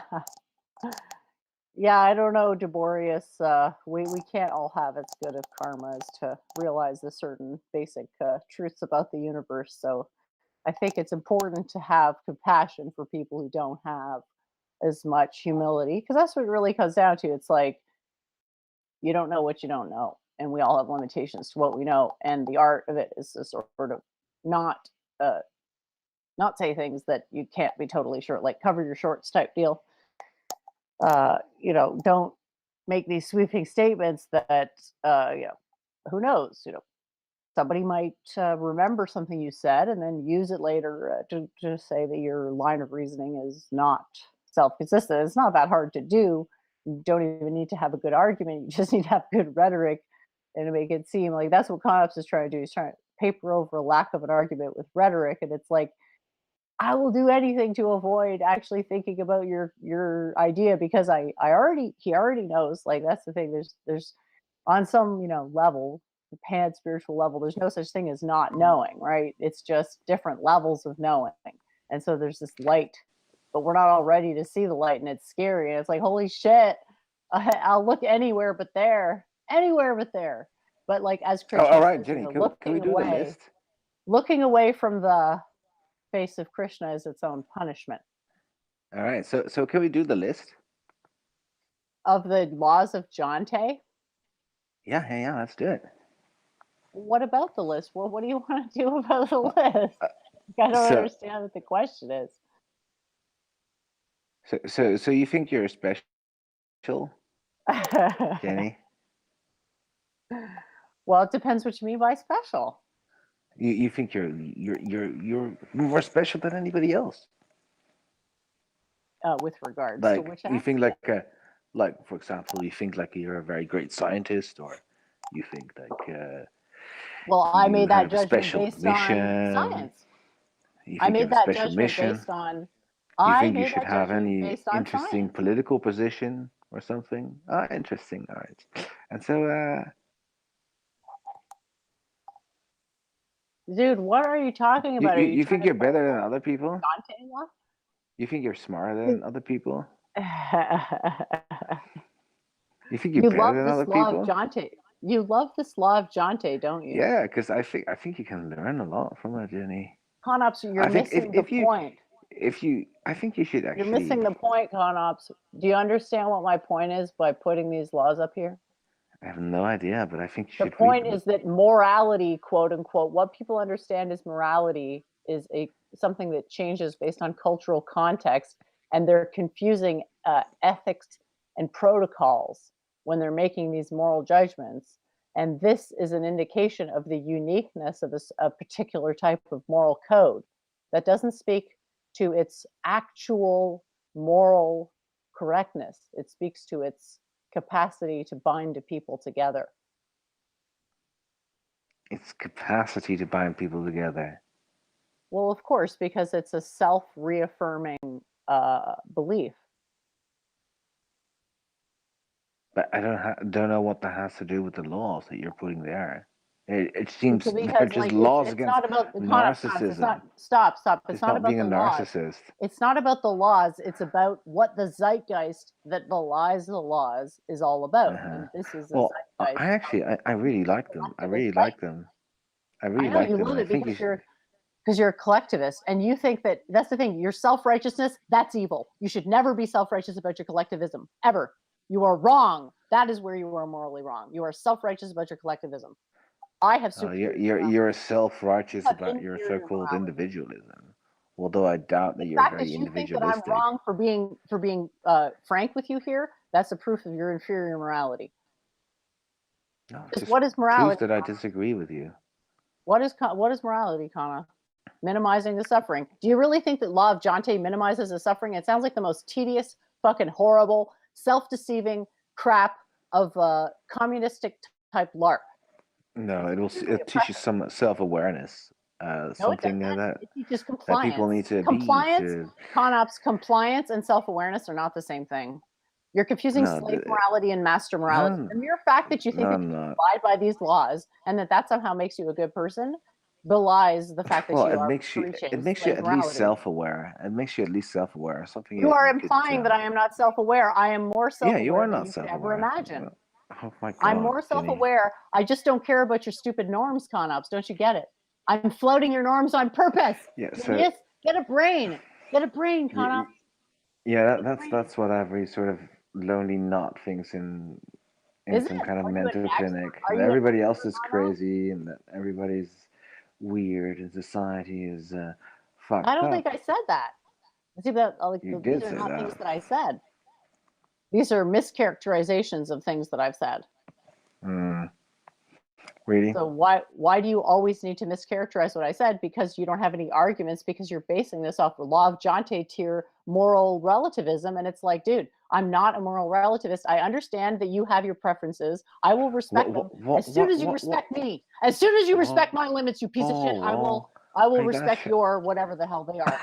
Yeah, I don't know, Deborius. We can't all have as good of karma as to realize the certain basic truths about the universe. So I think it's important to have compassion for people who don't have as much humility, because that's what it really comes down to. It's like you don't know what you don't know, and we all have limitations to what we know. And the art of it is to sort of not say things that you can't be totally sure, like cover your shorts type deal. Don't make these sweeping statements that, who knows, somebody might remember something you said and then use it later to say that your line of reasoning is not self-consistent. It's not that hard to do. You don't even need to have a good argument. You just need to have good rhetoric and to make it seem like that's what Conops is trying to do. He's trying to paper over a lack of an argument with rhetoric. And it's like, I will do anything to avoid actually thinking about your idea, because he already knows. Like, that's the thing. There's on some level, the pan spiritual level, there's no such thing as not knowing, right? It's just different levels of knowing. And so there's this light, but we're not all ready to see the light, and it's scary. And it's like, holy shit, I'll look anywhere but there. But like, as Krishna all right, says, Jenny, can we do the list? Looking away from the face of Krishna is its own punishment. All right, so can we do the list of the laws of Jonte? Yeah, let's do it. What about the list? Well, what do you want to do about the list? I don't understand what the question is. So you think you're special, Jenny? Well, it depends what you mean by special. You think you're more special than anybody else? With regards to which you think like for example, you think like you're a very great scientist, or you think like well, I made that judgment based mission. on science. I made that judgment mission. Based on. You think you should have any interesting political position or something? Interesting. All right. And so dude, what are you talking about? You think you're better than other people? You think you're smarter than other people? You think you're better than other people? You love this law of Jonte, don't you? Yeah, because I think you can learn a lot from it, Jenny. Conops, you're missing the point. I think you should actually. You're missing the point, Conops. Do you understand what my point is by putting these laws up here? I have no idea, but I think you should. The point is that morality, quote unquote, what people understand as morality is something that changes based on cultural context, and they're confusing ethics and protocols when they're making these moral judgments. And this is an indication of the uniqueness of a particular type of moral code that doesn't speak to its actual moral correctness. It speaks to its capacity to bind the people together. Its capacity to bind people together. Well, of course, because it's a self-reaffirming belief. But I don't know what that has to do with the laws that you're putting there. It seems Because they're just laws it's against not about the narcissism. It's not, stop. It's not about being the a laws. narcissist. It's not about the laws. It's about what the zeitgeist that belies the laws is all about. And this is a zeitgeist. I really like them. I really like them. I really know like you them. love I it think because you're a collectivist and you think that's the thing. Your self-righteousness, that's evil. You should never be self-righteous about your collectivism ever. You are wrong. That is where you are morally wrong. You are self-righteous about your collectivism. I have you're self-righteous about your so-called individualism. Although I doubt that you're very individualistic. Think that I'm wrong for being frank with you here, that's a proof of your inferior morality. No, what is morality? Proves that I disagree with you. What is morality, Kana? Minimizing the suffering. Do you really think that law of Jante minimizes the suffering? It sounds like the most tedious, fucking horrible, self-deceiving crap of communistic type LARP. No, it teaches some self-awareness. Something that it teaches compliance. That people need to compliance and self-awareness are not the same thing. You're confusing slave morality and master morality. The mere fact that you think that you abide by these laws and that somehow makes you a good person belies the fact that you are preaching it makes you at least self-aware. It makes you at least self-aware. Something you are implying that I am not self-aware. I am more self-aware you are not than you could self-aware. ever imagine. Oh my God, I'm more self-aware. I just don't care about your stupid norms, Conops. Don't you get it? I'm floating your norms on purpose. Yeah, so get a brain. Get a brain, Conops. Yeah, that's what every sort of lonely knot thinks in some kind of mental clinic. That everybody else is crazy and that everybody's weird and society is fucked up. I don't think I said that. See, but these are not things that I said. These are mischaracterizations of things that I've said. Really? So why do you always need to mischaracterize what I said? Because you don't have any arguments, because you're basing this off the law of Jante tier moral relativism. And it's like, dude, I'm not a moral relativist. I understand that you have your preferences. I will respect them. As soon as you respect me, as soon as you respect my limits, you piece of shit, I will respect your whatever the hell they are.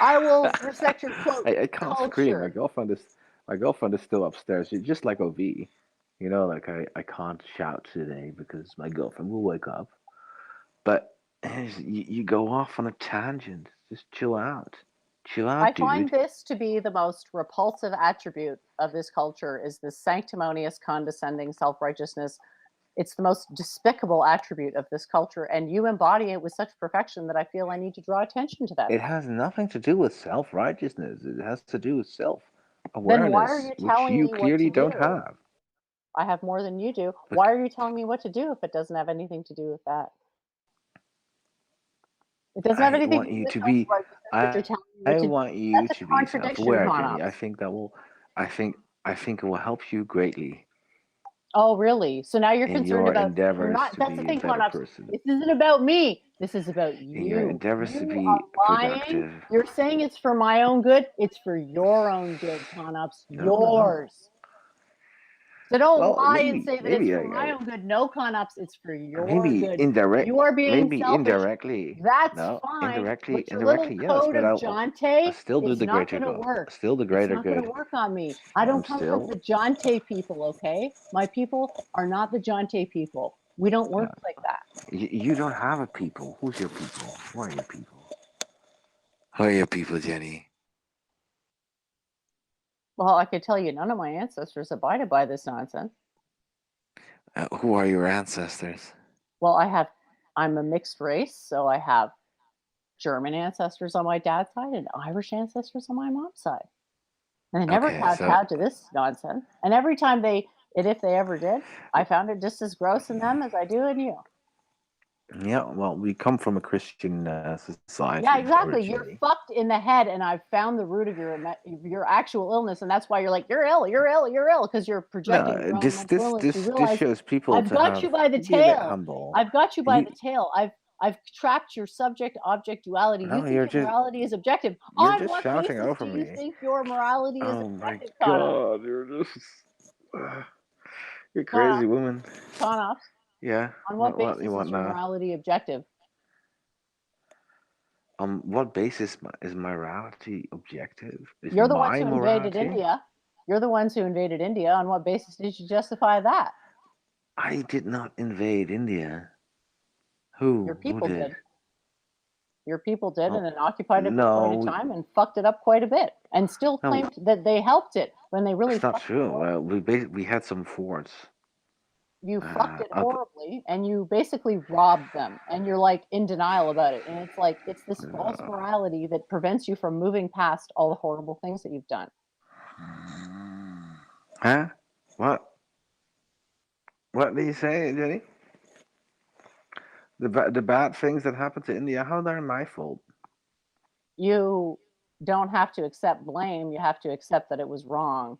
I will respect your quote. I can't scream. My girlfriend is still upstairs. She's just like OV. You know, like I can't shout today because my girlfriend will wake up. But you go off on a tangent. Just chill out. Chill out, I find this to be the most repulsive attribute of this culture is this sanctimonious, condescending self-righteousness. It's the most despicable attribute of this culture, and you embody it with such perfection that I feel I need to draw attention to that. It has nothing to do with self-righteousness. It has to do with self-awareness, then why are you telling which you me clearly what to don't do? have. I have more than you do. Why are you telling me what to do if it doesn't have anything to do with that? It doesn't have anything to do with self-righteousness. I want you to be self-aware, Jenny. I think it will help you greatly. Oh, really? So now you're concerned about endeavors that's the thing, person. This isn't about me. This is about you. In your endeavors to be productive. You're saying it's for my own good. It's for your own good, Conops. Yours. So don't lie and say that it's for my own good. No, Conops, it's for your good. You are being selfish. Indirectly. That's fine. Indirectly, yes. Code of Jante, I still do the greater good. Work. Still the greater good. It's not going to work on me. I don't come from the Jante people, okay? My people are not the Jante people. We don't work like that. You don't have a people. Who's your people? Who are your people? Who are your people, Jenny? Well, I could tell you none of my ancestors abided by this nonsense. Who are your ancestors? Well, I'm a mixed race, so I have German ancestors on my dad's side and Irish ancestors on my mom's side. And they never kowtowed to this nonsense. And every time if they ever did, I found it just as gross in them as I do in you. Yeah, well, we come from a Christian society. Yeah, exactly. You're fucked in the head, and I've found the root of your actual illness, and that's why you're like, you're ill, because you're projecting your own mental illness. This shows people I've got you by the tail. Humble. I've got you by the tail. I've tracked your subject-object duality. No, You think you're your just morality is objective. you're On just what shouting basis over do you me. think your morality is Oh my objective, Connor? God, you're just you're crazy, woman. Connor, Yeah. on what What basis you is want your now? morality objective? What basis is morality objective? Is You're the ones my who invaded morality? India. You're the ones who invaded India. On what basis did you justify that? I did not invade India. Who? Your Who people did? did. Your people did, and Oh, then occupied it for quite a no, time and fucked it up quite a bit, and still no, claimed that they helped it when they really it's not fucked it true. horribly. We had some forts. You fucked it Up, horribly, and you basically robbed them, and you're like in denial about it. And it's like it's this false uh, morality that prevents you from moving past all the horrible things that you've done. huh? What? What did you say, Jenny? The bad things that happened to India, how they're my fault? You don't have to accept blame. You have to accept that it was wrong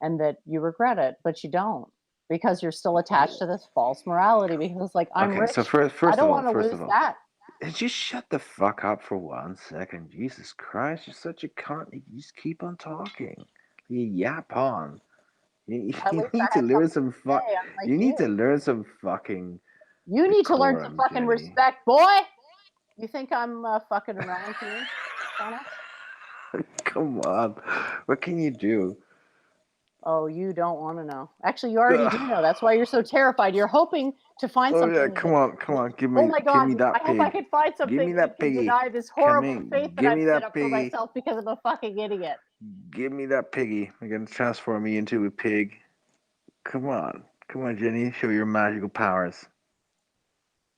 and that you regret it, but you don't because you're still attached to this false morality because it's like, I'm Okay, rich. so I first don't of all, want to lose that. just shut the fuck up for 1 second. Jesus Christ, you're such a cunt. You just keep on talking. You yap on. You At you least I need to have learn something some to say, fuck. unlike You need to you. learn some fucking You need to learn some decorum, fucking Jenny. respect, boy. You think I'm fucking around here, Donna? Come on, what can you do? Oh, you don't want to know. Actually, you already do know. That's why you're so terrified. You're hoping to find Oh something. yeah, come on, give Oh me my give me God! I that hope I pig. can find Give something me that that can piggy. deny this Come horrible in, fate that give I've me set that up for piggy. myself because I'm a fucking idiot. Give me that piggy. You're gonna transform me into a pig. Come on, Jenny, show your magical powers.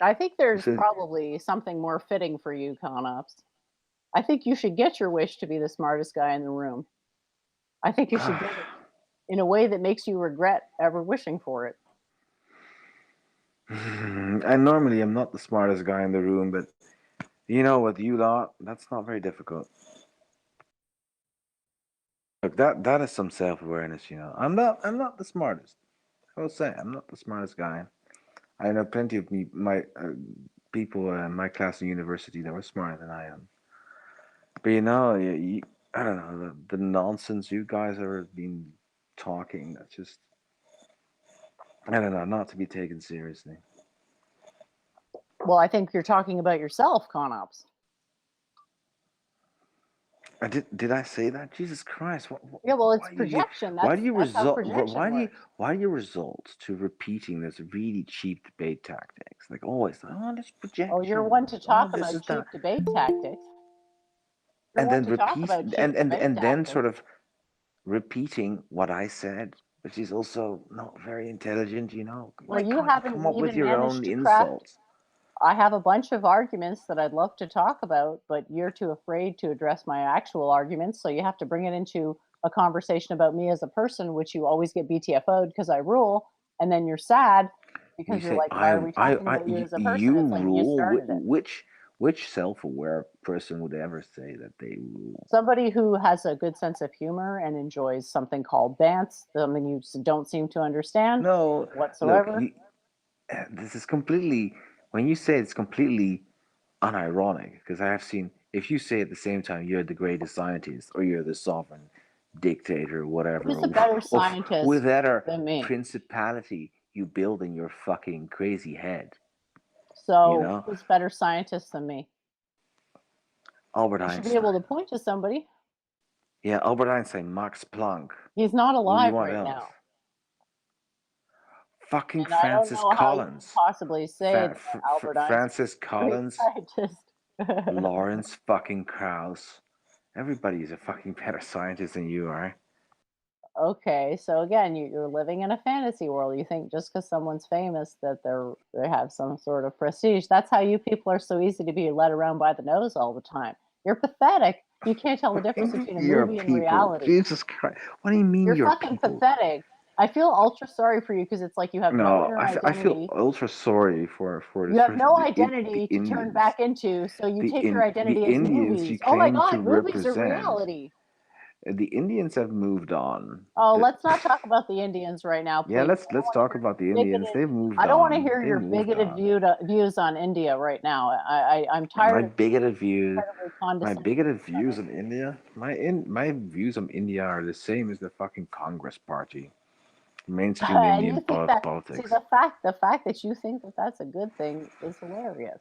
I think there's This is- probably something more fitting for you, Conops. I think you should get your wish to be the smartest guy in the room. I think you should get it in a way that makes you regret ever wishing for it. And normally I'm not the smartest guy in the room, but you know what, you lot, that's not very difficult. Look, that is some self-awareness, you know. I'm not the smartest. I will say I'm not the smartest guy. I know plenty of my people in my class in university that were smarter than I am. But you know, I don't know the nonsense you guys have been talking. That's just I don't know, not to be taken seriously. Well, I think you're talking about yourself, Conops. Did I say that? Jesus Christ! Yeah, well, it's projection. Why do you That's how result? projection works. Why do you result to repeating this really cheap debate tactics? Like always, oh, this projection. Oh, you're one to talk this about is cheap debate tactics. You're and one then to talk repeat about cheap and debate then tactics. sort of repeating what I said, which is also not very intelligent. You know, Well, you haven't come up with even your managed own to craft. insults. I have a bunch of arguments that I'd love to talk about, but you're too afraid to address my actual arguments, so you have to bring it into a conversation about me as a person, which you always get BTFO'd because I rule, and then you're sad because You you're say like, why are we talking about you as a person? you It's like you rule. started it. Which self-aware person would ever say that they rule? Somebody who has a good sense of humor and enjoys something called dance, something you don't seem to understand whatsoever. Look, this is completely. When you say it's completely unironic, because I have seen. If you say at the same time you're the greatest scientist or you're the sovereign dictator, whatever, Who's a better scientist whatever than me? principality you build in your fucking crazy head. So, you know? who's better scientist than me? Albert You Einstein. should be able to point to somebody. Yeah, Albert Einstein, Max Planck. He's not Who do you alive want right else? now. Fucking And Francis I don't know Collins. how you can possibly say that Albert Francis Einstein Collins. scientist. Lawrence fucking Krauss. Everybody is a fucking better scientist than you are. Okay, so again, you're living in a fantasy world. You think just because someone's famous that they have some sort of prestige. That's how you people are so easy to be led around by the nose all the time. You're pathetic. You can't tell the difference between a movie and reality. Jesus Christ. What do you mean You're you're fucking people? pathetic. I feel ultra sorry for you because it's like you have no inner I identity. feel ultra sorry for this. You have no the identity to Indians. turn back into, so you take your the identity as Indians you movies. Oh my claim to God, movies are represent. reality. The Indians have moved on. Oh, let's not talk about the Indians right now, please. Yeah, let's talk about the Indians. They've moved on. I don't want to hear your bigoted views on India right now. I'm tired of bigoted views. My condescending. bigoted views on India. My views on India are the same as the fucking Congress Party, mainstream And Indian you think that, politics. see, the fact that you think that that's a good thing is hilarious.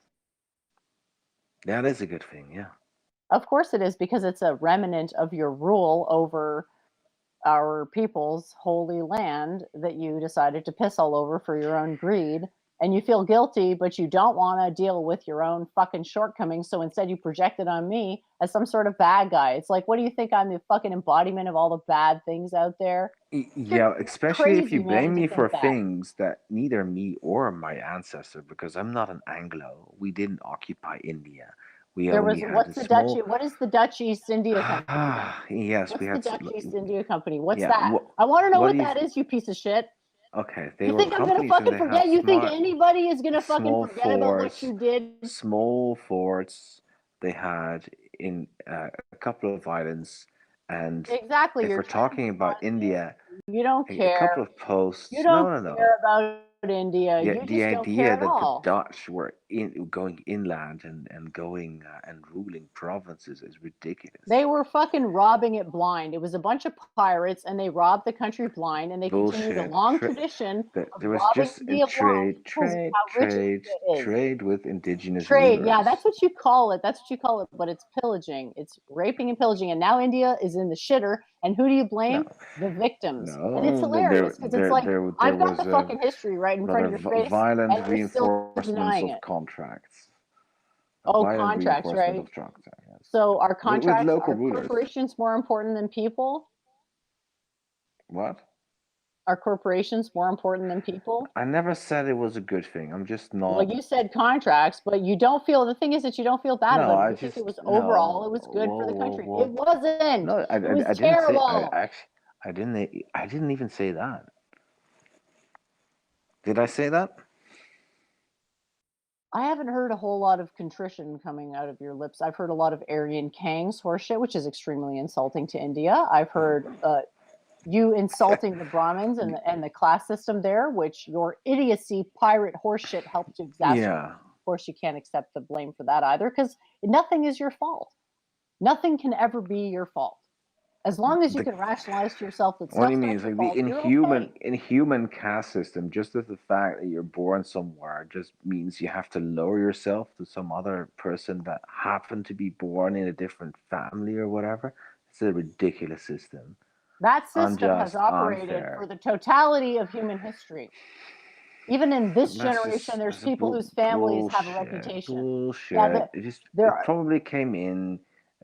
That is a good thing, yeah. Of course it is, because it's a remnant of your rule over our people's holy land that you decided to piss all over for your own greed. And you feel guilty, but you don't want to deal with your own fucking shortcomings. So instead you project it on me as some sort of bad guy. It's like, what do you think? I'm the fucking embodiment of all the bad things out there? Yeah, especially if you blame me for that. things that neither me or my ancestor, because I'm not an Anglo. We didn't occupy India. What's the Dutch? What is the Dutch East India Company? Yes, what's we had the Dutch East India Company? What's yeah, that? I want to know what that is, you piece of shit. Okay, they You were think I'm gonna companies and fucking they forget? had You think smart, anybody is gonna fucking small forget about what forts, you did? small forts they had in a couple of islands, and Exactly. if You're we're talking about India, You don't a care. couple of posts. You don't No. care about India. The You just don't idea care at that the all. Dutch were going inland and going and ruling provinces is ridiculous. They were fucking robbing it blind. It was a bunch of pirates, and they robbed the country blind, and they continued a long tradition of There was robbing just India blind because of how rich India is. trade with indigenous Trade, rulers. yeah, that's what you call it. That's what you call it, but it's pillaging. It's raping and pillaging, and now India is in the shitter. And who do you blame? The victims. And it's hilarious because it's like, I've got the fucking history right in front of your face, violent and you're still reinforcements denying of it. contracts. Oh, contracts, right? Of contracts, yes. So are contracts, with local are rulers. corporations more important than people? What? Are corporations more important than people? I never said it was a good thing. I'm just not. Well, you said contracts, but you don't feel, the thing is that you don't feel bad about it. You think it was overall, it was good for the country. It wasn't. No, it was I didn't terrible. say. I didn't even say that. Did I say that? I haven't heard a whole lot of contrition coming out of your lips. I've heard a lot of Aryan Kang's horseshit, which is extremely insulting to India. I've heard you insulting the Brahmins and the class system there, which your idiocy pirate horseshit helped to exacerbate. Yeah. Of course, you can't accept the blame for that either, because nothing is your fault. Nothing can ever be your fault. As long as you can rationalize to yourself that What do you stuff's mean? not It's your like fault, the inhuman caste system, just as the fact that you're born somewhere just means you have to lower yourself to some other person that happened to be born in a different family or whatever. It's a ridiculous system. That system has operated for the totality of human history. Even in this generation, there's people whose families have a reputation. Bullshit. It probably came in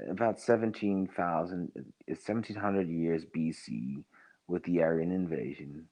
about 1700 years BC with the Aryan invasion.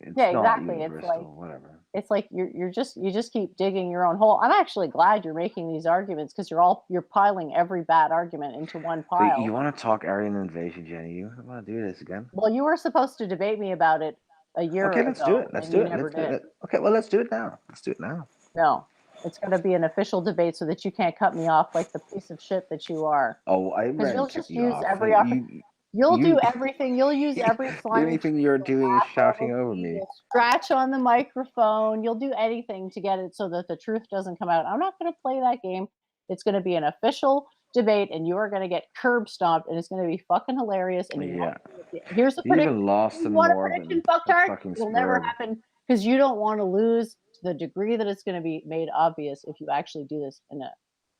It's not universal, it's like, whatever. It's like you just keep digging your own hole. I'm actually glad you're making these arguments, because you're piling every bad argument into one pile. So you want to talk Aryan invasion, Jenny? You want to do this again? Well, you were supposed to debate me about it a year ago. Okay, let's do it. Let's do it. Okay, well, let's do it now. Let's do it now. No, it's going to be an official debate so that you can't cut me off like the piece of shit that you are. Oh, because you'll just use every opportunity. You'll do everything. You'll use every The only thing you're doing is shouting over me. You'll scratch on the microphone. You'll do anything to get it so that the truth doesn't come out. I'm not going to play that game. It's going to be an official debate, and you are going to get curb stomped, and it's going to be fucking hilarious. And here's the prediction. Even lost in Northern. It'll never happen, because you don't want to lose to the degree that it's going to be made obvious if you actually do this in a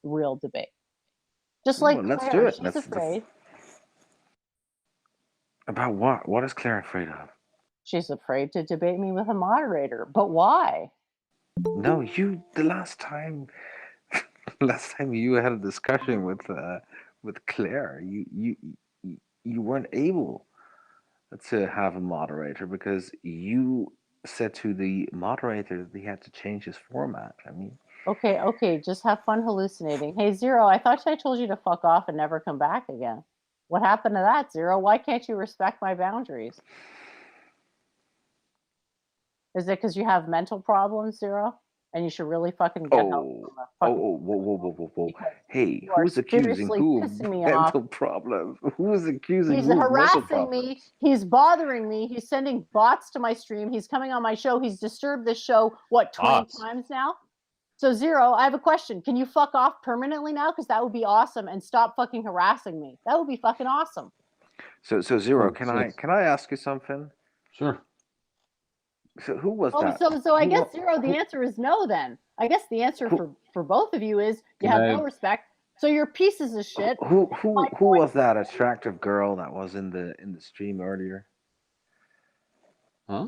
real debate. Just like let's Claire, do it. she's afraid. About what? What is Claire afraid of? She's afraid to debate me with a moderator. But why? No, the last time you had a discussion with Claire, you weren't able to have a moderator because you said to the moderator that he had to change his format. I mean, okay, just have fun hallucinating. Hey, Zero, I thought I told you to fuck off and never come back again. What happened to that, Zero? Why can't you respect my boundaries? Is it because you have mental problems, Zero? and you should really fucking get help from the fucking Whoa. Hey, who's accusing who of mental problems? Who's accusing He's who of mental harassing problems? me. He's bothering me. He's sending bots to my stream. He's coming on my show. He's disturbed this show, 20 times now? So, Zero, I have a question. Can you fuck off permanently now? Because that would be awesome, and stop fucking harassing me. That would be fucking awesome. So Zero, can I ask you something? Sure. So who was that? So I guess, Zero, the answer is no then. I guess the answer for both of you is you have no respect. So you're pieces of shit. Who was that attractive girl that was in the stream earlier? Huh?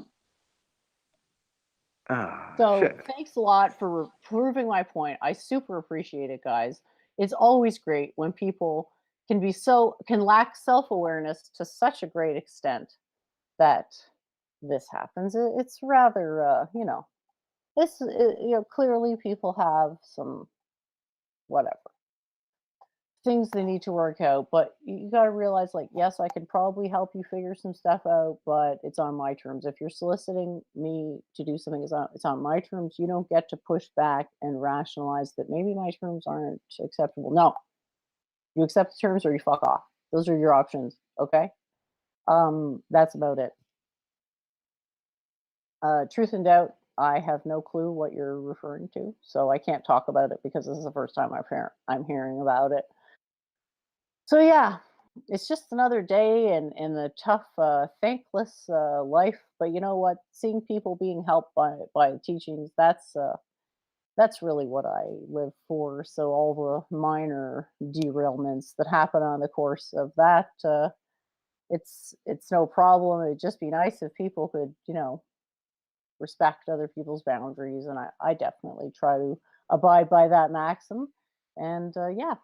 Thanks a lot for proving my point. I super appreciate it, guys. It's always great when people can lack self-awareness to such a great extent that this happens. It's rather, clearly people have some whatever things they need to work out, but you got to realize, like, yes, I can probably help you figure some stuff out, but it's on my terms. If you're soliciting me to do something, it's on my terms. You don't get to push back and rationalize that maybe my terms aren't acceptable. No, you accept the terms or you fuck off. Those are your options. Okay. That's about it. Truth and Doubt, I have no clue what you're referring to, so I can't talk about it because this is the first time I'm hearing about it. So yeah, it's just another day in the tough, thankless life. But you know what? Seeing people being helped by teachings, that's really what I live for. So all the minor derailments that happen on the course of that, it's no problem. It'd just be nice if people could, respect other people's boundaries, and I definitely try to abide by that maxim. And yeah,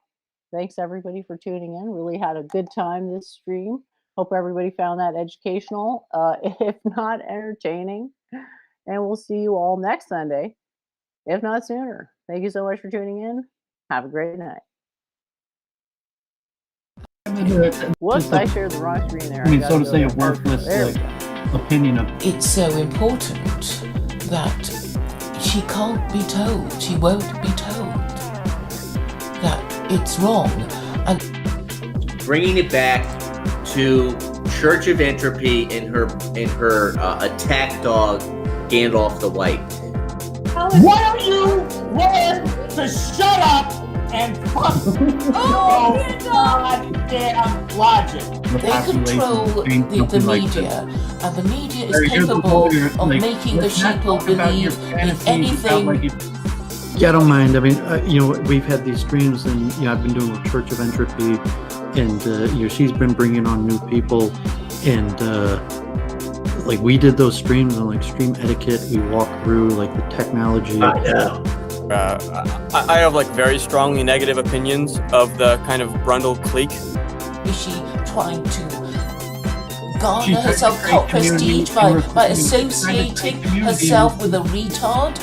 thanks everybody for tuning in. Really had a good time this stream. Hope everybody found that educational, if not entertaining. And we'll see you all next Sunday, if not sooner. Thank you so much for tuning in. Have a great night. Whoops, I shared the wrong screen there. I mean, so to say, a worthless opinion of. It's so important that she can't be told, she won't be told that it's wrong. And bringing it back to Church of Entropy and her attack dog Gandalf the White. Why don't you learn to shut up and fuck your goddamn logic? They control the media, and the media is capable of making the sheeple believe in anything. Yeah, I don't mind. I mean, we've had these streams, and I've been doing with Church of Entropy, and she's been bringing on new people, and like we did those streams on like stream etiquette. We walked through like the technology. I know. I have like very strongly negative opinions of the kind of Brundle clique. Is she trying to garner herself cult prestige by associating herself with a retard?